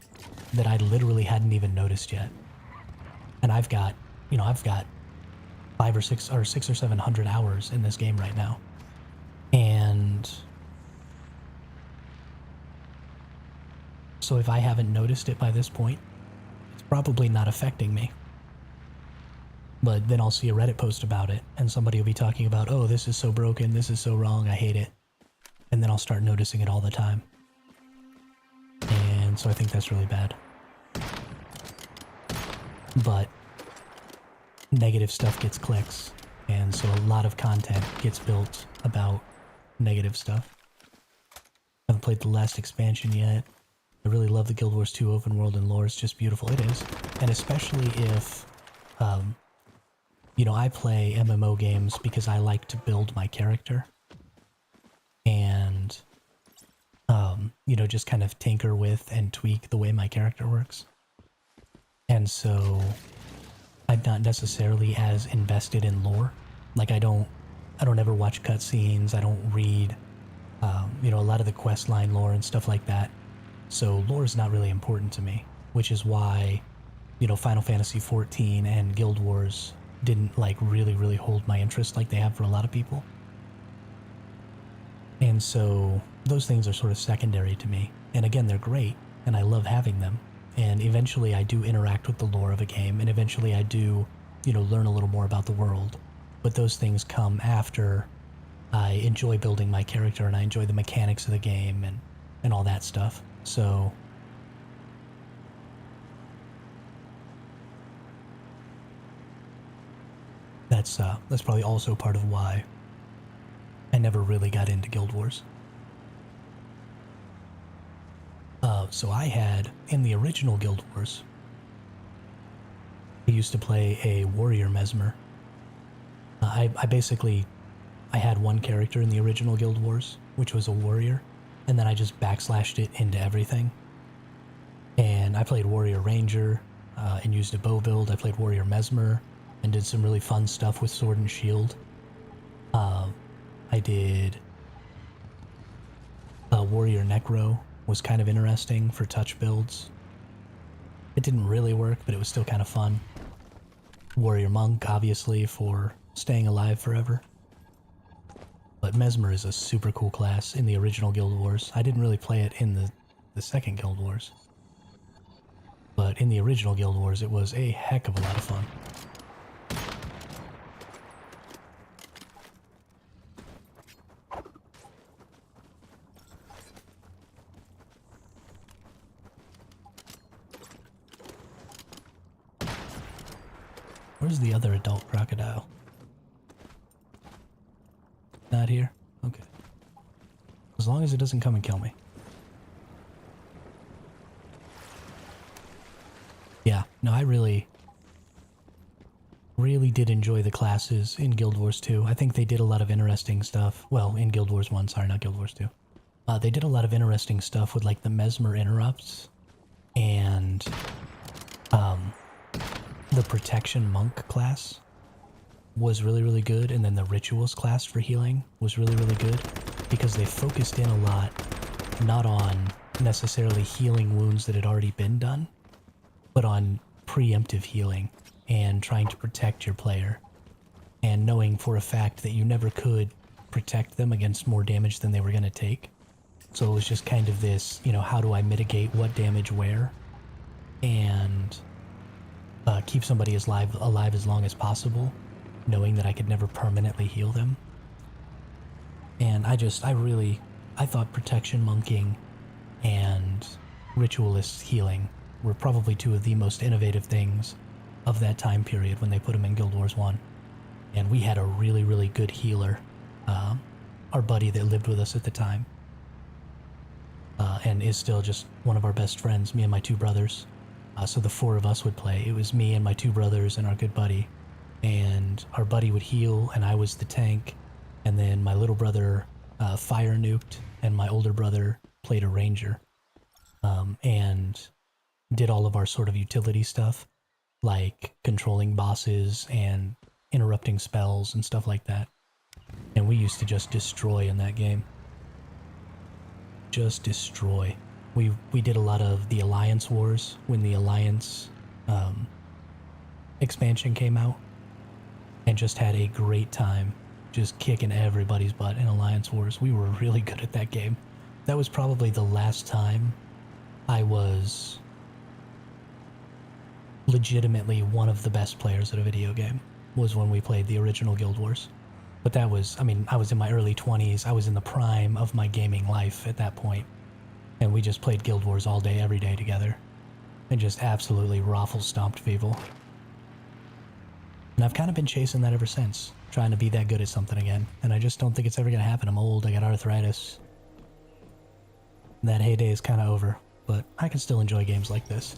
that I literally hadn't even noticed yet. And I've got 500 or 600 or 700 hours in this game right now. And so if I haven't noticed it by this point, it's probably not affecting me. But then I'll see a Reddit post about it, and somebody will be talking about, oh, this is so broken, this is so wrong, I hate it. And then I'll start noticing it all the time. And so I think that's really bad. But negative stuff gets clicks, and so a lot of content gets built about negative stuff. I haven't played the last expansion yet. I really love the Guild Wars 2 open world and lore. It's just beautiful. It is. And especially if, I play MMO games because I like to build my character. And, just kind of tinker with and tweak the way my character works. And so I'm not necessarily as invested in lore. Like I don't ever watch cutscenes. I don't read, a lot of the quest line lore and stuff like that. So lore is not really important to me, which is why, Final Fantasy XIV and Guild Wars didn't really, really hold my interest like they have for a lot of people. And so those things are sort of secondary to me. And again, they're great, and I love having them. And eventually I do interact with the lore of a game, and eventually I do, learn a little more about the world. But those things come after I enjoy building my character and I enjoy the mechanics of the game and all that stuff. So that's probably also part of why I never really got into Guild Wars. So I had, in the original Guild Wars, I used to play a warrior Mesmer. I had one character in the original Guild Wars, which was a warrior, and then I just backslashed it into everything. And I played warrior ranger and used a bow build. I played warrior Mesmer and did some really fun stuff with sword and shield. I did warrior necro, was kind of interesting for touch builds. It didn't really work, but it was still kind of fun. Warrior monk, obviously, for staying alive forever. But Mesmer is a super cool class in the original Guild Wars. I didn't really play it in the second Guild Wars. But in the original Guild Wars, it was a heck of a lot of fun. Where's the other adult crocodile? Not here? Okay. As long as it doesn't come and kill me. Yeah, no, I really did enjoy the classes in Guild Wars 2. I think they did a lot of interesting stuff. Well, in Guild Wars 1, sorry, not Guild Wars 2. They did a lot of interesting stuff with like the Mesmer interrupts and the Protection Monk class was really, really good. And then the Rituals class for healing was really, really good because they focused in a lot, not on necessarily healing wounds that had already been done, but on preemptive healing and trying to protect your player and knowing for a fact that you never could protect them against more damage than they were going to take. So it was just kind of this, you know, how do I mitigate what damage where and keep somebody alive as long as possible, knowing that I could never permanently heal them. And I thought Protection Monking and Ritualist healing were probably two of the most innovative things of that time period when they put them in Guild Wars 1. And we had a really, really good healer, our buddy that lived with us at the time, and is still just one of our best friends, me and my two brothers. So the four of us would play. It was me and my two brothers and our good buddy. And our buddy would heal, and I was the tank. And then my little brother fire nuked, and my older brother played a ranger. And did all of our sort of utility stuff, like controlling bosses and interrupting spells and stuff like that. And we used to just destroy in that game. Just destroy. We did a lot of the Alliance Wars when the Alliance expansion came out, and just had a great time just kicking everybody's butt in Alliance Wars. We were really good at that game. That was probably the last time I was legitimately one of the best players at a video game, was when we played the original Guild Wars. But that was, I mean, I was in my early 20s. I was in the prime of my gaming life at that point. And we just played Guild Wars all day, every day together. And just absolutely raffle-stomped people. And I've kind of been chasing that ever since, trying to be that good at something again. And I just don't think it's ever going to happen. I'm old, I got arthritis. That heyday is kind of over, but I can still enjoy games like this.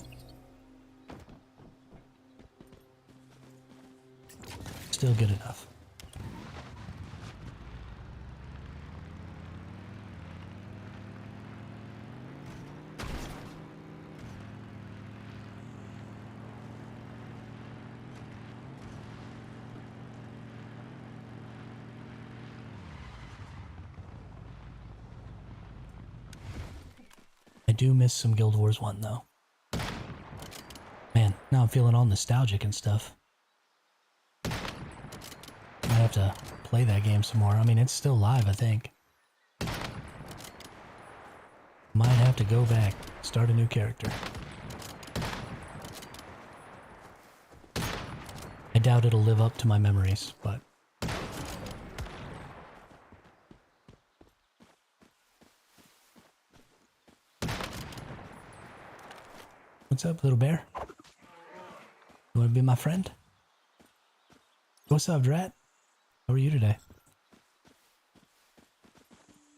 Still good enough. I do miss some Guild Wars 1 though. Man, now I'm feeling all nostalgic and stuff. Might have to play that game some more. I mean, it's still live, I think. Might have to go back, start a new character. I doubt it'll live up to my memories, but... What's up, little bear? You wanna be my friend? What's up, Drat? How are you today?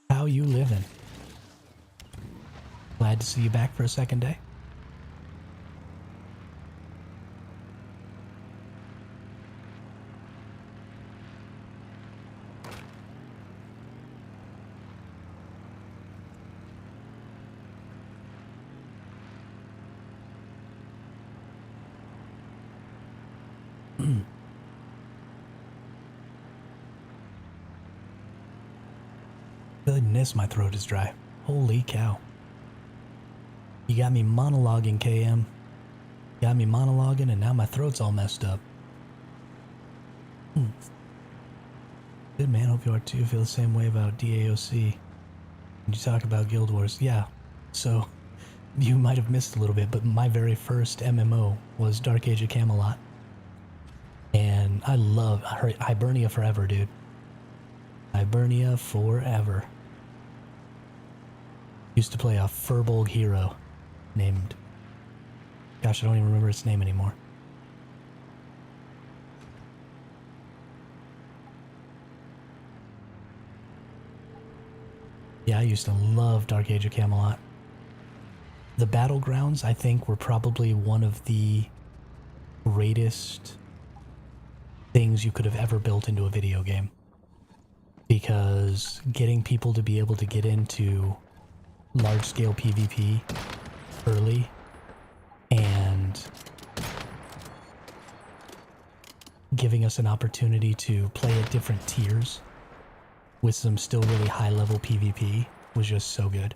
How you living? Glad to see you back for a second day. Goodness, my throat is dry. Holy cow. You got me monologuing, KM. Got me monologuing, and now my throat's all messed up. Good man, hope you are too. Feel the same way about DAOC. When you talk about Guild Wars, yeah. So, you might have missed a little bit, but my very first MMO was Dark Age of Camelot. And I love Hibernia forever, dude. Hibernia forever. Used to play a Furbolg hero named... Gosh, I don't even remember its name anymore. I used to love Dark Age of Camelot. The Battlegrounds, I think, were probably one of the greatest things you could have ever built into a video game. Because getting people to be able to get into large-scale PvP early and giving us an opportunity to play at different tiers with some still really high-level PvP was just so good.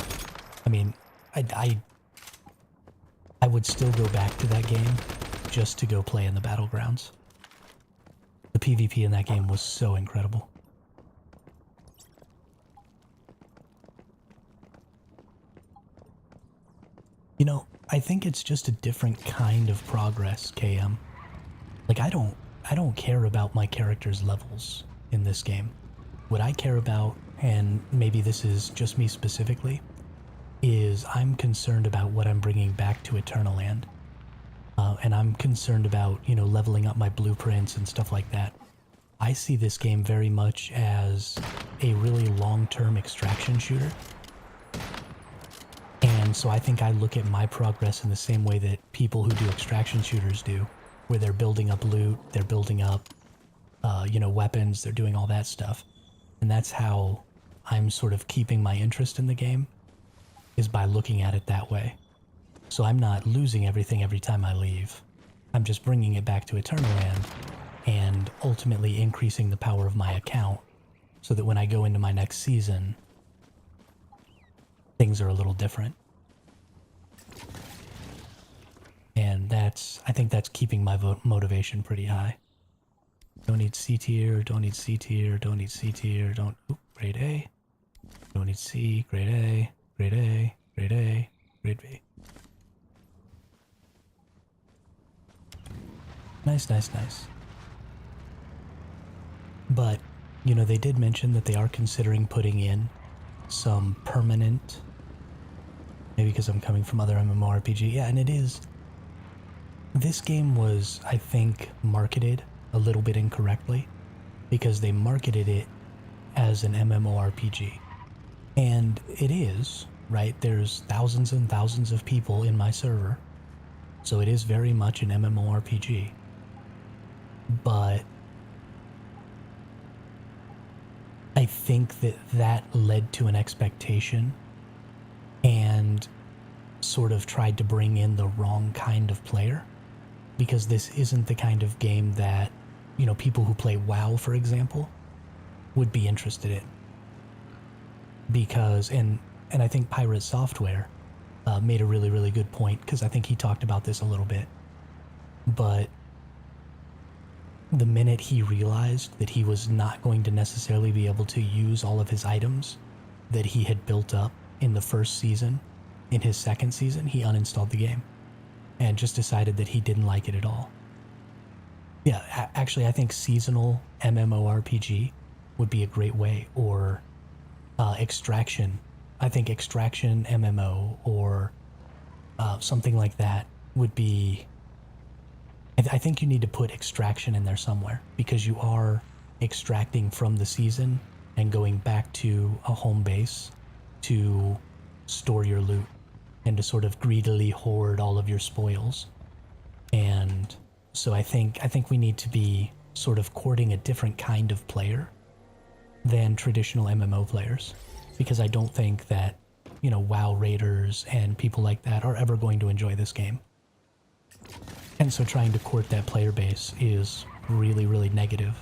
I mean, I would still go back to that game just to go play in the Battlegrounds. The PvP in that game was so incredible. You know, I think it's just a different kind of progress, KM. Like, I don't care about my character's levels in this game. What I care about, and maybe this is just me specifically, is I'm concerned about what I'm bringing back to Eternaland. And I'm concerned about, you know, leveling up my blueprints and stuff like that. I see this game very much as a really long-term extraction shooter. And so I think I look at my progress in the same way that people who do extraction shooters do, where they're building up loot, they're building up, you know, weapons, they're doing all that stuff. And that's how I'm sort of keeping my interest in the game, is by looking at it that way. So I'm not losing everything every time I leave. I'm just bringing it back to Eternaland and ultimately increasing the power of my account so that when I go into my next season, things are a little different. And I think that's keeping my motivation pretty high. Don't need C tier, don't need C tier, don't need C tier, grade A. Don't need C, grade A, grade A, grade A, grade B. Nice, nice, nice. But, you know, they did mention that they are considering putting in some permanent, maybe because I'm coming from other MMORPG, yeah, and it is. This game was, I think, marketed a little bit incorrectly, because they marketed it as an MMORPG. And it is, right? There's thousands and thousands of people in my server, so it is very much an MMORPG. But I think that led to an expectation and sort of tried to bring in the wrong kind of player, because this isn't the kind of game that, you know, people who play WoW, for example, would be interested in. Because, and I think Pirate Software made a really, really good point, because I think he talked about this a little bit. But the minute he realized that he was not going to necessarily be able to use all of his items that he had built up in the first season, in his second season, he uninstalled the game and just decided that he didn't like it at all. Yeah, actually, I think seasonal MMORPG would be a great way, or Extraction. I think Extraction MMO or something like that would be. I think you need to put Extraction in there somewhere, because you are extracting from the season and going back to a home base to store your loot and to sort of greedily hoard all of your spoils. And so I think we need to be sort of courting a different kind of player than traditional MMO players, because I don't think that, you know, WoW raiders and people like that are ever going to enjoy this game. And so trying to court that player base is really, really negative,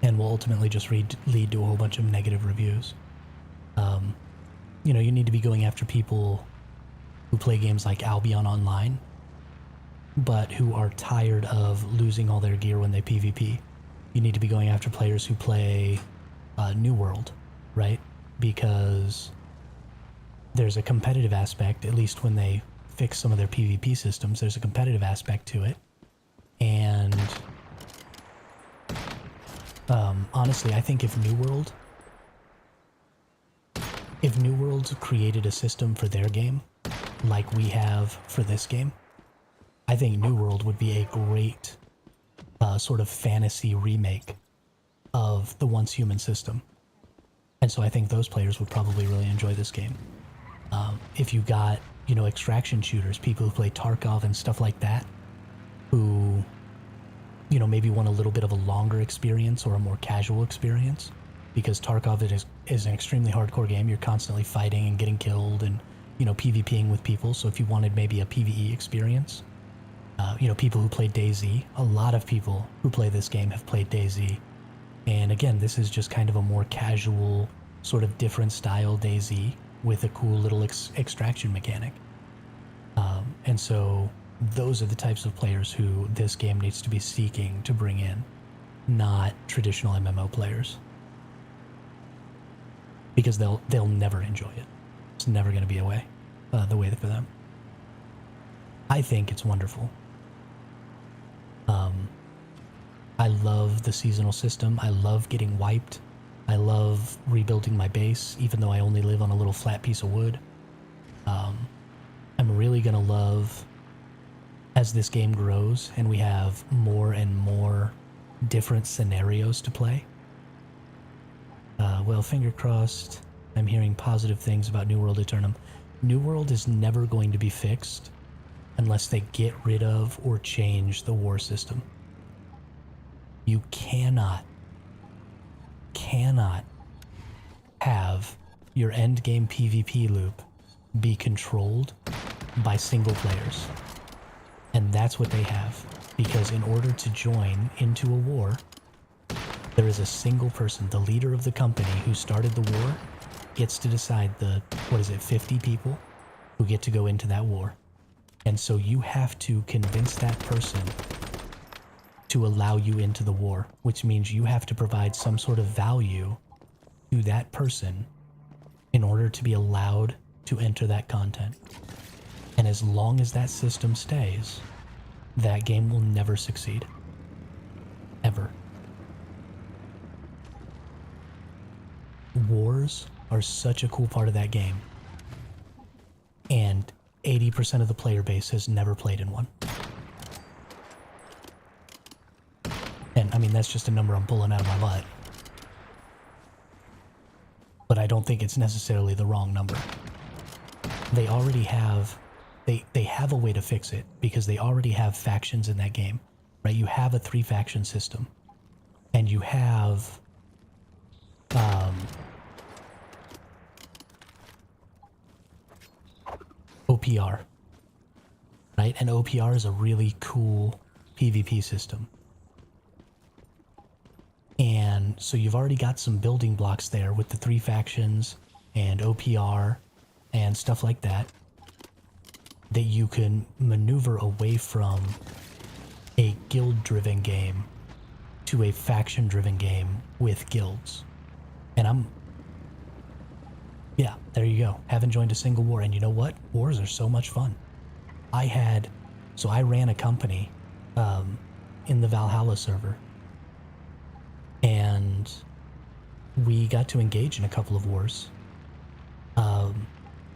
and will ultimately just lead to a whole bunch of negative reviews. You know, you need to be going after people who play games like Albion Online, but who are tired of losing all their gear when they PvP. You need to be going after players who play New World, right? Because there's a competitive aspect, at least when they fix some of their PvP systems, there's a competitive aspect to it. And honestly, I think if New World created a system for their game like we have for this game, I think New World would be a great sort of fantasy remake of the Once Human system. And so I think those players would probably really enjoy this game. If you got, you know, extraction shooters, people who play Tarkov and stuff like that, who, you know, maybe want a little bit of a longer experience or a more casual experience, because Tarkov is an extremely hardcore game. You're constantly fighting and getting killed and, you know, PvPing with people. So if you wanted maybe a PvE experience, you know, people who play DayZ, a lot of people who play this game have played DayZ. And again, this is just kind of a more casual, sort of different style DayZ with a cool little extraction mechanic. And so those are the types of players who this game needs to be seeking to bring in, not traditional MMO players. Because they'll never enjoy it. It's never going to be the way for them. I think it's wonderful. I love the seasonal system. I love getting wiped. I love rebuilding my base, even though I only live on a little flat piece of wood. I'm really going to love, as this game grows and we have more and more different scenarios to play. Well, finger crossed, I'm hearing positive things about New World Aeternum. New World is never going to be fixed unless they get rid of or change the war system. You cannot have your endgame PvP loop be controlled by single players. And that's what they have. Because in order to join into a war, there is a single person, the leader of the company who started the war, gets to decide 50 people who get to go into that war. And so you have to convince that person to allow you into the war, which means you have to provide some sort of value to that person in order to be allowed to enter that content. And as long as that system stays, that game will never succeed. Ever. Wars are such a cool part of that game. And 80% of the player base has never played in one. And I mean, that's just a number I'm pulling out of my butt. But I don't think it's necessarily the wrong number. They already have, they have a way to fix it because they already have factions in that game, right? You have a 3-faction system. And you have, OPR, right? And OPR is a really cool PvP system. And so you've already got some building blocks there with the 3 factions and OPR and stuff like that you can maneuver away from a guild-driven game to a faction-driven game with guilds. And yeah, there you go. Haven't joined a single war. And you know what? Wars are so much fun. I ran a company in the Valhalla server. And we got to engage in a couple of wars.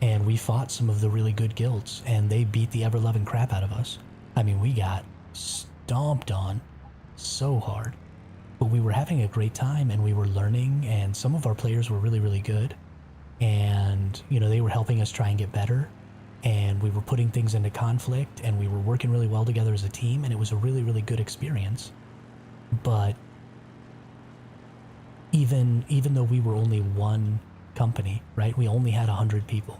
And we fought some of the really good guilds. And they beat the ever-loving crap out of us. I mean, we got stomped on so hard. But we were having a great time and we were learning. And some of our players were really, really good. And, you know, they were helping us try and get better. And we were putting things into conflict. And we were working really well together as a team. And it was a really, really good experience. But even though we were only one company, right? We only had 100 people.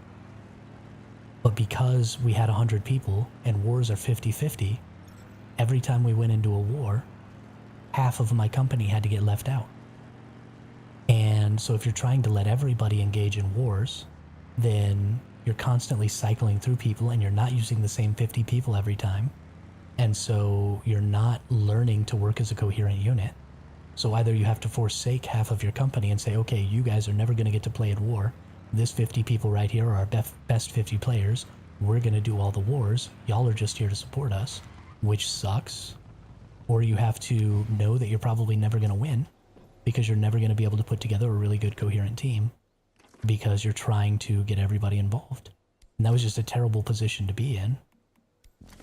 But because we had 100 people and wars are 50-50, every time we went into a war, half of my company had to get left out. And so if you're trying to let everybody engage in wars, then you're constantly cycling through people and you're not using the same 50 people every time. And so you're not learning to work as a coherent unit. So either you have to forsake half of your company and say, okay, you guys are never going to get to play at war. This 50 people right here are our best 50 players. We're going to do all the wars. Y'all are just here to support us, which sucks. Or you have to know that you're probably never going to win because you're never going to be able to put together a really good coherent team because you're trying to get everybody involved. And that was just a terrible position to be in.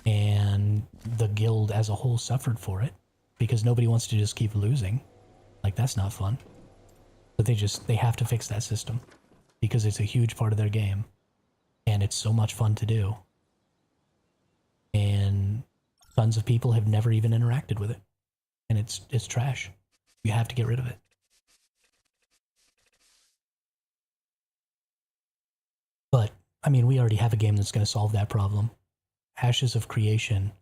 And the guild as a whole suffered for it because nobody wants to just keep losing. Like, that's not fun. But they have to fix that system because it's a huge part of their game and it's so much fun to do. And tons of people have never even interacted with it. And it's trash. You have to get rid of it. But, I mean, we already have a game that's going to solve that problem. Ashes of Creation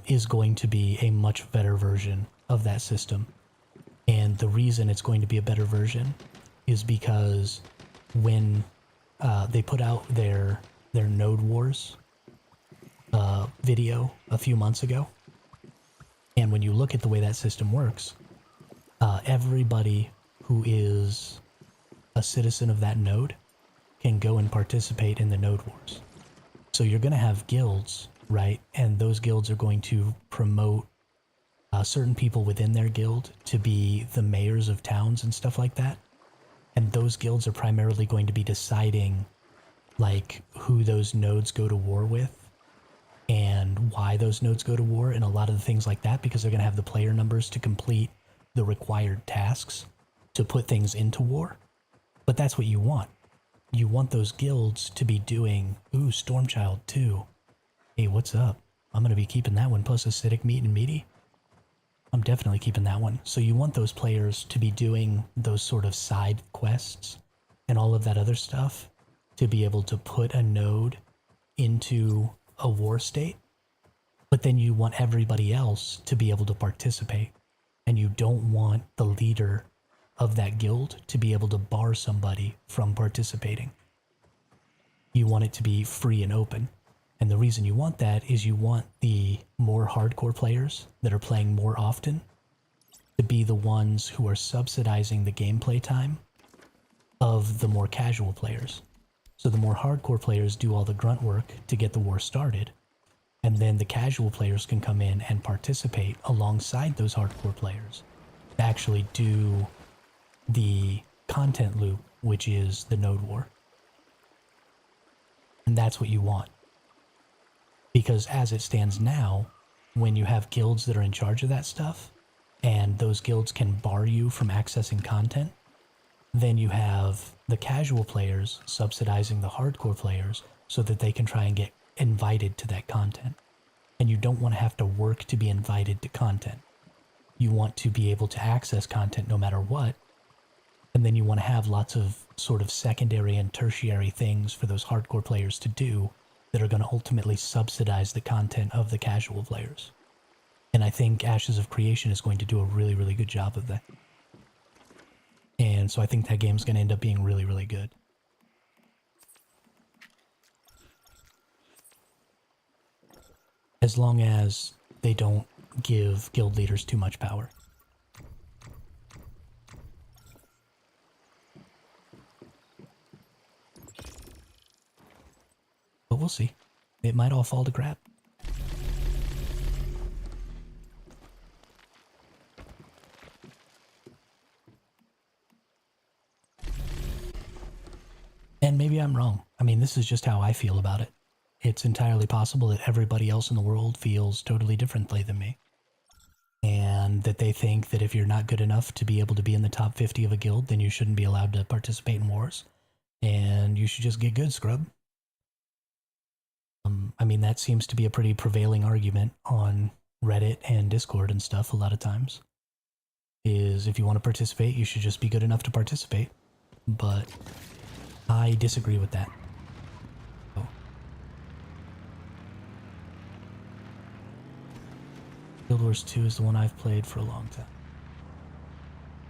is going to be a much better version of that system. And the reason it's going to be a better version is because when they put out their Node Wars video a few months ago, and when you look at the way that system works, everybody who is a citizen of that node can go and participate in the Node Wars. So you're going to have guilds, right? And those guilds are going to promote certain people within their guild to be the mayors of towns and stuff like that. And those guilds are primarily going to be deciding like who those nodes go to war with and why those nodes go to war and a lot of the things like that, because they're going to have the player numbers to complete the required tasks to put things into war. But that's what you want. You want those guilds to be doing, ooh, Stormchild 2. Hey, what's up? I'm going to be keeping that one, plus Acidic Meat and Meaty. I'm definitely keeping that one. So you want those players to be doing those sort of side quests and all of that other stuff to be able to put a node into a war state. But then you want everybody else to be able to participate. And you don't want the leader of that guild to be able to bar somebody from participating. You want it to be free and open. And the reason you want that is you want the more hardcore players that are playing more often to be the ones who are subsidizing the gameplay time of the more casual players. So the more hardcore players do all the grunt work to get the war started, and then the casual players can come in and participate alongside those hardcore players to actually do the content loop, which is the node war. And that's what you want. Because as it stands now, when you have guilds that are in charge of that stuff, and those guilds can bar you from accessing content, then you have the casual players subsidizing the hardcore players so that they can try and get invited to that content. And you don't want to have to work to be invited to content. You want to be able to access content no matter what. And then you want to have lots of sort of secondary and tertiary things for those hardcore players to do that are going to ultimately subsidize the content of the casual players. And I think Ashes of Creation is going to do a really, really good job of that. And so I think that game's going to end up being really, really good. As long as they don't give guild leaders too much power. But we'll see. It might all fall to crap. And maybe I'm wrong. I mean, this is just how I feel about it. It's entirely possible that everybody else in the world feels totally differently than me. And that they think that if you're not good enough to be able to be in the top 50 of a guild, then you shouldn't be allowed to participate in wars. And you should just get good, scrub. I mean, that seems to be a pretty prevailing argument on Reddit and Discord and stuff a lot of times. Is if you want to participate, you should just be good enough to participate. But I disagree with that. So. Guild Wars 2 is the one I've played for a long time.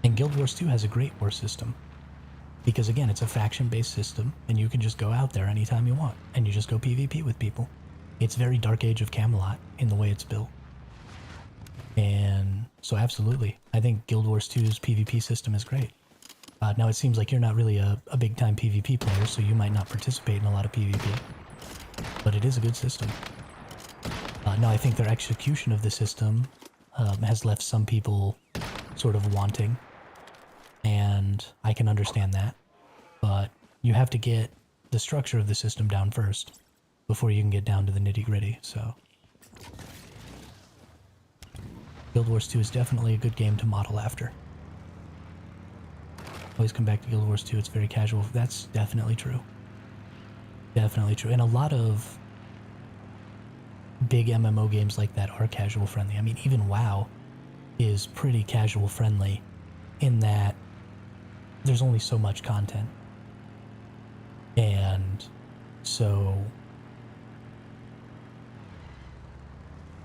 And Guild Wars 2 has a great war system. Because again, it's a faction-based system, and you can just go out there anytime you want, and you just go PvP with people. It's very Dark Age of Camelot in the way it's built. And so absolutely, I think Guild Wars 2's PvP system is great. Now it seems like you're not really a big-time PvP player, so you might not participate in a lot of PvP. But it is a good system. Now I think their execution of the system has left some people sort of wanting. And I can understand that, but you have to get the structure of the system down first before you can get down to the nitty-gritty, so. Guild Wars 2 is definitely a good game to model after. Always come back to Guild Wars 2. It's very casual. That's definitely true. Definitely true. And a lot of big MMO games like that are casual friendly. I mean, even WoW is pretty casual friendly in that there's only so much content. And so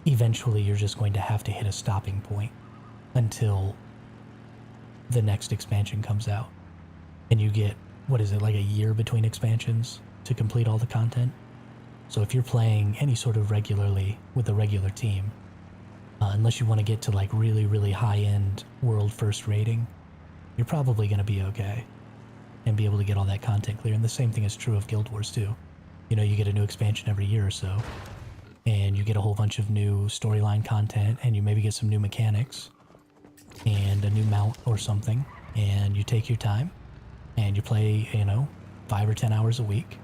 eventually you're just going to have to hit a stopping point until the next expansion comes out. And you get, what is it, like a year between expansions to complete all the content? So if you're playing any sort of regularly with a regular team, unless you want to get to like really, really high-end world first rating, you're probably going to be okay and be able to get all that content clear. And the same thing is true of Guild Wars too. You know, you get a new expansion every year or so, and you get a whole bunch of new storyline content, and you maybe get some new mechanics and a new mount or something, and you take your time and you play, 5 or 10 hours a week,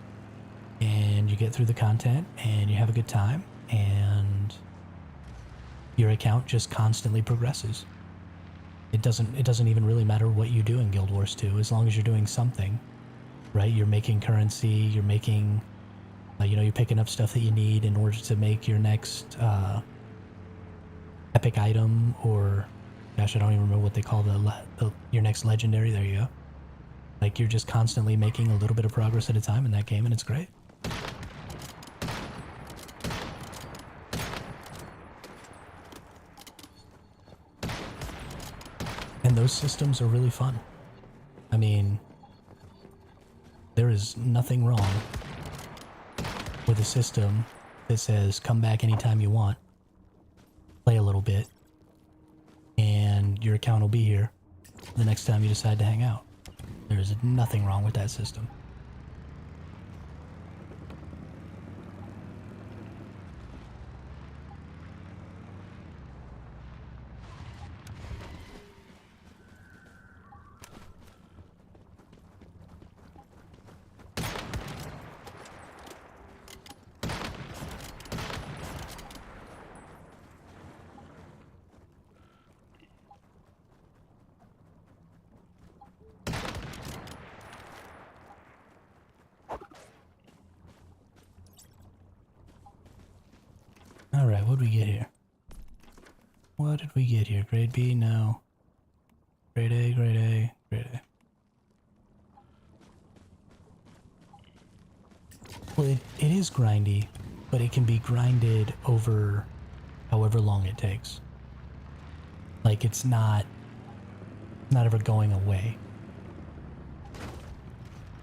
and you get through the content and you have a good time, and your account just constantly progresses. It doesn't even really matter what you do in Guild Wars 2, as long as you're doing something, right? You're making currency, you're making, you're picking up stuff that you need in order to make your next epic item, or, gosh, I don't even remember what they call your next legendary. There you go. Like, you're just constantly making a little bit of progress at a time in that game, and it's great. And those systems are really fun. I mean, there is nothing wrong with a system that says come back anytime you want, play a little bit, and your account will be here the next time you decide to hang out. There's nothing wrong with that system. Alright, what did we get here? What did we get here? Grade B? No. Grade A, grade A, grade A. Well, it is grindy, but it can be grinded over however long it takes. Like, it's not ever going away.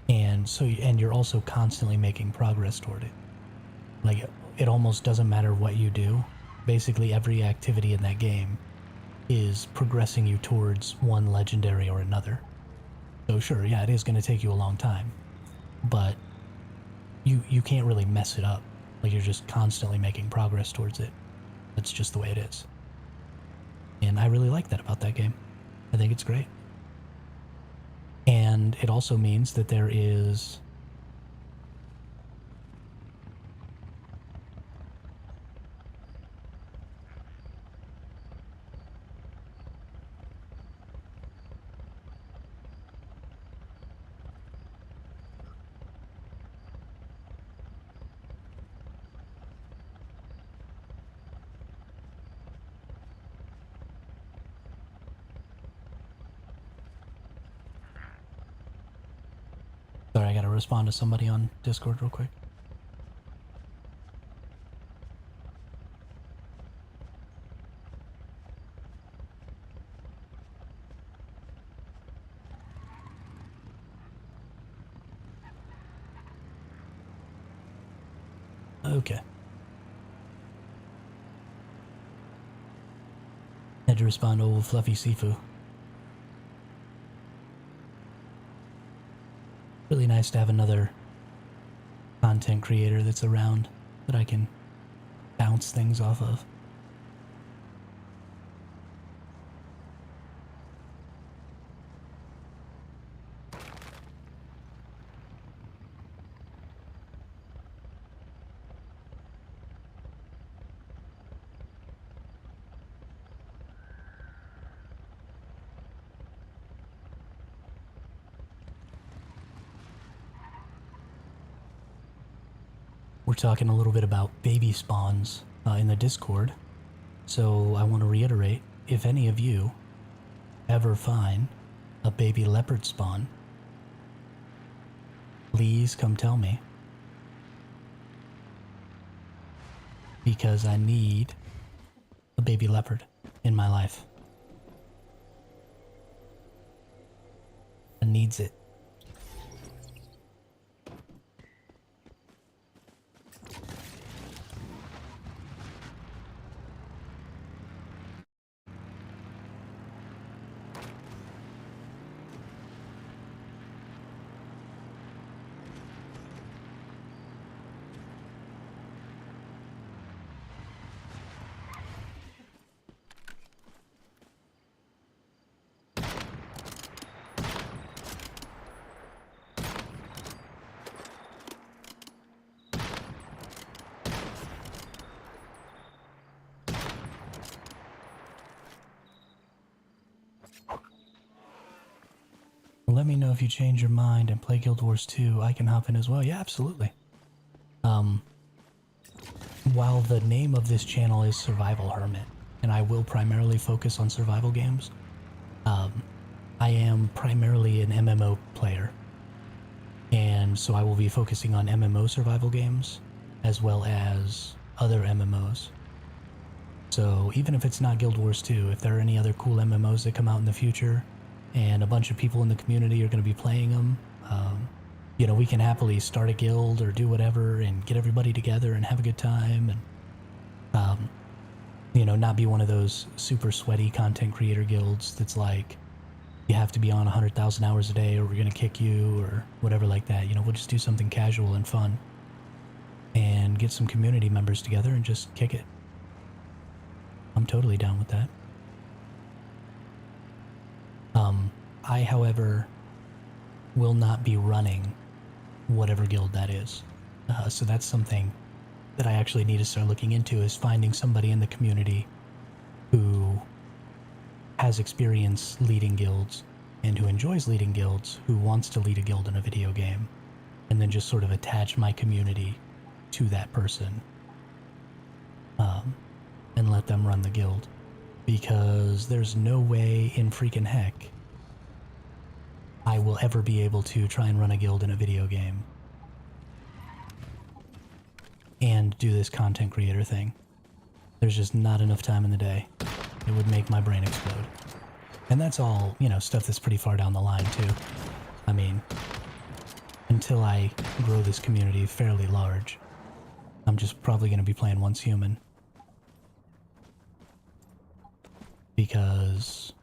And so, and you're also constantly making progress toward it. Like, it almost doesn't matter what you do. Basically, every activity in that game is progressing you towards one legendary or another. So sure, yeah, it is going to take you a long time, but you can't really mess it up. Like, you're just constantly making progress towards it. That's just the way it is. And I really like that about that game. I think it's great. And it also means that there is sorry, I gotta respond to somebody on Discord real quick. Okay. Had to respond to old Fluffy Sifu. Really nice to have another content creator that's around that I can bounce things off of. talking a little bit about baby spawns in the Discord. So I want to reiterate, if any of you ever find a baby leopard spawn, please come tell me. Because I need a baby leopard in my life. I needs it. Let me know if you change your mind and play Guild Wars 2. I can hop in as well. Yeah, absolutely. While the name of this channel is Survival Hermit, and I will primarily focus on survival games, I am primarily an MMO player. And so I will be focusing on MMO survival games, as well as other MMOs. So even if it's not Guild Wars 2, if there are any other cool MMOs that come out in the future, and a bunch of people in the community are going to be playing them, you know, we can happily start a guild or do whatever and get everybody together and have a good time and, you know, not be one of those super sweaty content creator guilds that's like, you have to be on 100,000 hours a day or we're going to kick you or whatever like that. You know, we'll just do something casual and fun and get some community members together and just kick it. I'm totally down with that. I, however, will not be running whatever guild that is. So that's something that I actually need to start looking into, is finding somebody in the community who has experience leading guilds and who enjoys leading guilds, who wants to lead a guild in a video game, and then just sort of attach my community to that person and let them run the guild. Because there's no way in freaking heck I will ever be able to try and run a guild in a video game and do this content creator thing. There's just not enough time in the day. It would make my brain explode. And that's all, you know, stuff that's pretty far down the line too. I mean, until I grow this community fairly large, I'm just probably going to be playing once human. Because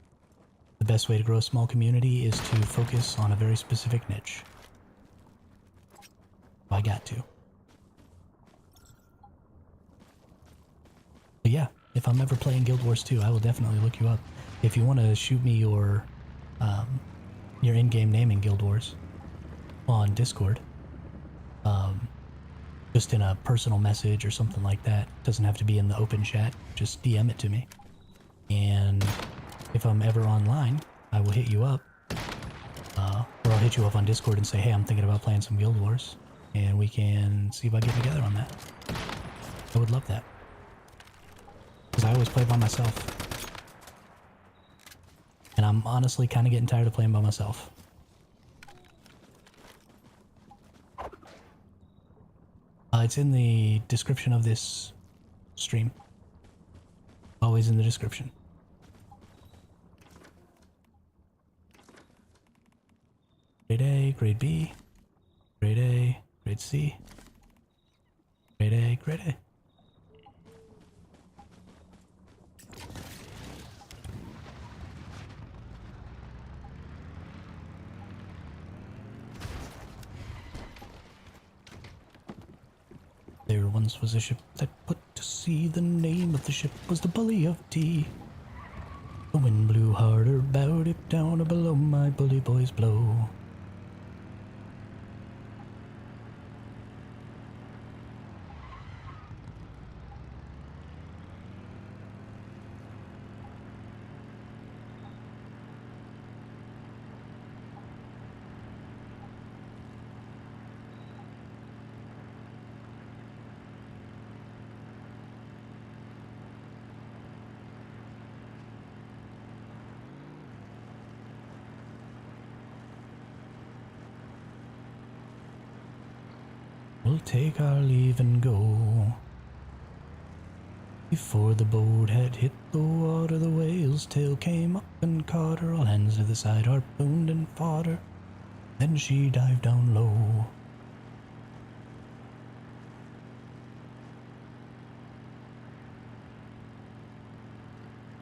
the best way to grow a small community is to focus on a very specific niche. I got to. But yeah, if I'm ever playing Guild Wars 2, I will definitely look you up. If you want to shoot me your in-game name in Guild Wars on Discord, just in a personal message or something like that, doesn't have to be in the open chat, just DM it to me. And if I'm ever online, I will hit you up, or I'll hit you up on Discord and say, hey, I'm thinking about playing some Guild Wars, and we can see if I get together on that. I would love that. Because I always play by myself. And I'm honestly kind of getting tired of playing by myself. It's in the description of this stream. Always in the description. Grade A, Grade B, Grade A, Grade C, Grade A, Grade A. There once was a ship that put to sea. The name of the ship was the Bully of Tea. The wind blew harder, bowed it down below. My bully boys blow. we'll take our leave and go. Before the boat had hit the water, the whale's tail came up and caught her. All hands to the side, harpooned and fought her. Then she dived down low.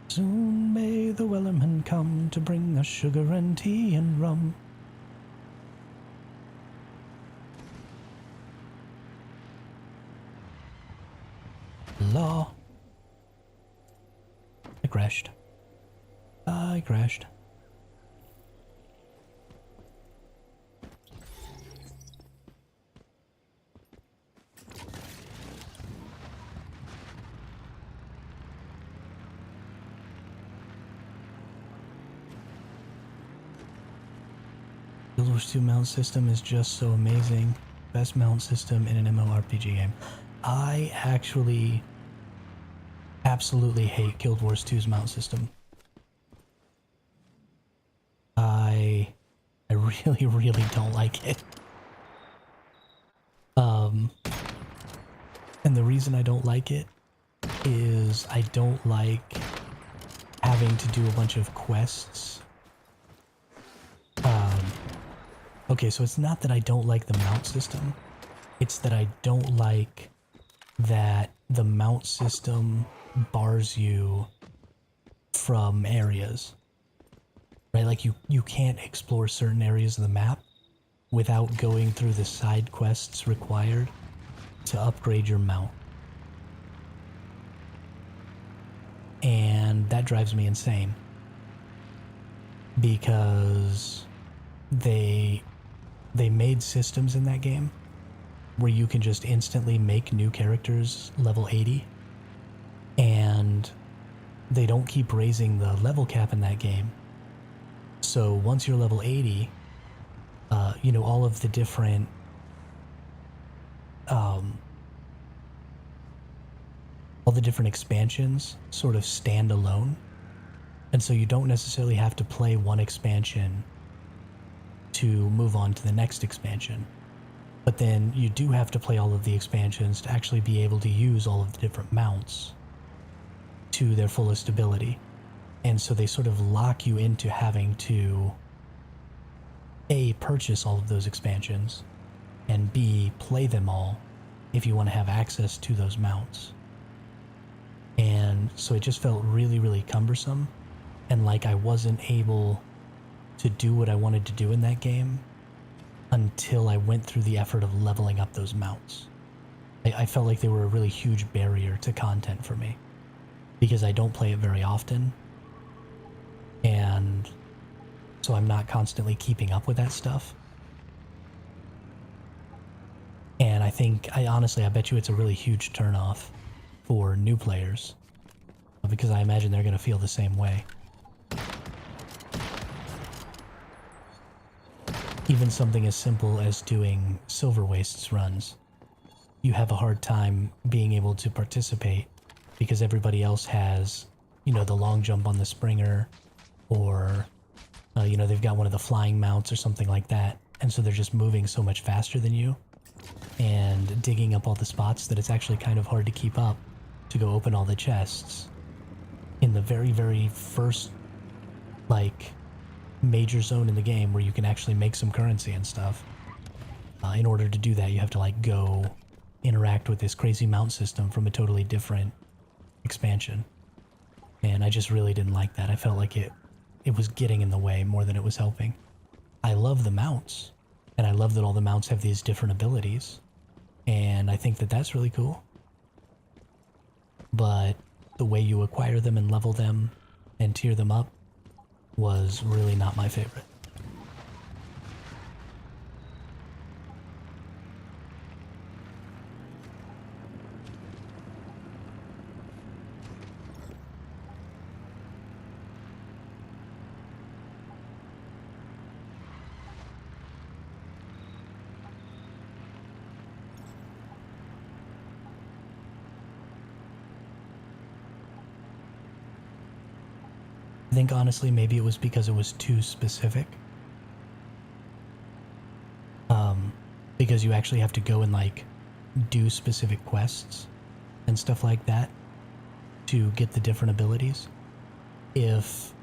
Soon may the wellerman come to bring us sugar and tea and rum. Law. I crashed. I crashed. Guild Wars 2 mount system is just so amazing. Best mount system in an MMORPG game. I actually absolutely hate Guild Wars 2's mount system. I really, really don't like it. And the reason I don't like it is I don't like having to do a bunch of quests. Okay, so it's not that I don't like the mount system. It's that I don't like that the mount system bars you from areas. Right? Like you can't explore certain areas of the map without going through the side quests required to upgrade your mount. And that drives me insane. Because they made systems in that game where you can just instantly make new characters level 80, and they don't keep raising the level cap in that game. So once you're level 80, you know, all of the different expansions sort of stand alone, and so you don't necessarily have to play one expansion to move on to the next expansion. But then you do have to play all of the expansions to actually be able to use all of the different mounts to their fullest ability. And so they sort of lock you into having to A, purchase all of those expansions, and B, play them all if you want to have access to those mounts. And so it just felt really, really cumbersome, and like I wasn't able to do what I wanted to do in that game until I went through the effort of leveling up those mounts. I felt like they were a really huge barrier to content for me, because I don't play it very often, and so I'm not constantly keeping up with that stuff. And I honestly bet you it's a really huge turnoff for new players, because I imagine they're going to feel the same way. Even something as simple as doing Silver Wastes runs, you have a hard time being able to participate because everybody else has, you know, the long jump on the Springer, or, you know, they've got one of the flying mounts or something like that, and so they're just moving so much faster than you and digging up all the spots that it's actually kind of hard to keep up to go open all the chests in the very, very first, like, major zone in the game where you can actually make some currency and stuff. In order to do that, you have to like go interact with this crazy mount system from a totally different expansion, and I just really didn't like that. I felt like it was getting in the way more than it was helping. I love the mounts, and I love that all the mounts have these different abilities, and I think that that's really cool, but the way you acquire them and level them and tier them up was really not my favorite. I think honestly maybe it was because it was too specific. Because you actually have to go and like do specific quests and stuff like that to get the different abilities. If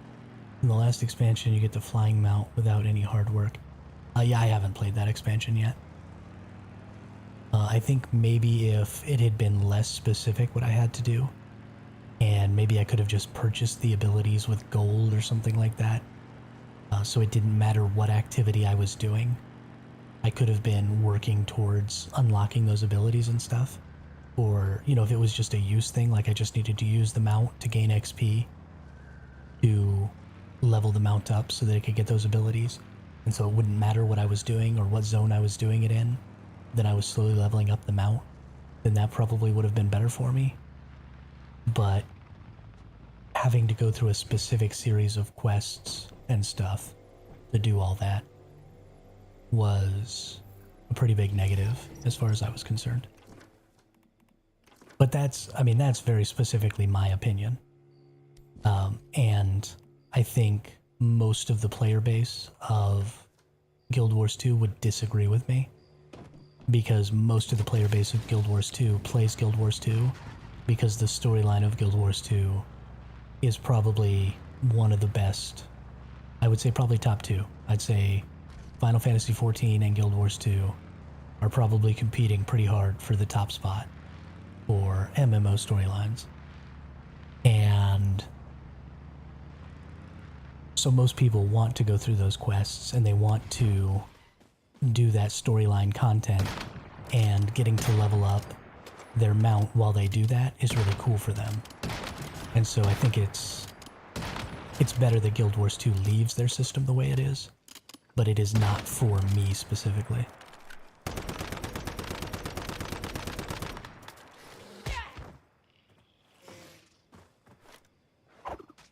in the last expansion you get the flying mount without any hard work. Yeah, I haven't played that expansion yet. I think maybe if it had been less specific what I had to do, and maybe I could have just purchased the abilities with gold or something like that, so it didn't matter what activity I was doing. I could have been working towards unlocking those abilities and stuff. Or, you know, if it was just a use thing, like I just needed to use the mount to gain XP to level the mount up so that it could get those abilities. And so it wouldn't matter what I was doing or what zone I was doing it in, then I was slowly leveling up the mount, then that probably would have been better for me. But having to go through a specific series of quests and stuff to do all that was a pretty big negative as far as I was concerned. But that's very specifically my opinion. And I think most of the player base of Guild Wars 2 would disagree with me, because most of the player base of Guild Wars 2 plays Guild Wars 2 because the storyline of Guild Wars 2 is probably one of the best. I would say probably top two. I'd say Final Fantasy XIV and Guild Wars 2 are probably competing pretty hard for the top spot for MMO storylines. And so most people want to go through those quests and they want to do that storyline content, and getting to level up their mount while they do that is really cool for them. And so I think it's better that Guild Wars 2 leaves their system the way it is, but it is not for me specifically.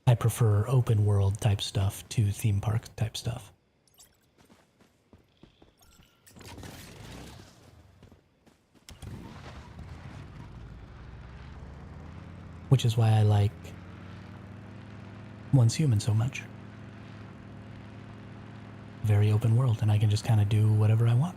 I prefer open world type stuff to theme park type stuff. Which is why I like Once Human so much. Very open world, and I can just kind of do whatever I want.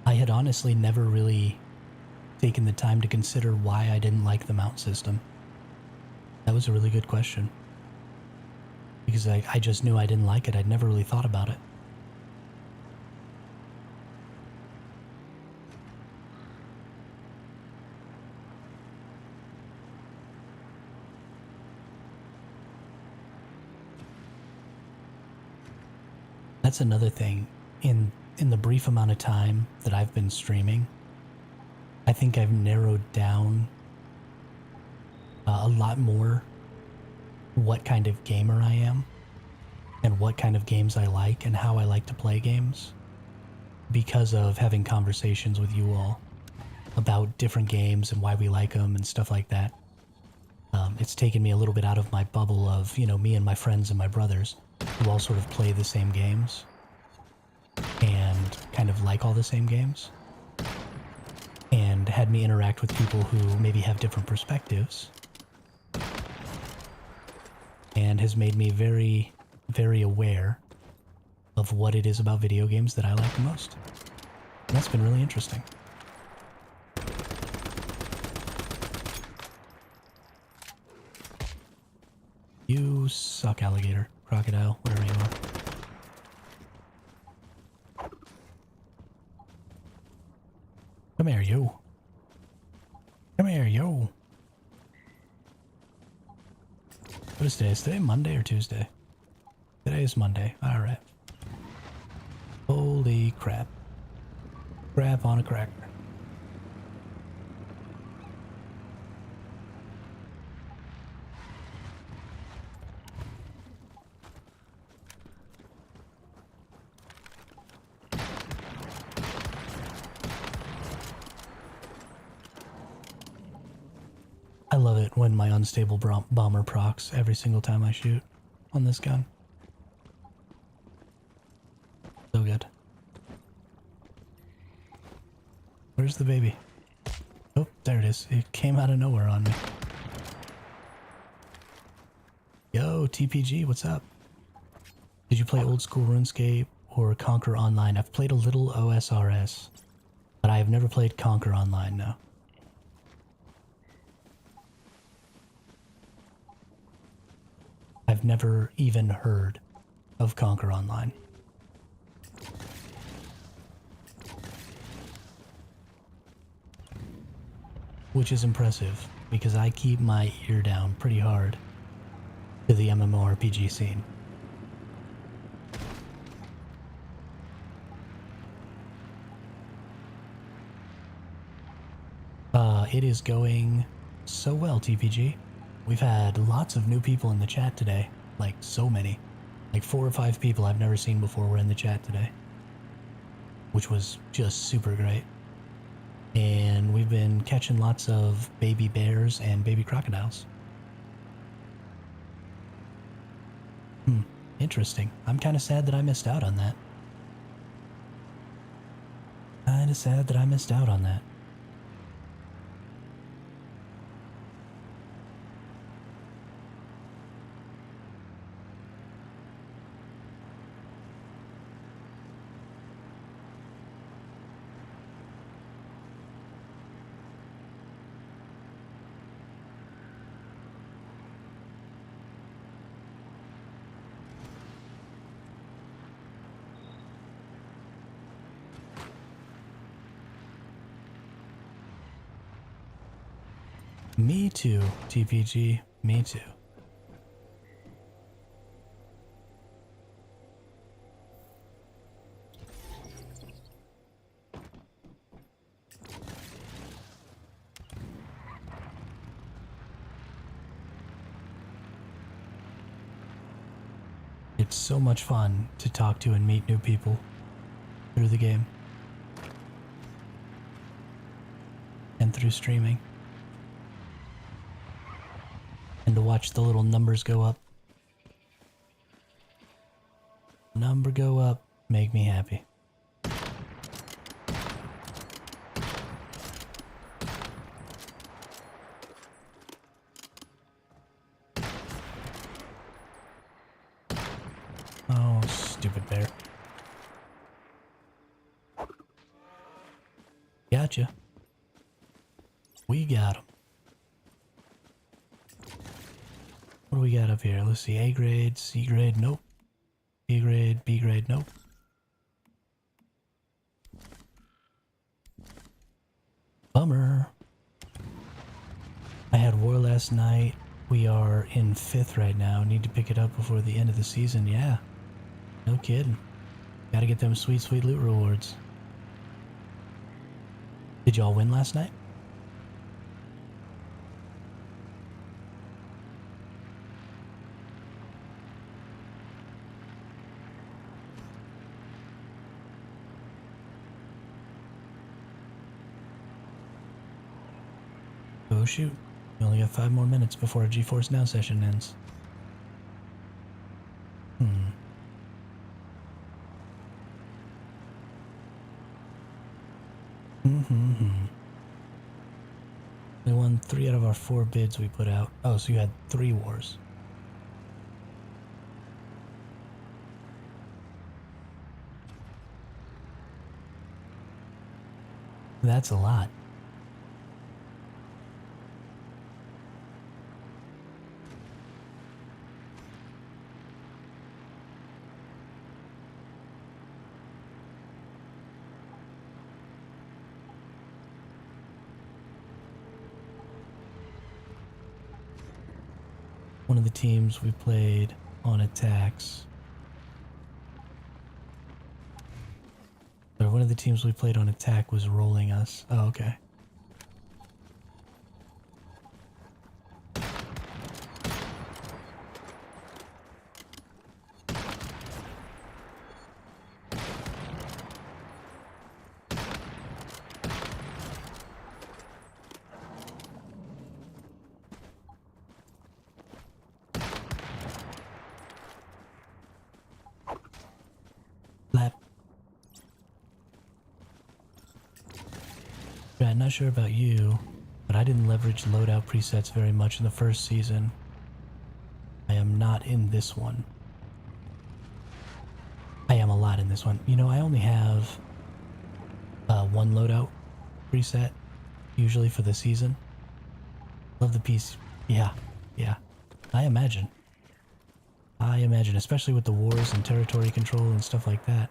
I had honestly never really taken the time to consider why I didn't like the mount system. That was a really good question. Because I just knew I didn't like it. I'd never really thought about it. That's another thing. In the brief amount of time that I've been streaming, I think I've narrowed down a lot more what kind of gamer I am and what kind of games I like and how I like to play games, because of having conversations with you all about different games and why we like them and stuff like that. It's taken me a little bit out of my bubble of, you know, me and my friends and my brothers who all sort of play the same games and kind of like all the same games, and had me interact with people who maybe have different perspectives, and has made me very, very aware of what it is about video games that I like the most. And that's been really interesting. You suck, alligator, crocodile, whatever you are. Come here, you. Come here, yo. What is today? Is today Monday or Tuesday? Today is Monday. Alright. Holy crap. Crap on a cracker. I love it when my unstable bomber procs every single time I shoot on this gun. so good. Where's the baby? Oh, there it is. It came out of nowhere on me. Yo, TPG, what's up? Did you play old school RuneScape or Conquer Online? I've played a little OSRS, but I have never played Conquer Online, no. I've never even heard of Conquer Online. Which is impressive, because I keep my ear down pretty hard to the MMORPG scene. It is going so well, TPG. We've had lots of new people in the chat today. Like, so many. Like 4 or 5 people I've never seen before were in the chat today. Which was just super great. And we've been catching lots of baby bears and baby crocodiles. Interesting. I'm kind of sad that I missed out on that. Kinda sad that I missed out on that. Me too, TPG. Me too. It's so much fun to talk to and meet new people through the game. And through streaming. And to watch the little numbers go up. Number go up, make me happy. Oh, stupid bear. Gotcha. We got him. What do we got up here? Let's see. A grade, C grade, nope. A grade, B grade, nope. Bummer. I had war last night. We are in 5th right now. Need to pick it up before the end of the season. Yeah. No kidding. Gotta get them sweet, sweet loot rewards. Did y'all win last night? Oh shoot. We only got 5 more minutes before our GeForce Now session ends. We won 3 out of our 4 bids we put out. Oh, so you had 3 wars. That's a lot. One of the teams we played on attacks. Or one of the teams we played on attack was rolling us. Oh, okay. Lap. Brad, not sure about you, but I didn't leverage loadout presets very much in the first season. I am not in this one. I am a lot in this one. You know, I only have one loadout preset, usually for the season. Love the piece. Yeah, yeah. I imagine, especially with the wars and territory control and stuff like that.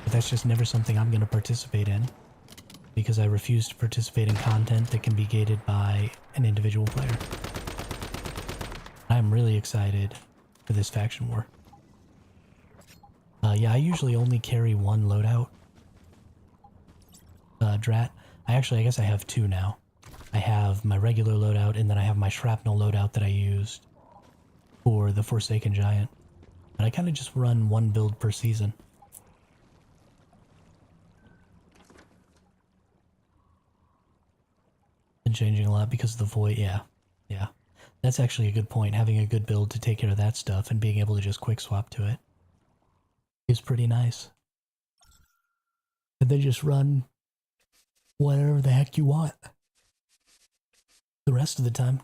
But that's just never something I'm going to participate in, because I refuse to participate in content that can be gated by an individual player. I'm really excited for this faction war. Yeah, I usually only carry one loadout. Drat. I guess I have two now. I have my regular loadout, and then I have my shrapnel loadout that I used for the Forsaken Giant. And I kind of just run one build per season. Been changing a lot because of the void. Yeah, yeah. That's actually a good point. Having a good build to take care of that stuff and being able to just quick swap to it is pretty nice. And then just run whatever the heck you want the rest of the time.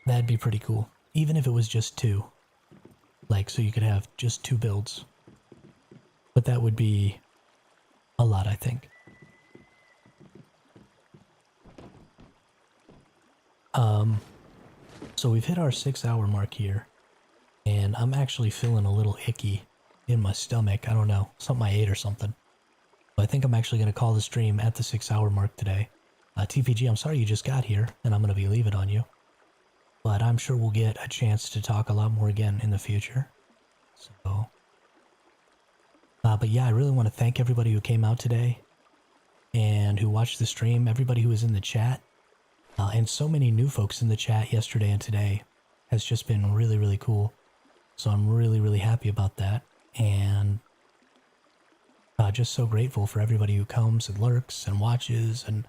That'd be pretty cool. Even if it was just two. Like, so you could have just two builds. But that would be a lot, I think. So we've hit our 6-hour mark here, and I'm actually feeling a little icky in my stomach. I don't know, something I ate or something. But I think I'm actually going to call the stream at the 6-hour mark today. TPG, I'm sorry you just got here, and I'm going to be leaving on you. But I'm sure we'll get a chance to talk a lot more again in the future. So, but yeah, I really want to thank everybody who came out today and who watched the stream, everybody who was in the chat. And so many new folks in the chat yesterday and today has just been really, really cool. So I'm really, really happy about that. And just so grateful for everybody who comes and lurks and watches and,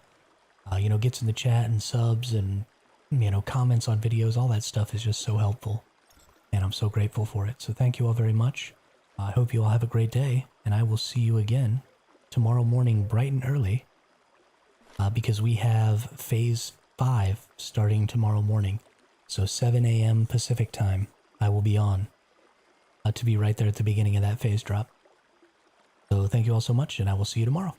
you know, gets in the chat and subs and, you know, comments on videos. All that stuff is just so helpful. And I'm so grateful for it. So thank you all very much. I hope you all have a great day. And I will see you again tomorrow morning bright and early. Because we have Phase 5 starting tomorrow morning. So 7 a.m. Pacific time, I will be on to be right there at the beginning of that phase drop. So thank you all so much, and I will see you tomorrow.